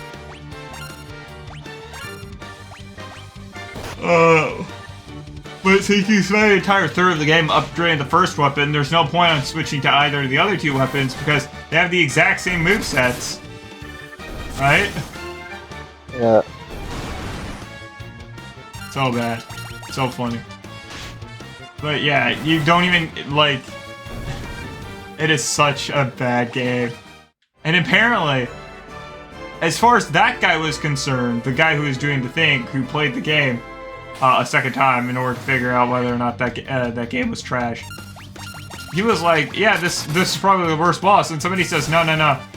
But since you spend an entire third of the game upgrading the first weapon, there's no point on switching to either of the other two weapons because they have the exact same movesets. Right? Yeah. So bad. So funny. But yeah, you don't even, like... It is such a bad game. And apparently, as far as that guy was concerned, the guy who was doing the thing, who played the game a second time in order to figure out whether or not that game was trash, he was like, yeah, this is probably the worst boss. And somebody says, no.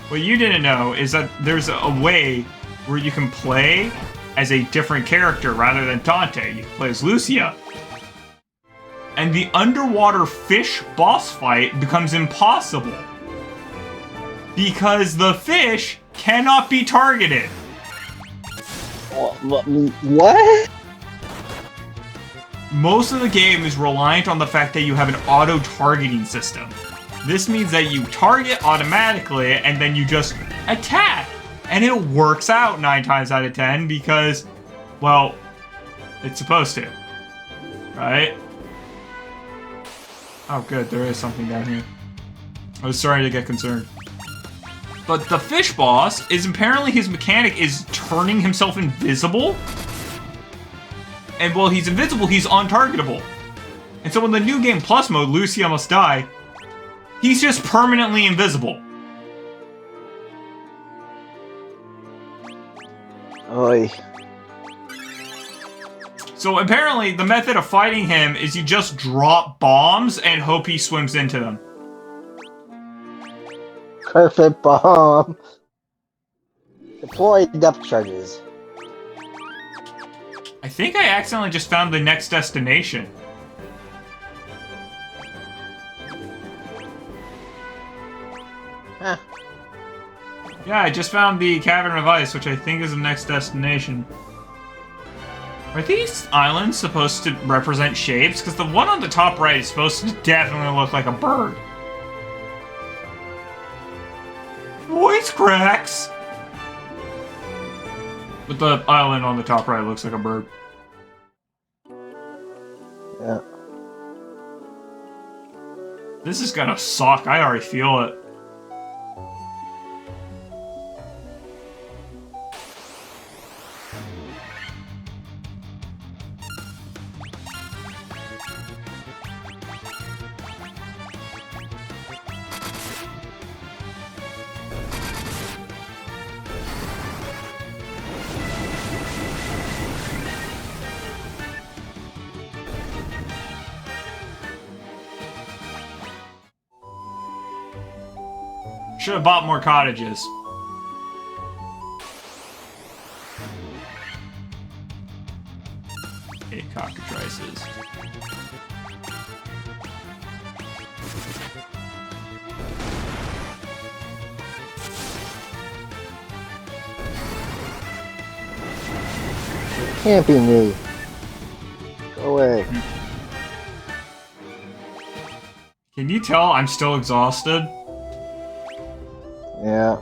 What you didn't know is that there's a way where you can play as a different character rather than Dante. You can play as Lucia. And the underwater fish boss fight becomes impossible, because the fish cannot be targeted. What? Most of the game is reliant on the fact that you have an auto-targeting system. This means that you target automatically and then you just attack. And it works out 9 times out of 10 because, well, it's supposed to. Right? Oh good, there is something down here. I was starting to get concerned. But the fish boss is apparently his mechanic is turning himself invisible. And while he's invisible, he's untargetable. And so in the New Game Plus mode, Lucia Must Die, he's just permanently invisible. Oy. So apparently the method of fighting him is you just drop bombs and hope he swims into them. Perfect bomb. Deploy depth charges. I think I accidentally just found the next destination. Huh. Yeah, I just found the Cavern of Ice, which I think is the next destination. Are these islands supposed to represent shapes? Because the one on the top right is supposed to definitely look like a bird. Voice cracks! But the island on the top right looks like a bird. Yeah. This is gonna suck, I already feel it. Should have bought more cottages. Okay, cockatrices. Can't be me. Go away. Can you tell I'm still exhausted? Yeah.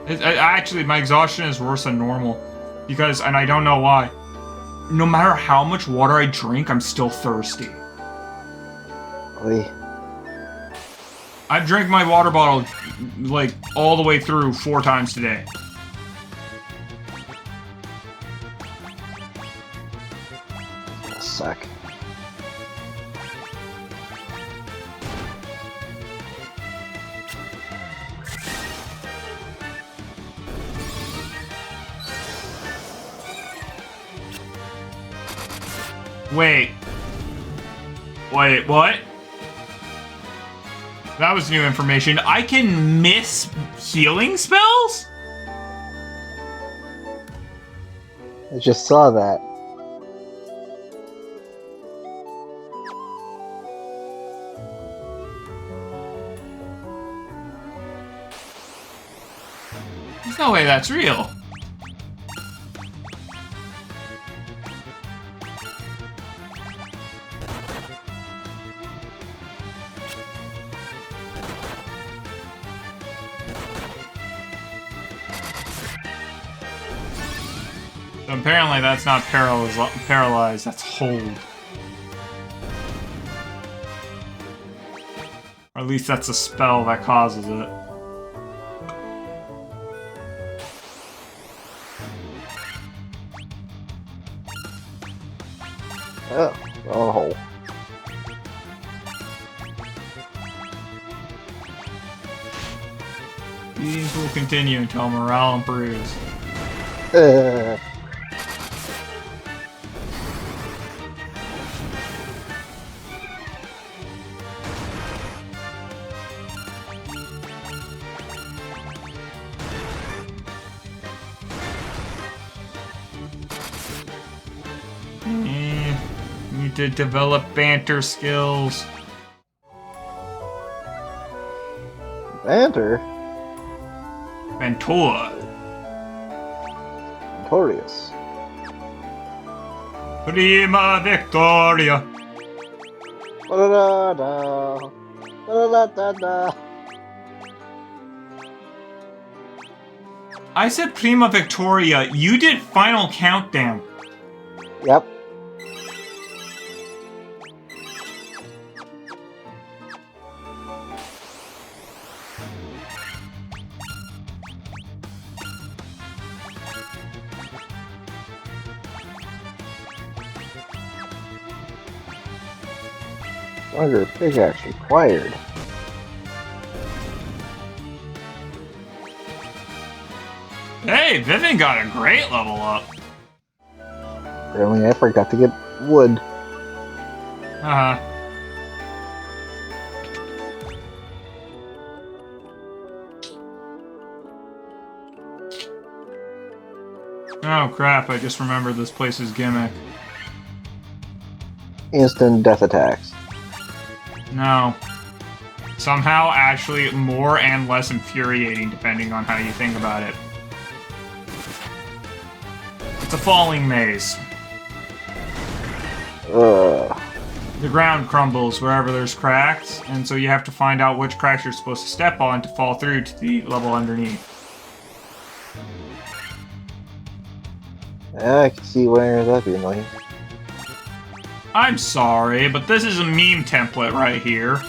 Actually, my exhaustion is worse than normal. Because, and I don't know why. No matter how much water I drink, I'm still thirsty. Oy. I've drank my water bottle, like, all the way through 4 times today. Suck. Wait, what? That was new information. I can miss healing spells? I just saw that. There's no way that's real. So apparently that's not paralyzed, that's hold. Or at least that's a spell that causes it. Oh. These will continue until morale improves. Need to develop banter skills. Banter? Ventura. Torturous. Prima Victoria. Da-da-da-da. Da-da-da-da-da. I said Prima Victoria. You did Final Countdown. Yep. Stronger pickaxe required. Hey, Vivian got a great level up. Apparently I forgot to get wood. Uh-huh. Oh crap, I just remembered this place's gimmick. Instant death attacks. No. Somehow actually more and less infuriating depending on how you think about it. It's a falling maze. Ugh. The ground crumbles wherever there's cracks, and so you have to find out which cracks you're supposed to step on to fall through to the level underneath. Yeah, I can see where that'd be annoying. I'm sorry, but this is a meme template right here.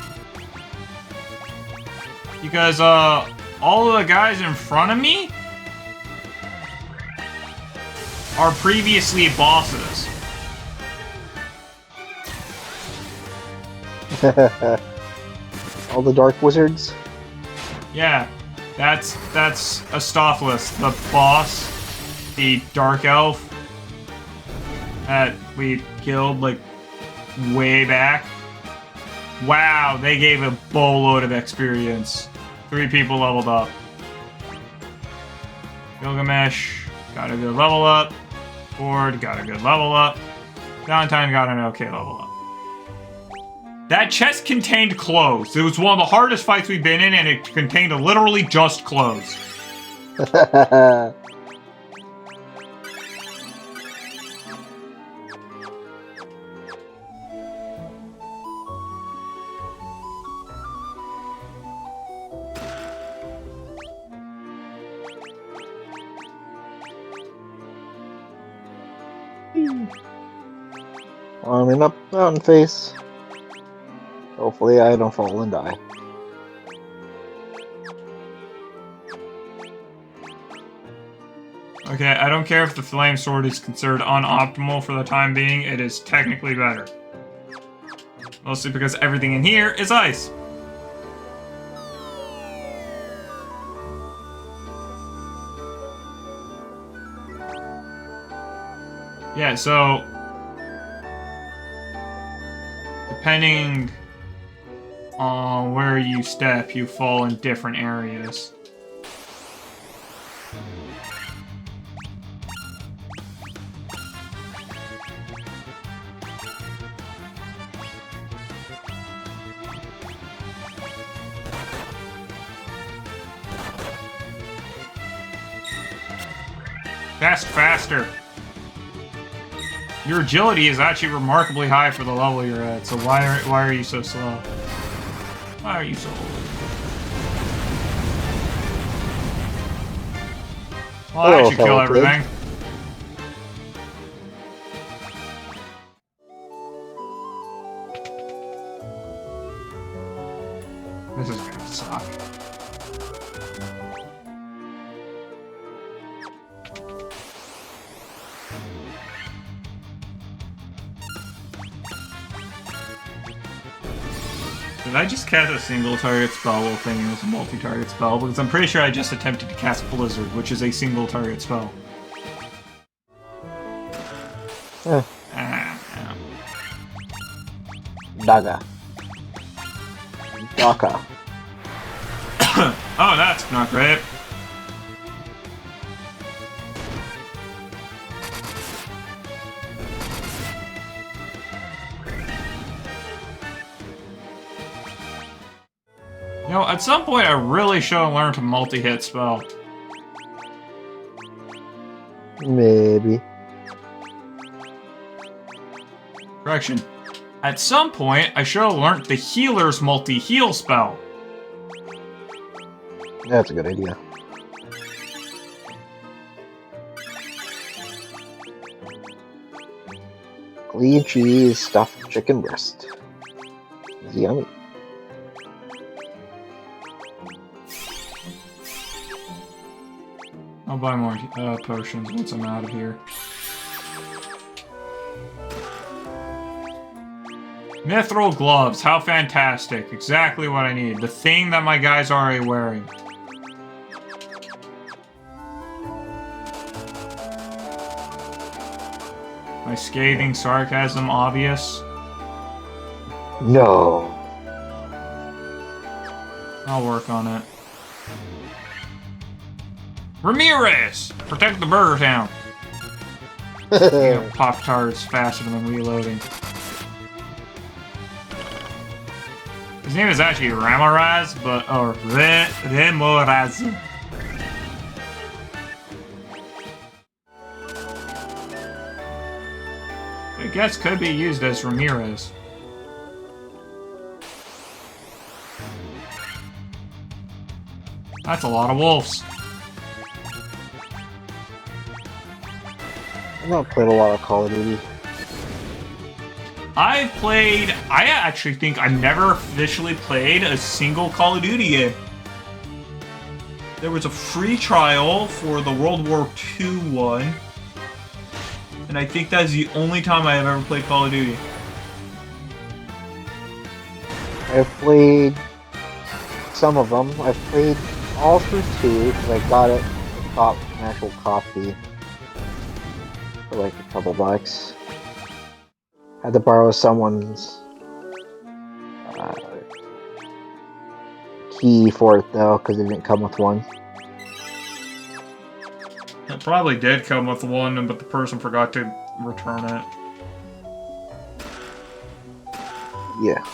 Because, all of the guys in front of me are previously bosses. All the dark wizards? Yeah, that's Astophilis, the boss, the dark elf that we killed, like, way back. Wow, they gave a boatload of experience. 3 people leveled up. Gilgamesh got a good level up. Ford got a good level up. Valentine got an okay level up. That chest contained clothes. It was one of the hardest fights we've been in, and it contained literally just clothes. Climbing up mountain face. Hopefully I don't fall and die. Okay, I don't care if the flame sword is considered unoptimal for the time being, it is technically better. Mostly because everything in here is ice. Yeah, so depending on where you step, you fall in different areas. Faster! Your agility is actually remarkably high for the level you're at, so why are you so slow? Why are you so old? Well, that should kill everything. This is gonna suck. Did I just cast a single target spell while thinking it was a multi-target spell? Because I'm pretty sure I just attempted to cast Blizzard, which is a single target spell. Daga. Daka. Oh, that's not great. You know, at some point I really should have learned to multi-hit spell. Maybe. Correction. At some point, I should have learned the healer's multi-heal spell. That's a good idea. Clean cheese stuffed chicken breast. Yummy. I'll buy more potions once I'm out of here. Mithril gloves, how fantastic. Exactly what I need. The thing that my guy's already wearing. My scathing sarcasm obvious? No. I'll work on it. Ramirez! Protect the burger town. Pop-Tarts faster than reloading. His name is actually Ramirez, or Ramirez. I guess could be used as Ramirez. That's a lot of wolves. I've not played a lot of Call of Duty. I actually think I've never officially played a single Call of Duty game. There was a free trial for the World War II one, and I think that's the only time I have ever played Call of Duty. I've played some of them. I've played all through 2, because I got it, an actual copy, for like a couple bucks. Had to borrow someone's key for it though, because it didn't come with one. It probably did come with one, but the person forgot to return it. Yeah.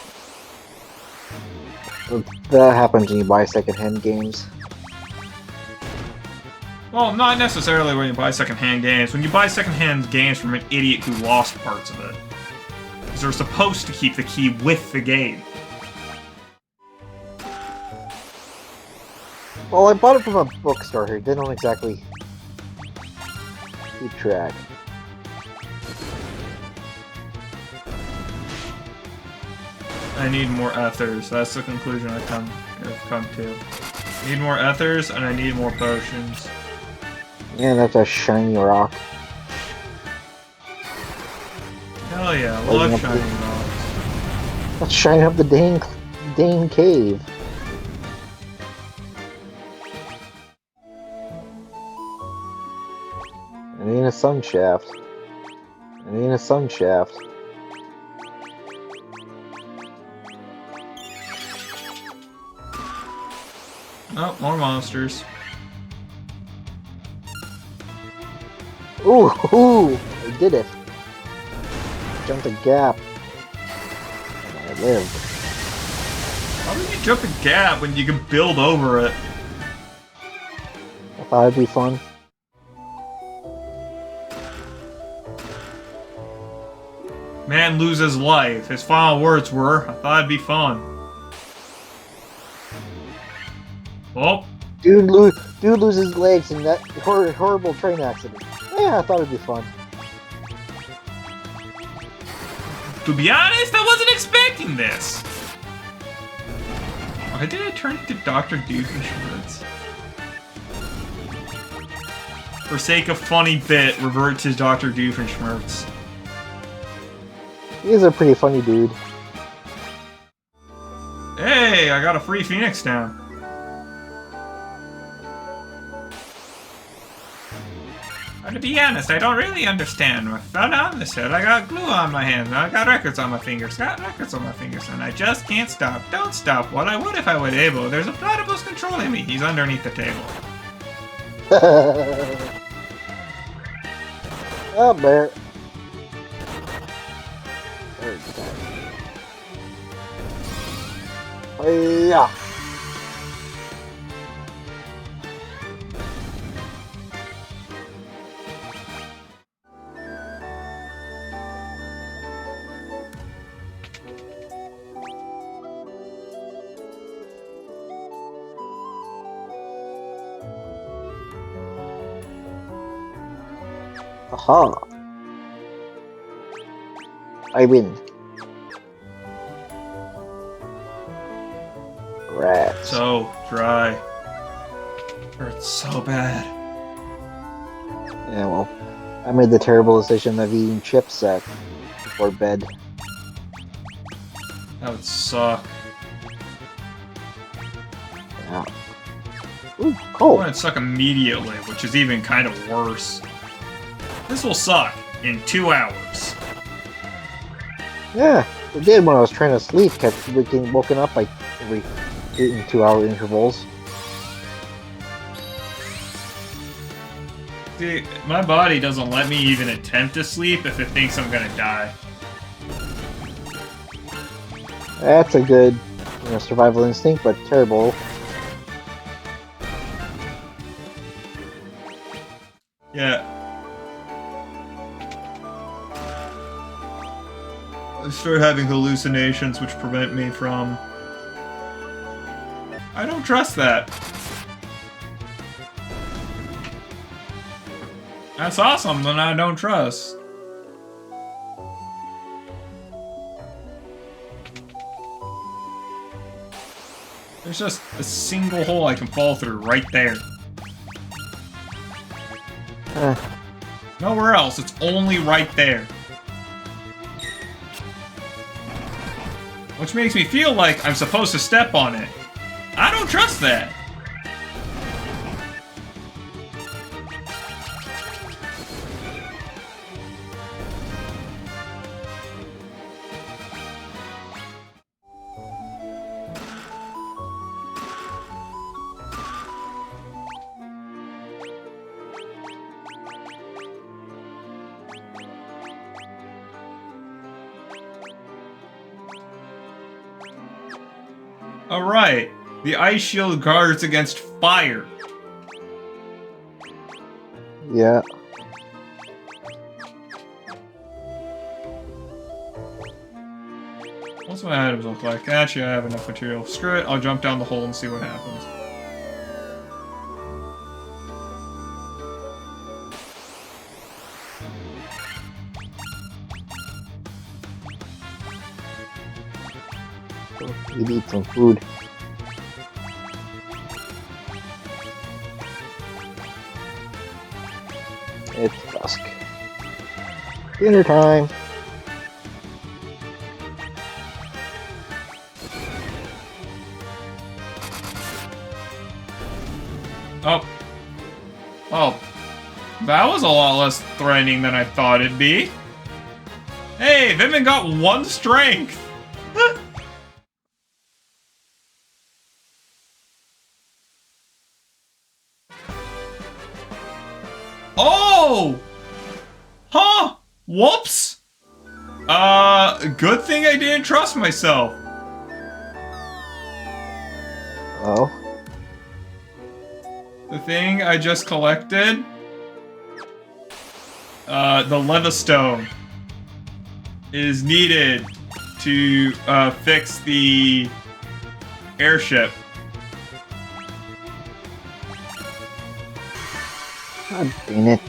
That happens when you buy secondhand games. Well, not necessarily when you buy secondhand games. When you buy secondhand games from an idiot who lost parts of it. Because they're supposed to keep the key with the game. Well, I bought it from a bookstore here. Didn't exactly keep track. I need more ethers. That's the conclusion I've come to. I need more ethers, and I need more potions. Yeah, that's a shiny rock. Hell yeah, I love shiny rocks. Let's shine up the dang cave. I need a sun shaft. I need a sun shaft. Oh, more monsters. Ooh, ooh, I did it. Jumped a gap. And I lived. How would you jump a gap when you can build over it? I thought it'd be fun. Man loses life. His final words were, I thought it'd be fun. Oh. Dude loses legs in that horrible train accident. Yeah, I thought it'd be fun. To be honest, I wasn't expecting this. Why did I turn into Dr. Doofenshmirtz? For sake of funny bit, revert to Dr. Doofenshmirtz. He's a pretty funny dude. Hey, I got a free Phoenix down. To be honest, I don't really understand. I fell down this hill, I got glue on my hands, I got records on my fingers, and I just can't stop. Don't stop. What I would if I were able. There's a platypus controlling me. He's underneath the table. Oh, bear. Yeah. Aha. I win. Rats. So dry. Hurts so bad. Yeah, well, I made the terrible decision of eating chips before bed. That would suck. Yeah. Ooh, cool. It would suck immediately, which is even kind of worse. This will suck in 2 hours. Yeah, it did when I was trying to sleep. Kept getting woken up like every 8 and 2 hour intervals. See, my body doesn't let me even attempt to sleep if it thinks I'm gonna die. That's a good, survival instinct, but terrible. Yeah. I start having hallucinations which prevent me from... I don't trust that. That's awesome, then I don't trust. There's just a single hole I can fall through right there. Nowhere else, it's only right there. Which makes me feel like I'm supposed to step on it. I don't trust that. Alright, the ice shield guards against fire. Yeah. What's my items look like? Actually, I have enough material. Screw it, I'll jump down the hole and see what happens. Need to eat some food. It's dusk. Dinner time. Oh. Oh. That was a lot less threatening than I thought it'd be. Hey, Vimon got 1 strength. Oh! Huh! Whoops! Good thing I didn't trust myself. Oh. The thing I just collected, the Levistone, is needed to fix the airship. God dang it.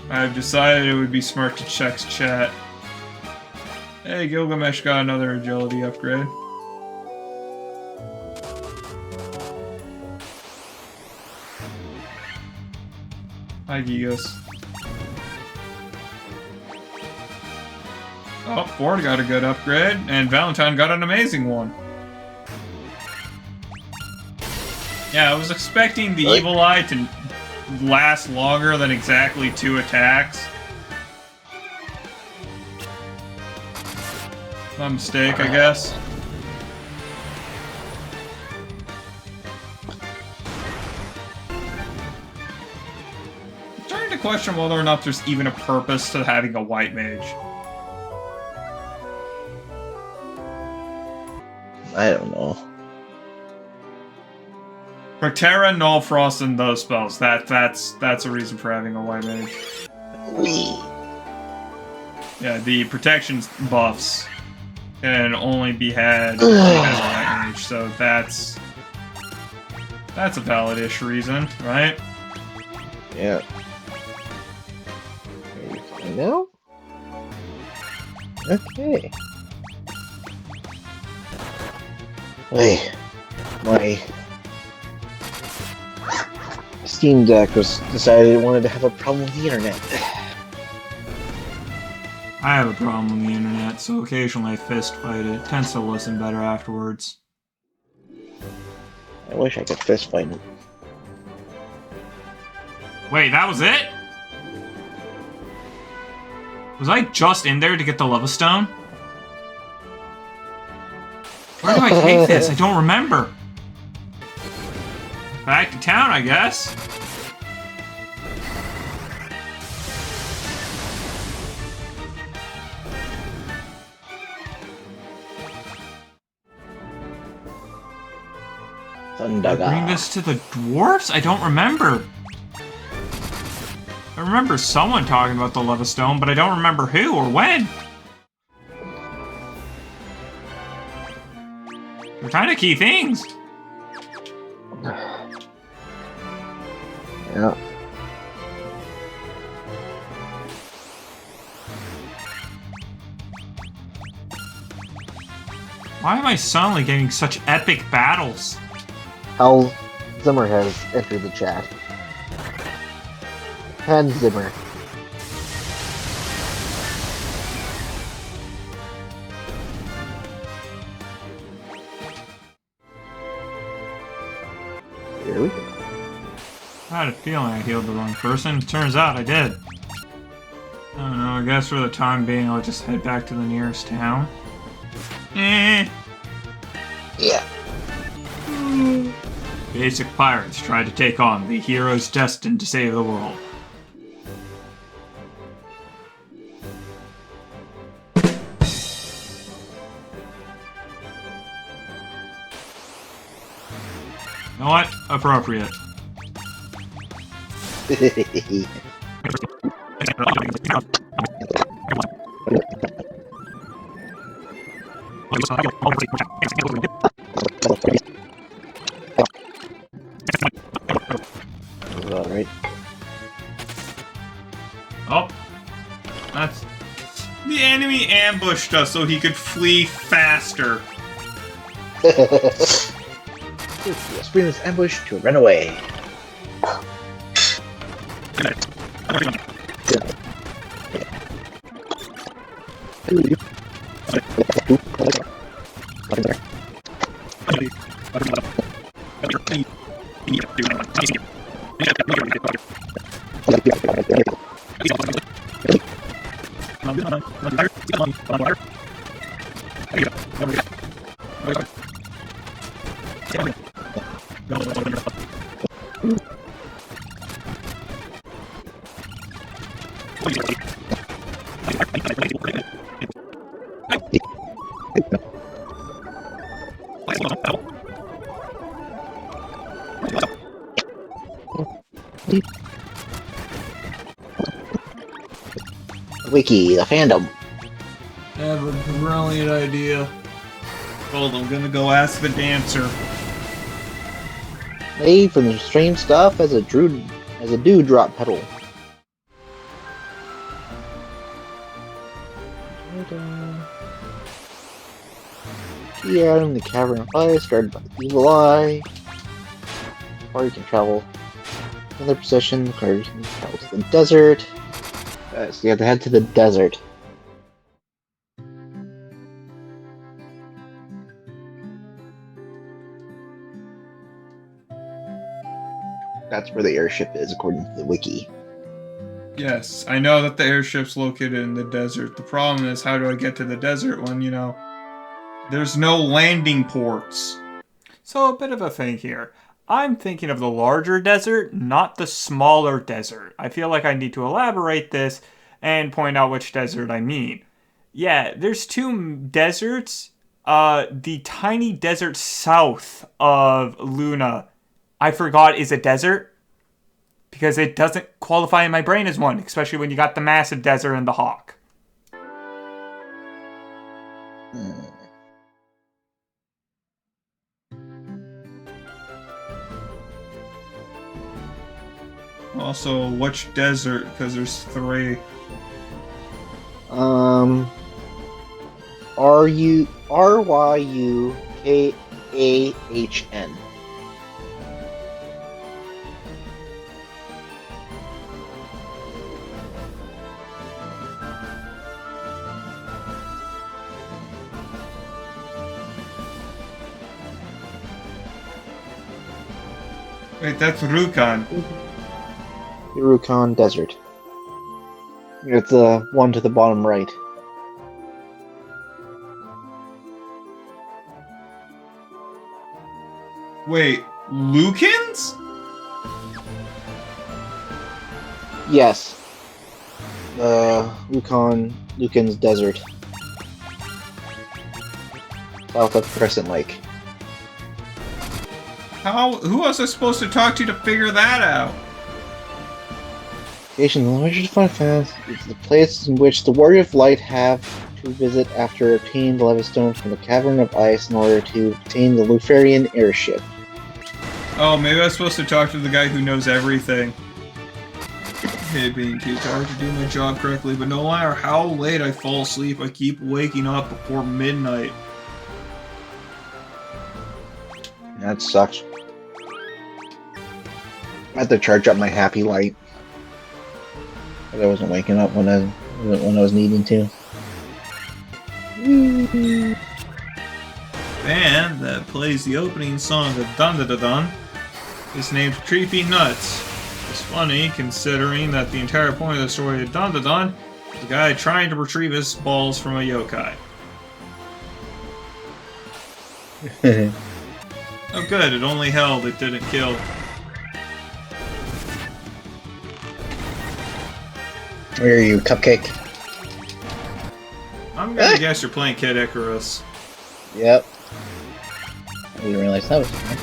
I've decided it would be smart to check chat. Hey, Gilgamesh got another agility upgrade. Hi, Gigos. Oh, Ford got a good upgrade, and Valentine got an amazing one. Yeah, I was expecting the Evil Eye to last longer than exactly 2 attacks. My mistake, I guess. I'm starting to question whether or not there's even a purpose to having a white mage. I don't know. Protera, Null Frost, and those spells. That's a reason for having a white mage. Yeah, the protection buffs can only be had if you have a white mage, so that's a valid-ish reason, right? Yeah. Ready to find out? Okay. Wait. My Steam Deck decided it wanted to have a problem with the internet. I have a problem with the internet, so occasionally I fist fight it. It tends to listen better afterwards. I wish I could fist fight it. Wait, that was it? Was I just in there to get the Levistone? Where do I take this? I don't remember. Back to town, I guess. Bring this to the dwarves? I don't remember. I remember someone talking about the Levistone, but I don't remember who or when. They're kind of key things. Yeah. Why am I suddenly getting such epic battles? Hal Zimmer has entered the chat. Hans Zimmer. Here we go. I had a feeling I healed the wrong person. Turns out I did. I don't know, I guess for the time being I'll just head back to the nearest town. Yeah. Basic pirates try to take on the heroes destined to save the world. You know what? Appropriate. Alright. Oh. That's... The enemy ambushed us so he could flee faster. Let's bring this ambush to run away. Wiki, the fandom. I have a brilliant idea. Hold, I'm gonna go ask the dancer. Made from the same stuff as a dewdrop petal. Key item, the cavern of ice, guarded by the evil eye. Or you can travel another possession, or you can travel to the desert. So you have to head to the desert. That's where the airship is, according to the wiki. Yes, I know that the airship's located in the desert. The problem is, how do I get to the desert when, you know, there's no landing ports? So, a bit of a thing here. I'm thinking of the larger desert, not the smaller desert. I feel like I need to elaborate this and point out which desert I mean. Yeah, there's two deserts. The tiny desert south of Luna, I forgot is a desert because it doesn't qualify in my brain as one, especially when you got the massive desert and the hawk. Also, which desert? Because there's three. Ryukahn. Wait, that's Rukon. The Rukon Desert. It's the one to the bottom right. Wait, Lukens? Yes. The Lucan's Desert. South of Crescent Lake. Who was I supposed to talk to figure that out? Location in the Wizard of Final Fantasy is the place in which the Warrior of Light have to visit after obtaining the Levistone from the Cavern of Ice in order to obtain the Lufarian airship. Oh, maybe I was supposed to talk to the guy who knows everything. Hey, being too tired to do my job correctly, but no matter how late I fall asleep, I keep waking up before midnight. That sucks. I had to charge up my happy light. But I wasn't waking up when I was needing to. Band that plays the opening song of Dun Dun Dun Dun is named Creepy Nuts. It's funny considering that the entire point of the story of Dun Dun Dun is a guy trying to retrieve his balls from a yokai. Oh good, it only held, it didn't kill. Where are you, Cupcake? I'm gonna guess you're playing Kid Icarus. Yep. I didn't realize that was there.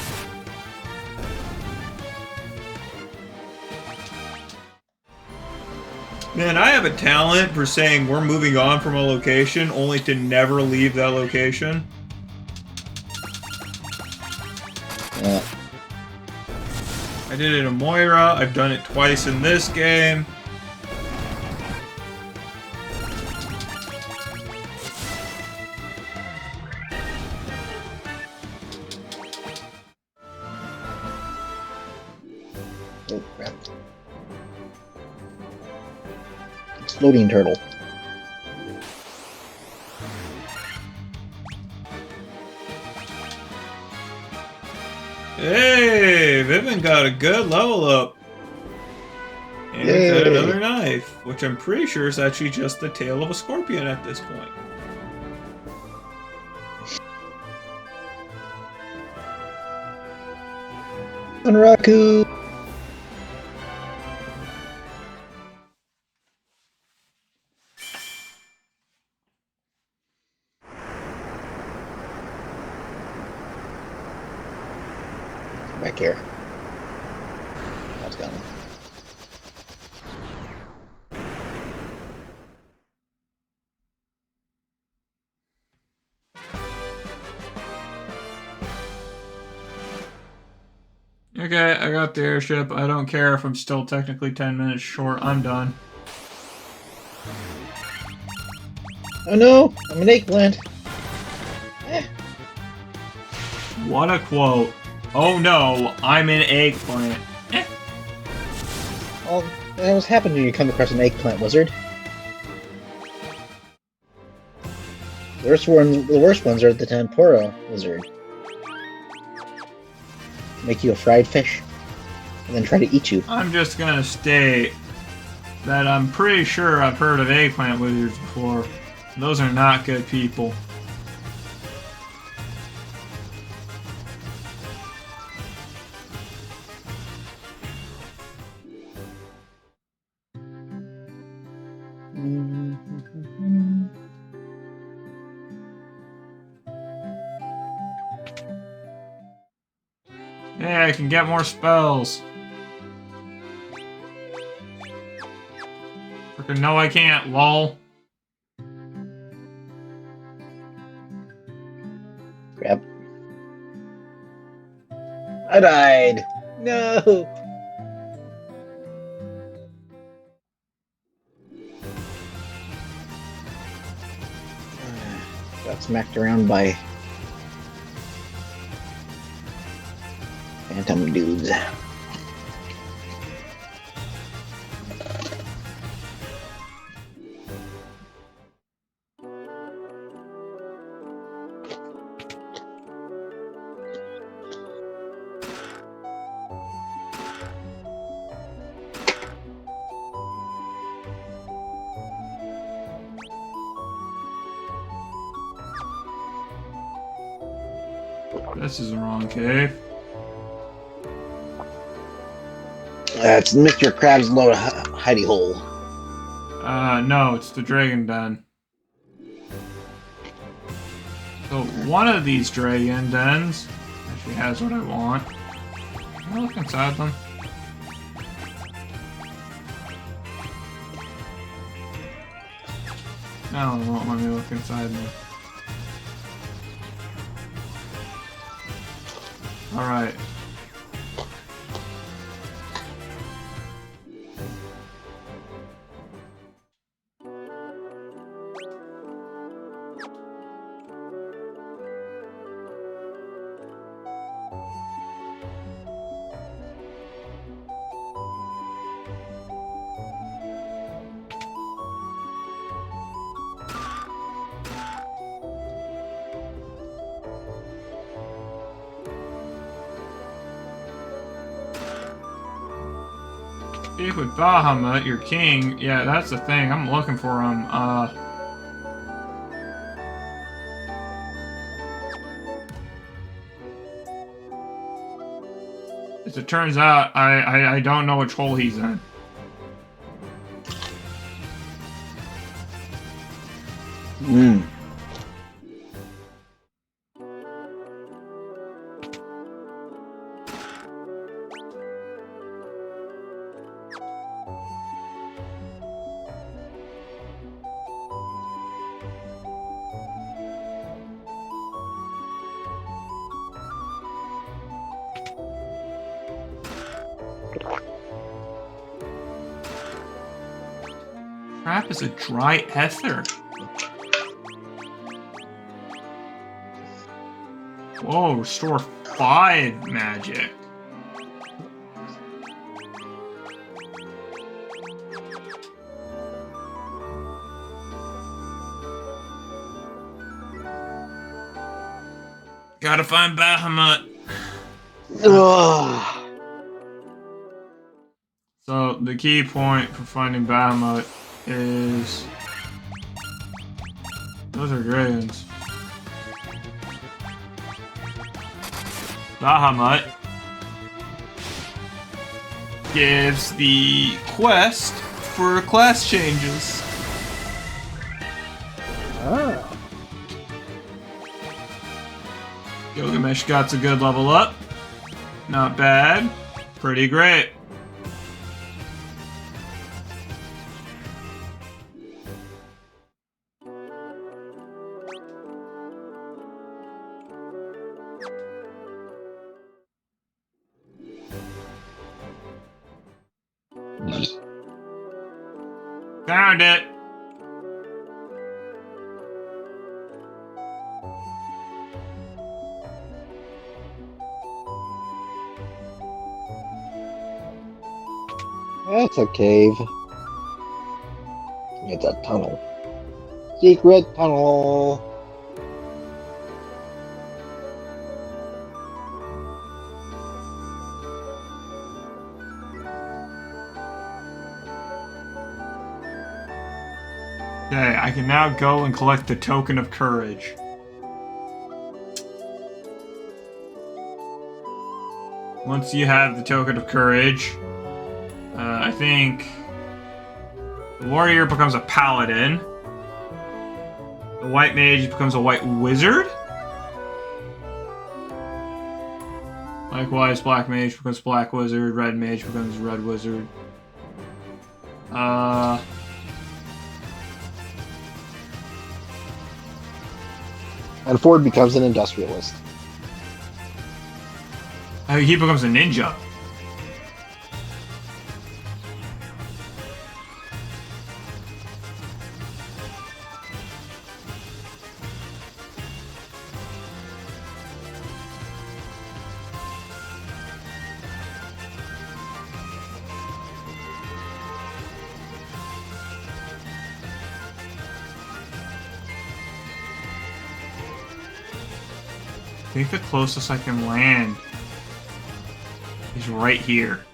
Man, I have a talent for saying we're moving on from a location only to never leave that location. Yeah. I did it in Moira, I've done it twice in this game. Exploding turtle. Hey, Vivian got a good level up. And he's got Yay. another knife, which I'm pretty sure is actually just the tail of a scorpion at this point. Raku. Back here. That's gone. Okay, I got the airship. I don't care if I'm still technically 10 minutes short. I'm done. Oh no! I'm an eggplant. What a quote. Oh no, I'm an eggplant. Well, that was happening when you come across an eggplant wizard. The worst ones are the tempura wizard. Make you a fried fish, and then try to eat you. I'm just gonna state that I'm pretty sure I've heard of eggplant wizards before. Those are not good people. Hey, I can get more spells. Frickin' no, I can't, lol. Crap. I died! No! Got smacked around by phantom dudes. This is the wrong cave. That's Mr. Krabs' low hidey hole. No, it's the dragon den. So one of these dragon dens actually has what I want. Can I look inside them? No, it won't let me look inside them. Alright. Speak with Bahamut, your king. Yeah, that's the thing. I'm looking for him. As it turns out, I don't know which hole he's in. Hmm. Crap is a dry ether. Whoa, restore 5 magic. Gotta find Bahamut. Ugh. So the key point for finding Bahamut is those are dragons. Bahamut gives the quest for class changes. Oh. Gilgamesh got a good level up. Not bad. Pretty great. Found it. That's a cave. It's a tunnel. Secret tunnel. Okay, I can now go and collect the token of courage. Once you have the token of courage, I think the warrior becomes a paladin. The white mage becomes a white wizard. Likewise, black mage becomes black wizard. Red mage becomes red wizard. And Ford becomes an industrialist. He becomes a ninja. I think the closest I can land is right here.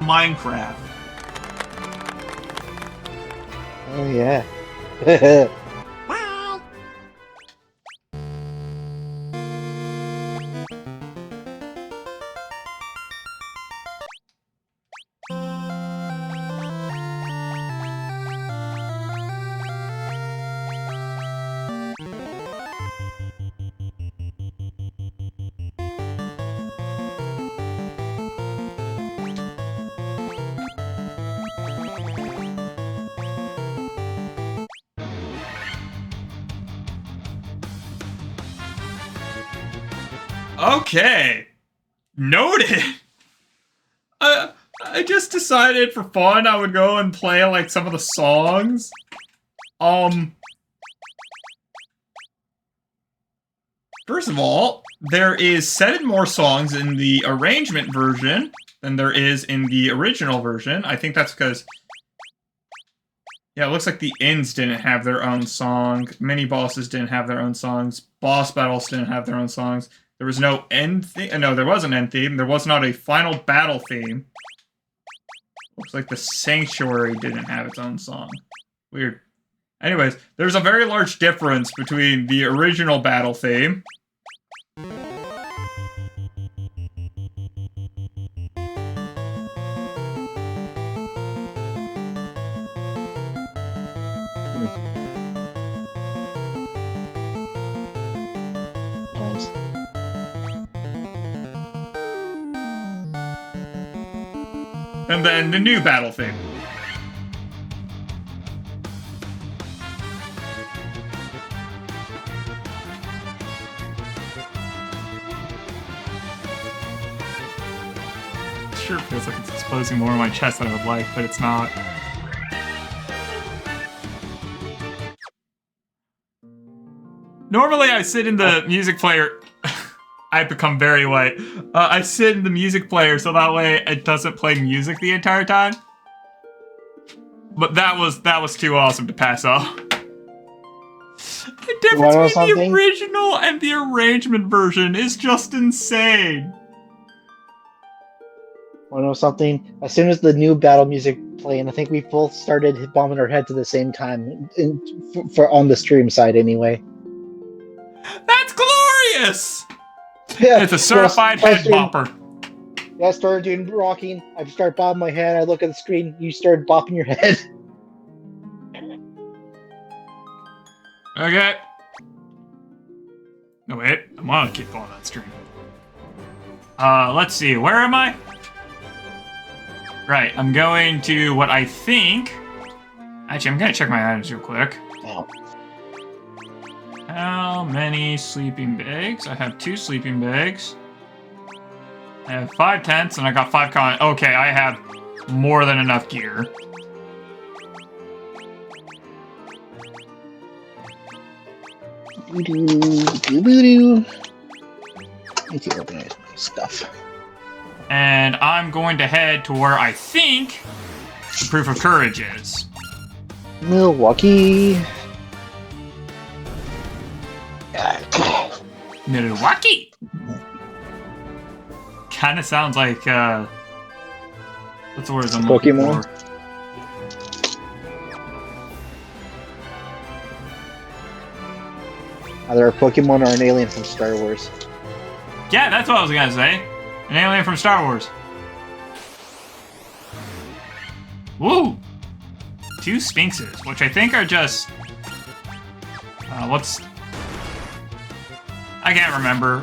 Minecraft. Oh yeah. Okay. Noted. I just decided for fun I would go and play like some of the songs. First of all, there is 7 more songs in the arrangement version than there is in the original version. I think that's because yeah, it looks like the ends didn't have their own song. Mini bosses didn't have their own songs. Boss battles didn't have their own songs. There was no end theme. No, there was an end theme. There was not a final battle theme. Looks like the Sanctuary didn't have its own song. Weird. Anyways, there's a very large difference between the original battle theme. Nice. And then the new battle theme. Sure feels like it's exposing more of my chest than I would like, but it's not. Normally I sit in the music player. I've become very white. I sit in the music player so that way it doesn't play music the entire time. But that was too awesome to pass off. The You wanna know difference between the something? original and the arrangement version is just insane. Want to know something? As soon as the new battle music played, I think we both started bombing our heads at the same time, for on the stream side anyway. That's glorious! Yeah, It's a certified head bopper. Yeah, I started doing rocking. I start bobbing my head. I look at the screen. You started bopping your head. Okay. No, wait. I want to keep going on stream. Let's see. Where am I? Right. I'm going to what I think... Actually, I'm going to check my items real quick. Oh. How many sleeping bags? I have 2 sleeping bags. I have 5 tents, and I got 5 con... Okay, I have more than enough gear. I need to organize my stuff. And I'm going to head to where I think the proof of courage is. Milwaukee. Milwaukee! Kinda sounds like, what's the word I'm looking Pokemon? for? Either a Pokemon or an alien from Star Wars. Yeah, that's what I was gonna say. An alien from Star Wars. Woo! 2 Sphinxes, which I think are just... what's... I can't remember.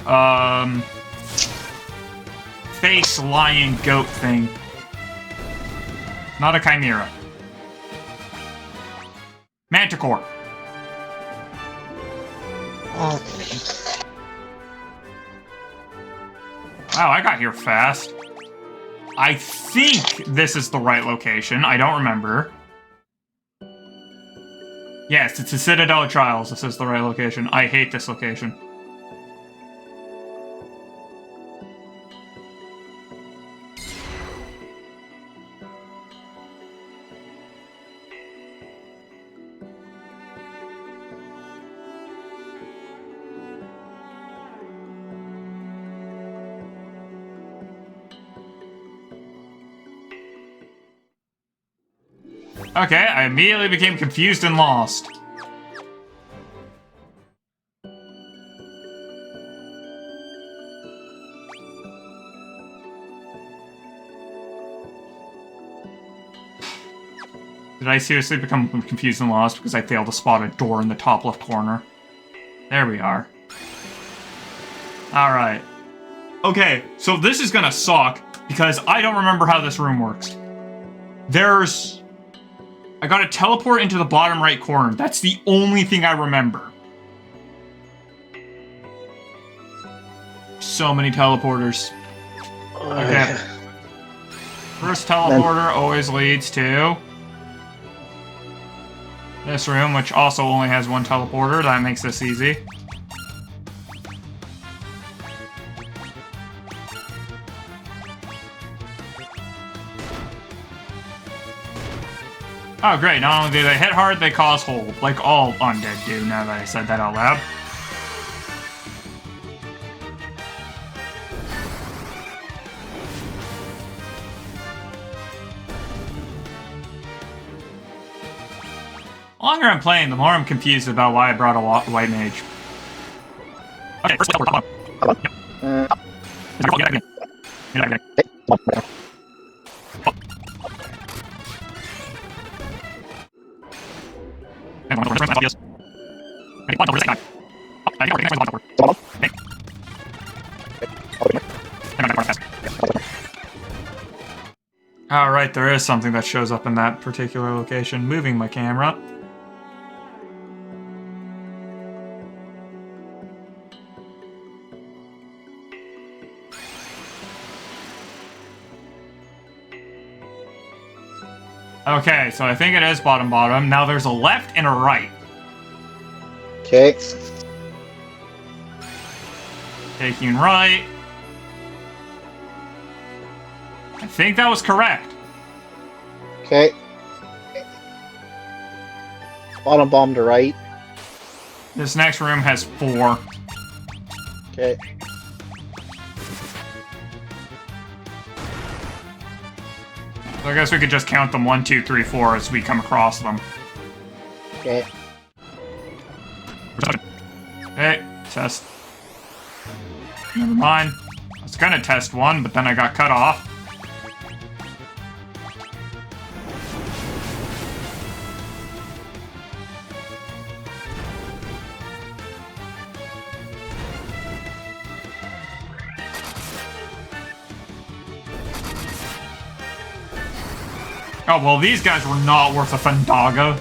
Face, lion, goat thing. Not a chimera. Manticore. Wow, I got here fast. I think this is the right location. I don't remember. Yes, it's the Citadel Trials. This is the right location. I hate this location. Okay, I immediately became confused and lost. Did I seriously become confused and lost because I failed to spot a door in the top left corner? There we are. Alright. Okay, so this is gonna suck because I don't remember how this room works. I gotta teleport into the bottom right corner. That's the only thing I remember. So many teleporters. Okay. First teleporter always leads to this room, which also only has 1 teleporter. That makes this easy. Oh, great. Not only do they hit hard, they cause hold. Like all undead do, now that I said that out loud. The longer I'm playing, the more I'm confused about why I brought a white mage. Okay, first Alright, there is something that shows up in that particular location. Moving my camera. Okay, so I think it is bottom. Now there's a left and a right. Okay. Taking right. I think that was correct. Okay. Bottom bomb to right. This next room has 4. Okay. So I guess we could just count them 1, 2, 3, 4 as we come across them. Okay. Hey, test. Never mind. I was gonna test 1, but then I got cut off. Oh, well, these guys were not worth a Fandaga.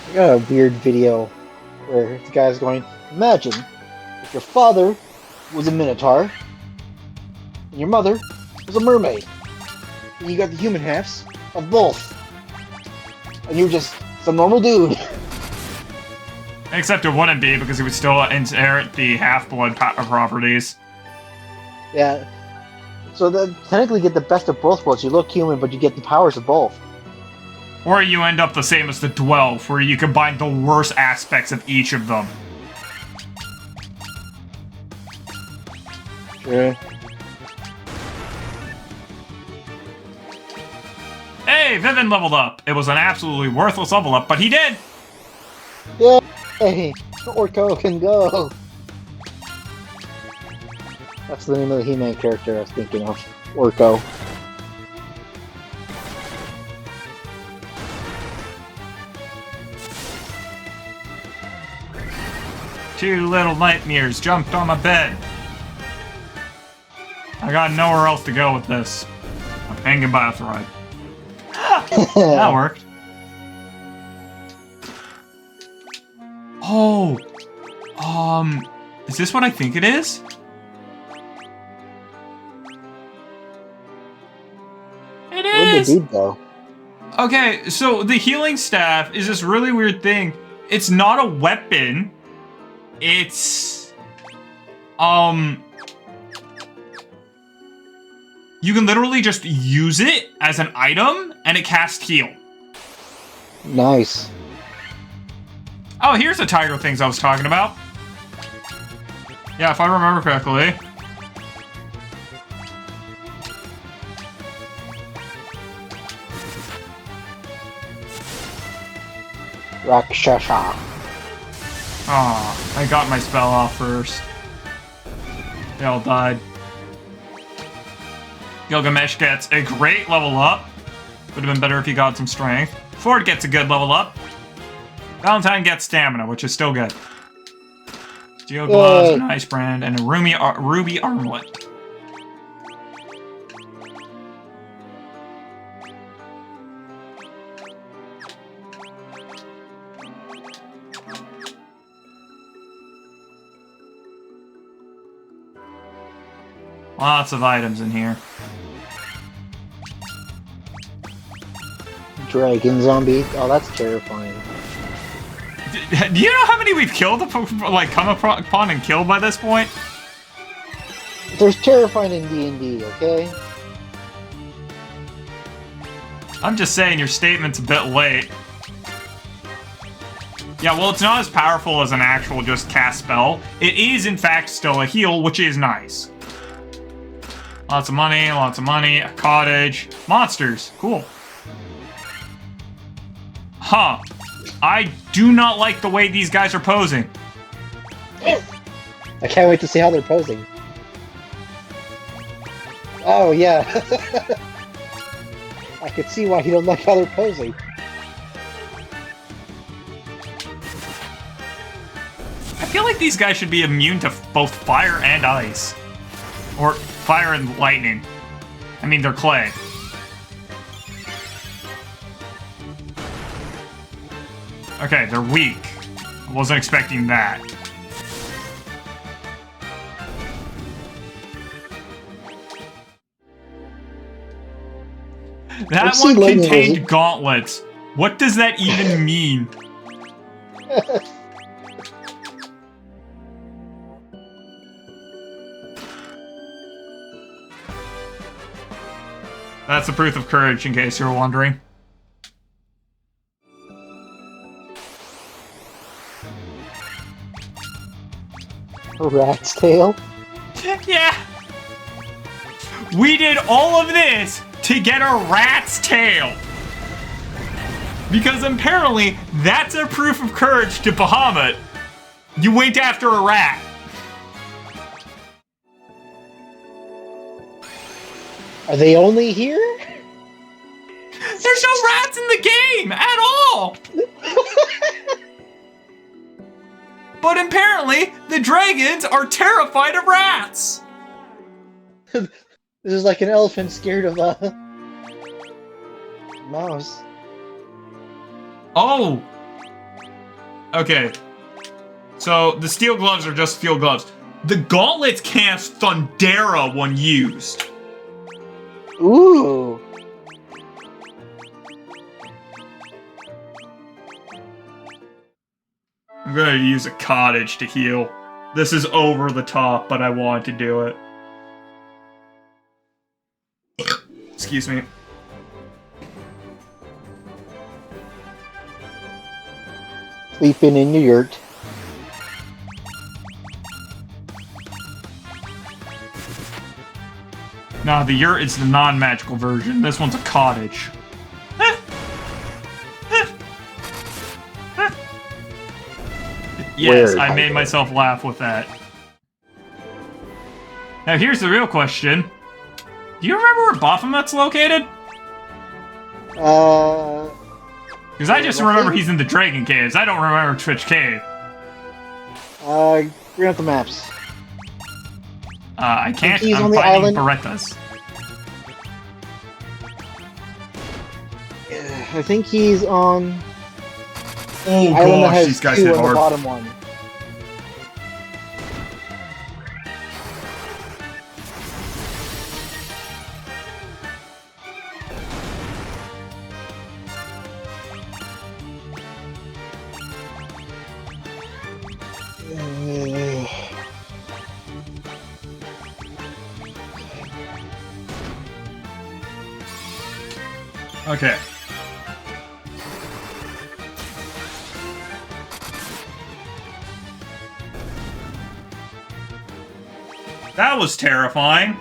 I got a weird video where the guy's going, imagine if your father was a minotaur and your mother was a mermaid. And you got the human halves of both. And you're just some normal dude. Except it wouldn't be, because he would still inherit the half-blood properties. Yeah. So then technically get the best of both worlds. You look human, but you get the powers of both. Or you end up the same as the Dwelf, where you combine the worst aspects of each of them. Yeah. Hey, Vivin leveled up. It was an absolutely worthless level up, but he did! Yay! Orko can go! That's the name of the He-Man character I was thinking of. Orko. Two little nightmares jumped on my bed. I got nowhere else to go with this. I'm hanging by a thread. That worked. Oh! Is this what I think it is? It is! Where'd the dude go? Okay, so the healing staff is this really weird thing. It's not a weapon. It's... You can literally just use it as an item, and it casts heal. Nice. Oh, here's the tiger things I was talking about. Yeah, if I remember correctly. Rakshasa. Aw, I got my spell off first. They all died. Gilgamesh gets a great level up. Would have been better if he got some strength. Ford gets a good level up. Valentine gets stamina, which is still good. Steel gloves, an ice brand, and a ruby armlet. Lots of items in here. Dragon zombie. Oh, that's terrifying. Do you know how many we've killed, like, come upon and killed by this point? There's terrifying in D&D, okay? I'm just saying your statement's a bit late. Yeah, well, it's not as powerful as an actual just cast spell. It is, in fact, still a heal, which is nice. Lots of money, a cottage. Monsters, cool. Huh. I do not like the way these guys are posing. I can't wait to see how they're posing. Oh, yeah. I could see why you don't like how they're posing. I feel like these guys should be immune to both fire and ice. Or fire and lightning. I mean, they're clay. Okay, they're weak. I wasn't expecting that. That one contained gauntlets. What does that even mean? That's the proof of courage, in case you were wondering. A rat's tail? Yeah! We did all of this to get a rat's tail! Because apparently, that's a proof of courage to Bahamut. You went after a rat. Are they only here? There's no rats in the game at all! But apparently, the dragons are terrified of rats! This is like an elephant scared of a mouse. Oh! Okay. So, the steel gloves are just steel gloves. The gauntlets cast Thundera when used. Ooh! I'm gonna use a cottage to heal. This is over the top, but I want to do it. Excuse me. Sleeping in your yurt. Nah, the yurt is the non-magical version. This one's a cottage. Yes, Weird. I made myself laugh with that. Now here's the real question. Do you remember where Baphomet's located? Because I just remember he's in the Dragon Caves. I don't remember Twitch Cave. Bring up the maps. I can't. He's I'm on the fighting island. Berettas. I think he's on... Oh island that gosh, has these guys two hit on hard. the bottom one. Okay. That was terrifying.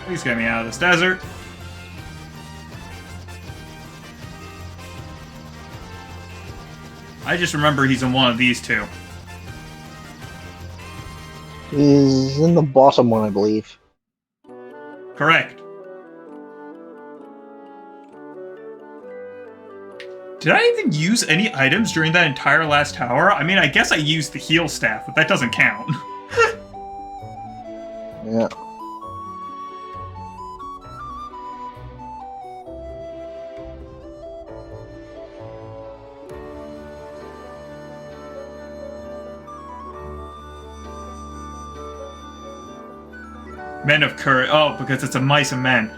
Please get me out of this desert. I just remember he's in one of these two. He's in the bottom one, I believe. Correct. Did I even use any items during that entire last tower? I mean, I guess I used the heal staff, but that doesn't count. Yeah. Men of courage. Oh, because it's a mice and men.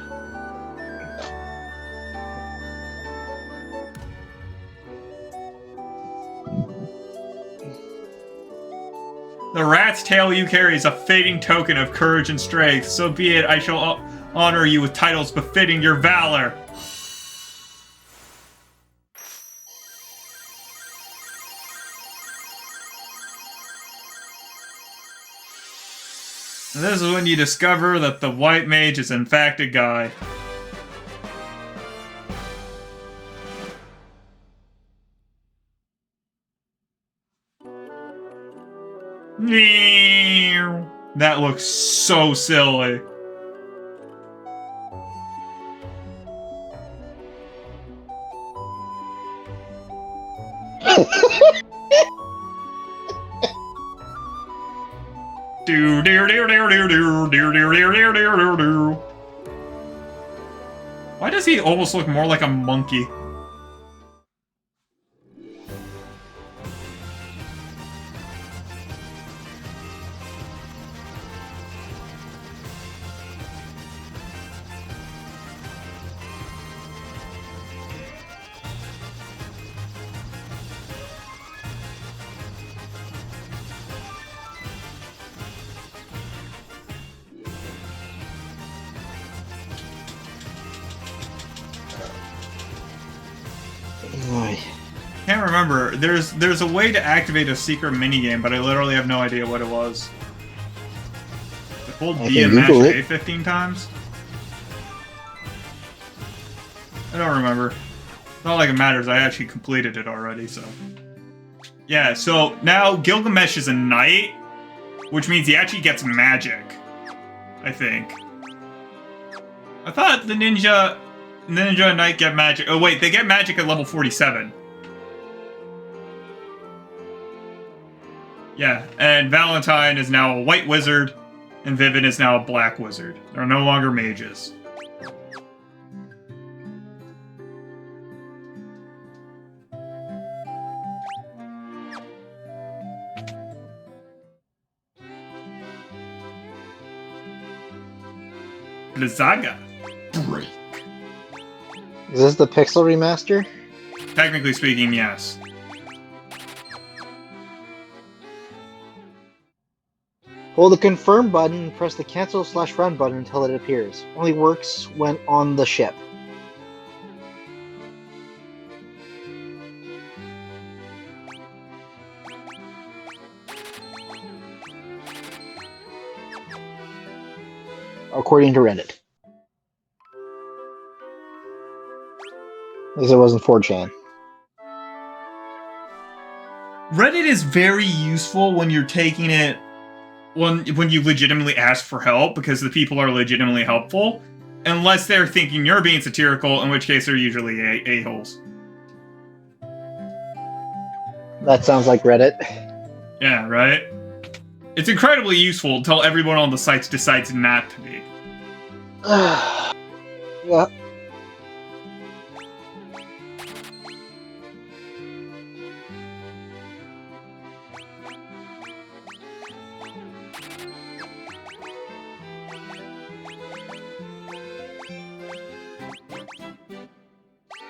The rat's tail you carry is a fading token of courage and strength. So be it, I shall honor you with titles befitting your valor. And this is when you discover that the white mage is in fact a guy. That looks so silly. Do do do do do do do do do do do. Why does he almost look more like a monkey? Can't remember. There's a way to activate a secret minigame, but I literally have no idea what it was. Hold B and mash A 15 times? I don't remember. It's not like it matters, I actually completed it already, so... Yeah, so now Gilgamesh is a knight, which means he actually gets magic. I think. I thought the ninja and knight get magic. Oh wait, they get magic at level 47. Yeah, and Valentine is now a white wizard, and Vivian is now a black wizard. They're no longer mages. Blizzaga. Break. Is this the Pixel remaster? Technically speaking, yes. Hold the confirm button and press the cancel/run button until it appears. Only works when on the ship. According to Reddit. At least it wasn't 4chan. Reddit is very useful when you're taking it when you legitimately ask for help, because the people are legitimately helpful, unless they're thinking you're being satirical, in which case they're usually a-holes. That sounds like Reddit. Yeah, right? It's incredibly useful until everyone on the site decides not to be. Yeah.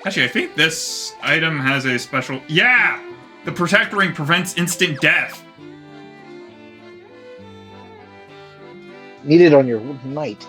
Actually, I think this item has a special... Yeah! The Protect Ring prevents instant death. Need it on your knight.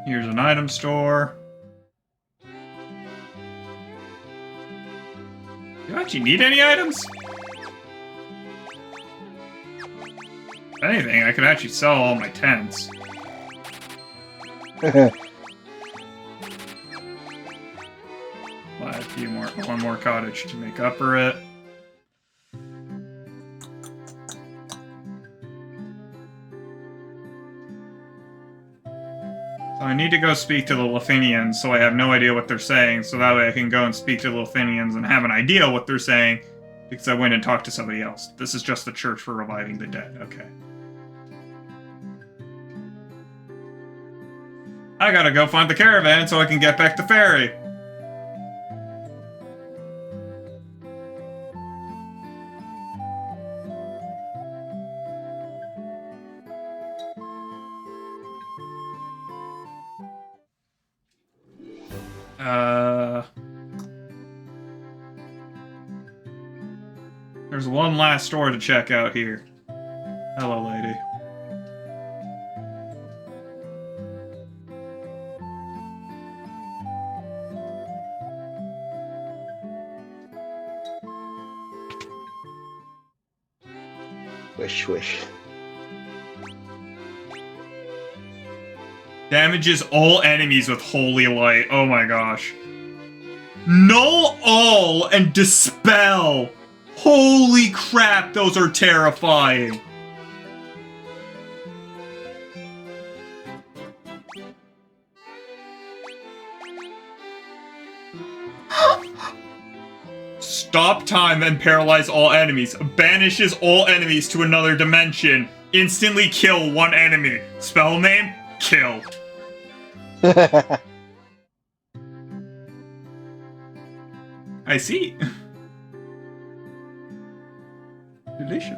Here's an item store. Do you actually need any items? If anything, I could actually sell all my tents. Buy a few more, one more cottage to make up for it. So I need to go speak to the Lithinians, so I have no idea what they're saying, so that way I can go and speak to the Lithinians and have an idea what they're saying, because I went and talked to somebody else. This is just the church for reviving the dead. Okay. I gotta go find the caravan so I can get back to Ferry. There's one last store to check out here. Hello, lady. Wish, wish. Damages all enemies with Holy Light. Oh my gosh. Null all and dispel. Holy crap, those are terrifying. Stop time and paralyze all enemies. Banishes all enemies to another dimension. Instantly kill one enemy. Spell name? Kill. I see. Delicious.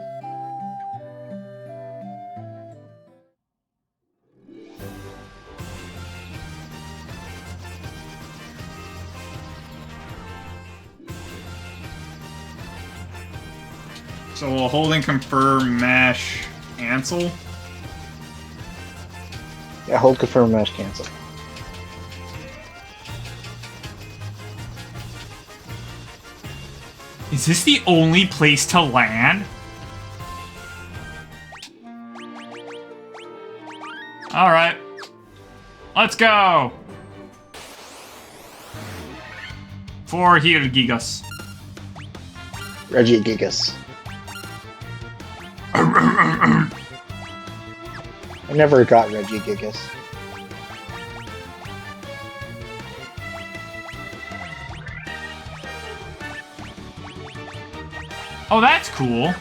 So we'll hold and confirm mash cancel. Yeah, hold confirm mash cancel. Is this the only place to land? Alright. Let's go! For here, Gigas. Reggie Gigas. I never got Reggie Gigas. Oh, that's cool.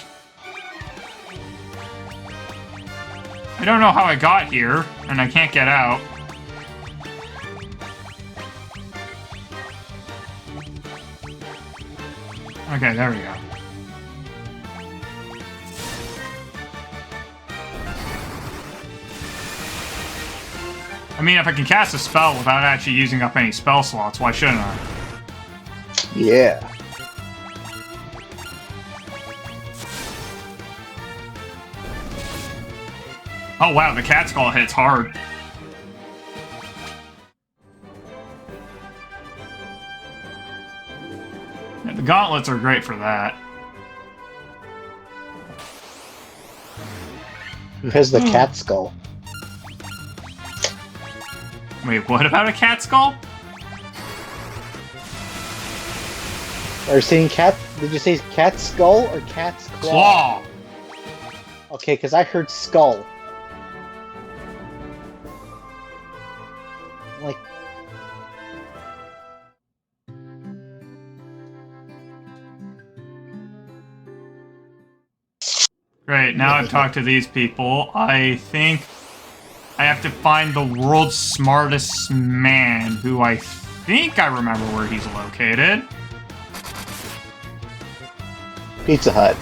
I don't know how I got here, and I can't get out. Okay, there we go. I mean, if I can cast a spell without actually using up any spell slots, why shouldn't I? Yeah. Oh wow, the cat skull hits hard. Yeah, the gauntlets are great for that. Who has the cat skull? Wait, what about a cat skull? Are you saying cat? Did you say cat skull or cat's claw? Claw! Okay, because I heard skull. Like, Great, now I've talked to these people. I think I have to find the world's smartest man, who I think I remember where he's located. Pizza Hut.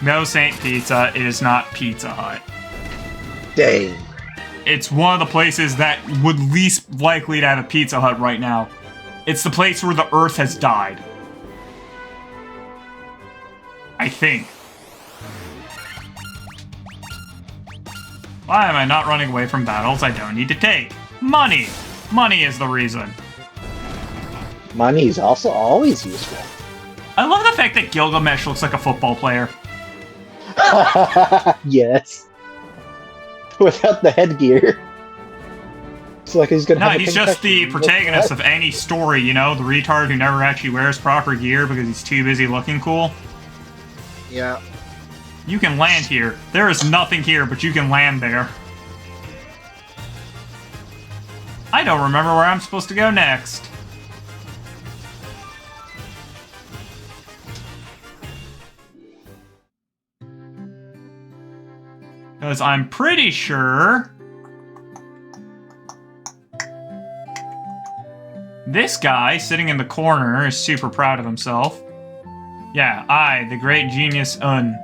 No, Saint Pizza. It is not Pizza Hut. Dang. It's one of the places that would least likely to have a Pizza Hut right now. It's the place where the Earth has died. I think. Why am I not running away from battles I don't need to take? Money! Money is the reason. Money is also always useful. I love the fact that Gilgamesh looks like a football player. Yes. Without the headgear. It's like he's gonna No, have a he's just the concussion. protagonist of any story, you know? The retard who never actually wears proper gear because he's too busy looking cool. Yeah. You can land here. There is nothing here, but you can land there. I don't remember where I'm supposed to go next. Because I'm pretty sure this guy sitting in the corner is super proud of himself. Yeah, I, the great genius Un.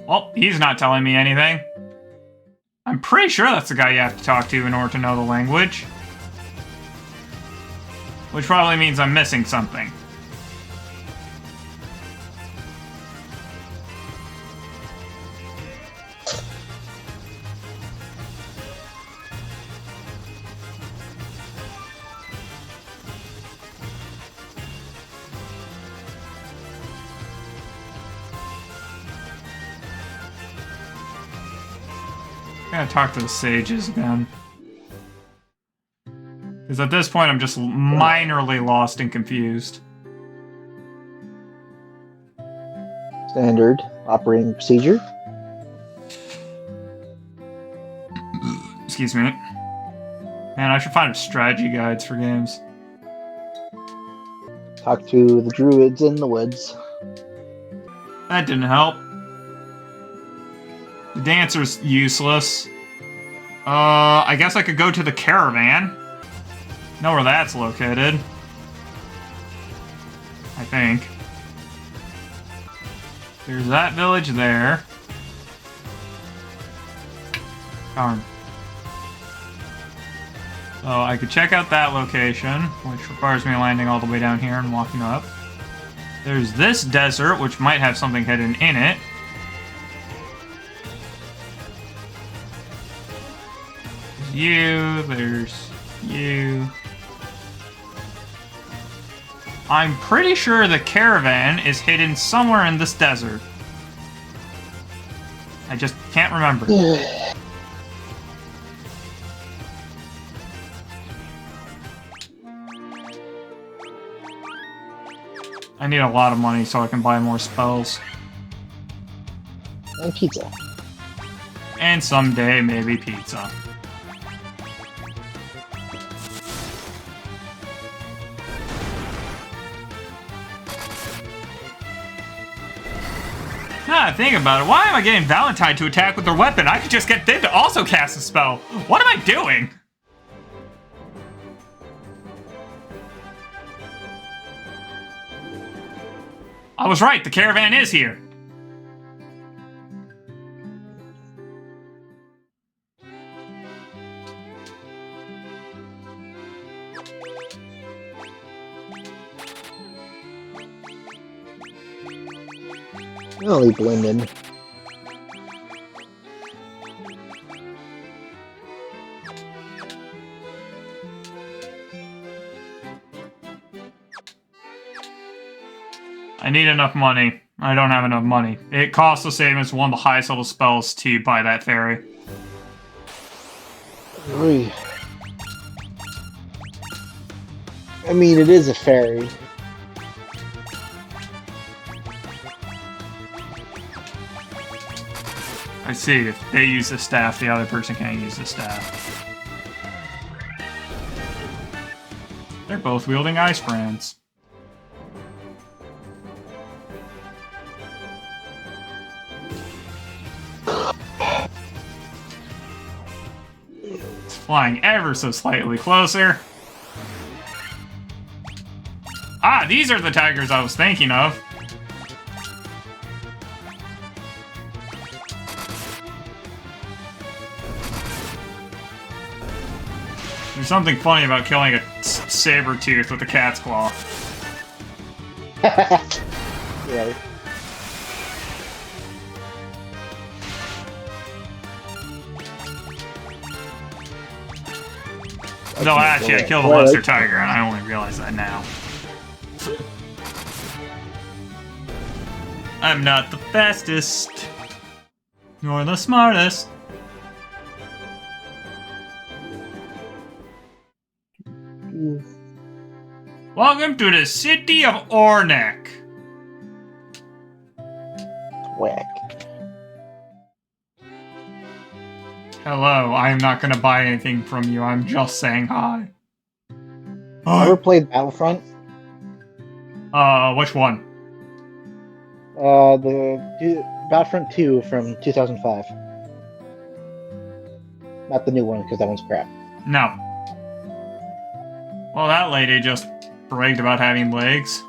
Well, he's not telling me anything. I'm pretty sure that's the guy you have to talk to in order to know the language. Which probably means I'm missing something. I gotta talk to the sages again. Because at this point, I'm just minorly lost and confused. Standard operating procedure. Excuse me. Man, I should find strategy guides for games. Talk to the druids in the woods. That didn't help. The dancer's useless. I guess I could go to the caravan. Know where that's located. I think. There's that village there. Darn. So I could check out that location, which requires me landing all the way down here and walking up. There's this desert, which might have something hidden in it. There's you. I'm pretty sure the caravan is hidden somewhere in this desert. I just can't remember. I need a lot of money so I can buy more spells. And pizza. And someday, maybe pizza. Ah, think about it. Why am I getting Valentine to attack with their weapon? I could just get them to also cast a spell. What am I doing? I was right. The caravan is here. Really blend in. I need enough money. I don't have enough money. It costs the same as one of the highest level spells to buy that fairy. Oy. I mean, it is a fairy. I see. If they use the staff, the other person can't use the staff. They're both wielding ice brands. It's flying ever so slightly closer. Ah, these are the tigers I was thinking of. There's something funny about killing a saber tooth with a cat's claw. Yeah. No, actually, I killed a lesser tiger, and I only realized that now. I'm not the fastest, nor the smartest. Welcome to the city of Ornek. Whack. Hello, I am not gonna buy anything from you. I'm just saying hi. Ever played Battlefront? Which one? Battlefront 2 from 2005. Not the new one, because that one's crap. No. Well, that lady just bragged about having legs.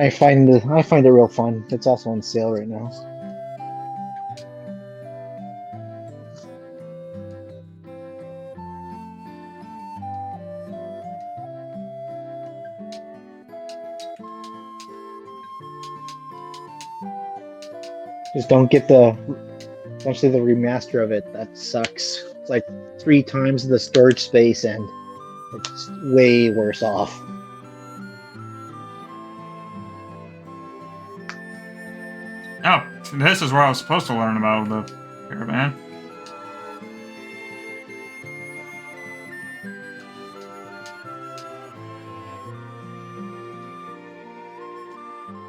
I find it real fun. It's also on sale right now. Just don't see the remaster of it. That sucks. It's like 3 times the storage space and it's way worse off. Oh, this is where I was supposed to learn about the caravan.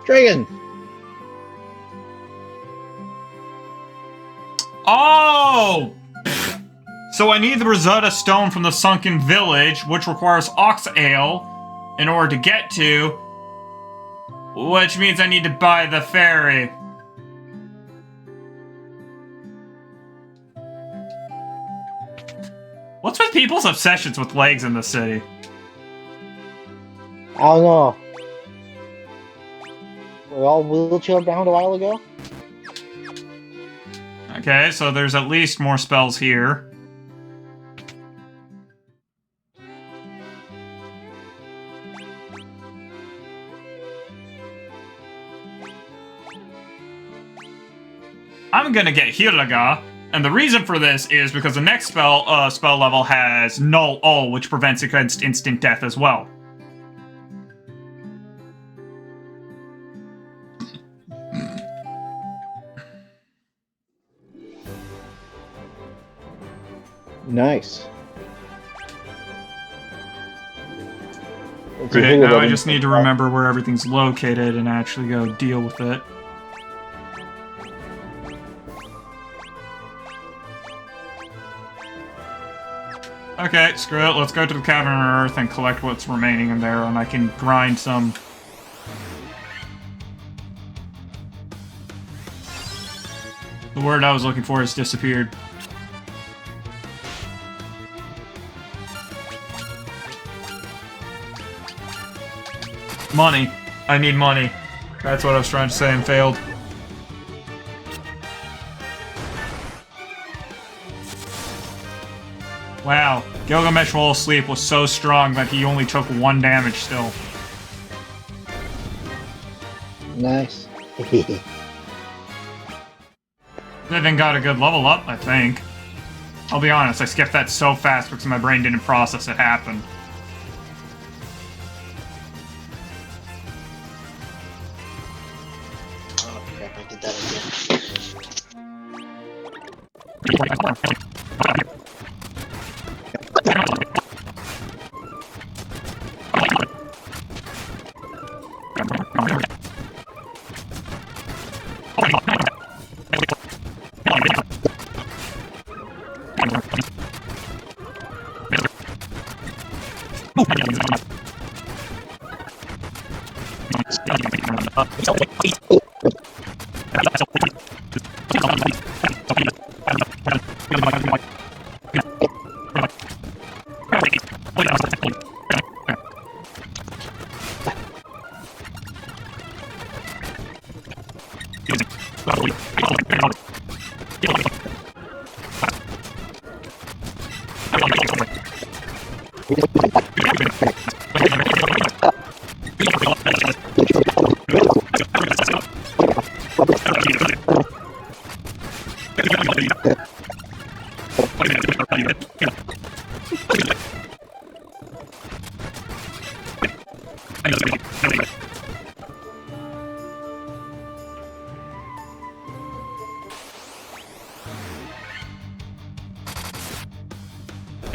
Dragon! Oh! So I need the Rosetta Stone from the Sunken Village, which requires ox ale in order to get to, which means I need to buy the ferry. What's with people's obsessions with legs in the city? I don't know. We're all wheelchair bound a while ago? Okay, so there's at least more spells here. I'm gonna get Hiraga, and the reason for this is because the next spell level has Null All, which prevents against instant death as well. Nice. Great, now I just need to remember where everything's located and actually go deal with it. Okay, screw it. Let's go to the Cavern of Earth and collect what's remaining in there, and I can grind some... The word I was looking for has disappeared. Money. I need money. That's what I was trying to say and failed. Wow, Gilgamesh while asleep was so strong that he only took 1 damage still. Nice. Then got a good level up, I think. I'll be honest, I skipped that so fast because my brain didn't process it happened. Oh crap, I did that again.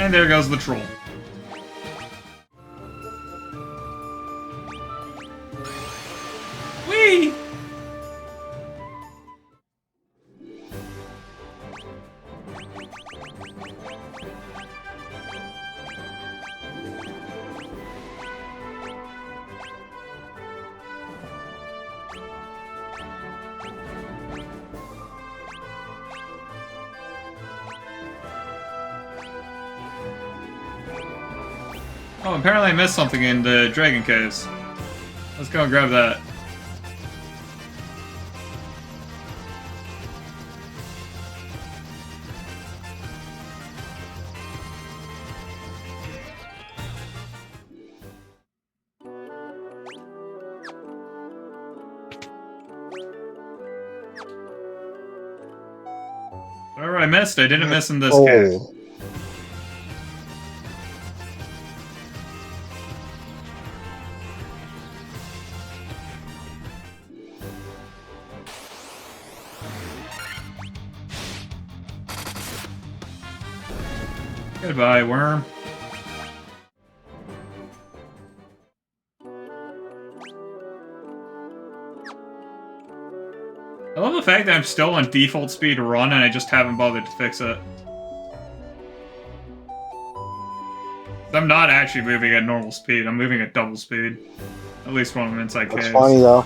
And there goes the troll. Whee! Oh, apparently I missed something in the Dragon Caves. Let's go and grab that. Whatever I missed, I didn't miss in this case. Goodbye, worm. I love the fact that I'm still on default speed run and I just haven't bothered to fix it. I'm not actually moving at normal speed, I'm moving at double speed. At least when I'm inside caves. That's funny though.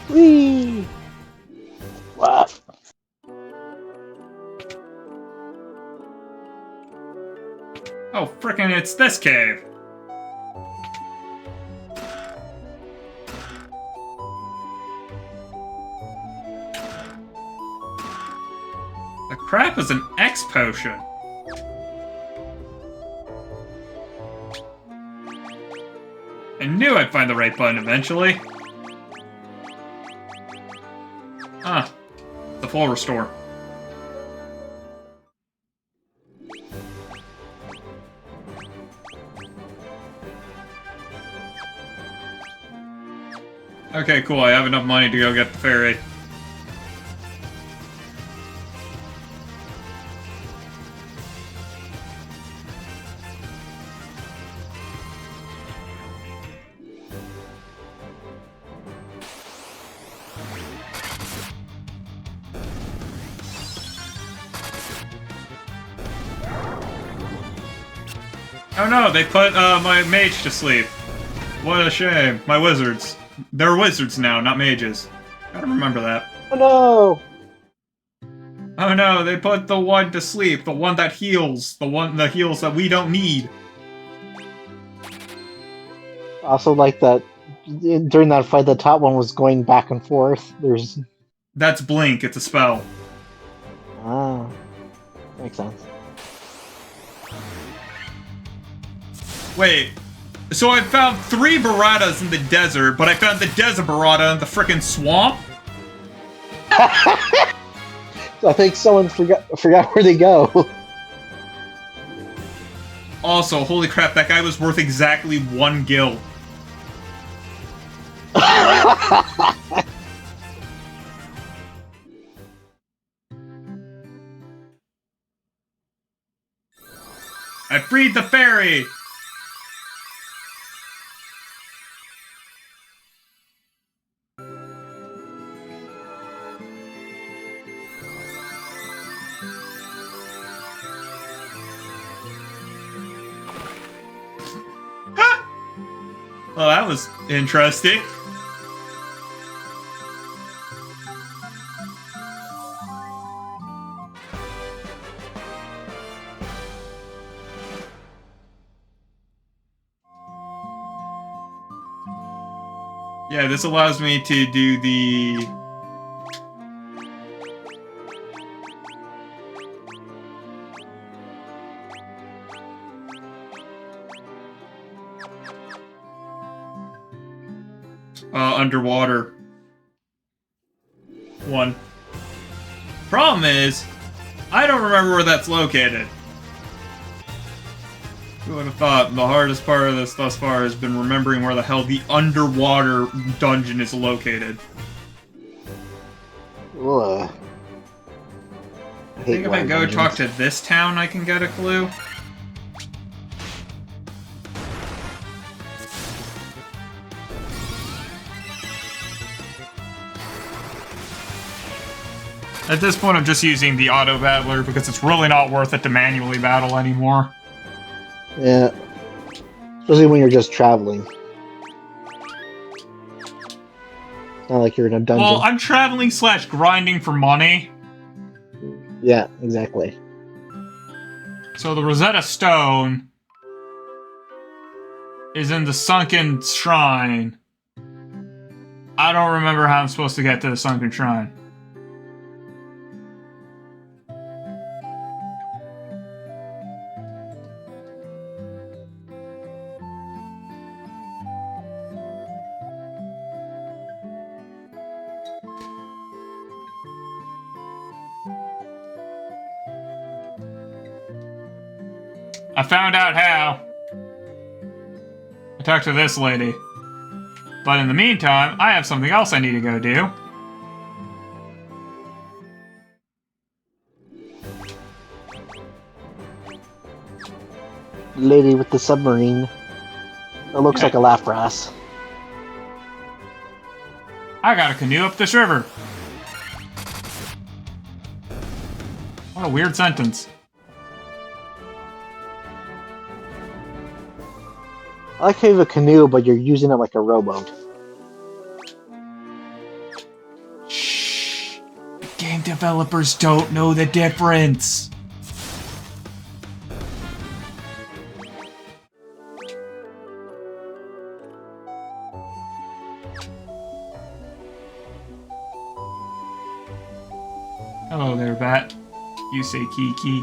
Whee! Wow. Oh, frickin' it's this cave! The crap is an X potion. I knew I'd find the right button eventually. Ah, the full restore. Okay, cool, I have enough money to go get the ferry. Oh no, they put my mage to sleep. What a shame. My wizards. They're wizards now, not mages. Gotta remember that. Oh no! Oh no, they put the one to sleep, the one that heals, the heals that we don't need. Also, like that during that fight, the top one was going back and forth. There's That's Blink, it's a spell. ah, makes sense. Wait, so I found 3 Baratas in the desert, but I found the desert Barata in the frickin' swamp? I think someone forgot where they go. Also, holy crap, that guy was worth exactly 1 gil. I freed the ferry! Well, that was interesting. Yeah, this allows me to do the... underwater one. Problem is, I don't remember where that's located. Who would have thought the hardest part of this thus far has been remembering where the hell the underwater dungeon is located. Ugh. I think if I go talk to this town, I can get a clue. At this point, I'm just using the auto battler because it's really not worth it to manually battle anymore. Yeah. Especially when you're just traveling. It's not like you're in a dungeon. Well, I'm traveling / grinding for money. Yeah, exactly. So the Rosetta Stone is in the Sunken Shrine. I don't remember how I'm supposed to get to the Sunken Shrine. I found out how. I talked to this lady. But in the meantime, I have something else I need to go do. Lady with the submarine. It looks like a Lapras. I got a canoe up this river. What a weird sentence. I like how you have a canoe, but you're using it like a rowboat. Shh. The game developers don't know the difference. Hello there, Bat. You say Kiki.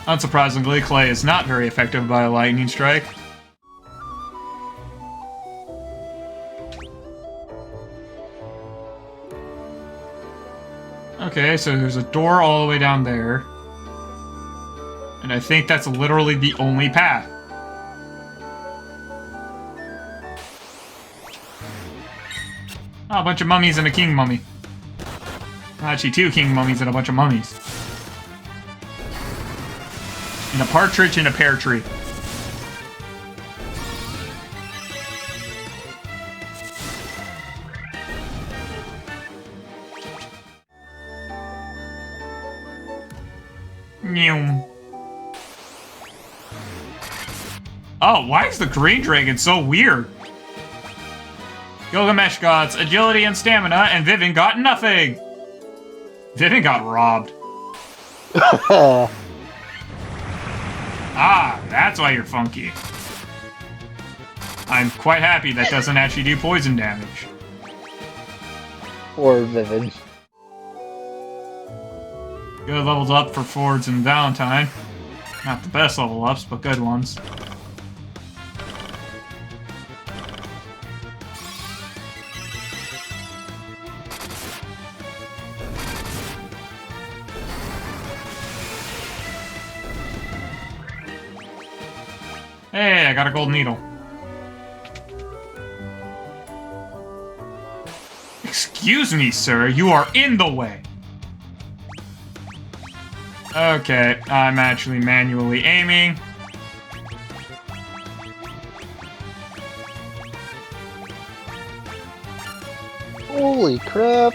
Unsurprisingly, Clay is not very effective by a lightning strike. Okay, so there's a door all the way down there. And I think that's literally the only path. Oh, a bunch of mummies and a king mummy. Actually, 2 king mummies and a bunch of mummies. And a partridge and a pear tree. Meow. Oh, why is the green dragon so weird? Gilgamesh got agility and stamina, and Vivin got nothing! Vivin got robbed. Ah, that's why you're funky. I'm quite happy that doesn't actually do poison damage. Or Vivid. Good levels up for Fords and Valentine. Not the best level ups, but good ones. Hey, I got a gold needle. Excuse me, sir, you are in the way. Okay, I'm actually manually aiming. Holy crap.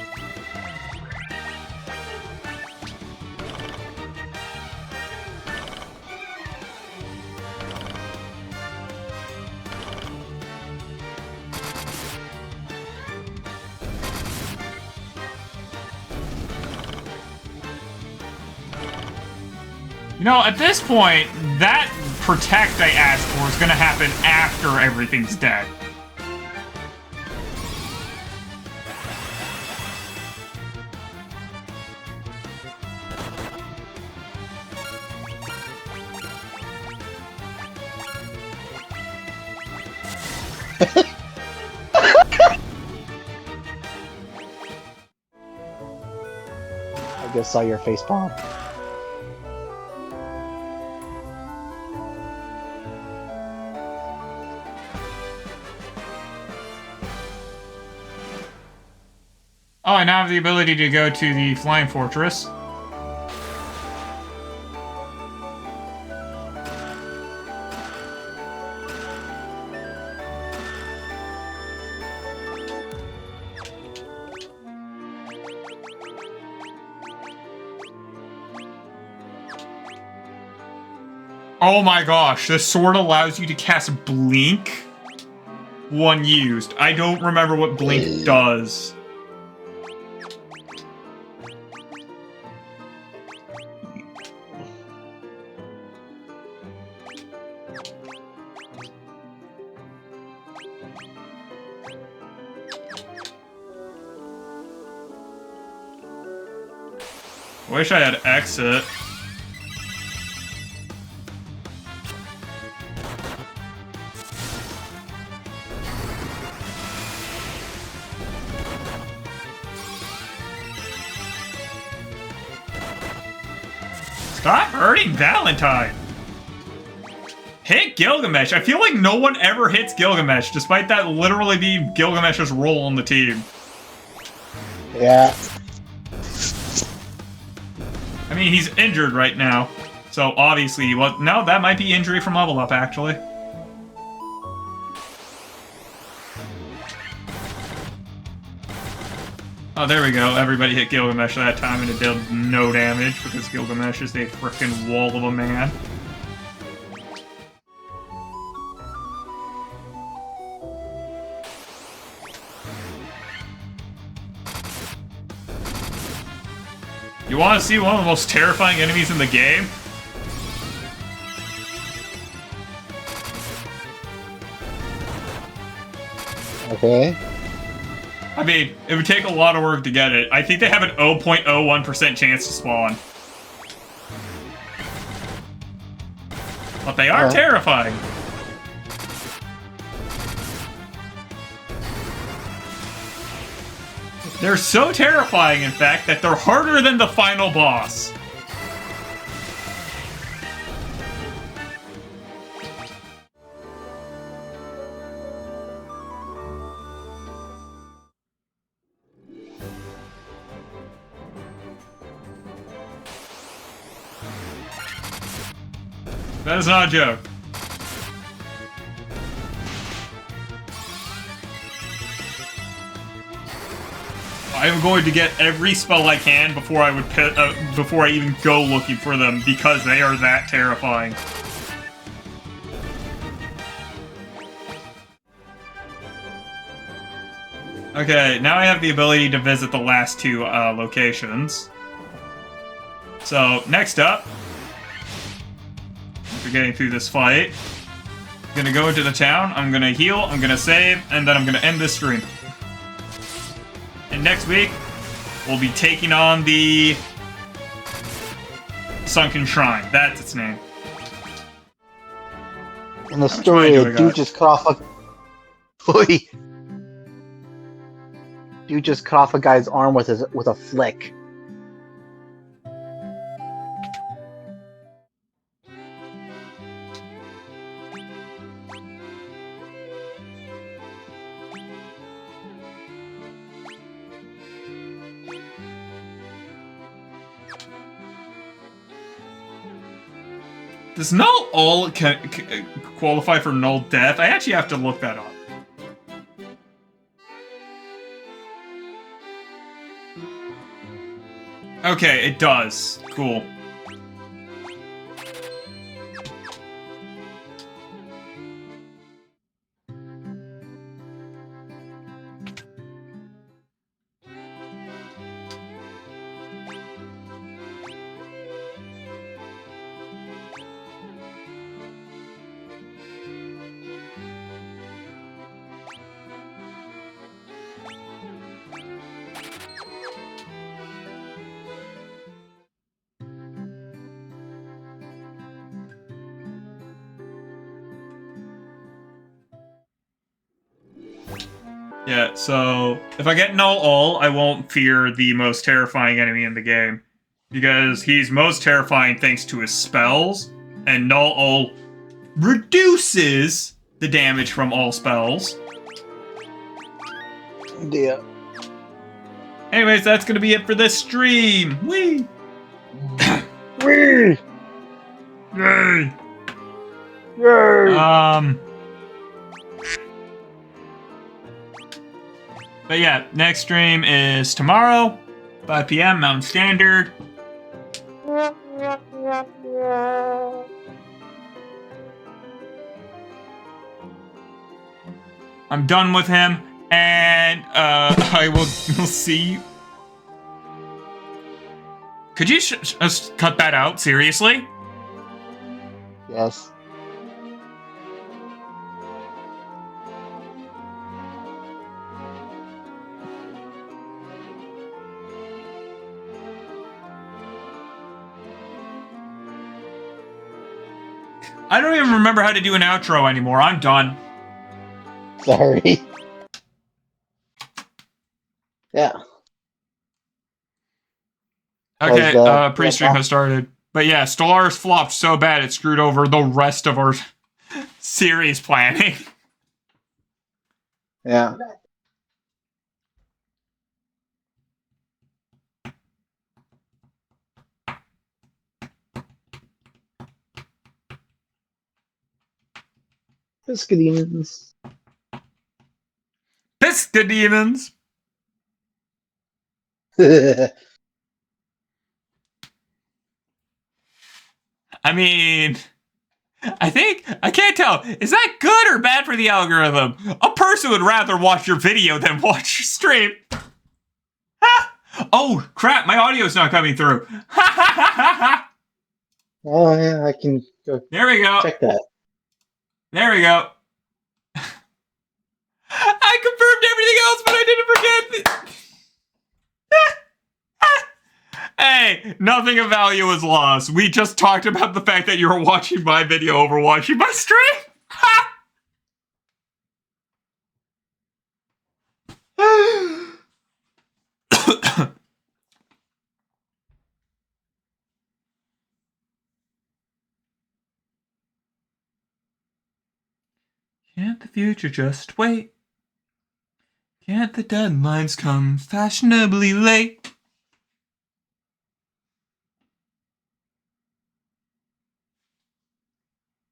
You know, at this point, that protect I asked for is gonna happen after everything's dead. I just saw your face palm. Oh, I now have the ability to go to the Flying Fortress. Oh my gosh, this sword allows you to cast Blink when used. I don't remember what Blink does. Wish I had exit. Stop hurting Valentine! Hit Gilgamesh! I feel like no one ever hits Gilgamesh, despite that literally being Gilgamesh's role on the team. Yeah. I mean, he's injured right now, so obviously, well, no, that might be injury from level up, actually. Oh, there we go. Everybody hit Gilgamesh that time and it did no damage because Gilgamesh is a frickin' wall of a man. You want to see one of the most terrifying enemies in the game? Okay. I mean, it would take a lot of work to get it. I think they have an 0.01% chance to spawn. But they are terrifying. They're so terrifying, in fact, that they're harder than the final boss. That is not a joke. I'm going to get every spell I can before I even go looking for them because they are that terrifying. Okay, now I have the ability to visit the last two locations. So next up, after getting through this fight, I'm gonna go into the town. I'm gonna heal. I'm gonna save, and then I'm gonna end this stream. And next week, we'll be taking on the Sunken Shrine. That's its name. In the story, a dude just cut off a... Oy. Dude just cut off a guy's arm with a flick. Does null all qualify for null death? I actually have to look that up. Okay, it does. Cool. Yeah, so if I get null all, I won't fear the most terrifying enemy in the game. Because he's most terrifying thanks to his spells, and null all reduces the damage from all spells. Yeah. Anyways, that's gonna be it for this stream. Whee! Whee! Yay! Yay! But yeah, next stream is tomorrow, 5 p.m. Mountain Standard. I'm done with him, and I will see you. Could you just cut that out? Seriously? Yes. I don't even remember how to do an outro anymore. I'm done. Sorry. Yeah. Okay, pre-stream has started. But yeah, Stellaris flopped so bad it screwed over the rest of our series planning. Yeah. Piscademons. Piscademons! I mean, I can't tell. Is that good or bad for the algorithm? A person would rather watch your video than watch your stream. Oh, crap, my audio's not coming through. Oh, yeah, I can go There we go. check that. There we go. I confirmed everything else, but I didn't forget. Hey, nothing of value was lost. We just talked about the fact that you were watching my video over watching my stream. Can't the future just wait? Can't the deadlines come fashionably late?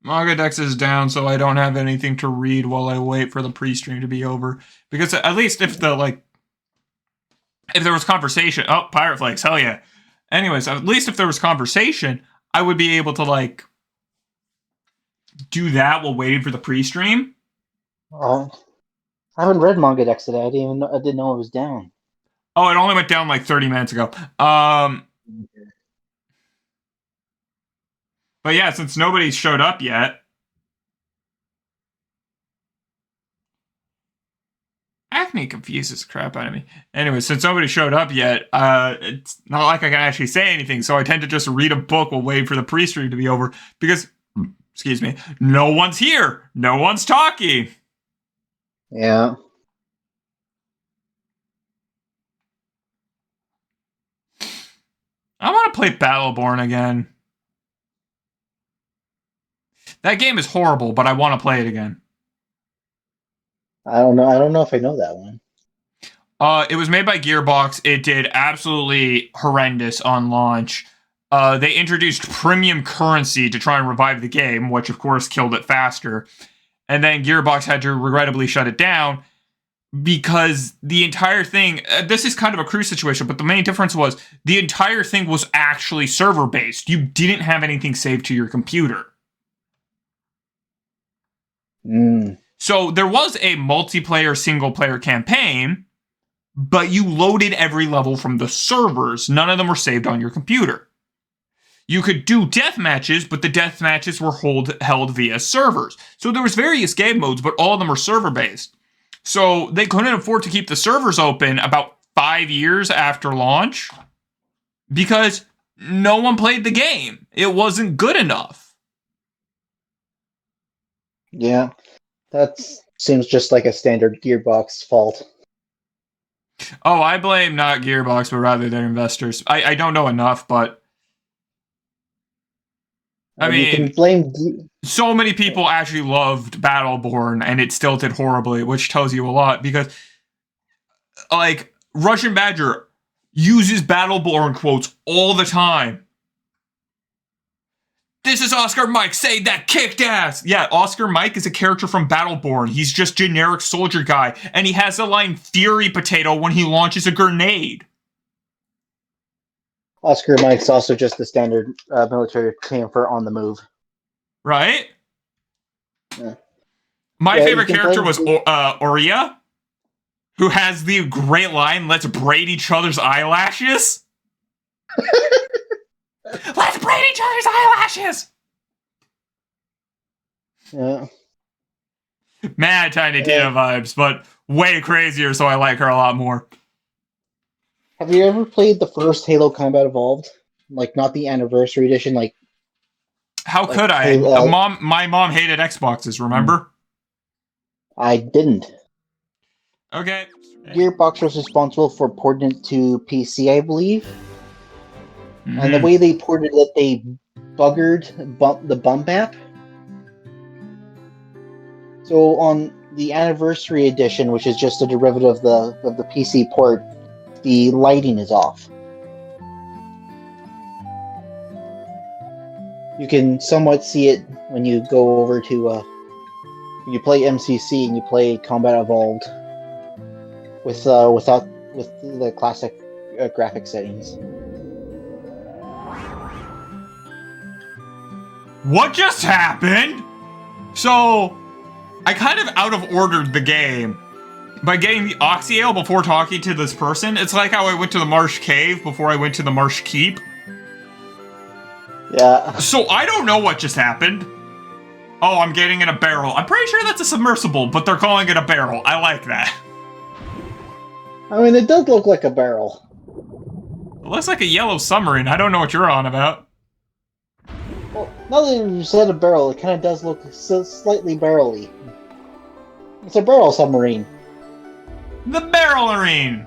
Manga Dex is down, so I don't have anything to read while I wait for the pre-stream to be over. Because at least if there was conversation... Oh, Pirate Flakes, hell yeah. Anyways, at least if there was conversation, I would be able to, do that while waiting for the pre-stream. I haven't read Manga Dex today. I didn't know it was down. Oh, it only went down 30 minutes ago. But yeah, since nobody showed up yet. Acne confuses the crap out of me. Anyway, since nobody showed up yet, it's not like I can actually say anything, so I tend to just read a book while waiting for the pre-stream to be over, because, excuse me, no one's here. No one's talking. Yeah. I want to play Battleborn again. That game is horrible, but I want to play it again. I don't know. I don't know if I know that one. It was made by Gearbox. It did absolutely horrendous on launch. They introduced premium currency to try and revive the game, which of course killed it faster. And then Gearbox had to regrettably shut it down because the entire thing, this is kind of a crew situation, but the main difference was the entire thing was actually server-based. You didn't have anything saved to your computer. So there was a multiplayer, single-player campaign, but you loaded every level from the servers. None of them were saved on your computer. You could do death matches, but the death matches were held via servers. So there was various game modes, but all of them were server-based. So they couldn't afford to keep the servers open about 5 years after launch because no one played the game. It wasn't good enough. Yeah, that seems just like a standard Gearbox fault. Oh, I blame not Gearbox, but rather their investors. I don't know enough, but I mean, you can blame. So many people actually loved Battleborn, and it still did horribly, which tells you a lot. Because, Russian Badger, uses Battleborn quotes all the time. This is Oscar Mike saying that kicked ass. Yeah, Oscar Mike is a character from Battleborn. He's just generic soldier guy. And he has the line Fury Potato when he launches a grenade. Oscar Mike's also just the standard military term for on the move. Right? Yeah. My favorite character was Aurea, who has the great line, let's braid each other's eyelashes. Let's braid each other's eyelashes! Yeah. Mad Tiny Tina vibes, but way crazier, so I like her a lot more. Have you ever played the first Halo Combat Evolved? Like, not the Anniversary Edition, like... How could I? My mom hated Xboxes, remember? I didn't. Okay. Gearbox was responsible for porting it to PC, I believe. And the way they ported it, they buggered the bump map. So on the Anniversary Edition, which is just a derivative of the PC port, the lighting is off. You can somewhat see it when you go over to when you play MCC and you play Combat Evolved with the classic graphic settings. What just happened? So, I kind of out of ordered the game by getting the Oxy Ale before talking to this person. It's like how I went to the Marsh Cave before I went to the Marsh Keep. Yeah. So I don't know what just happened. Oh, I'm getting in a barrel. I'm pretty sure that's a submersible, but they're calling it a barrel. I like that. I mean, it does look like a barrel. It looks like a yellow submarine. I don't know what you're on about. Well, now that you said a barrel, it kind of does look slightly barrel-y. It's a barrel submarine. The Barrelarine!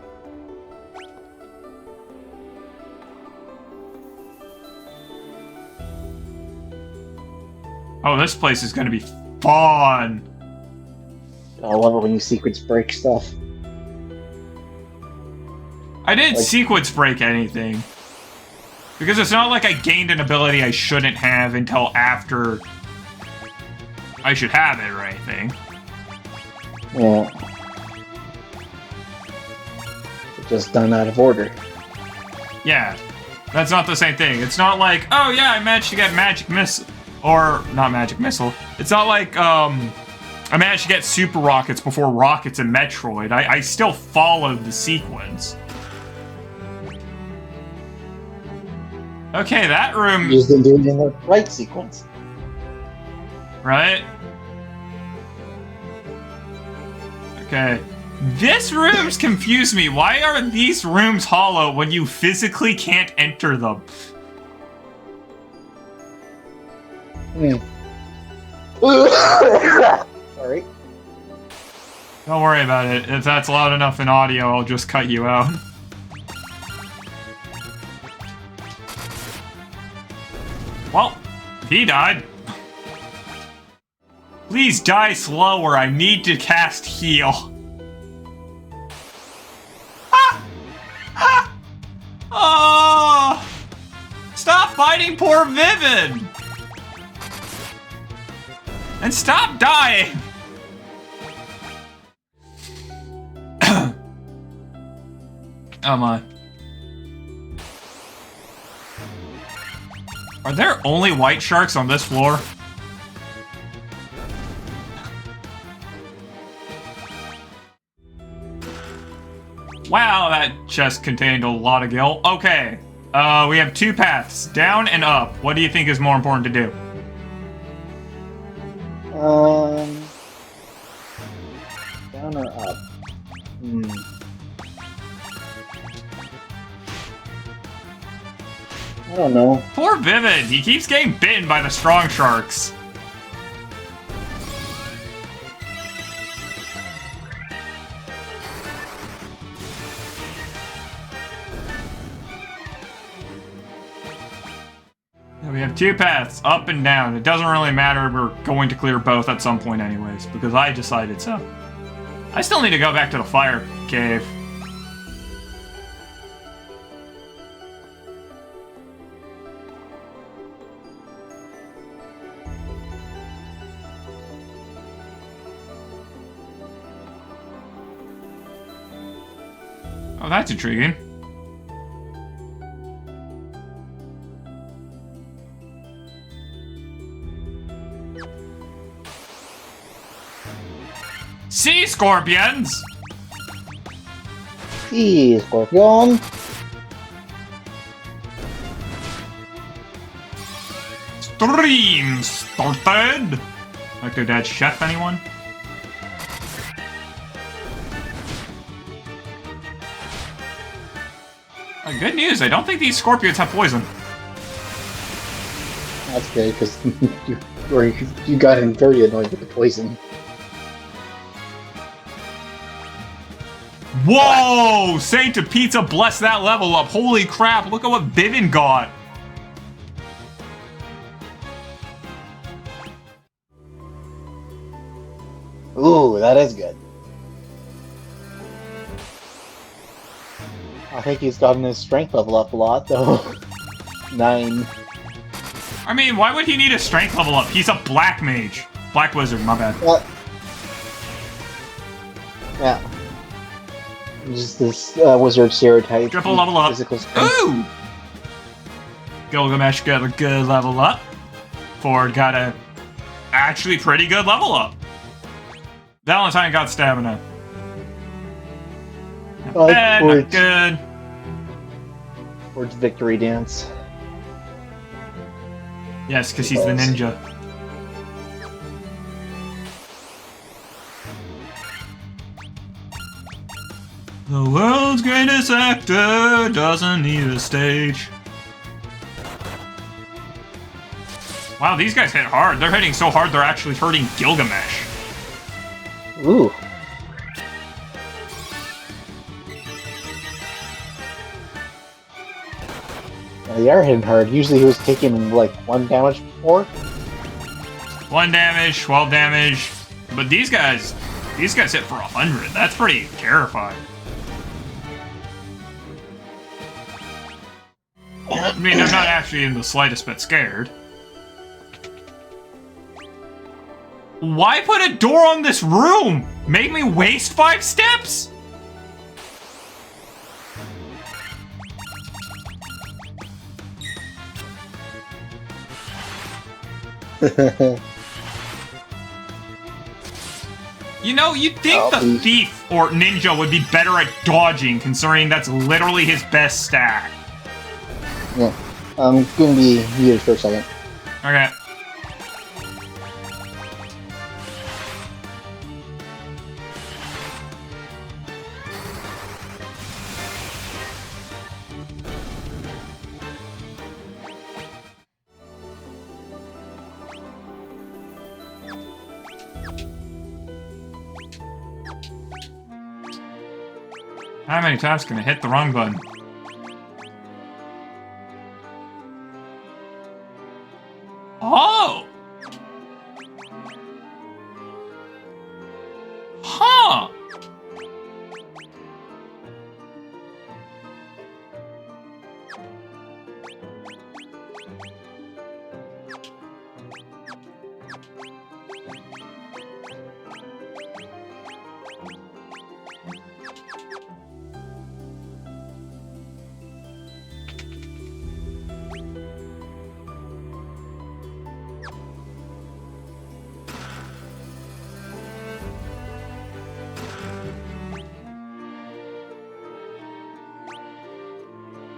Oh, this place is gonna be fun! I love it when you sequence break stuff. I didn't sequence break anything. Because it's not like I gained an ability I shouldn't have until after I should have it or anything. Yeah. It's just done out of order. Yeah. That's not the same thing. It's not like, oh yeah, I managed to get Magic Missile. Or, not Magic Missile. It's not like, I managed to get Super Rockets before Rockets and Metroid. I still followed the sequence. Okay, that room... You just didn't do it in the right sequence. Right? Okay. This room's confused me. Why are these rooms hollow when you physically can't enter them? Sorry. Don't worry about it. If that's loud enough in audio, I'll just cut you out. Well, he died. Please die slower. I need to cast heal. Ah! Ah! Oh! Stop fighting poor Vivid! And stop dying! Oh my. Are there only white sharks on this floor? Wow, that chest contained a lot of gil. Okay, we have two paths, down and up. What do you think is more important to do? Down or up? I don't know. Poor Vivid, he keeps getting bitten by the strong sharks. We have two paths, up and down. It doesn't really matter, we're going to clear both at some point anyways, because I decided so. I still need to go back to the fire cave. Oh, that's intriguing. Sea scorpions! Sea scorpion. Stream started! Like their dad's chef, anyone? Good news, I don't think these scorpions have poison. That's good, because you got him very annoyed with the poison. Whoa! Saint to Pizza, bless that level up. Holy crap, look at what Vivian got. Ooh, that is good. I think he's gotten his strength level up a lot, though. 9. I mean, why would he need a strength level up? He's a black mage. Black wizard, my bad. What? Yeah. Just this wizard stereotype. Triple level up. Physical strength. Ooh! Gilgamesh got a good level up. Ford got a actually pretty good level up. Valentine got stamina. Not bad, not good. Ford's victory dance. Yes, because he's the ninja. The world's greatest actor doesn't need a stage. Wow, these guys hit hard. They're hitting so hard they're actually hurting Gilgamesh. Ooh. Yeah, they are hitting hard. Usually he was taking like 1 damage before. 1 damage, 12 damage. But these guys hit for 100. That's pretty terrifying. I mean, they're not actually in the slightest bit scared. Why put a door on this room? Make me waste 5 steps? You know, you'd think the thief or ninja would be better at dodging, considering that's literally his best stat. Yeah. I'm gonna be muted for a second. Okay. How many times can I hit the wrong button? Oh! Huh!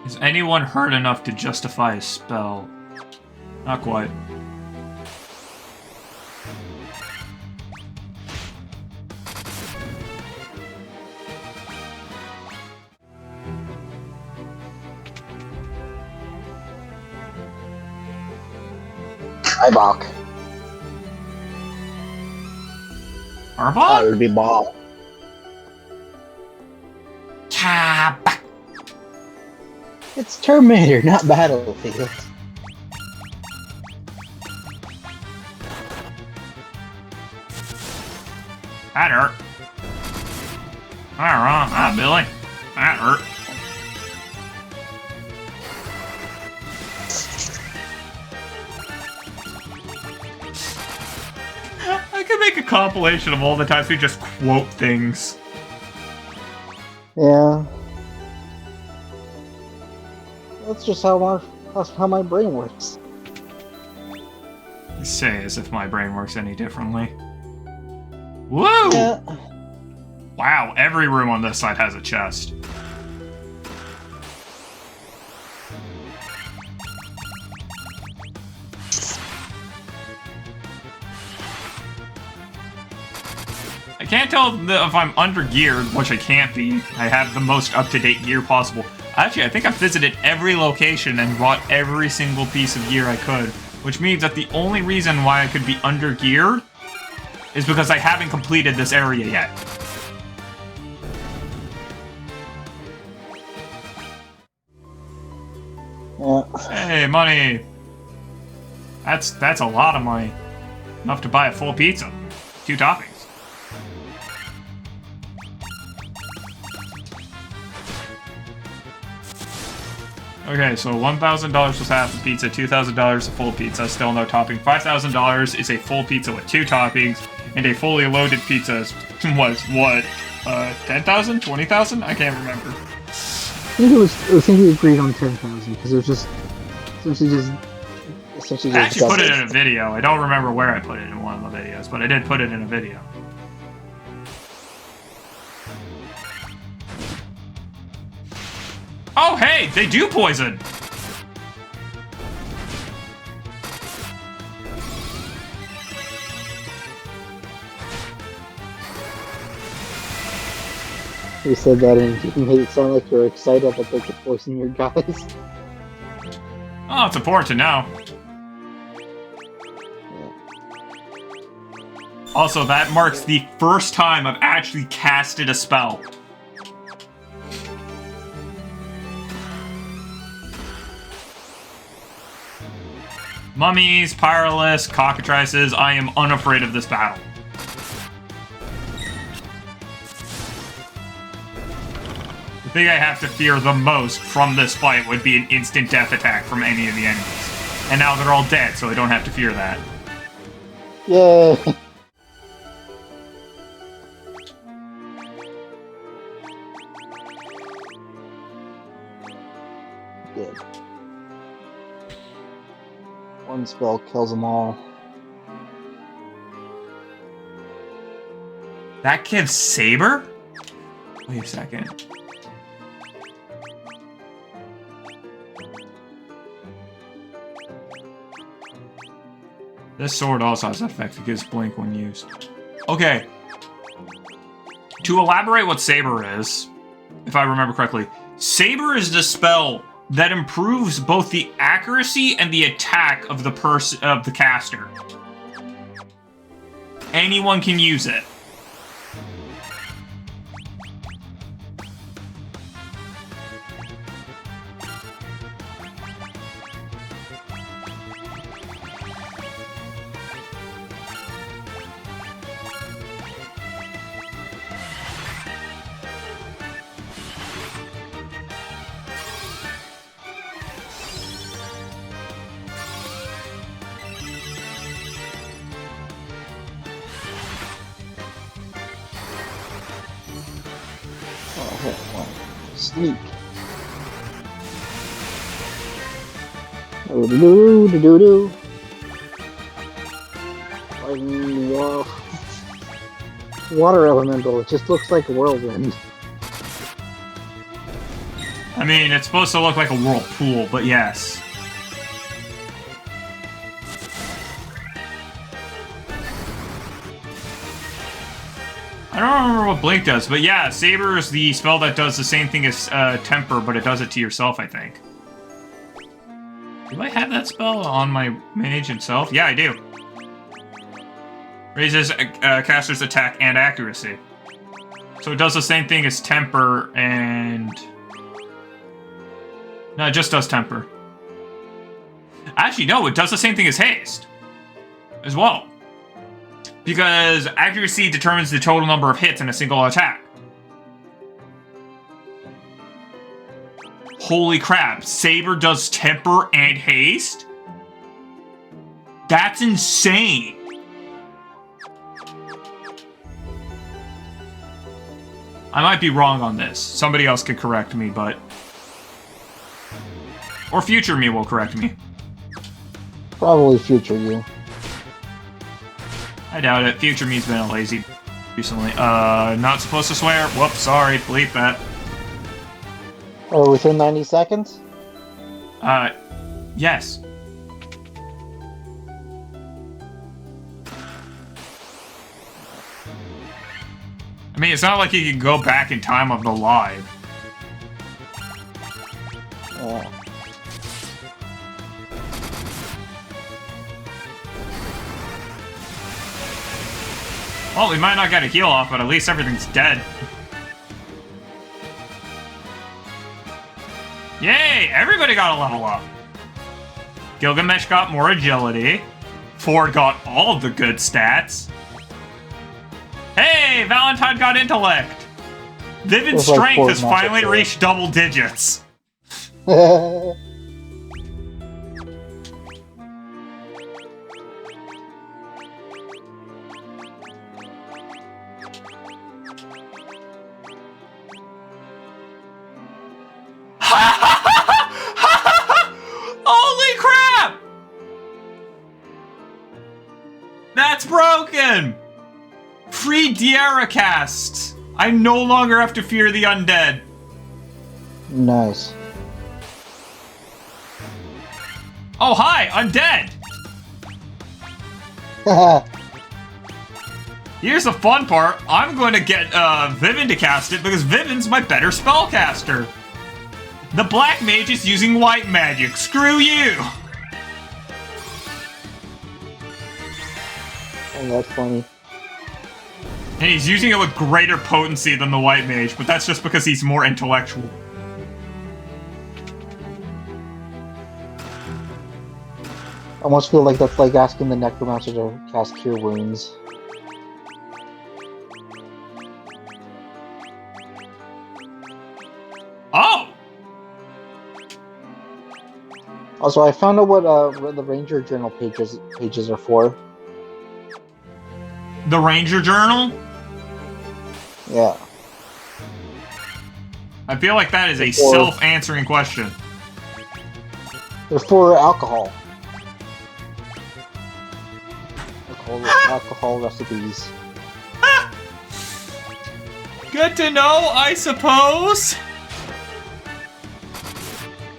Is anyone hurt enough to justify a spell? Not quite. I balk. Arbok? It would be ball. Kabak. It's Terminator, not Battlefield. That hurt. Alright, ah, Billy. That hurt. I could make a compilation of all the times we just quote things. Yeah. That's just that's how my brain works. You say as if my brain works any differently. Woo! Yeah. Wow, every room on this side has a chest. I can't tell if I'm under geared, which I can't be. I have the most up-to-date gear possible. Actually, I think I've visited every location and bought every single piece of gear I could, which means that the only reason why I could be under geared is because I haven't completed this area yet. Yeah. Hey, money! That's a lot of money. Enough to buy a full pizza. 2 toppings. Okay, so $1,000 was half a pizza, $2,000 a full pizza, still no topping. $5,000 is a full pizza with 2 toppings, and a fully loaded pizza was what? 10,000? 20,000? I can't remember. I think we agreed on 10,000 because it was just essentially I actually put it double. in a video. I don't remember where I put it in one of the videos, but I did put it in a video. Oh, hey, they do poison! You said that and you made it sound like you're excited that they could poison your guys. Oh, it's important to know. Also, that marks the first time I've actually casted a spell. Mummies, Pyrolus, Cockatrices, I am unafraid of this battle. The thing I have to fear the most from this fight would be an instant death attack from any of the enemies. And now they're all dead, so I don't have to fear that. Yay! Good. One spell kills them all. That kid's Saber? Wait a second. This sword also has that effect because blink when used. Okay. To elaborate what Saber is, if I remember correctly, Saber is the spell that improves both the accuracy and the attack of the caster. Anyone can use it. Sneak. Oh, doo doo doo doo. Water elemental. It just looks like a whirlwind. I mean, it's supposed to look like a whirlpool, but yes. I don't remember what Blink does, but yeah, Saber is the spell that does the same thing as Temper, but it does it to yourself, I think. Do I have that spell on my mage itself? Yeah, I do. Raises caster's attack and accuracy. So it does the same thing as Temper and... No, it just does Temper. Actually, no, it does the same thing as Haste. As well. Because accuracy determines the total number of hits in a single attack. Holy crap, Saber does Temper and Haste? That's insane! I might be wrong on this. Somebody else could correct me, but... Or future me will correct me. Probably future you. I doubt it. Future me's been lazy recently. Not supposed to swear. Whoops, sorry. Bleep that. Oh, within 90 seconds? Yes. I mean, it's not like you can go back in time of the live. Yeah. Well, we might not get a heal off, but at least everything's dead. Yay! Everybody got a level up. Gilgamesh got more agility. Ford got all the good stats. Hey! Valentine got intellect. Vivid's strength has finally reached double digits. Holy crap! That's broken! Free Diaracast! I no longer have to fear the undead. Nice. Oh, hi! Undead! Here's the fun part. I'm going to get Vivin to cast it because Vivin's my better spellcaster. The black mage is using white magic. Screw you! Oh, that's funny. And he's using it with greater potency than the white mage, but that's just because he's more intellectual. I almost feel like that's like asking the Necromancer to cast Cure Wounds. Oh! Also, I found out what the Ranger Journal pages are for. The Ranger Journal? Yeah. I feel like that is a self-answering question. They're for alcohol. Alcohol recipes. Good to know, I suppose.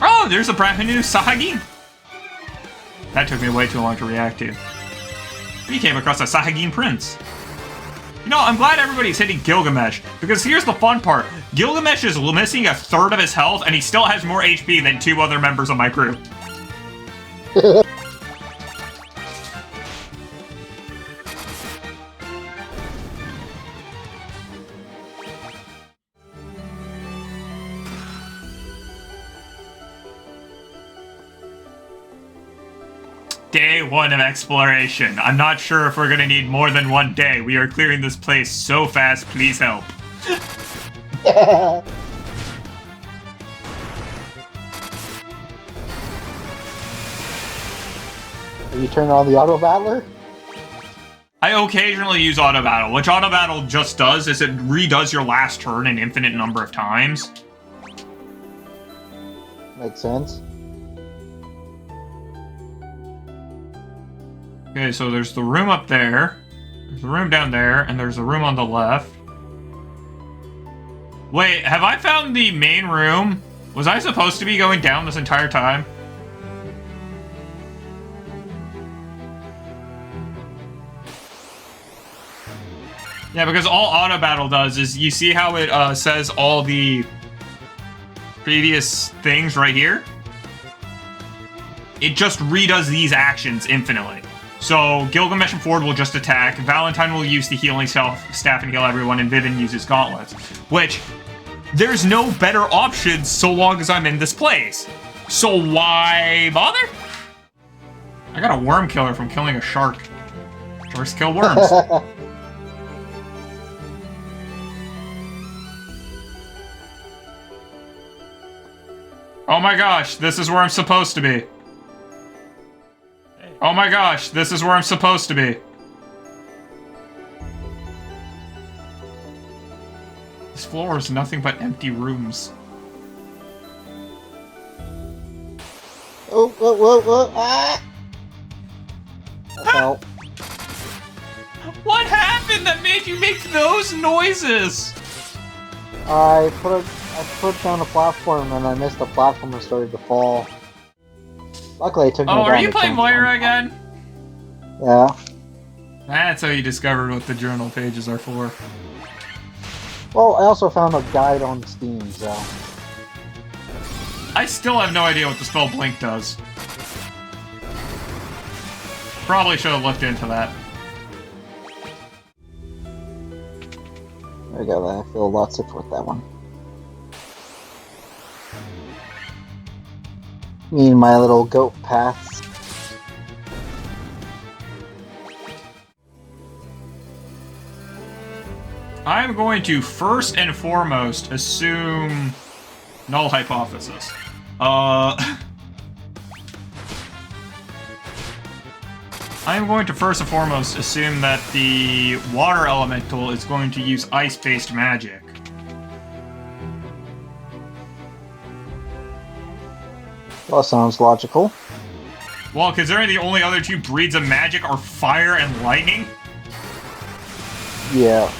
Oh, there's a brand new Sahagin. That took me way too long to react to. We came across a Sahagin prince. You know, I'm glad everybody's hitting Gilgamesh, because here's the fun part. Gilgamesh is missing a third of his health, and he still has more HP than 2 other members of my crew. Day 1 of exploration. I'm not sure if we're gonna need more than 1 day. We are clearing this place so fast, please help. Have you turned on the auto battler? I occasionally use auto battle. Which auto battle just does is it redoes your last turn an infinite number of times. Makes sense. Okay, so there's the room up there, there's a room down there, and there's a room on the left. Wait, have I found the main room? Was I supposed to be going down this entire time? Yeah, because all auto battle does is you see how it says all the previous things right here? It just redoes these actions infinitely. So Gilgamesh and Ford will just attack, Valentine will use the healing staff and heal everyone, and Vivin uses gauntlets. Which, there's no better options so long as I'm in this place. So why bother? I got a worm killer from killing a shark. Sharks kill worms. Oh my gosh, this is where I'm supposed to be. Oh my gosh, this is where I'm supposed to be. This floor is nothing but empty rooms. Oh, whoa, whoa, whoa, ah! That fell. What happened that made you make those noises? I put down a platform and I missed the platform and started to fall. Luckily, I took no Oh, are you damage. playing Moira again? Yeah. That's how you discovered what the journal pages are for. Well, I also found a guide on Steam, so. I still have no idea what the spell Blink does. Probably should have looked into that. There we go, I feel a lot safer with that one. Me and my little goat paths. I'm going to first and foremost assume null hypothesis. I'm going to first and foremost assume that the water elemental is going to use ice-based magic. Well, sounds logical. Well, considering the only other two breeds of magic are fire and lightning. Yeah.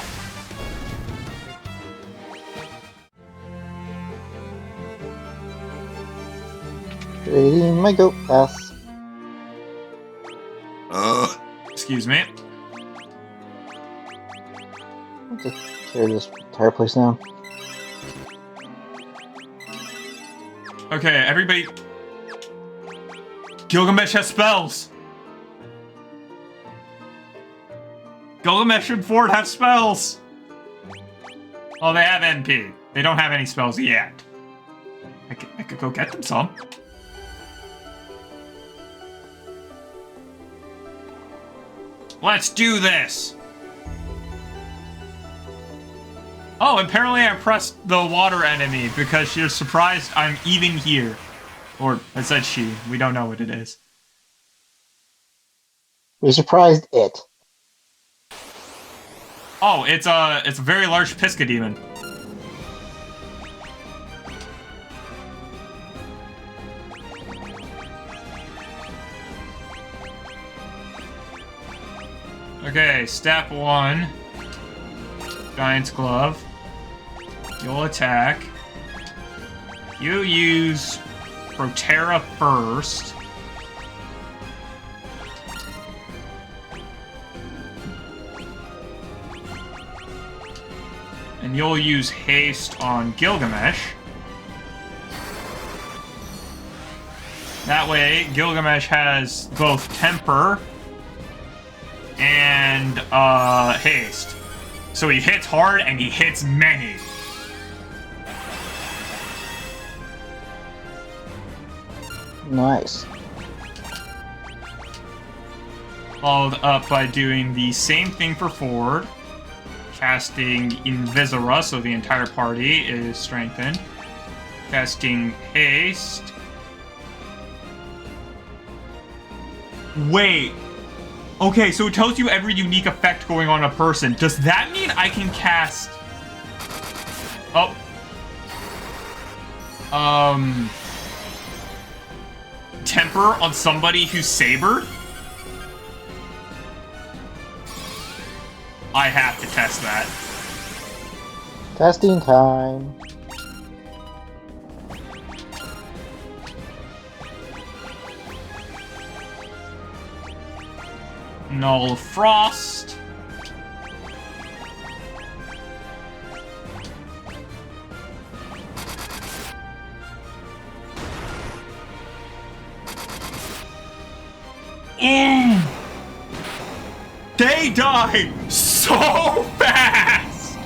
Creating my goat paths. Excuse me. I'll just tear this entire place down. Okay, everybody. Gilgamesh has spells. Gilgamesh and Ford have spells. Oh, they have NP. They don't have any spells yet. I could go get them some. Let's do this! Oh, apparently I pressed the water enemy because she's surprised I'm even here. Or, I said she. We don't know what it is. We surprised it. Oh, it's a very large Pisca demon. Okay, step 1. Giant's Glove. You'll attack. You use Protera first. And you'll use haste on Gilgamesh. That way, Gilgamesh has both temper and haste. So he hits hard and he hits many. Nice. Followed up by doing the same thing for Ford. Casting Invisora, so the entire party is strengthened. Casting Haste. Wait. Okay, so it tells you every unique effect going on a person. Does that mean I can cast... Oh. Temper on somebody who's sabered? I have to test that. Testing time. Null Frost. They die so fast!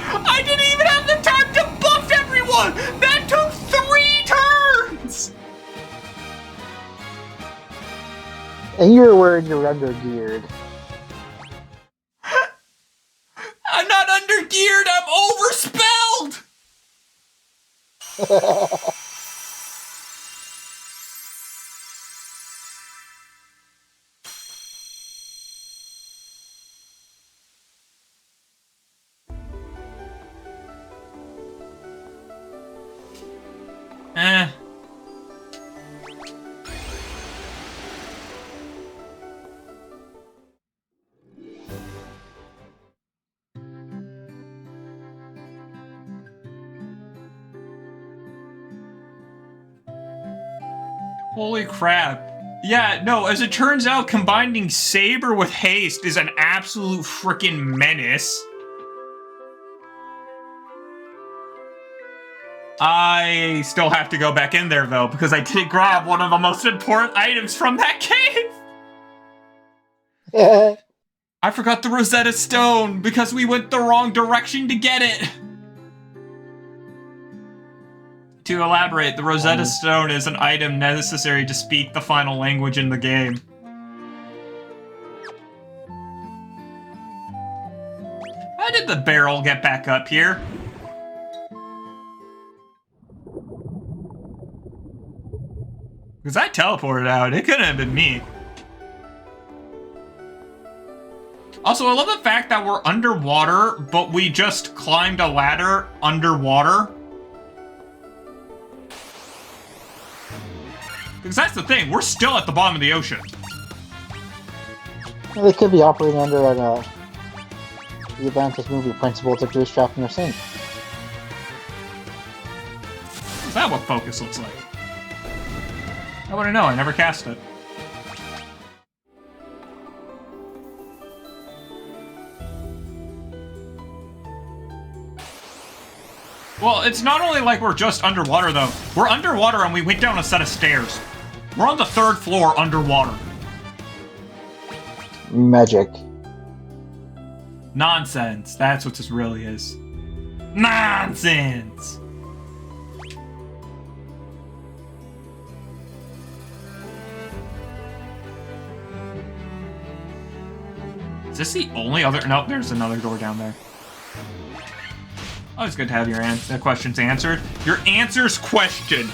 I didn't even have the time to buff everyone! That took 3 turns! And you're wearing your under-geared. I'm not under-geared, I'm overspelled! Holy crap. Yeah, no, as it turns out, combining Saber with Haste is an absolute freaking menace. I still have to go back in there, though, because I did grab one of the most important items from that cave! I forgot the Rosetta Stone, because we went the wrong direction to get it! To elaborate, the Rosetta Stone is an item necessary to speak the final language in the game. How did the barrel get back up here? Because I teleported out. It couldn't have been me. Also, I love the fact that we're underwater, but we just climbed a ladder underwater. Because that's the thing. We're still at the bottom of the ocean. Well, they could be operating under the Atlantis movie principle to goose trap in your sink. Is that what focus looks like? I wouldn't know. I never cast it. Well, it's not only like we're just underwater, though. We're underwater and we went down a set of stairs. We're on the 3rd floor underwater. Magic. Nonsense. That's what this really is. Nonsense! Is this the only other... Nope, there's another door down there. Oh, it's good to have your questions answered. Your answers question.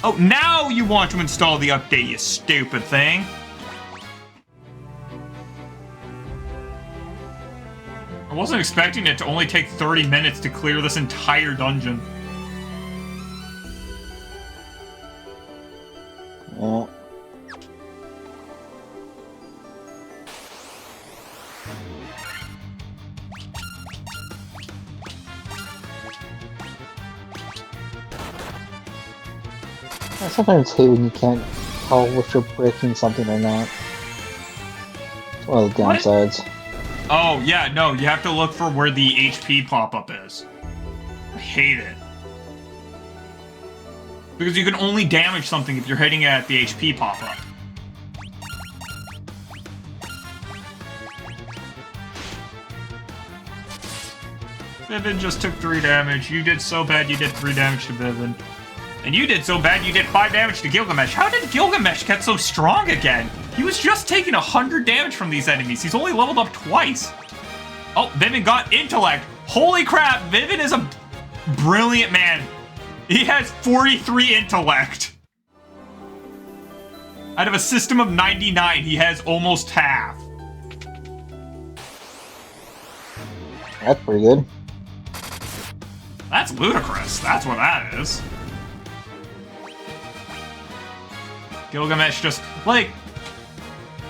Oh, now you want to install the update, you stupid thing. I wasn't expecting it to only take 30 minutes to clear this entire dungeon. Yeah. I sometimes hate when you can't tell if you're breaking something or not. It's one of the downsides. Oh, yeah, no, you have to look for where the HP pop-up is. I hate it. Because you can only damage something if you're hitting it at the HP pop-up. Vivian just took 3 damage. You did so bad you did 3 damage to Vivian. And you did so bad you did 5 damage to Gilgamesh. How did Gilgamesh get so strong again? He was just taking 100 damage from these enemies. He's only leveled up twice. Oh, Vivian got intellect. Holy crap, Vivian is a brilliant man. He has 43 intellect. Out of a system of 99, he has almost half. That's pretty good. That's ludicrous. That's what that is. Gilgamesh just, like,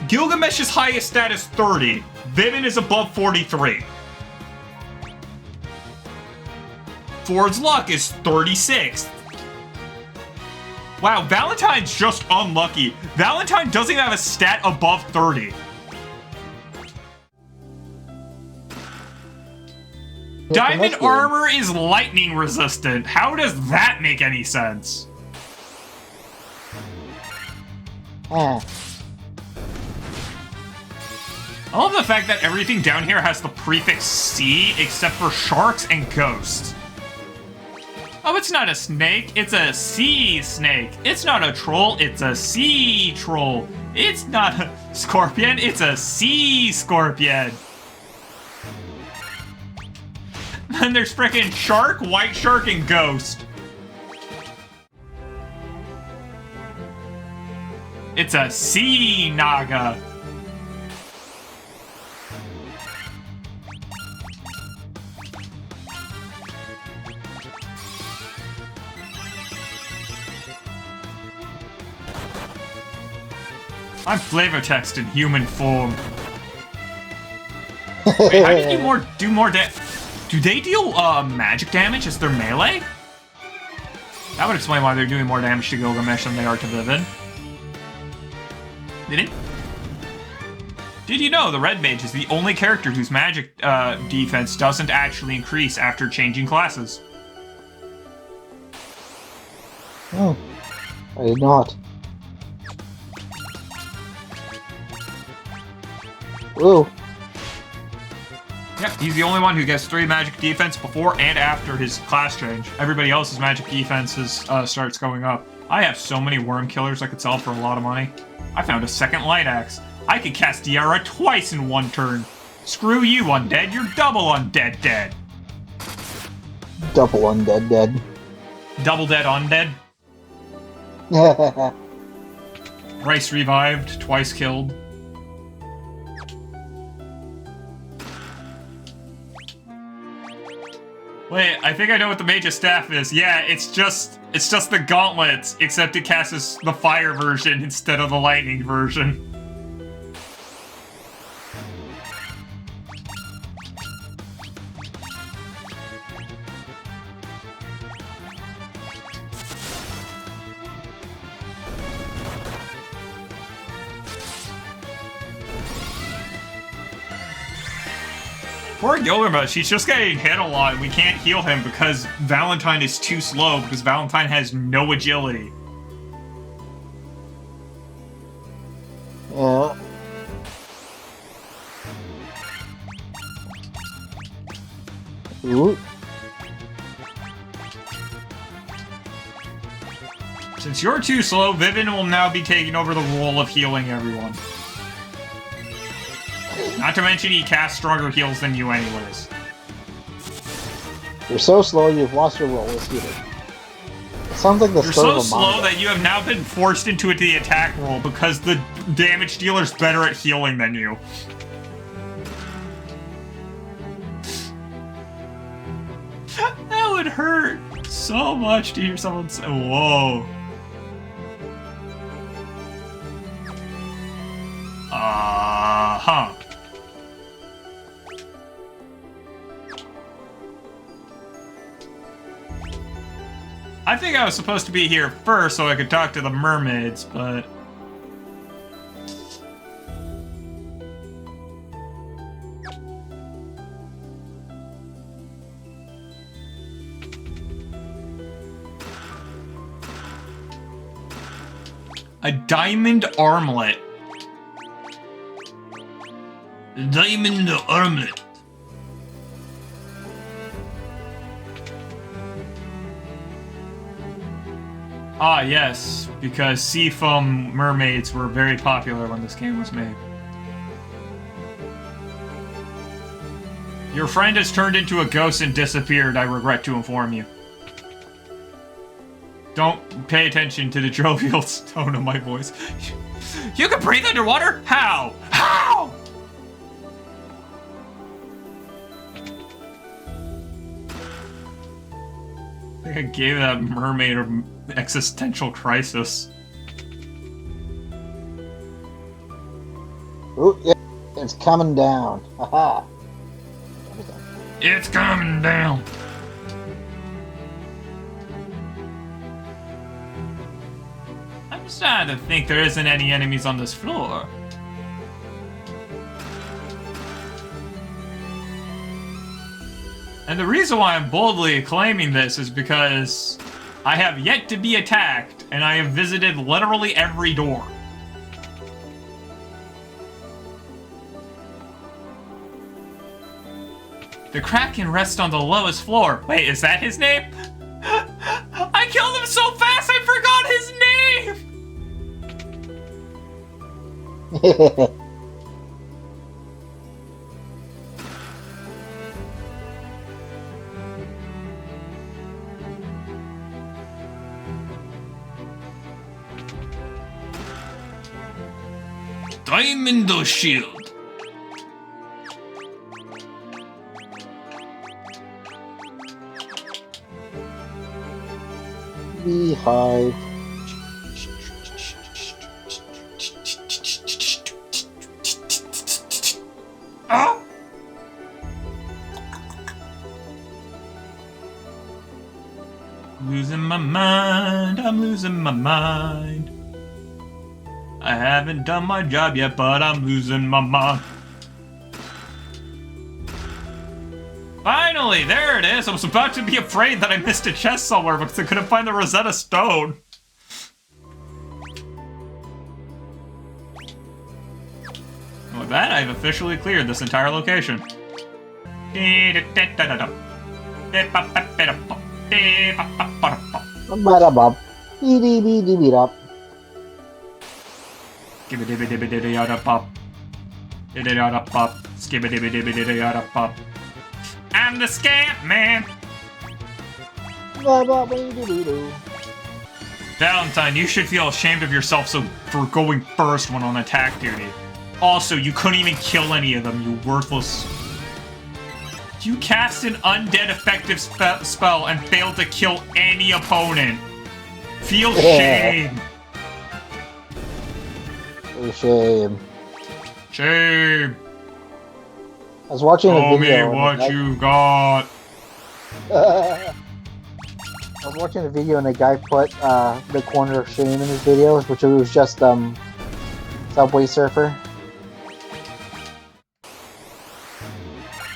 Gilgamesh's highest stat is 30. Vivian is above 43. Ford's luck is 36. Wow, Valentine's just unlucky. Valentine doesn't even have a stat above 30. Diamond armor is lightning resistant. How does that make any sense? Ah. I love the fact that everything down here has the prefix C except for sharks and ghosts. Oh, it's not a snake, it's a sea snake. It's not a troll, it's a sea troll. It's not a scorpion, it's a sea scorpion. Then there's frickin' shark, white shark, and ghost. It's a sea naga. I'm flavor text in human form. Wait, how did you do more damage? Do they deal magic damage as their melee? That would explain why they're doing more damage to Gilgamesh than they are to Vivin. Did it? Did you know the Red Mage is the only character whose magic defense doesn't actually increase after changing classes? Oh, I did not. Ooh. Yep, he's the only one who gets 3 magic defense before and after his class change. Everybody else's magic defenses starts going up. I have so many worm killers I could sell for a lot of money. I found a second light axe. I could cast Diarra twice in one turn. Screw you, undead. You're double undead dead. Double undead dead. Double dead undead. Rice revived, twice killed. Wait, I think I know what the Mage's Staff is. Yeah, it's just the gauntlets, except it casts the fire version instead of the lightning version. Poor Gilgamesh, he's just getting hit a lot, and we can't heal him because Valentine is too slow, because Valentine has no agility. Yeah. Ooh. Since you're too slow, Vivin will now be taking over the role of healing everyone. Not to mention he casts stronger heals than you anyways. You're so slow you've lost your role as healer. It sounds like the You're start so of a slow manga. that you have now been forced into the attack role because the damage dealer's better at healing than you. That would hurt so much to hear someone say, whoa. Huh. I think I was supposed to be here first so I could talk to the mermaids, but... A diamond armlet. A diamond armlet. Ah, yes, because seafoam mermaids were very popular when this game was made. Your friend has turned into a ghost and disappeared, I regret to inform you. Don't pay attention to the jovial tone of my voice. You can breathe underwater? How? How? I think I gave that mermaid an existential crisis. Ooh, yeah, it's coming down. Haha. It's coming down. I'm starting to think there isn't any enemies on this floor. And the reason why I'm boldly claiming this is because I have yet to be attacked, and I have visited literally every door. The Kraken rests on the lowest floor. Wait, is that his name? I killed him so fast I forgot his name! Diamond Shield. Beehive. Ah! Losing my mind, I'm losing my mind. I haven't done my job yet, but I'm losing my mind. Finally, there it is. I was about to be afraid that I missed a chest somewhere because I couldn't find the Rosetta Stone. And with that, I've officially cleared this entire location. Ba-da-bop. Dee-dee-dee-dee-dee-dop. Skibidi-bidi-bidi-yada-pop. Didi-yada-pop. Skibidi-bidi-bidi-yada-pop. I'm the scamp man. Ba-ba-ba-dee-dee-doo. Valentine, you should feel ashamed of yourself for going first when on attack duty. Also, you couldn't even kill any of them, you worthless... You cast an undead effective spell and failed to kill any opponent. Feel shame. Shame. Shame. I was watching a Show video. me what you got. I was watching a video and a guy put the corner of shame in his videos, which was just Subway Surfer.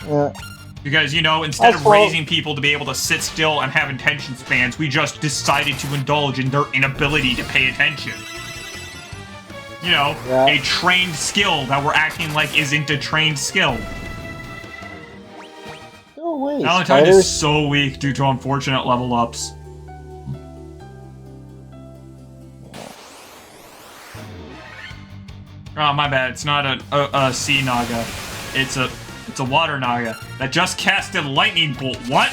Yeah. Because, you know, instead of Also, raising people to be able to sit still and have attention spans, we just decided to indulge in their inability to pay attention. You know, yeah. a trained skill that we're acting like isn't a trained skill. Oh wait, Valentine is so weak due to unfortunate level ups. Oh, my bad. It's not a sea naga. It's a water naga that just casted lightning bolt. What?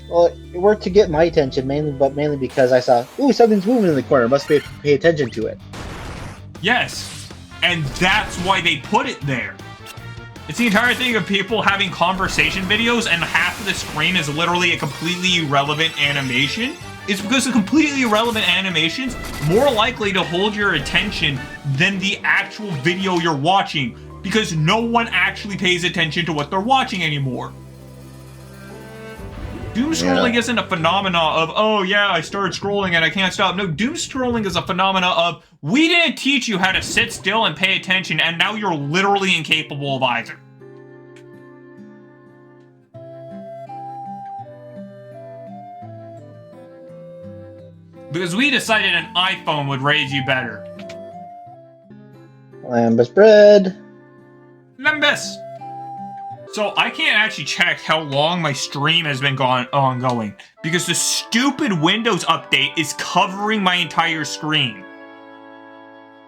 Well, it worked to get my attention mainly because I saw, ooh, something's moving in the corner. Must pay attention to it. Yes, and that's why they put it there. It's the entire thing of people having conversation videos and half of the screen is literally a completely irrelevant animation. It's because the completely irrelevant animation's more likely to hold your attention than the actual video you're watching, because no one actually pays attention to what they're watching anymore. Doom scrolling isn't a phenomena of, oh yeah, I started scrolling and I can't stop. No, doom scrolling is a phenomena of, we didn't teach you how to sit still and pay attention, and now you're literally incapable of either. Because we decided an iPhone would raise you better. Lambus bread. Lambus! So I can't actually check how long my stream has been ongoing, because the stupid Windows update is covering my entire screen.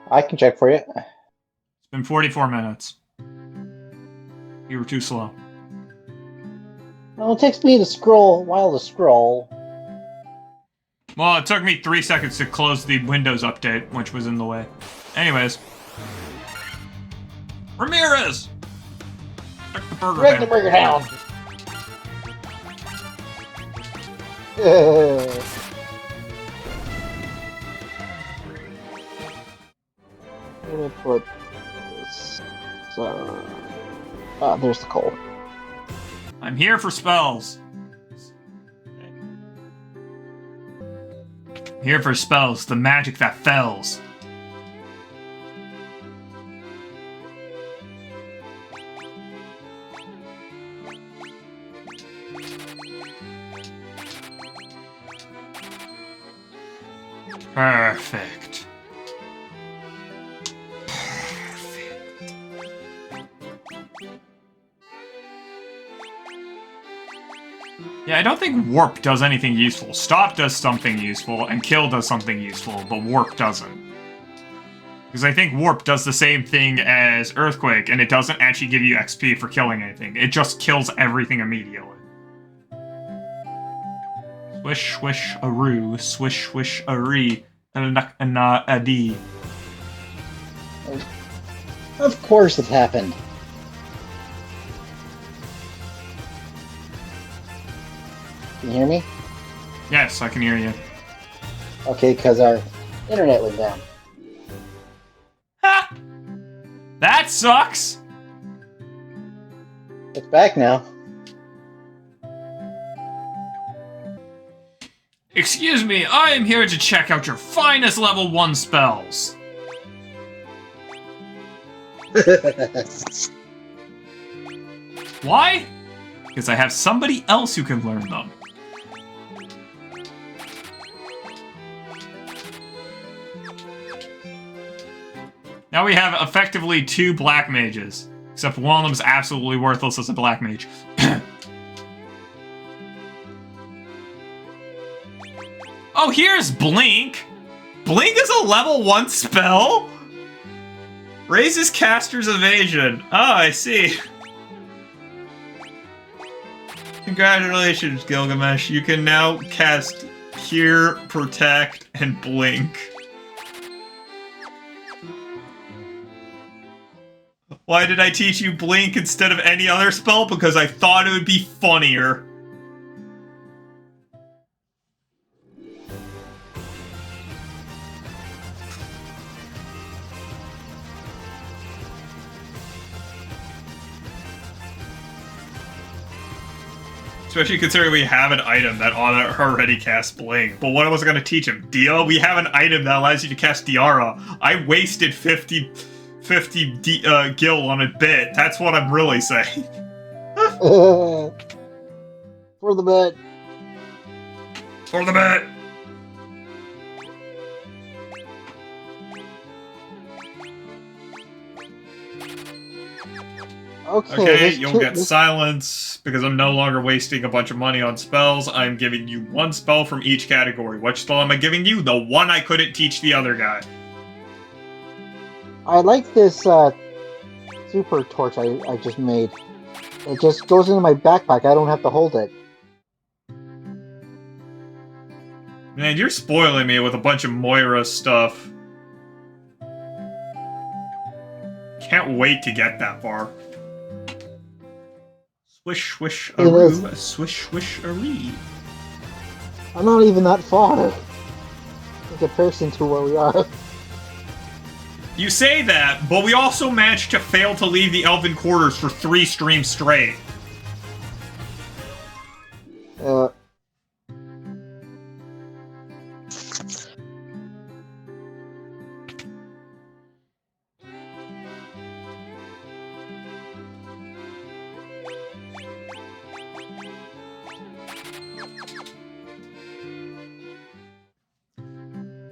I can check for you. It's been 44 minutes. You were too slow. Well, it takes me a while to scroll. Well, it took me 3 seconds to close the Windows update, which was in the way. Anyways. Ramirez! Check the burger Break the burger down! I'm gonna put this... there's the coal. I'm here for spells. Here for spells, the magic that fells. Perfect. Yeah, I don't think warp does anything useful. Stop does something useful, and kill does something useful, but warp doesn't. Because I think warp does the same thing as earthquake, and it doesn't actually give you XP for killing anything. It just kills everything immediately. Swish, swish, a roo, swish, swish, a ree, a dee. Of course it happened. Can you hear me? Yes, I can hear you. Okay, because our internet went down. Ha! That sucks! It's back now. Excuse me, I am here to check out your finest level 1 spells. Why? Because I have somebody else who can learn them. Now we have effectively 2 black mages, except one of them is absolutely worthless as a black mage. Oh, here's Blink. Blink is a level 1 spell? Raises caster's evasion. Oh, I see. Congratulations, Gilgamesh. You can now cast Cure, Protect, and Blink. Why did I teach you Blink instead of any other spell? Because I thought it would be funnier. Especially considering we have an item that already casts Blink. But what was I going to teach him? Dia? We have an item that allows you to cast Diara. I wasted 50 gil on a bit. That's what I'm really saying. For the bet. For the bet. Okay, you'll get silence because I'm no longer wasting a bunch of money on spells. I'm giving you 1 spell from each category. Which spell am I giving you? The one I couldn't teach the other guy. I like this super torch I just made. It just goes into my backpack. I don't have to hold it. Man, you're spoiling me with a bunch of Moira stuff. Can't wait to get that far. Swish, swish, aroo, swish, swish, aree. I'm not even that far in comparison to where we are. You say that, but we also managed to fail to leave the Elven Quarters for 3 streams straight.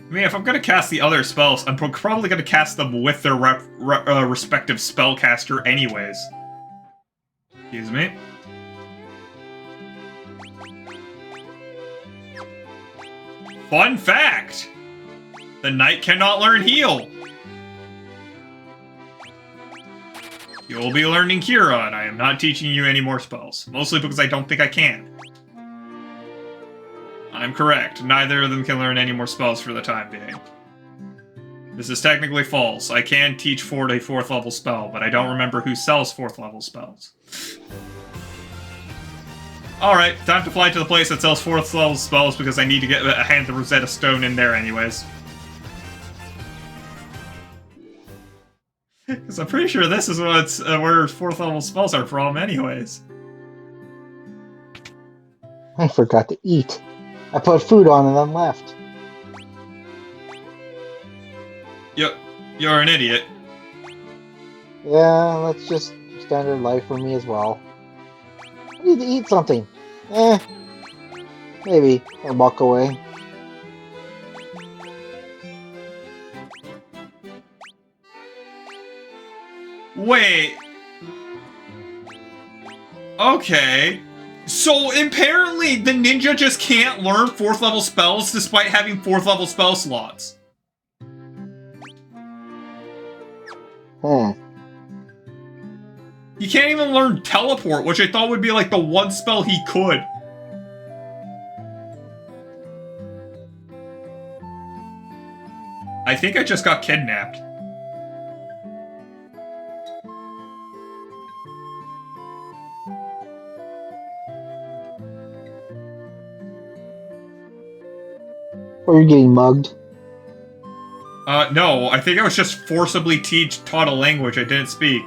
I mean, if I'm gonna cast the other spells, I'm probably gonna cast them with their respective spellcaster anyways. Excuse me. Fun fact! The knight cannot learn heal. You will be learning Cura, and I am not teaching you any more spells. Mostly because I don't think I can. I'm correct. Neither of them can learn any more spells for the time being. This is technically false. I can teach Ford a 4th level spell, but I don't remember who sells 4th level spells. Alright, time to fly to the place that sells 4th level spells because I need to get a hand the Rosetta Stone in there anyways. Because I'm pretty sure this is what's, where 4th level spells are from anyways. I forgot to eat. I put food on and then left. Yep, you're an idiot. Yeah, that's just standard life for me as well. I need to eat something. Maybe. I'll walk away. Wait. Okay. So, apparently, the ninja just can't learn 4th level spells despite having 4th level spell slots. He can't even learn teleport, which I thought would be like the one spell he could. I think I just got kidnapped. Or you're getting mugged. No, I think I was just forcibly taught a language I didn't speak.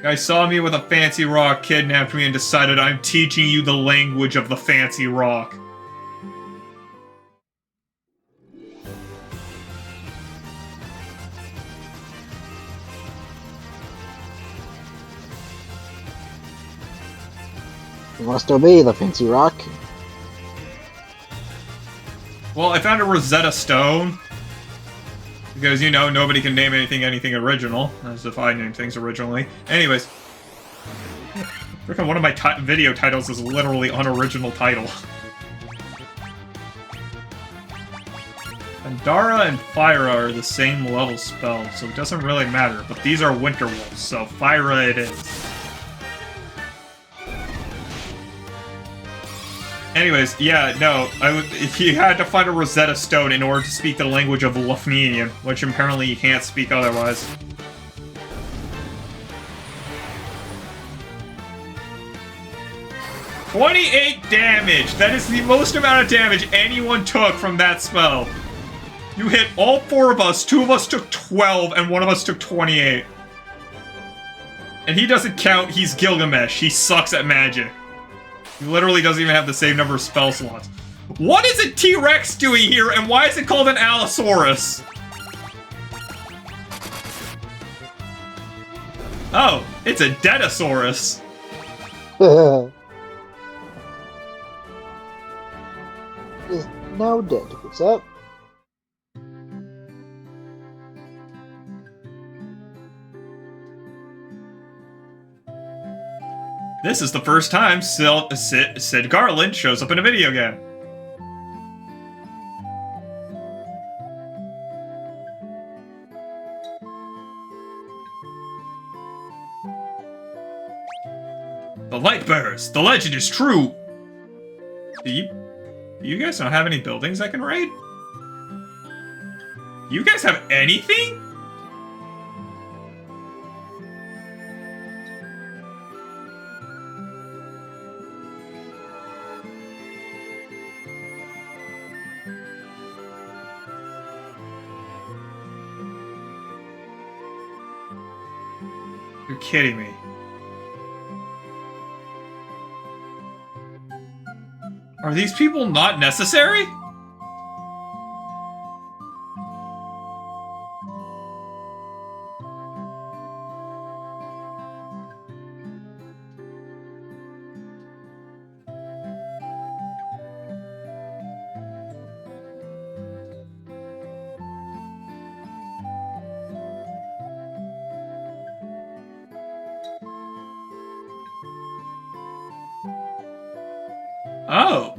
Guy saw me with a fancy rock, kidnapped me, and decided I'm teaching you the language of the fancy rock. You must obey the fancy rock. Well, I found a Rosetta Stone. Because, you know, nobody can name anything original. As if I named things originally. Anyways. Freaking one of my video titles is literally unoriginal title. Pandara and Fyra are the same level spell, so it doesn't really matter. But these are Winter Wolves, so Fyra it is. Anyways, yeah, no, you had to find a Rosetta Stone in order to speak the language of Lufnian, which apparently you can't speak otherwise. $28 damage! That is the most amount of damage anyone took from that spell. You hit all 4 of us, 2 of us took 12, and 1 of us took 28. And he doesn't count, he's Gilgamesh, he sucks at magic. He literally doesn't even have the same number of spell slots. What is a T-Rex doing here, and why is it called an Allosaurus? Oh, it's a Detosaurus. Is now dead. What's up? This is the first time Sid Garland shows up in a video game. The light bearers, the legend is true. Do you guys not have any buildings I can raid? You guys have anything? You're kidding me. Are these people not necessary? Oh.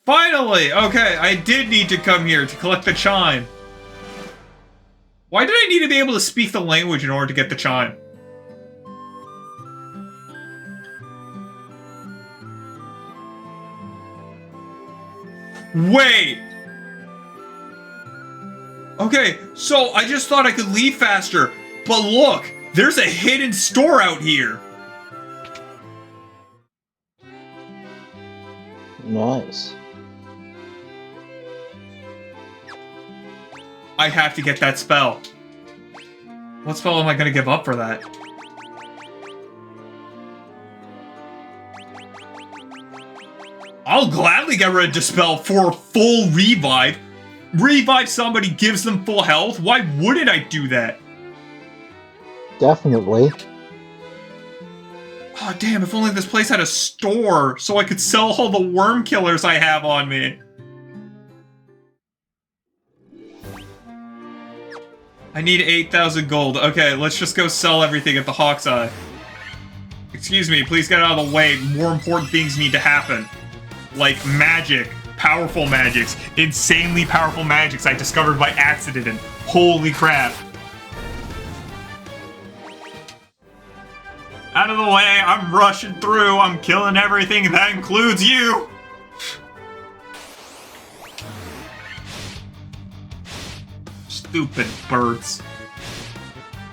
Finally! Okay, I did need to come here to collect the chime. Why did I need to be able to speak the language in order to get the chime? Wait! Okay, so I just thought I could leave faster, but look! There's a hidden store out here! Nice. I have to get that spell. What spell am I gonna give up for that? I'll gladly get rid of Dispel for full revive. Revive somebody, gives them full health. Why wouldn't I do that? Definitely. Oh, damn, if only this place had a store so I could sell all the worm killers I have on me. I need 8,000 gold. Okay, let's just go sell everything at the Hawk's Eye. Excuse me, please get out of the way. More important things need to happen. Like magic. Powerful magics. Insanely powerful magics I discovered by accident. And holy crap. Out of the way, I'm rushing through, I'm killing everything, and that includes you! Stupid birds.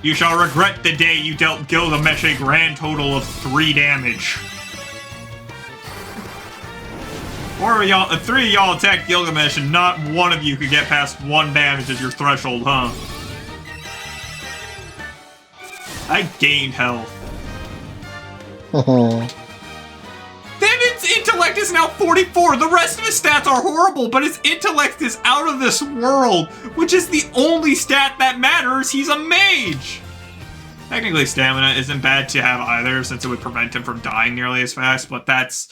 You shall regret the day you dealt Gilgamesh a grand total of 3 damage. 3 of y'all attacked Gilgamesh, and not one of you could get past 1 damage as your threshold, huh? I gained health. Oh, Then its intellect is now 44. The rest of his stats are horrible, but his intellect is out of this world, which is the only stat that matters. He's a mage. Technically, stamina isn't bad to have either, since it would prevent him from dying nearly as fast, but that's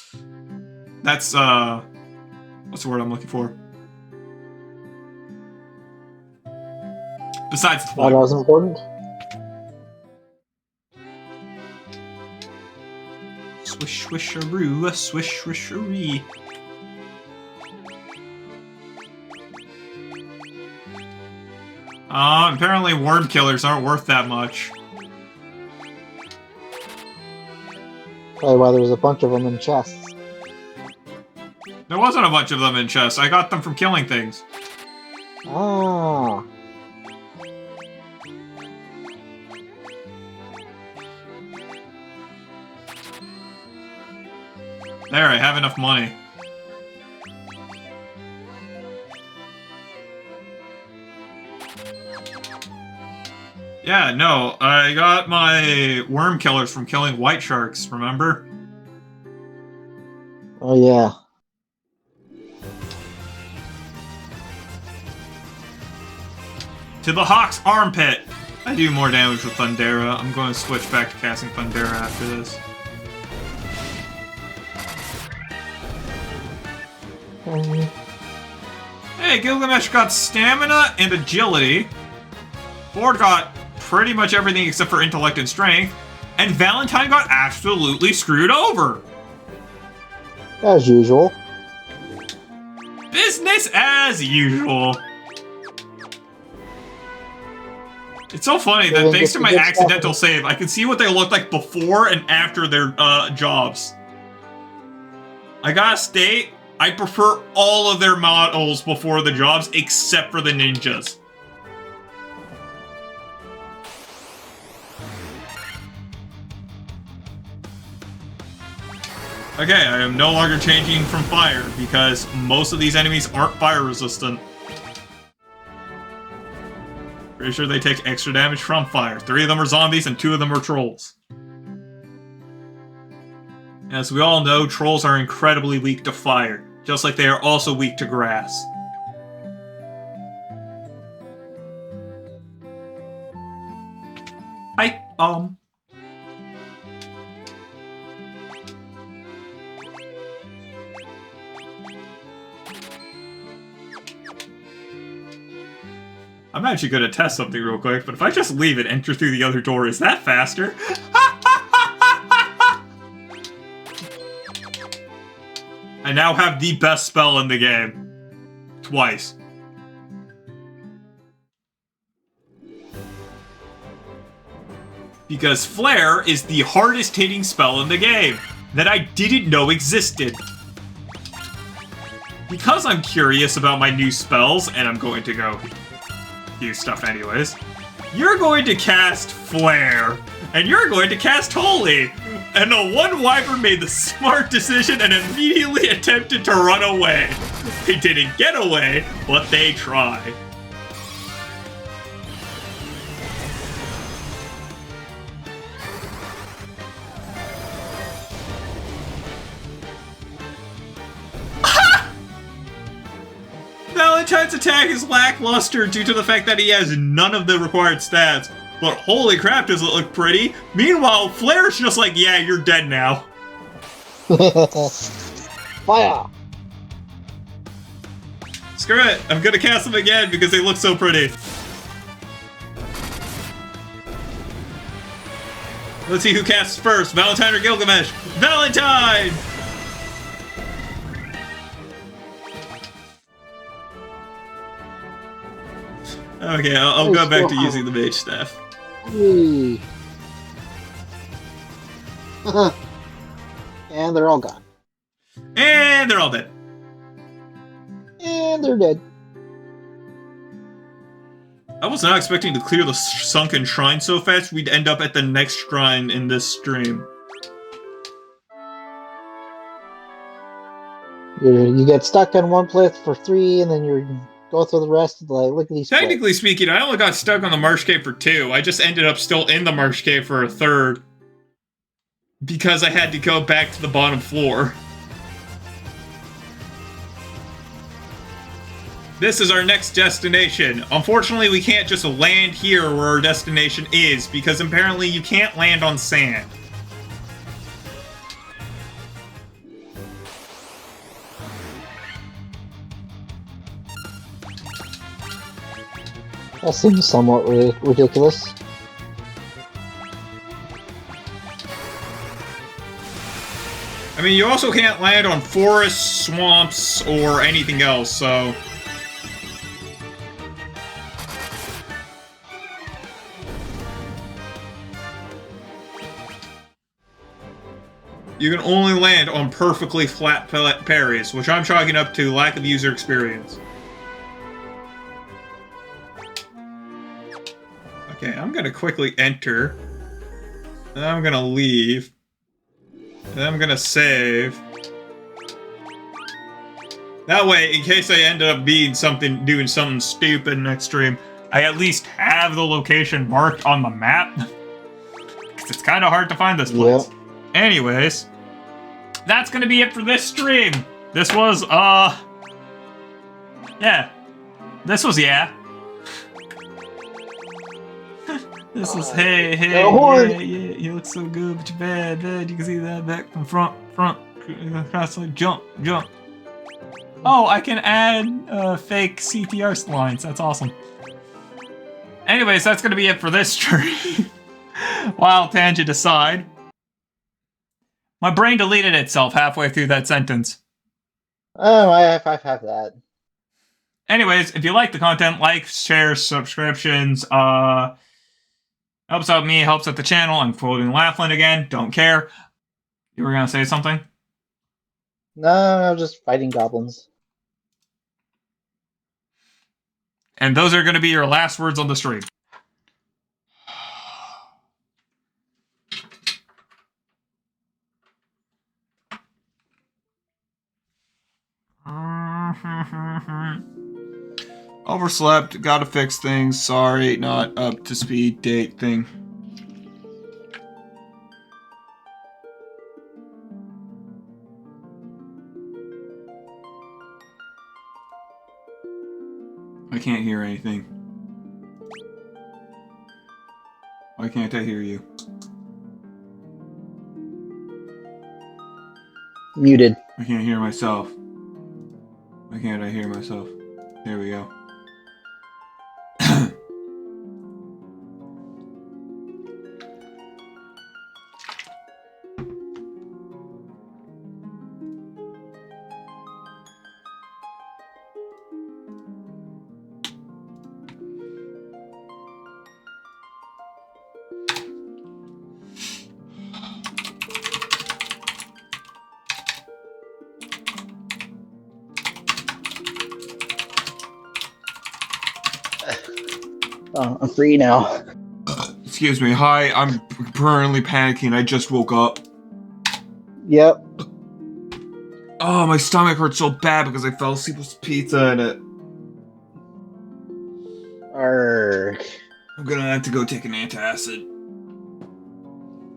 what's the word I'm looking for? Besides the that point. was important. Swish swisharoo, swish swisharee. Apparently worm killers aren't worth that much. Probably why there was a bunch of them in chests. There wasn't a bunch of them in chests. I got them from killing things. Ah. There, I have enough money. Yeah, no, I got my worm killers from killing white sharks, remember? Oh, yeah. To the Hawk's armpit! I do more damage with Thundera. I'm going to switch back to casting Thundera after this. Hey, Gilgamesh got stamina and agility. Ford got pretty much everything except for intellect and strength. And Valentine got absolutely screwed over. As usual. Business as usual. It's so funny that thanks to my accidental save, I can see what they look like before and after their jobs. I gotta state, I prefer all of their models before the jobs except for the ninjas. Okay, I am no longer changing from fire because most of these enemies aren't fire resistant. Pretty sure they take extra damage from fire. 3 of them are zombies and 2 of them are trolls. As we all know, trolls are incredibly weak to fire, just like they are also weak to grass. I'm actually gonna test something real quick, but if I just leave it, enter through the other door, is that faster? I now have the best spell in the game. Twice. Because Flare is the hardest hitting spell in the game that I didn't know existed. Because I'm curious about my new spells, and I'm going to go do stuff anyways, you're going to cast Flare, and you're going to cast Holy. And the one wyvern made the smart decision and immediately attempted to run away. They didn't get away, but they tried. Valentine's attack is lackluster due to the fact that he has none of the required stats. But holy crap, does it look pretty? Meanwhile, Flare's just like, yeah, you're dead now. Fire! Screw it, I'm gonna cast them again because they look so pretty. Let's see who casts first, Valentine or Gilgamesh. Valentine! Okay, I'll go back to using the mage staff. Whee. And they're all gone. And they're all dead. And they're dead. I was not expecting to clear the sunken shrine so fast we'd end up at the next shrine in this stream. You get stuck in one place for 3, and then you're go through the rest of the, like, look at these Technically splits. speaking, I only got stuck on the Marsh Cave for 2. I just ended up still in the Marsh Cave for a 3rd. Because I had to go back to the bottom floor. This is our next destination. Unfortunately, we can't just land here where our destination is, because apparently you can't land on sand. That seems somewhat ridiculous. I mean, you also can't land on forests, swamps, or anything else, so... You can only land on perfectly flat parries, which I'm chalking up to lack of user experience. Okay, I'm gonna quickly enter. Then I'm gonna leave. Then I'm gonna save. That way, in case I ended up doing something stupid next stream, I at least have the location marked on the map. Because it's kind of hard to find this place. Yep. Anyways, that's gonna be it for this stream. This was, yeah. This was, yeah. This was, hey, yeah, you look so good, but you're bad, you can see that back from front, across, like, jump. Oh, I can add, fake CTR lines, that's awesome. Anyways, that's gonna be it for this stream. Wild tangent aside. My brain deleted itself halfway through that sentence. Oh, I've had that. Anyways, if you like the content, like, share, subscriptions, helps out me, helps out the channel. I'm quoting Laughlin again, don't care. You were gonna say something? No, I'm just fighting goblins. And those are gonna be your last words on the stream. Overslept, gotta fix things, sorry, not up to speed date thing. I can't hear anything. Why can't I hear you? Muted. I can't hear myself. Why can't I hear myself? There we go. Oh, I'm free now. Excuse me, hi, I'm currently panicking, I just woke up. Yep. Oh, my stomach hurts so bad because I fell asleep with pizza in it. Arrgh. I'm gonna have to go take an antacid.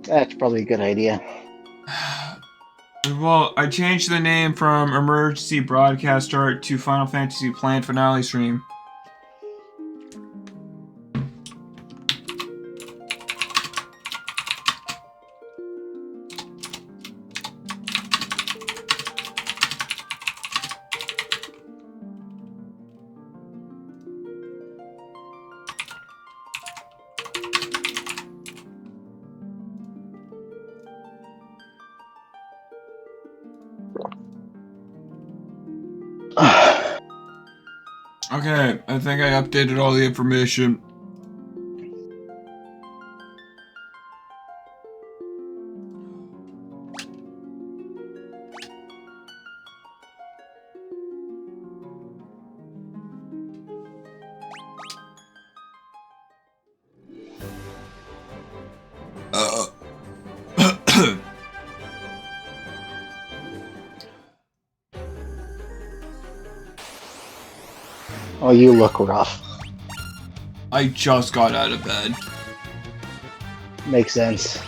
That's probably a good idea. Well, I changed the name from Emergency Broadcast Start to Final Fantasy Planned Finale Stream. Okay, I think I updated all the information. Oh, you look rough. I just got out of bed. Makes sense.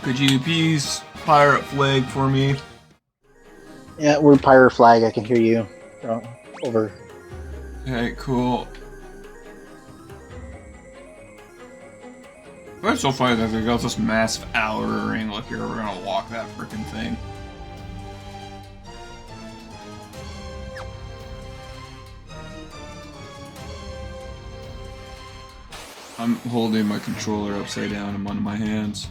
Could you please fire up flag for me? Yeah, we're pirate flag. I can hear you. Over. Okay, cool. It's so funny that they got this massive outer ring. Look here, we're gonna walk that freaking thing. I'm holding my controller upside down in one of my hands.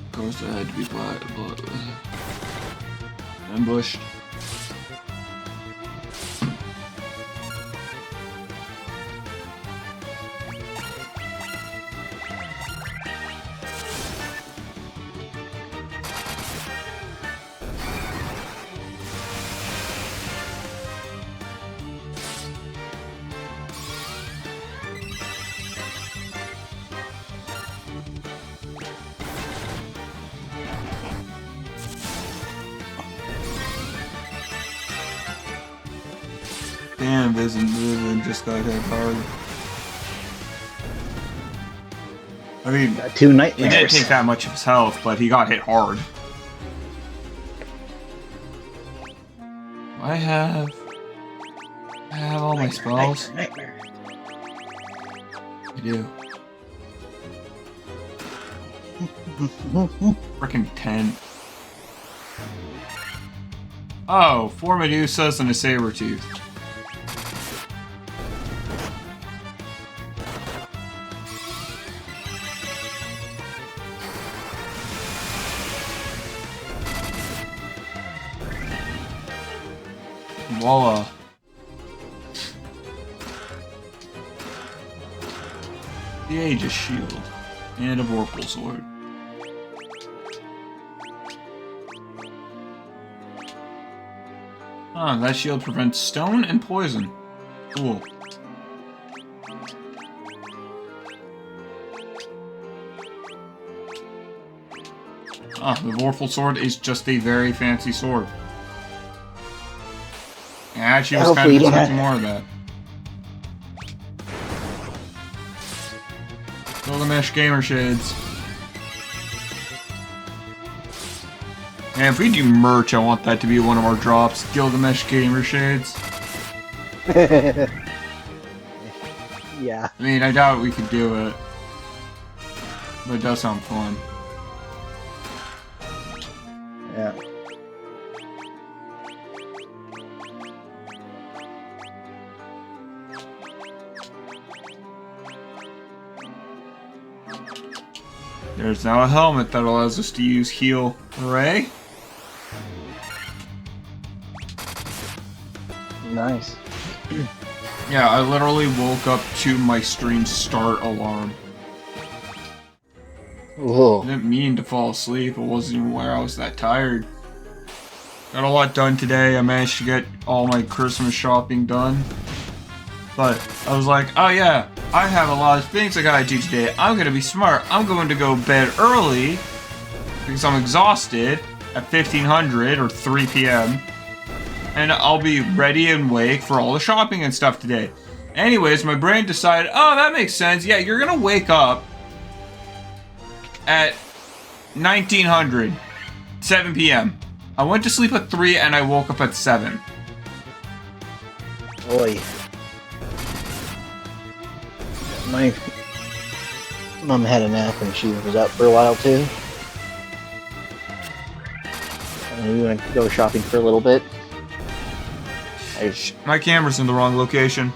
Of course, I had to be ambushed. Damn, Vision just got hit hard. I mean, Got two he nightmares. didn't take that much of his health, but he got hit hard. I have all my spells. Nightmare. I do. Frickin' 10. Oh, 4 Medusas and a Sabertooth. Voila. The Aegis Shield. And a Vorpal Sword. Ah, that shield prevents stone and poison. Cool. Ah, the Vorpal Sword is just a very fancy sword. I actually was kind of expecting more of that. Gilgamesh Gamer Shades. And if we do merch, I want that to be one of our drops. Gilgamesh Gamer Shades. Yeah. I mean, I doubt we could do it. But it does sound fun. Yeah. There's now a helmet that allows us to use heal. Hooray! Nice. Yeah, I literally woke up to my stream start alarm. I Whoa. didn't mean to fall asleep. It wasn't even where I was that tired. Got a lot done today. I managed to get all my Christmas shopping done. But I was like, oh yeah, I have a lot of things I gotta do today. I'm gonna be smart. I'm going to go bed early because I'm exhausted at 1500 or 3 p.m. And I'll be ready and awake for all the shopping and stuff today. Anyways, my brain decided, oh, that makes sense. Yeah, you're gonna wake up at 1900, 7 p.m. I went to sleep at 3 and I woke up at 7. Boy. My mom had a nap and she was up for a while too. And we went to go shopping for a little bit. My camera's in the wrong location.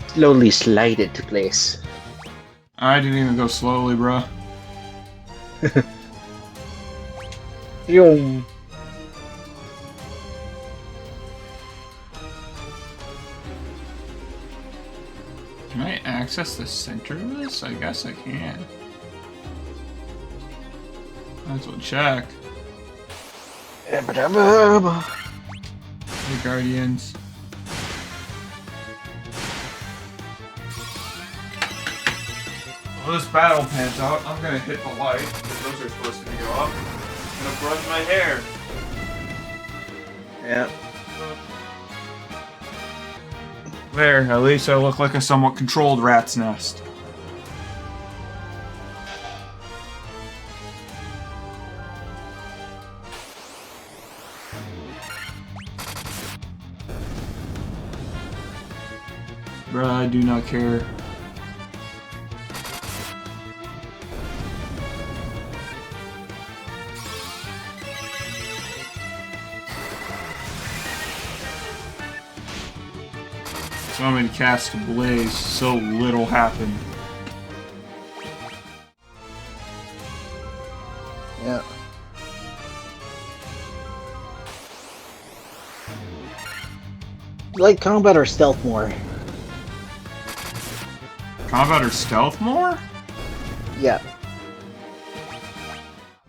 Slowly slide it to place. I didn't even go slowly, bro. Yo. access the center of this? I guess I can. Might as well check. Hey, Guardians. Well, this battle pans out. I'm gonna hit the light, because those are supposed to go up. I'm gonna brush my hair. Yeah. There, at least I look like a somewhat controlled rat's nest. Bruh, I do not care. So many cast a blaze, so little happened. Yeah. You like combat or stealth more? Combat or stealth more? Yeah.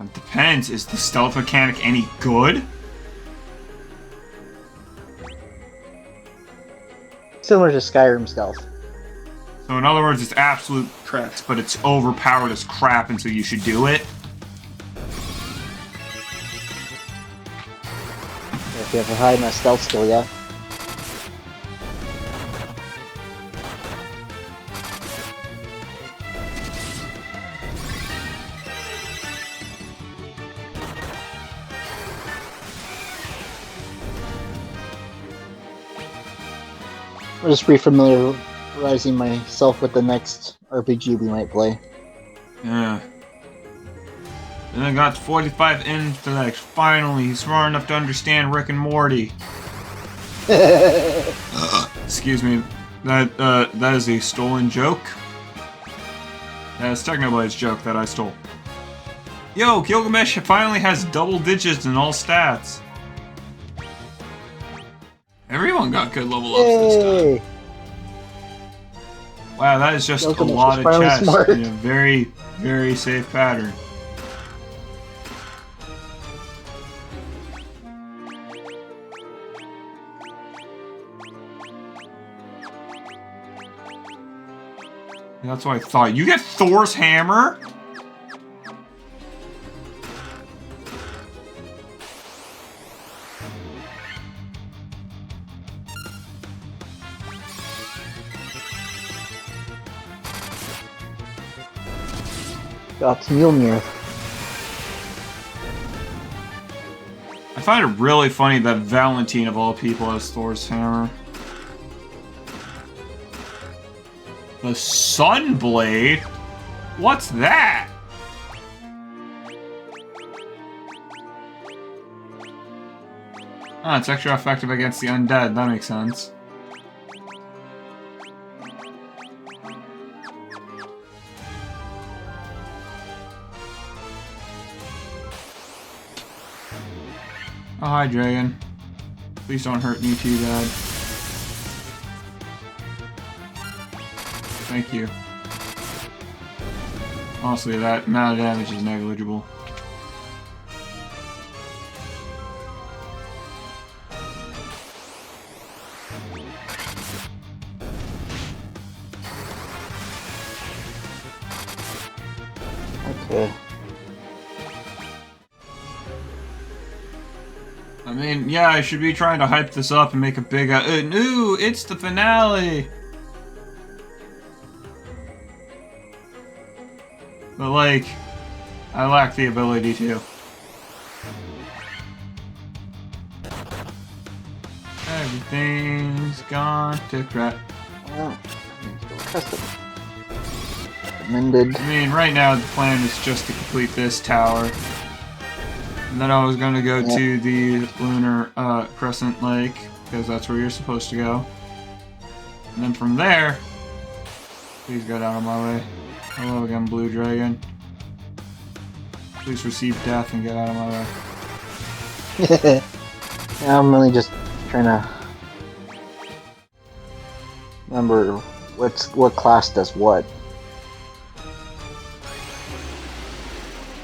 It depends. Is the stealth mechanic any good? Similar to Skyrim stealth. So in other words, it's absolute correct, but it's overpowered as crap, and so you should do it. If you have a high enough stealth skill, yeah. I'm just re-familiarizing myself with the next RPG we might play. Yeah. And I got 45 intellect. Finally, he's smart enough to understand Rick and Morty. Excuse me. That is a stolen joke. That is Technoblade's joke that I stole. Yo, Gilgamesh finally has double digits in all stats. Everyone got good level ups this time. Wow, that is just Gilgamesh a lot is of finally chess smart. in a very, very safe pattern. That's what I thought. You get Thor's hammer? Got Mjolnir. I find it really funny that Valentine, of all people, has Thor's hammer. The Sunblade? What's that? Ah, it's extra effective against the undead. That makes sense. Oh, hi, Dragon. Please don't hurt me too bad. Thank you. Honestly, that amount of damage is negligible. Okay. I mean, yeah, I should be trying to hype this up and make a big ooh, it's the finale! But, like, I lack the ability to. Everything's gone to crap. Well, custom. Recommended. I mean, right now the plan is just to complete this tower. And then I was gonna go to the lunar crescent lake, because that's where you're supposed to go. And then from there, please get out of my way. Hello again, Blue Dragon. Please receive death and get out of my way. Yeah, I'm really just trying to remember What class does what?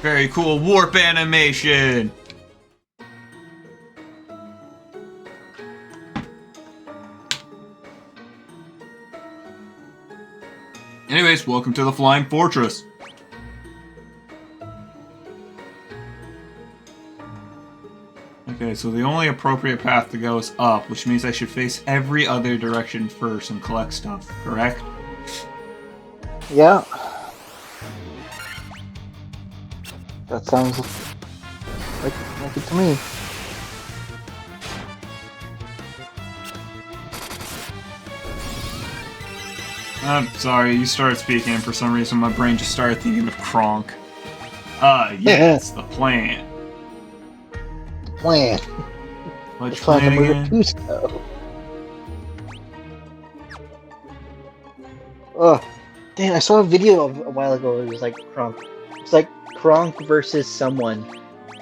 Very cool warp animation. Anyways, welcome to the Flying Fortress. Okay, so the only appropriate path to go is up, which means I should face every other direction first and collect stuff, correct? Yeah. That sounds like it to me. I'm sorry, you started speaking, and for some reason my brain just started thinking of Kronk. Yes, the plan. Plan. Which Plan plan to murder again? Cusco. Oh, damn! I saw a video a while ago. It was like Kronk. It's like Kronk versus someone,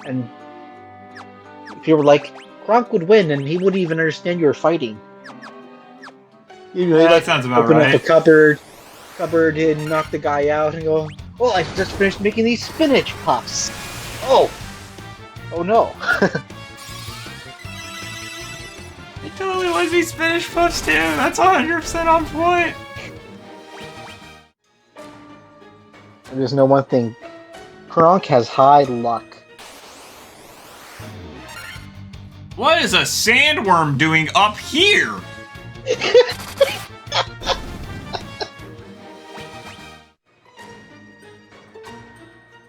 and people were like, Kronk would win, and he wouldn't even understand you were fighting. You know, Yeah, like, that sounds about open right. up a cupboard, and knock the guy out, and go, "Well, I just finished making these spinach puffs." Oh no! It totally was me Spanish puffs too. That's 100% on point. I just know one thing: Kronk has high luck. What is a sandworm doing up here?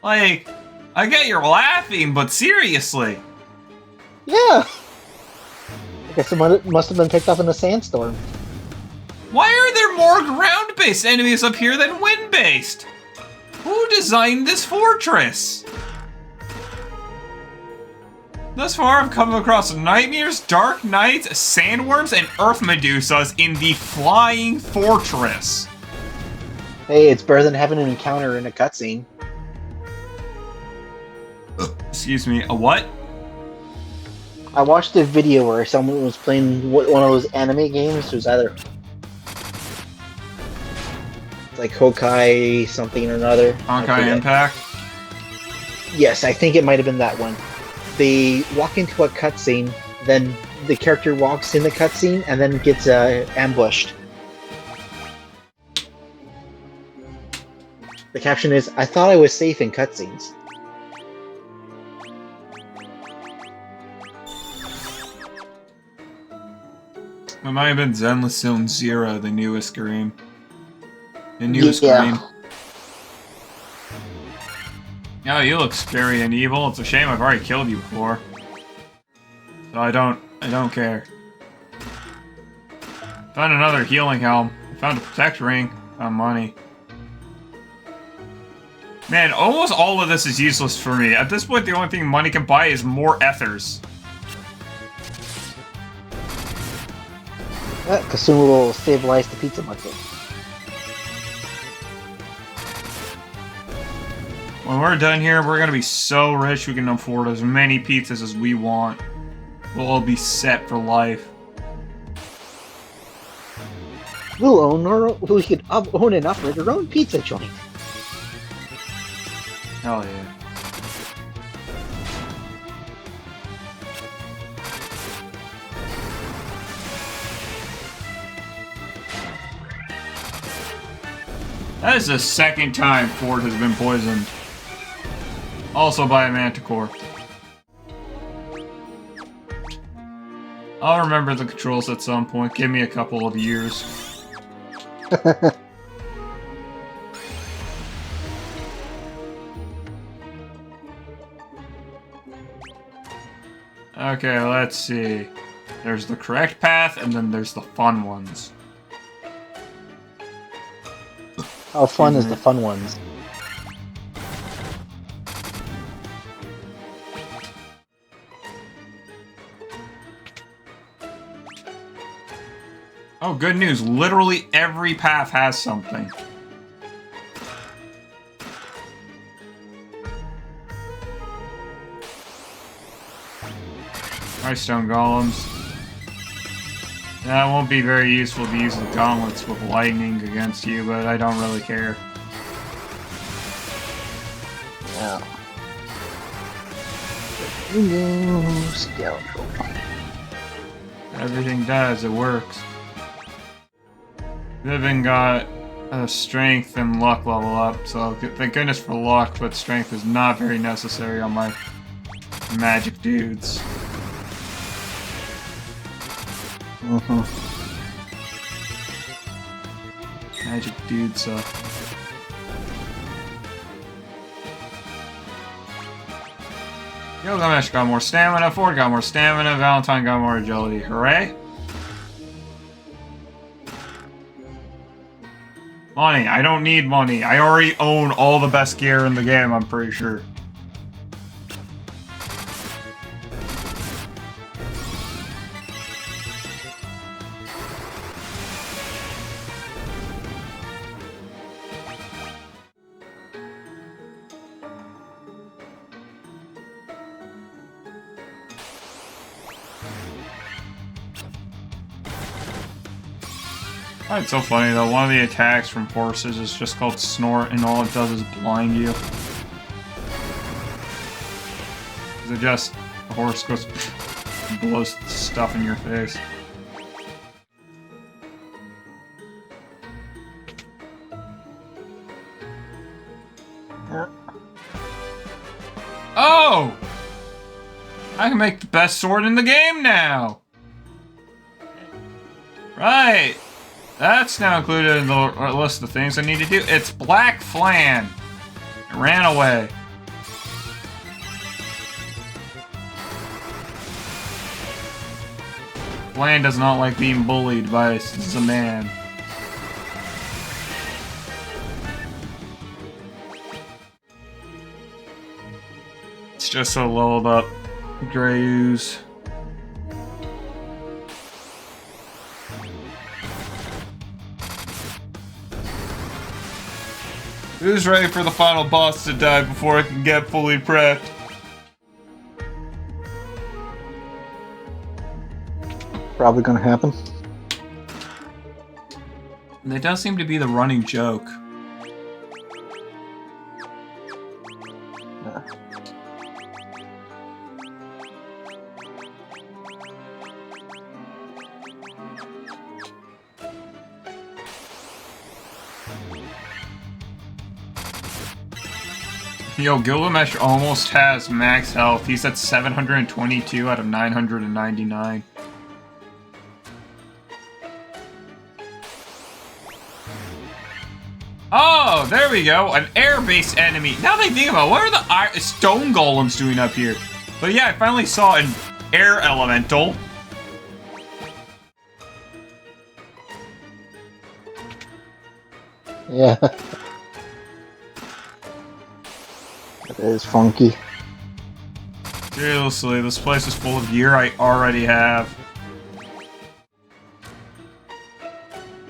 Like, I get you're laughing, but seriously. Yeah. I guess it must have been picked up in a sandstorm. Why are there more ground-based enemies up here than wind-based? Who designed this fortress? Thus far, I've come across nightmares, dark nights, sandworms, and earth medusas in the Flying Fortress. Hey, it's better than having an encounter in a cutscene. Excuse me, a what? I watched a video where someone was playing one of those anime games. It was either like Hokai something or another. I Honkai forget. Impact? Yes, I think it might have been that one. They walk into a cutscene, then the character walks in the cutscene, and then gets ambushed. The caption is, "I thought I was safe in cutscenes." It might have been Zenless Zone Zero, the newest game. The newest Yeah. game. Oh, you look scary and evil. It's a shame I've already killed you before. So I don't care. Found another healing helm. Found a protect ring. Found money. Man, almost all of this is useless for me. At this point, the only thing money can buy is more ethers. Kasuma will stabilize the pizza bucket. When we're done here, we're gonna be so rich we can afford as many pizzas as we want. We'll all be set for life. We could own and operate our own pizza joint. Hell yeah. That is the second time Ford has been poisoned. Also by a manticore. I'll remember the controls at some point. Give me a couple of years. Okay, let's see. There's the correct path, and then there's the fun ones. How fun is the fun ones? Oh, good news. Literally every path has something. Alright, stone golems. That won't be very useful to use the gauntlets with lightning against you, but I don't really care. Yeah. New scoundrel. Everything does, it works. Vivian got a strength and luck level up, so thank goodness for luck, but strength is not very necessary on my magic dudes. Magic dudes, Gilgamesh got more stamina, Ford got more stamina, Valentine got more agility. Hooray! Money. I don't need money. I already own all the best gear in the game, I'm pretty sure. It's so funny though, one of the attacks from horses is just called Snort, and all it does is blind you. It just, the horse goes, blows stuff in your face. Oh! I can make the best sword in the game now! Right! That's now included in the list of things I need to do. It's Black Flan. It ran away. Flan does not like being bullied by a man. It's just a lulled up gray ooze. Who's ready for the final boss to die before I can get fully prepped? Probably gonna happen. That does seem to be the running joke. Yeah. Yo, Gilgamesh almost has max health. He's at 722 out of 999. Oh, there we go. An air-based enemy. Now that I think about it, what are the stone golems doing up here? But yeah, I finally saw an air elemental. Yeah. It is funky. Seriously, this place is full of gear I already have.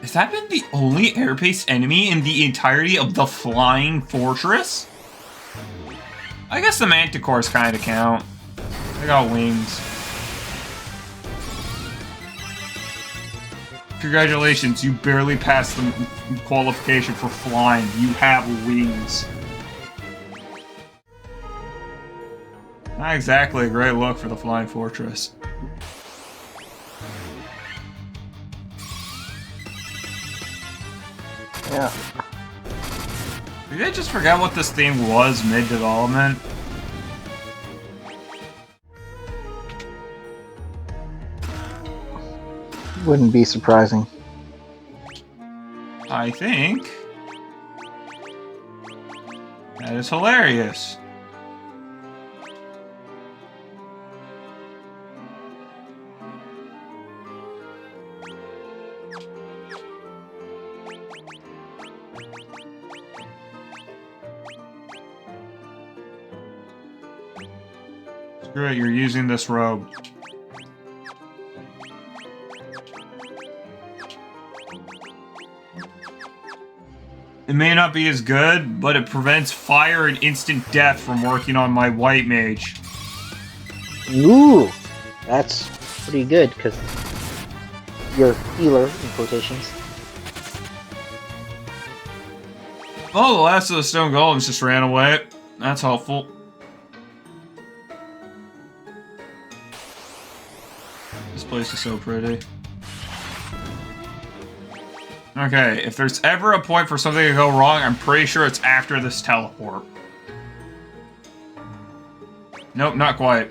Has that been the only air-based enemy in the entirety of the Flying Fortress? I guess the Manticores kind of count. They got wings. Congratulations, you barely passed the qualification for flying. You have wings. Not exactly a great look for the Flying Fortress. Yeah. Did I just forget what this thing was mid-development? Wouldn't be surprising. I think that is hilarious. Screw it, you're using this robe. It may not be as good, but it prevents fire and instant death from working on my white mage. Ooh, that's pretty good, because your healer in quotations. Oh, the last of the stone golems just ran away. That's helpful. This place is so pretty. Okay, if there's ever a point for something to go wrong, I'm pretty sure it's after this teleport. Nope, not quite.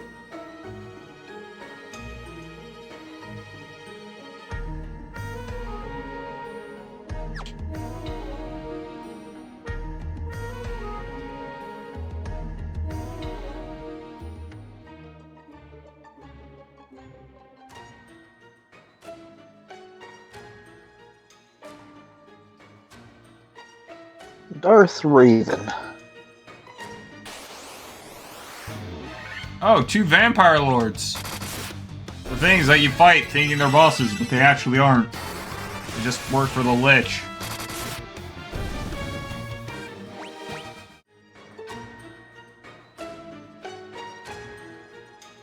Darth Raven. Oh, 2 vampire lords. The things that you fight thinking they're bosses, but they actually aren't. They just work for the Lich.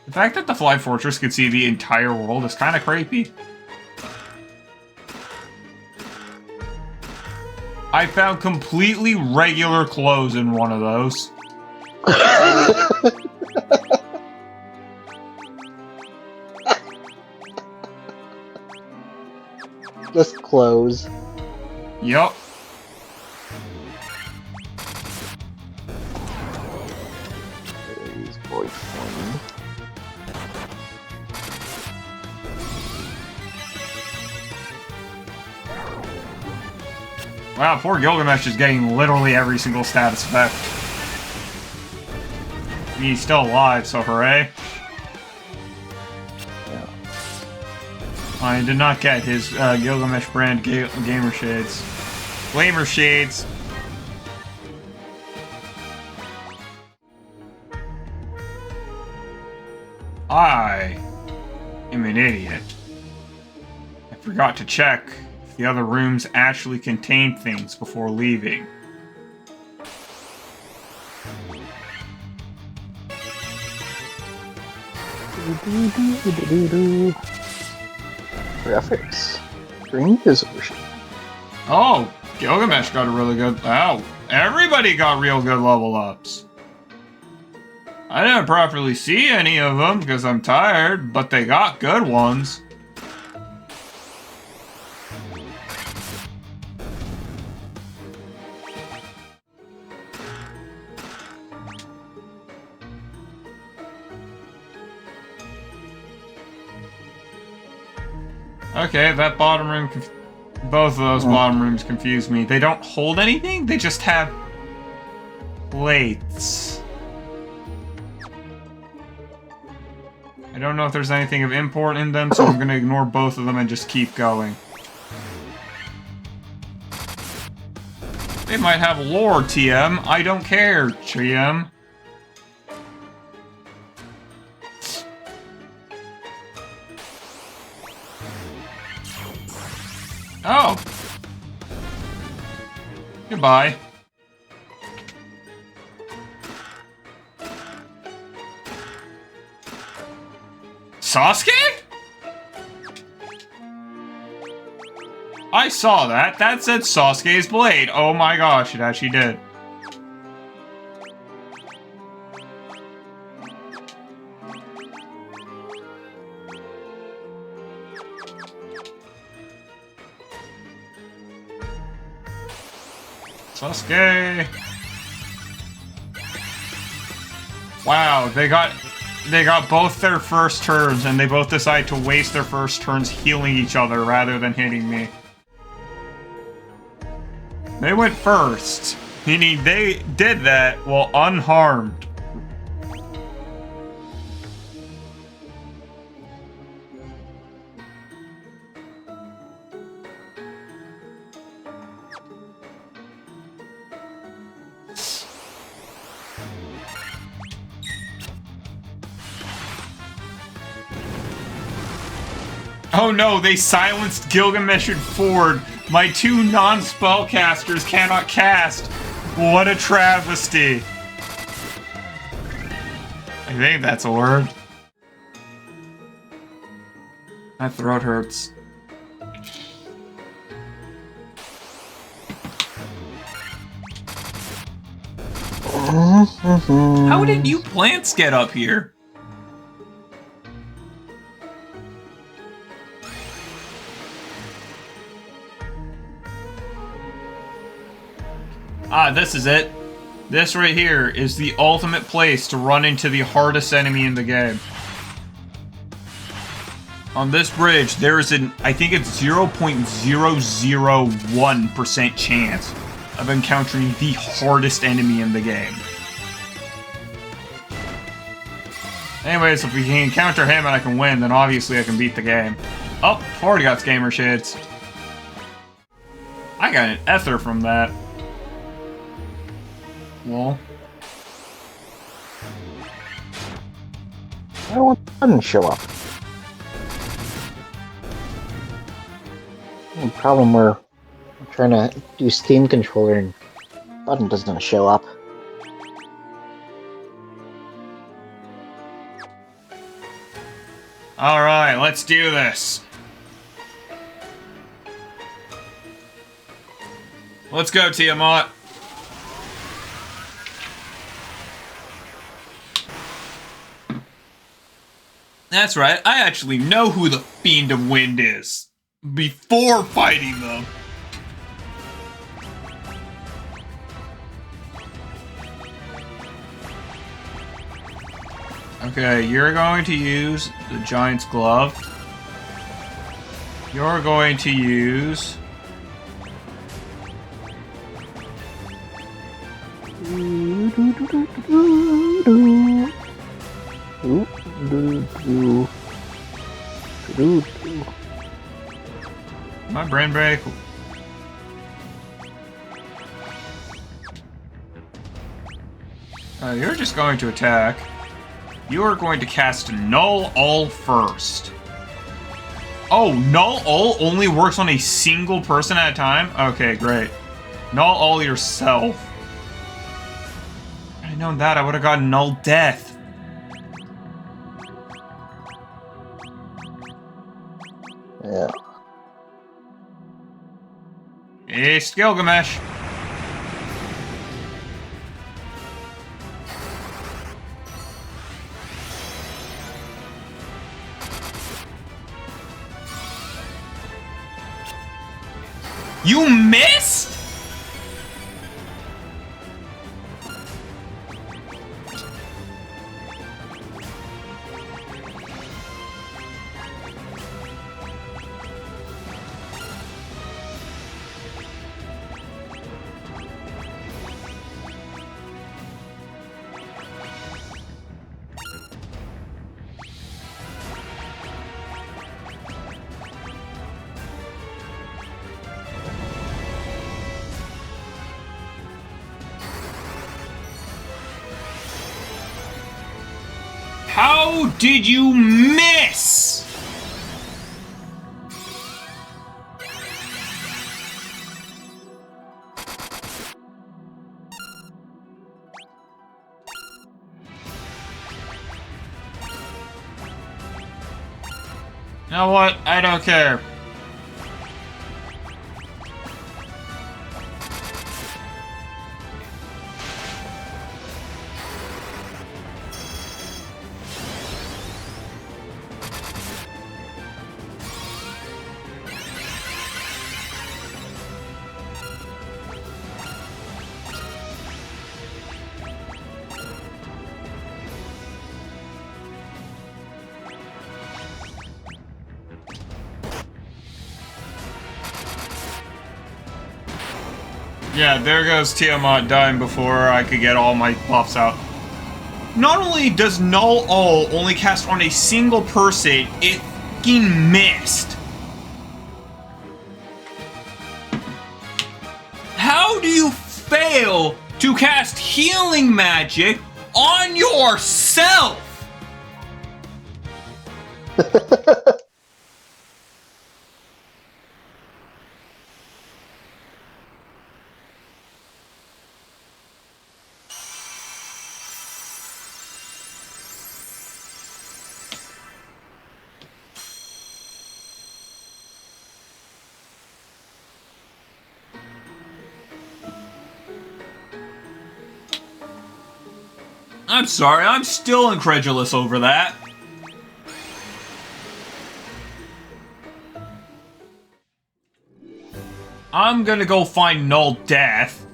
The fact that the Fly Fortress could see the entire world is kind of creepy. I found completely regular clothes in one of those. Just close. Yup. His boyfriend. Wow, poor Gilgamesh is getting literally every single status effect. He's still alive, so hooray. Yeah. I did not get his Gilgamesh brand gamer shades. Flamer shades. I am an idiot. I forgot to check if the other rooms actually contained things before leaving. Graphics. Green resolution. Oh, Gilgamesh got a really good... Oh, everybody got real good level ups. I didn't properly see any of them because I'm tired, but they got good ones. Okay, that bottom room... Both of those bottom rooms confuse me. They don't hold anything, they just have... plates. I don't know if there's anything of import in them, so I'm gonna ignore both of them and just keep going. They might have lore, TM. I don't care, TM. Oh! Goodbye. Sasuke? I saw that. That said Sasuke's blade. Oh my gosh, it actually did. Sasuke! Wow, they got both their first turns, and they both decide to waste their first turns healing each other rather than hitting me. They went first, meaning they did that while unharmed. Oh no, they silenced Gilgamesh and Ford. My 2 non-spellcasters cannot cast. What a travesty. I think that's a word. My throat hurts. How did you plants get up here? Ah, this is it. This right here is the ultimate place to run into the hardest enemy in the game. On this bridge, there is an, I think it's 0.001% chance of encountering the hardest enemy in the game. Anyways, if we can encounter him and I can win, then obviously I can beat the game. Oh, already got gamer shades. I got an ether from that. Well. I don't want the button to show up. The problem where I'm trying to do Steam controller and button doesn't show up. Alright, let's do this. Let's go, Tiamat. That's right, I actually know who the Fiend of Wind is. Before fighting them. Okay, you're going to use the Giant's Glove. You're going to use... My brain break. You're just going to attack. You are going to cast Null All first. Oh, Null All only works on a single person at a time? Okay, great. Null All yourself. If I had known that, I would have gotten Null Death. Yeah. It's Gilgamesh. You missed? How did you miss? You know what? I don't care. Yeah, there goes Tiamat dying before I could get all my buffs out. Not only does Null All only cast on a single person, it fucking missed. How do you fail to cast healing magic on yourself? I'm sorry, I'm still incredulous over that. I'm gonna go find Null Death.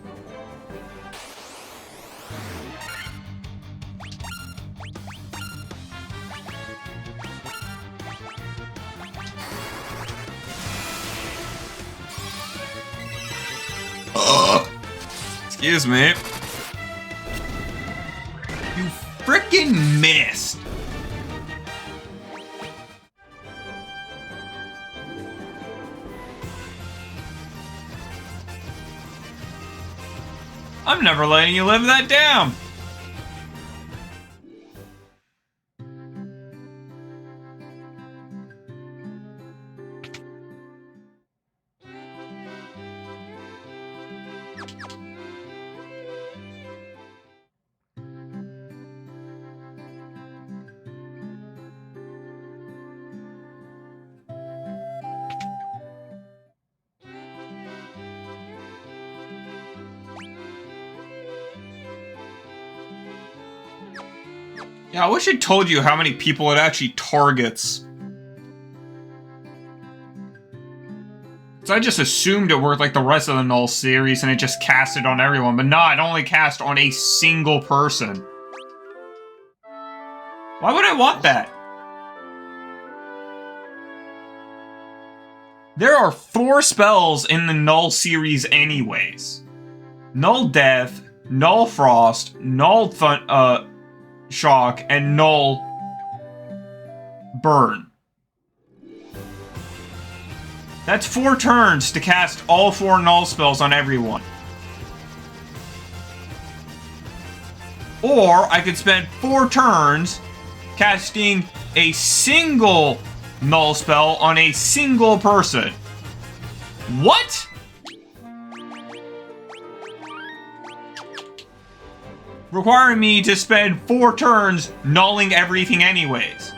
Excuse me. You frickin' missed! I'm never letting you live that down! Yeah, I wish I told you how many people it actually targets. So I just assumed it worked like the rest of the Null series and it just casted on everyone, but nah, it only cast on a single person. Why would I want that? There are 4 spells in the Null series anyways. Null Death, Null Frost, Null Shock, and Null Burn. That's 4 turns to cast all 4 Null spells on everyone. Or I could spend 4 turns casting a single Null spell on a single person. What? Requiring me to spend 4 turns nulling everything anyways.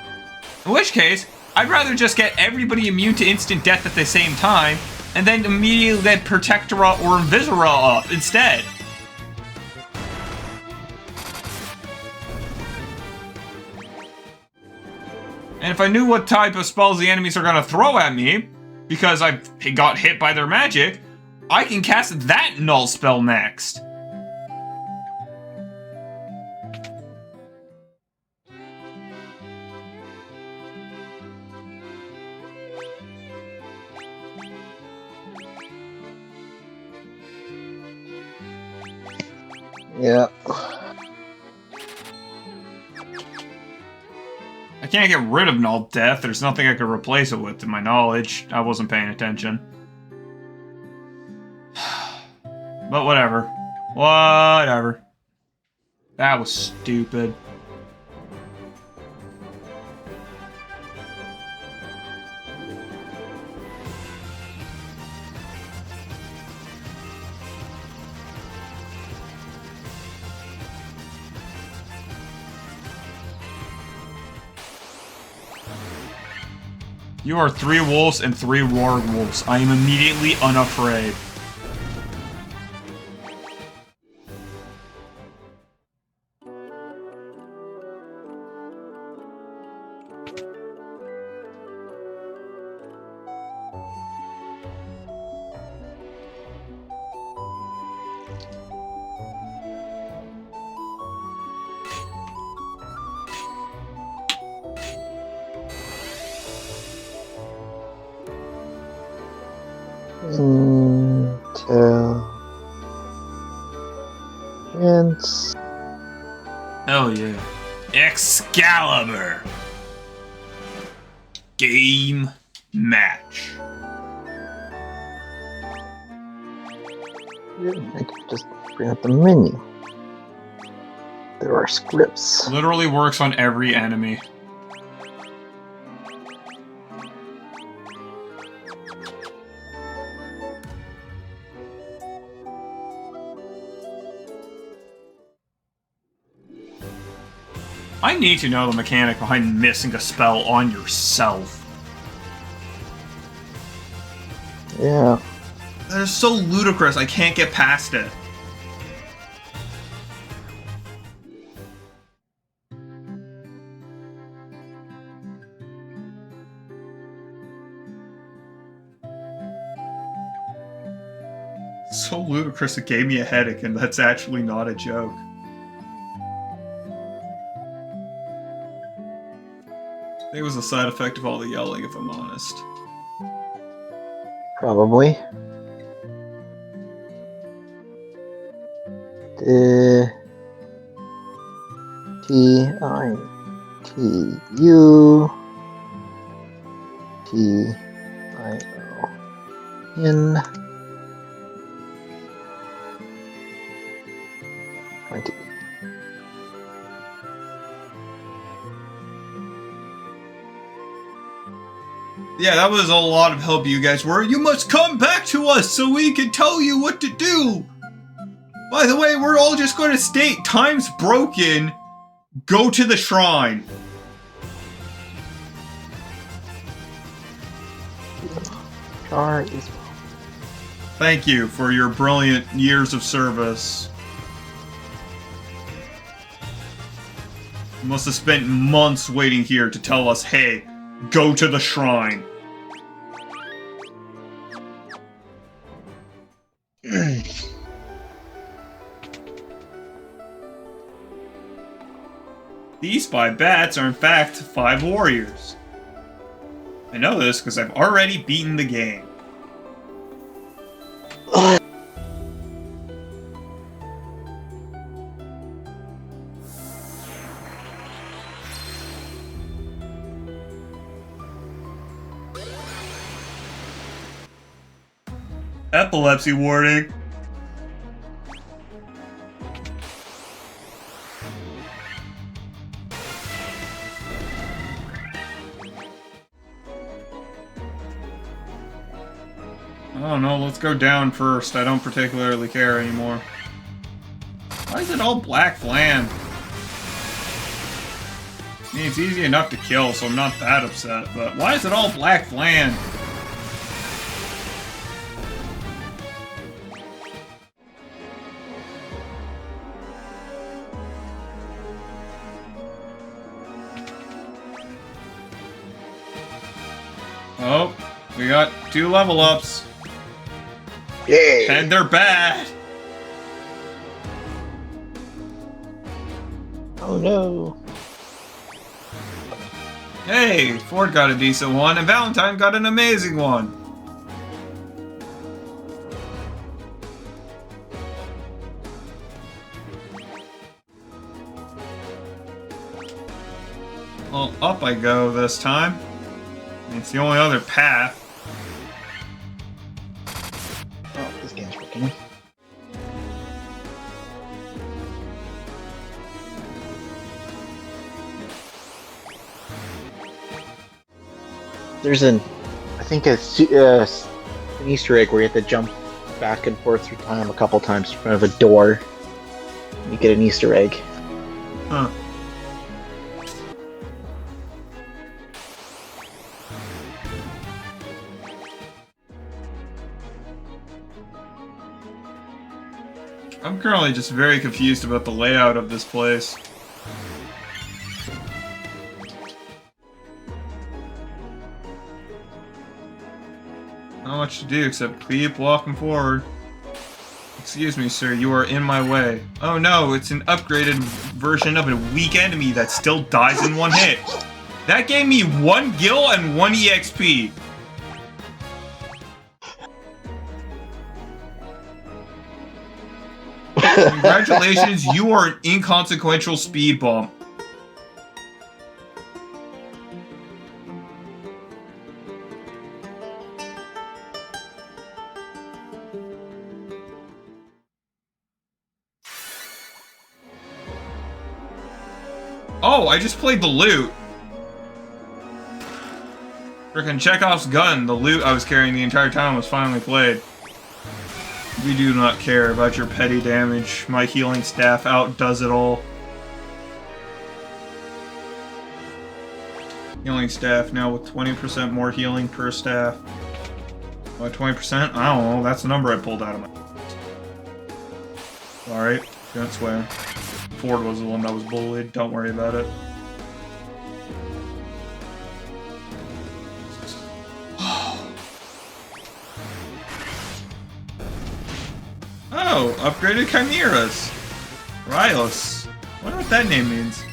In which case, I'd rather just get everybody immune to instant death at the same time, and then immediately let Protectora or Invisora up instead. And if I knew what type of spells the enemies are gonna throw at me, because I got hit by their magic, I can cast that Null spell next. Yeah. I can't get rid of Null Death. There's nothing I could replace it with, to my knowledge. I wasn't paying attention. But whatever. Whatever. That was stupid. You are 3 wolves and 3 warg wolves. I am immediately unafraid. Intelligence. Hell yeah. Excalibur. Game match. I could just bring up the menu. There are scripts. Literally works on every enemy. I need to know the mechanic behind missing a spell on yourself. Yeah. That is so ludicrous, I can't get past it. So ludicrous it gave me a headache, and that's actually not a joke. I think it was a side effect of all the yelling, if I'm honest. Probably. T-I-T-U-T-I-O-N 20. Yeah, that was a lot of help you guys were. You must come back to us so we can tell you what to do. By the way, we're all just going to state time's broken. Go to the shrine. Char is. Thank you for your brilliant years of service. You must have spent months waiting here to tell us, hey, go to the shrine. These 5 bats are in fact 5 warriors. I know this because I've already beaten the game. Epilepsy warning. I don't know, let's go down first. I don't particularly care anymore. Why is it all black flam? I mean, it's easy enough to kill, so I'm not that upset, but why is it all black flam? Oh, we got 2 level ups. Yay! And they're bad! Oh no! Hey, Ford got a decent one, and Valentine got an amazing one! Well, up I go this time. It's the only other path. Oh, this game's working. There's I think an Easter egg where you have to jump back and forth through time a couple times in front of a door. You get an Easter egg. Huh. I'm currently just very confused about the layout of this place. Not much to do except keep walking forward. Excuse me, sir, you are in my way. Oh no, it's an upgraded version of a weak enemy that still dies in 1 hit. That gave me 1 gil and 1 EXP. Congratulations, you are an inconsequential speed bump. Oh, I just played the loot. Frickin' Chekhov's gun, the loot I was carrying the entire time was finally played. We do not care about your petty damage. My healing staff outdoes it all. Healing staff now with 20% more healing per staff. What, 20%? I don't know, that's the number I pulled out of my... Sorry, don't swear. Ford was the one that was bullied, don't worry about it. Oh, upgraded chimeras. Rios. Wonder what that name means.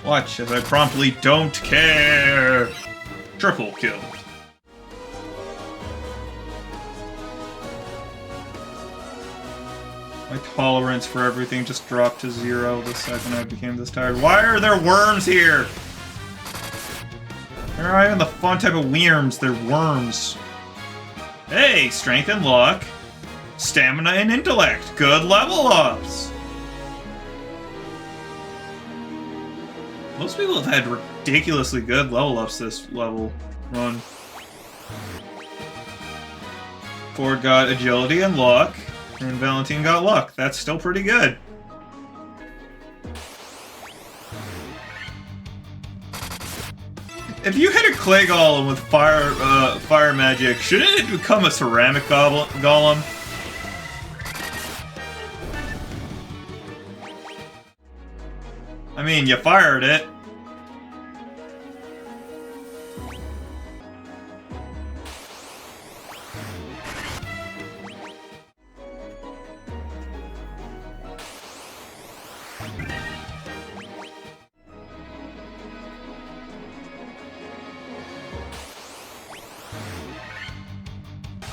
Watch as I promptly don't care. Triple kill. My tolerance for everything just dropped to 0 the second I became this tired. Why are there worms here? They're not even the fun type of worms, they're worms. Hey, strength and luck. Stamina and intellect. Good level ups. Most people have had ridiculously good level ups this level run. Ford got agility and luck, and Valentine got luck. That's still pretty good. If you hit a clay golem with fire magic, shouldn't it become a ceramic golem? I mean, you fired it.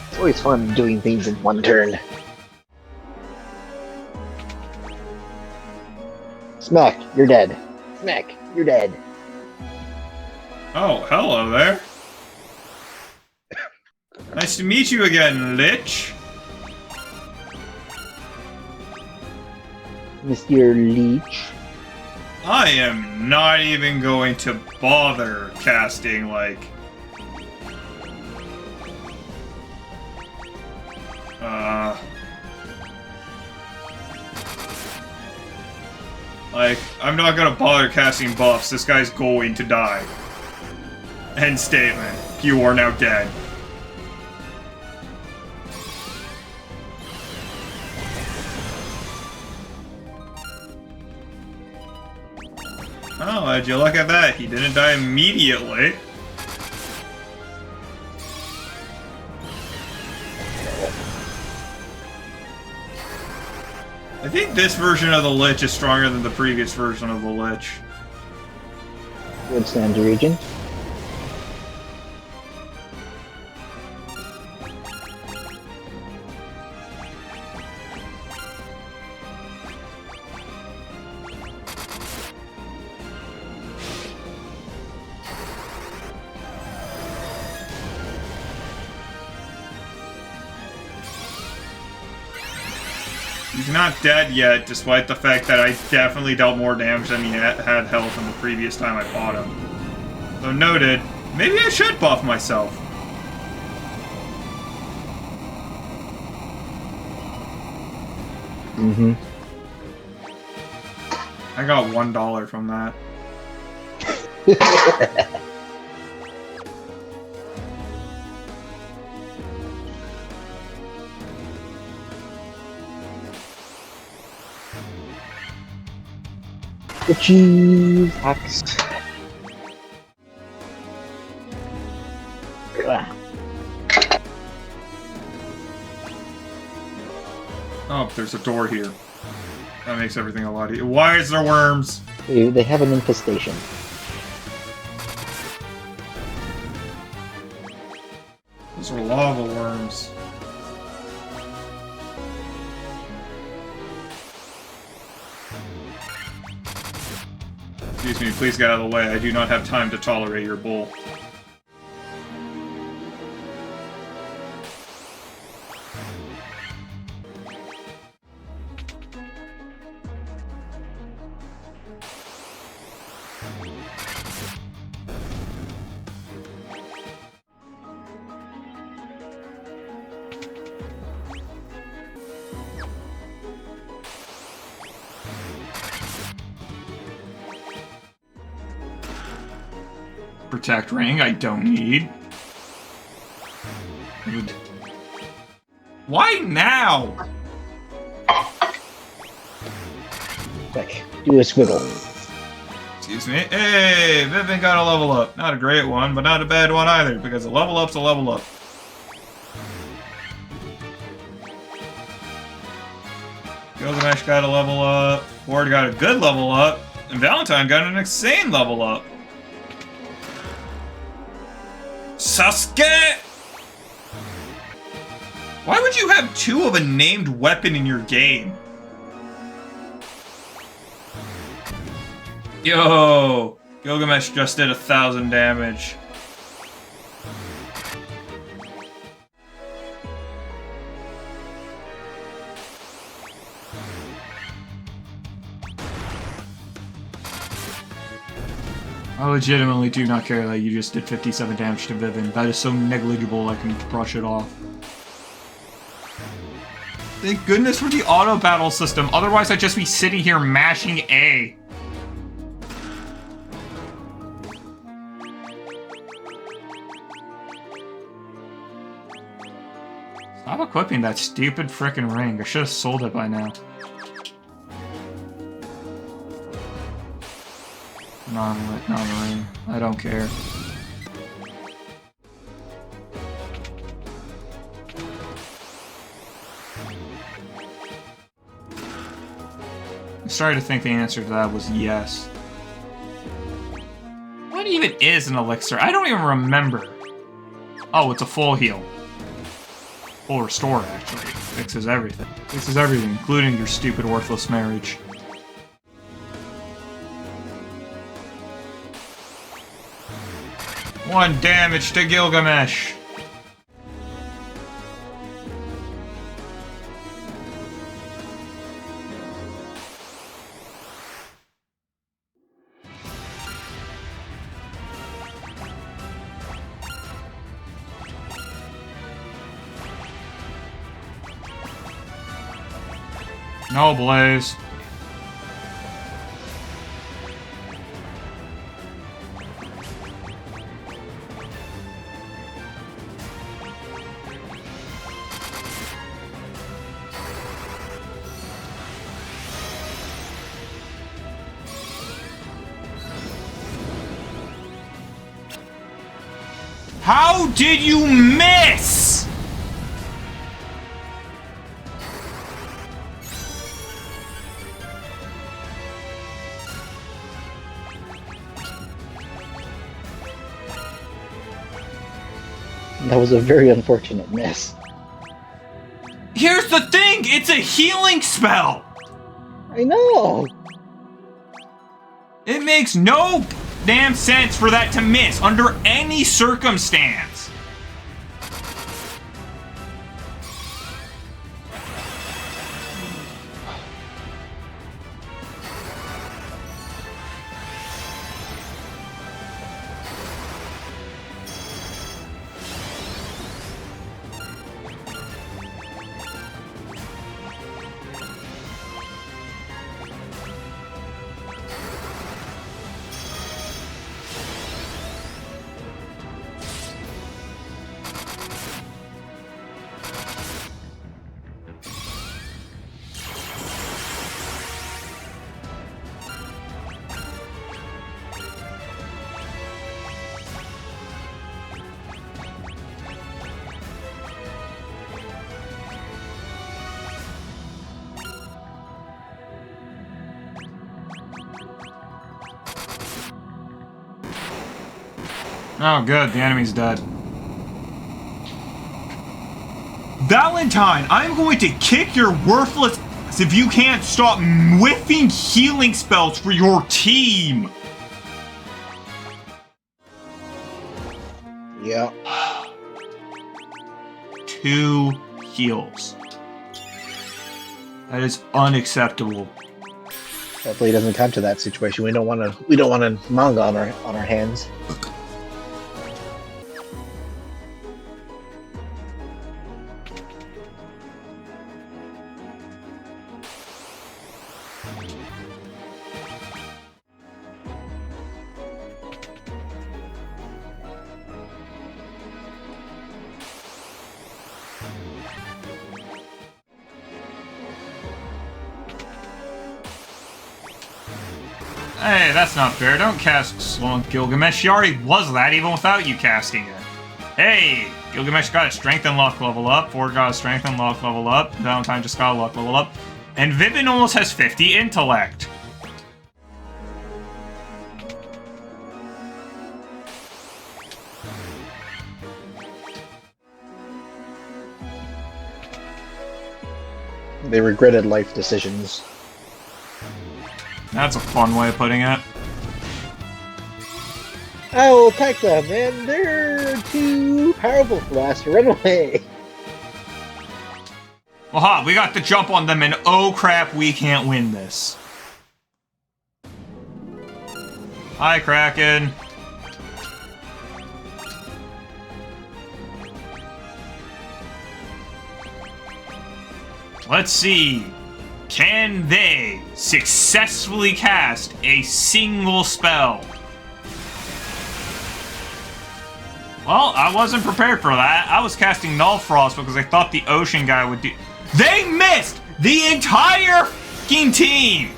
It's always fun doing things in one turn. Smack, you're dead. Smack, you're dead. Oh, hello there. Nice to meet you again, Lich. Mr. Leech. I am not even going to bother casting, like... Like, I'm not gonna bother casting buffs. This guy's going to die. End statement. You are now dead. Oh, how'd you look at that? He didn't die immediately. I think this version of the Lich is stronger than the previous version of the Lich. Good standard region. He's not dead yet, despite the fact that I definitely dealt more damage than he had health in the previous time I fought him. So noted, maybe I should buff myself. Mm-hmm. I got $1 from that. The cheese hacks. Oh, there's a door here. That makes everything a lot easier. Why is there worms? They have an infestation. Those are lava worms. Excuse me, please get out of the way. I do not have time to tolerate your bull. Protect ring, I don't need. dude. Why now? Quick, do a squiggle. Excuse me. Hey, Vivian got a level up. Not a great one, but not a bad one either, because a level up's a level up. Gilgamesh got a level up. Ward got a good level up. And Valentine got an insane level up. Sasuke! Why would you have 2 of a named weapon in your game? Yo! Gilgamesh just did 1,000 damage. I legitimately do not care that you just did 57 damage to Vivian. That is so negligible I can brush it off. Thank goodness for the auto battle system, otherwise I'd just be sitting here mashing A. Stop equipping that stupid frickin' ring. I should have sold it by now. Non-ring. I don't care. I'm starting to think the answer to that was yes. What even is an elixir? I don't even remember. Oh, it's a full heal. Full restore, actually. Fixes everything. Fixes everything, including your stupid worthless marriage. One damage to Gilgamesh. No, Blaze. How did you miss? That was a very unfortunate miss. Here's the thing, it's a healing spell. I know. It makes no damn sense for that to miss under any circumstance. Oh, good. The enemy's dead. Valentine, I'm going to kick your worthless ass if you can't stop whiffing healing spells for your team. Yeah. 2 heals. That is unacceptable. Hopefully it doesn't come to that situation. We don't want a manga on our hands. Hey, that's not fair. Don't cast Slow Gilgamesh. She already was that even without you casting it. Hey, Gilgamesh got a strength and luck level up. Ford got a strength and luck level up. Valentine just got a luck level up. And Vivian almost has 50 intellect. They regretted life decisions. That's a fun way of putting it. I will attack them, and they're too powerful for us to run away. Aha, we got the jump on them, and oh crap, we can't win this. Hi, Kraken. Let's see. Can they successfully cast a single spell? Well, I wasn't prepared for that. I was casting Null Frost because I thought the ocean guy would do... They missed the entire fucking team!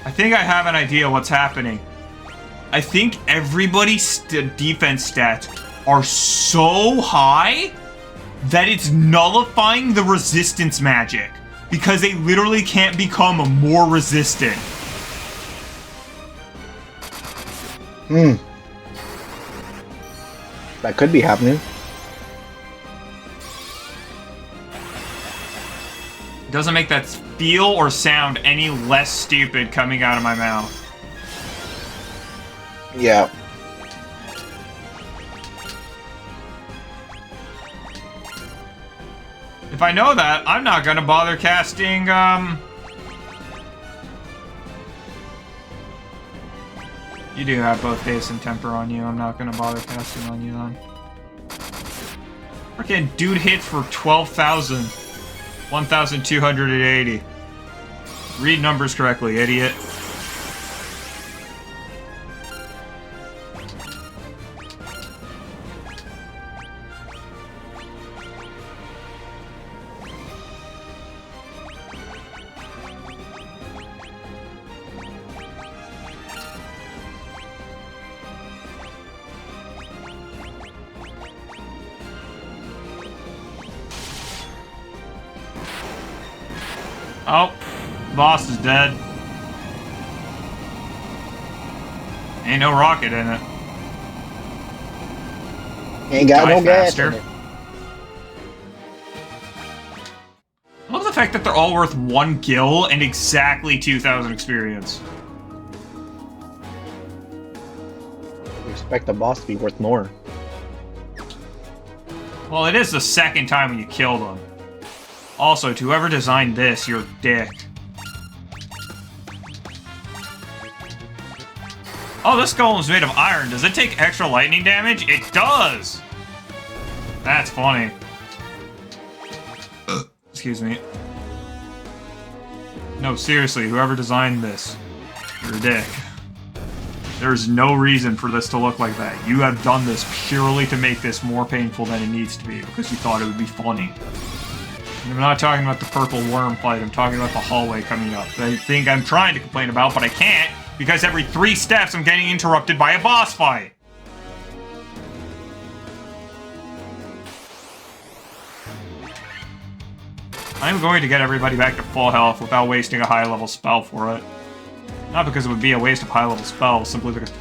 I think I have an idea what's happening. I think everybody's defense stats are so high that it's nullifying the resistance magic. Because they literally can't become more resistant. That could be happening. Doesn't make that feel or sound any less stupid coming out of my mouth. Yeah. If I know that, I'm not gonna bother casting, You do have both Haste and Temper on you. I'm not gonna bother casting on you then. Freaking dude hit for 12,000. 1,280. Read numbers correctly, idiot. Oh, boss is dead. Ain't no rocket in it. Ain't got Die no gas faster. in it. I love the fact that they're all worth 1 gil and exactly 2,000 experience. You expect the boss to be worth more. Well, it is the second time when you kill them. Also, to whoever designed this, you're a dick. Oh, this golem's made of iron. Does it take extra lightning damage? It does! That's funny. Excuse me. No, seriously, whoever designed this, you're a dick. There's no reason for this to look like that. You have done this purely to make this more painful than it needs to be, because you thought it would be funny. I'm not talking about the purple worm fight, I'm talking about the hallway coming up. I think I'm trying to complain about, but I can't, because every 3 steps I'm getting interrupted by a boss fight. I'm going to get everybody back to full health without wasting a high-level spell for it. Not because it would be a waste of high-level spells, simply because...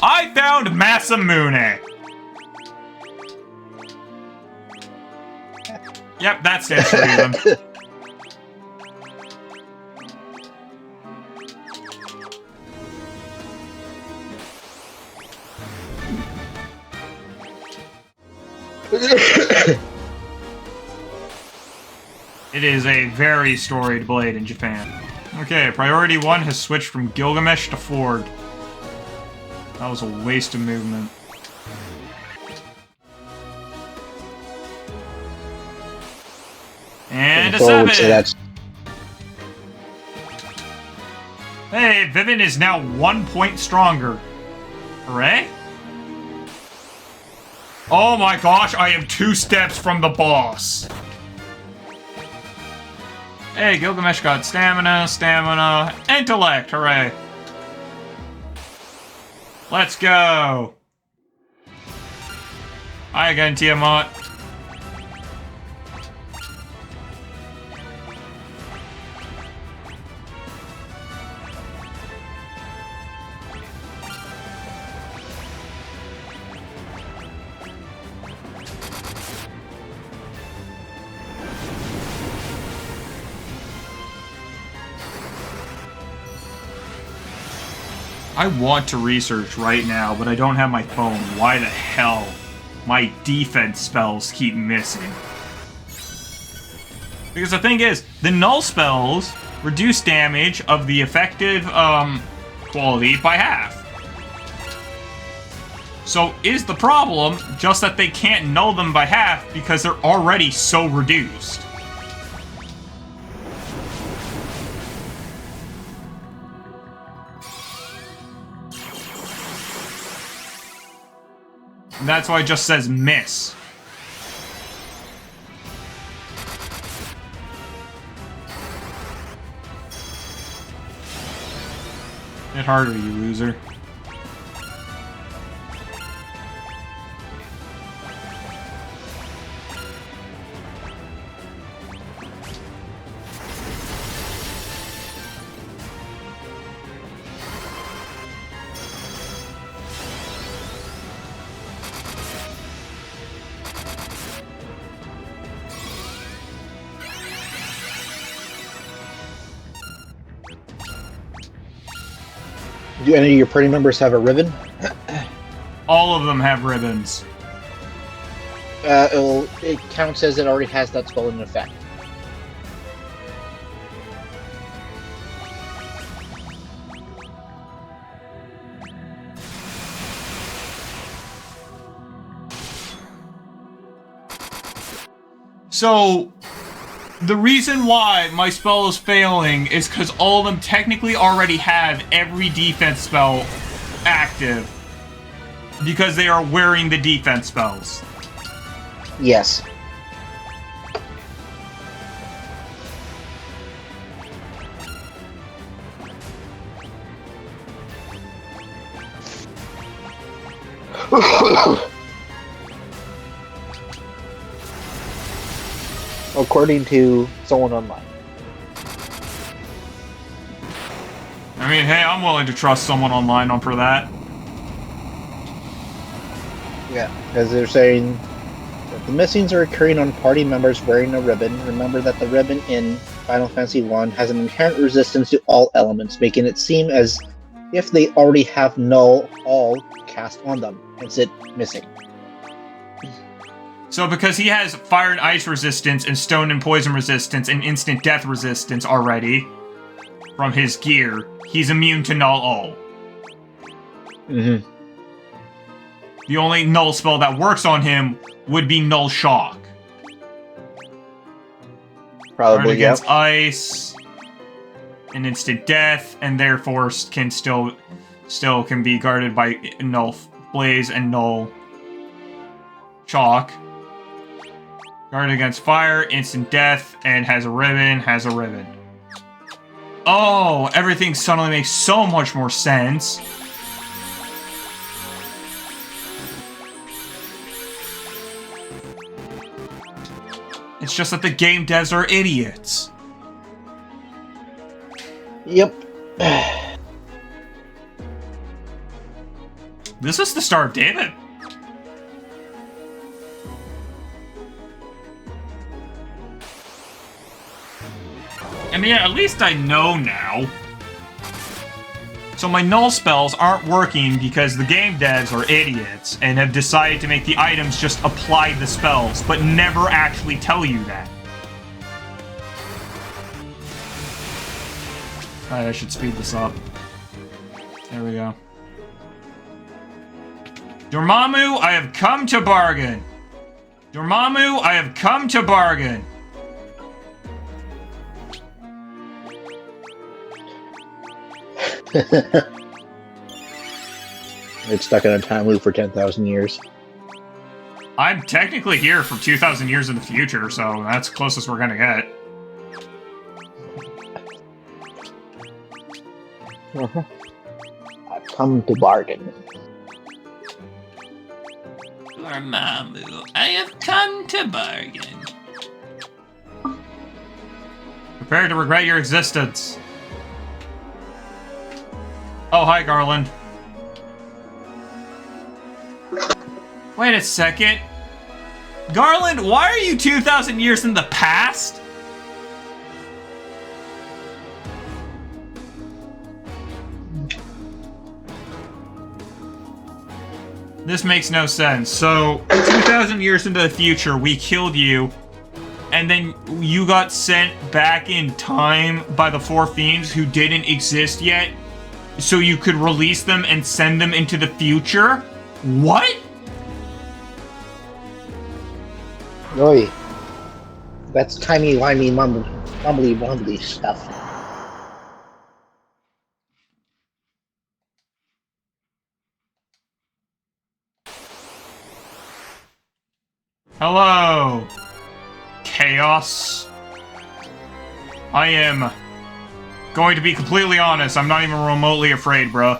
I found Masamune! Yep, that stands for reason. It is a very storied blade in Japan. Okay, priority 1 has switched from Gilgamesh to Ford. That was a waste of movement. And a 7! Hey, Vivian is now 1 point stronger. Hooray? Oh my gosh, I am 2 steps from the boss. Hey, Gilgamesh got stamina, intellect, hooray. Let's go. Hi again, Tiamat. I want to research right now, but I don't have my phone. Why the hell my defense spells keep missing? Because the thing is, the null spells reduce damage of the effective quality by half. So is the problem just that they can't null them by half because they're already so reduced? And that's why it just says miss. Hit harder, you loser. Do any of your party members have a ribbon? All of them have ribbons. It counts as it already has that spell in effect. So, the reason why my spell is failing is because all of them technically already have every defense spell active. Because they are wearing the defense spells. Yes. According to someone online. I mean, hey, I'm willing to trust someone online on for that. Yeah, because they're saying that the missings are occurring on party members wearing a ribbon. Remember that the ribbon in Final Fantasy I has an inherent resistance to all elements, making it seem as if they already have null all cast on them, hence it missing. So because he has fire and ice resistance and stone and poison resistance and instant death resistance already from his gear, he's immune to null all. Mm-hmm. The only null spell that works on him would be Null Shock. Probably, Guard against ice, and instant death, and therefore can still can be guarded by Null Blaze and Null Shock. Guard against fire, instant death, and has a ribbon. Oh, everything suddenly makes so much more sense. It's just that the game devs are idiots. Yep. This is the Star of David. I mean, at least I know now. So my null spells aren't working because the game devs are idiots and have decided to make the items just apply the spells, but never actually tell you that. Alright, I should speed this up. There we go. Dormammu, I have come to bargain. Dormammu, I have come to bargain. It's stuck in a time loop for 10,000 years. I'm technically here for 2,000 years in the future, so that's the closest we're gonna get. I've come to bargain. Dormammu, I have come to bargain. Prepare to regret your existence. Oh, hi, Garland. Wait a second. Garland, why are you 2,000 years in the past? This makes no sense. So, 2,000 years into the future, we killed you, and then you got sent back in time by the four fiends who didn't exist yet, so you could release them and send them into the future? What? Oi. That's timey-wimey mumbly stuff. Hello, Chaos. I am going to be completely honest, I'm not even remotely afraid, bro.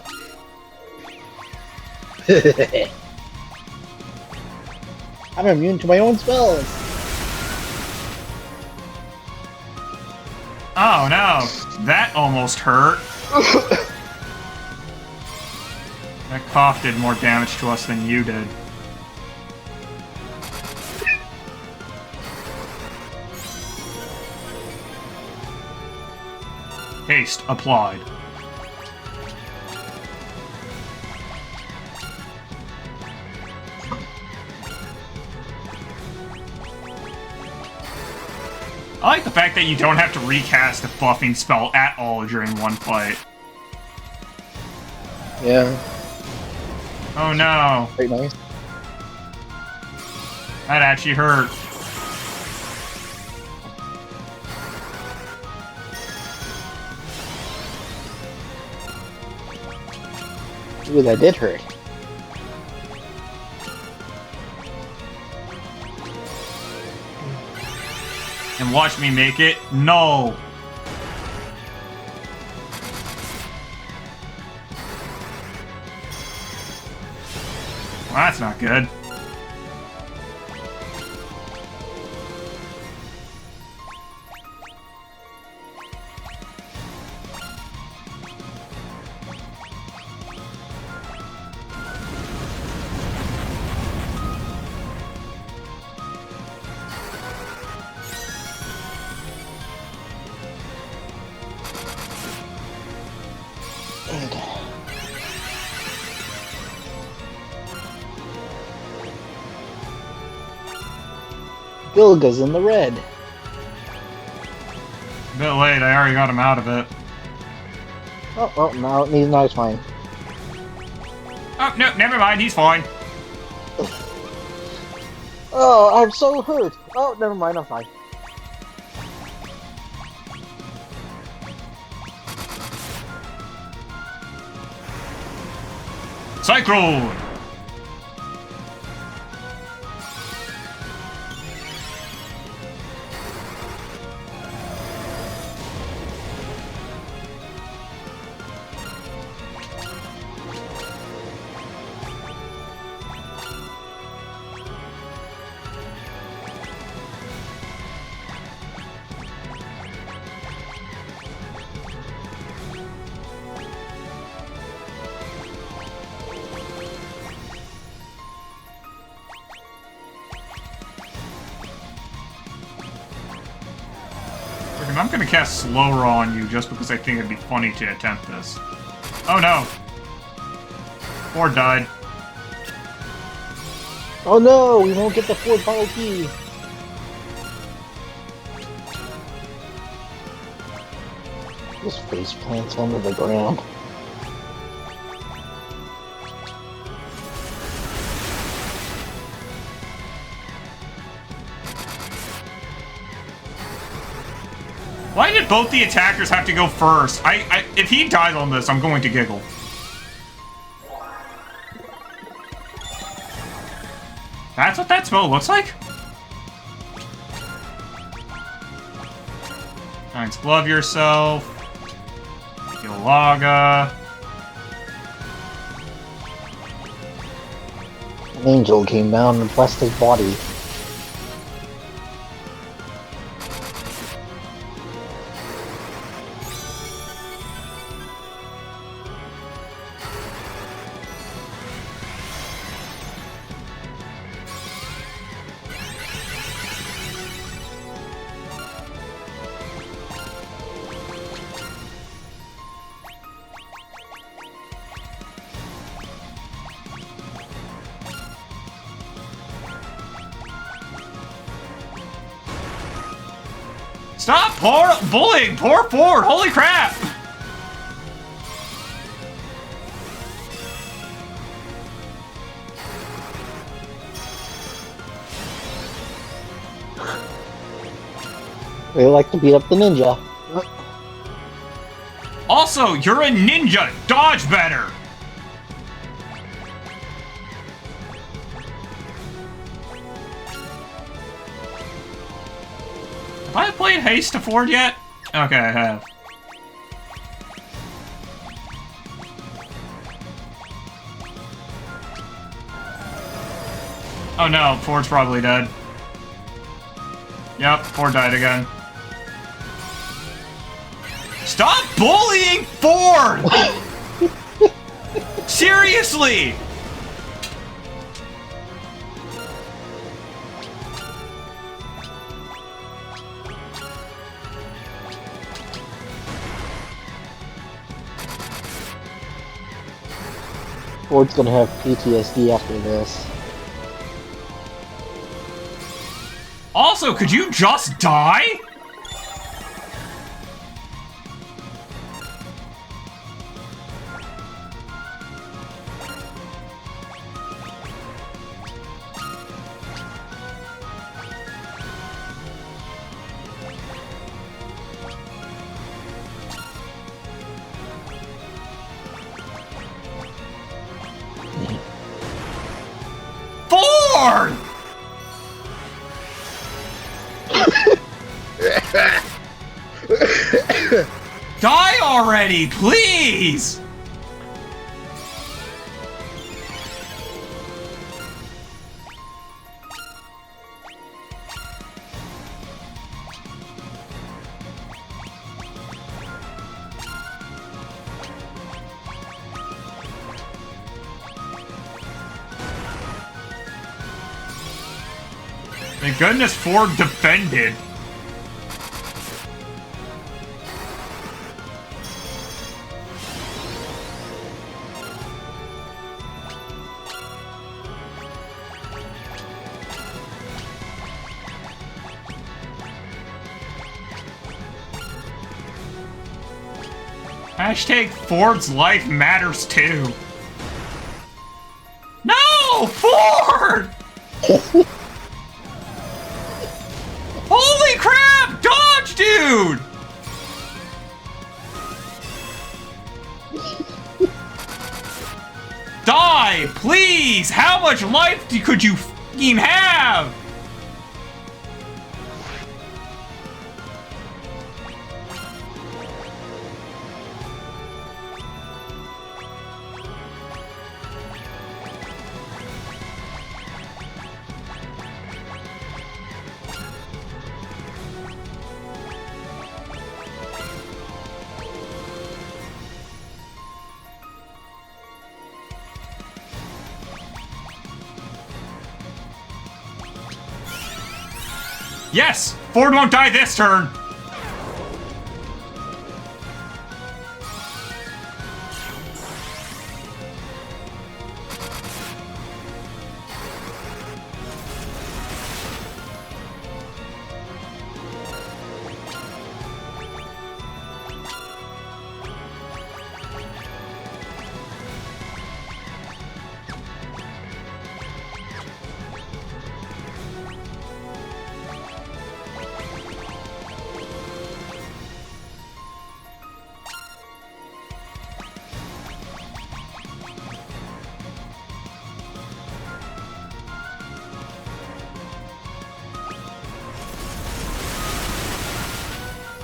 I'm immune to my own spells. Oh no, that almost hurt. That cough did more damage to us than you did. Haste applied. I like the fact that you don't have to recast a buffing spell at all during one fight. Yeah. Oh no. Very nice. That actually hurt. Ooh, that did hurt. And watch me make it. No. Well, that's not good. Gilga's in the red. A bit late, I already got him out of it. Oh, no, he's not as fine. Oh, no, never mind, he's fine. Oh, I'm so hurt. Oh, never mind, I'm fine. Cyclone! I'm gonna cast Slow Raw on you just because I think it'd be funny to attempt this. Oh no! Or died. Oh no, we won't get the fourth bottle key. This face plants under the ground. Why did both the attackers have to go first? If he dies on this, I'm going to giggle. That's what that spell looks like? Alright, glove yourself. Galaga. An angel came down and blessed his body. Stop bullying! Poor Ford! Holy crap! They like to beat up the ninja. Also, you're a ninja! Dodge better! Have I played Haste to Ford yet? Okay, I have. Oh no, Ford's probably dead. Yep, Ford died again. Stop bullying Ford! Seriously! Ford's gonna have PTSD after this. Also, could you just die? Ford! Die already, please! Thank goodness Ford defended. Hashtag Ford's life matters too. No! Ford! Holy crap! Dodge, dude! Die, please! How much life could you f***ing have? Yes! Ford won't die this turn!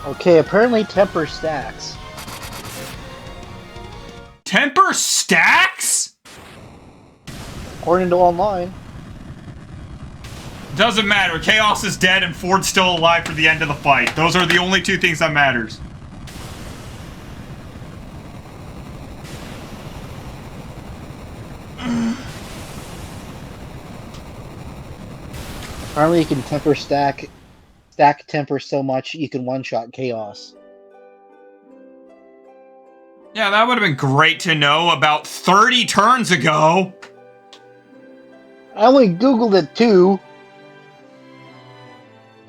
Okay, apparently temper stacks. Temper stacks? According to online. Doesn't matter. Chaos is dead and Ford's still alive for the end of the fight. Those are the only two things that matters. Apparently you can temper stack temper so much you can one-shot Chaos. Yeah, that would have been great to know about 30 turns ago. I only Googled it too.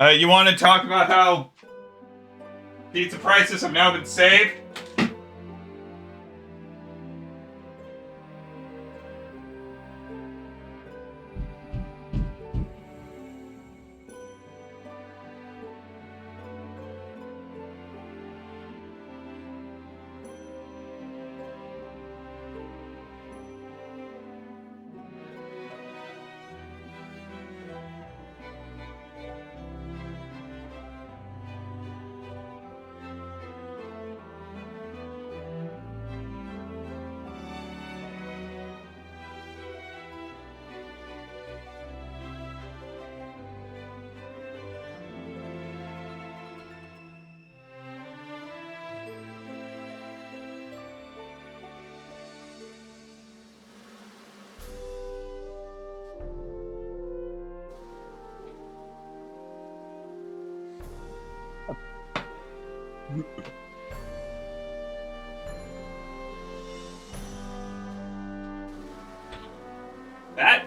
You want to talk about how pizza prices have now been saved?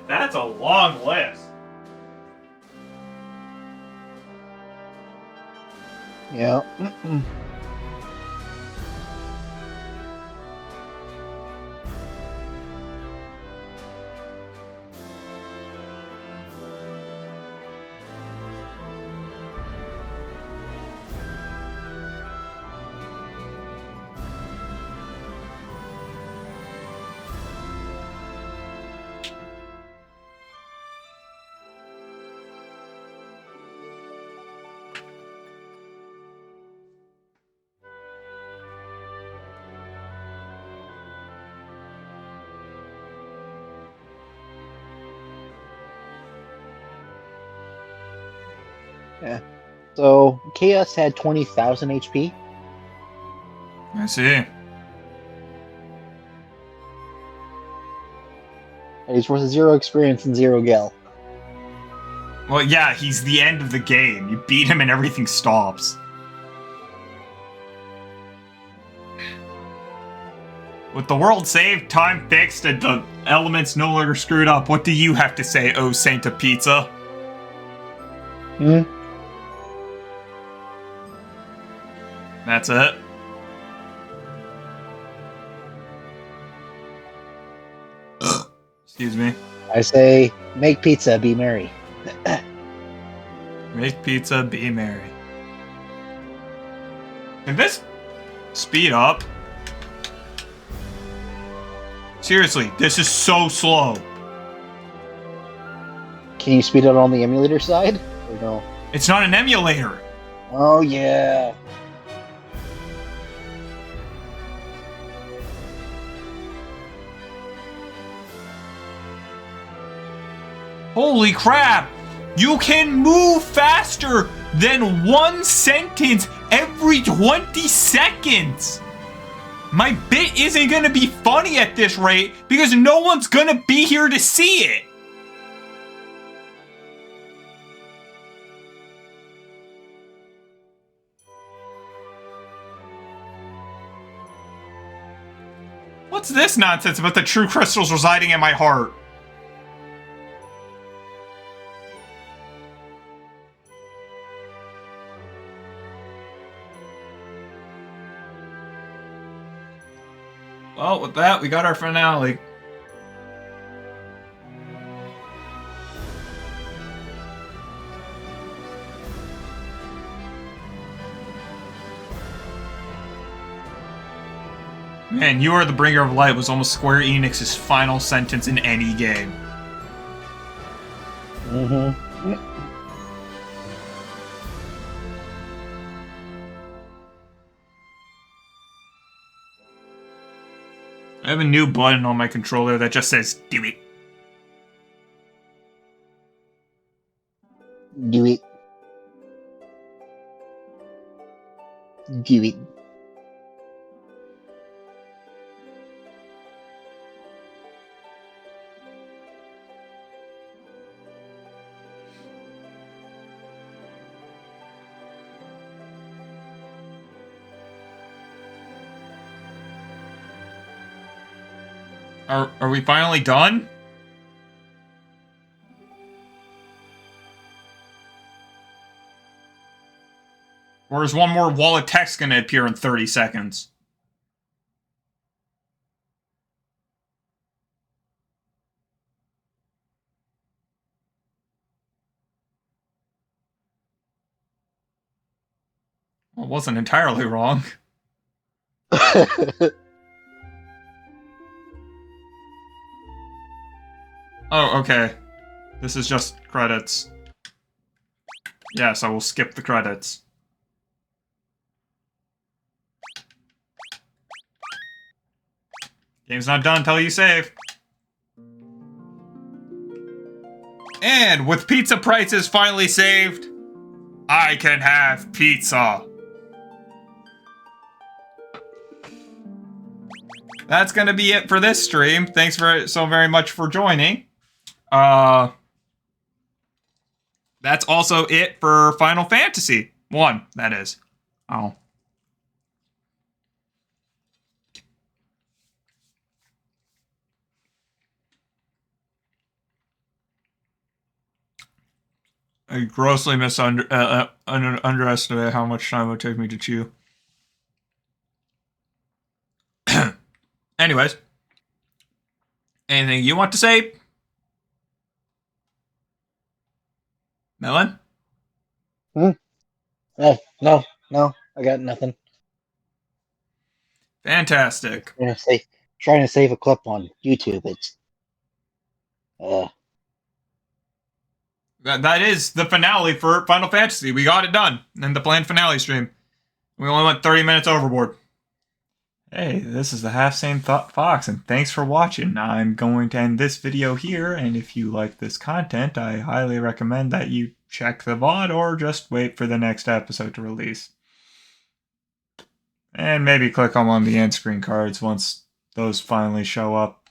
That's a long list. Yeah. Yeah. So Chaos had 20,000 HP. I see. And he's worth 0 experience and 0 gil. Well, yeah, he's the end of the game. You beat him and everything stops. With the world saved, time fixed, and the elements no longer screwed up, what do you have to say, oh Saint of Pizza? That's it? Excuse me. I say, make pizza, be merry. Make pizza, be merry. Can this speed up? Seriously, this is so slow. Can you speed it on the emulator side? Or no? It's not an emulator. Oh, yeah. Holy crap! You can move faster than one sentence every 20 seconds! My bit isn't gonna be funny at this rate because no one's gonna be here to see it! What's this nonsense about the true crystals residing in my heart? Well, with that, we got our finale. Man, "You are the bringer of light" was almost Square Enix's final sentence in any game. I have a new button on my controller that just says, do it. Do it. Do it. Are we finally done? Or is one more wall of text going to appear in 30 seconds? Well, it wasn't entirely wrong. Oh, okay. This is just credits. Yes, I will skip the credits. Game's not done until you save. And with pizza prices finally saved, I can have pizza. That's gonna be it for this stream. Thanks so very much for joining. That's also it for Final Fantasy 1, that is. Oh. I grossly underestimated how much time it would take me to chew. Anyways. Anything you want to say? Mellon? No, I got nothing. Fantastic. Trying to save a clip on YouTube. It's That is the finale for Final Fantasy. We got it done in the planned finale stream. We only went 30 minutes overboard. Hey, this is the HalfSaneFox, and thanks for watching. I'm going to end this video here, and if you like this content, I highly recommend that you check the VOD or just wait for the next episode to release. And maybe click on one of the end screen cards once those finally show up.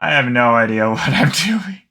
I have no idea what I'm doing.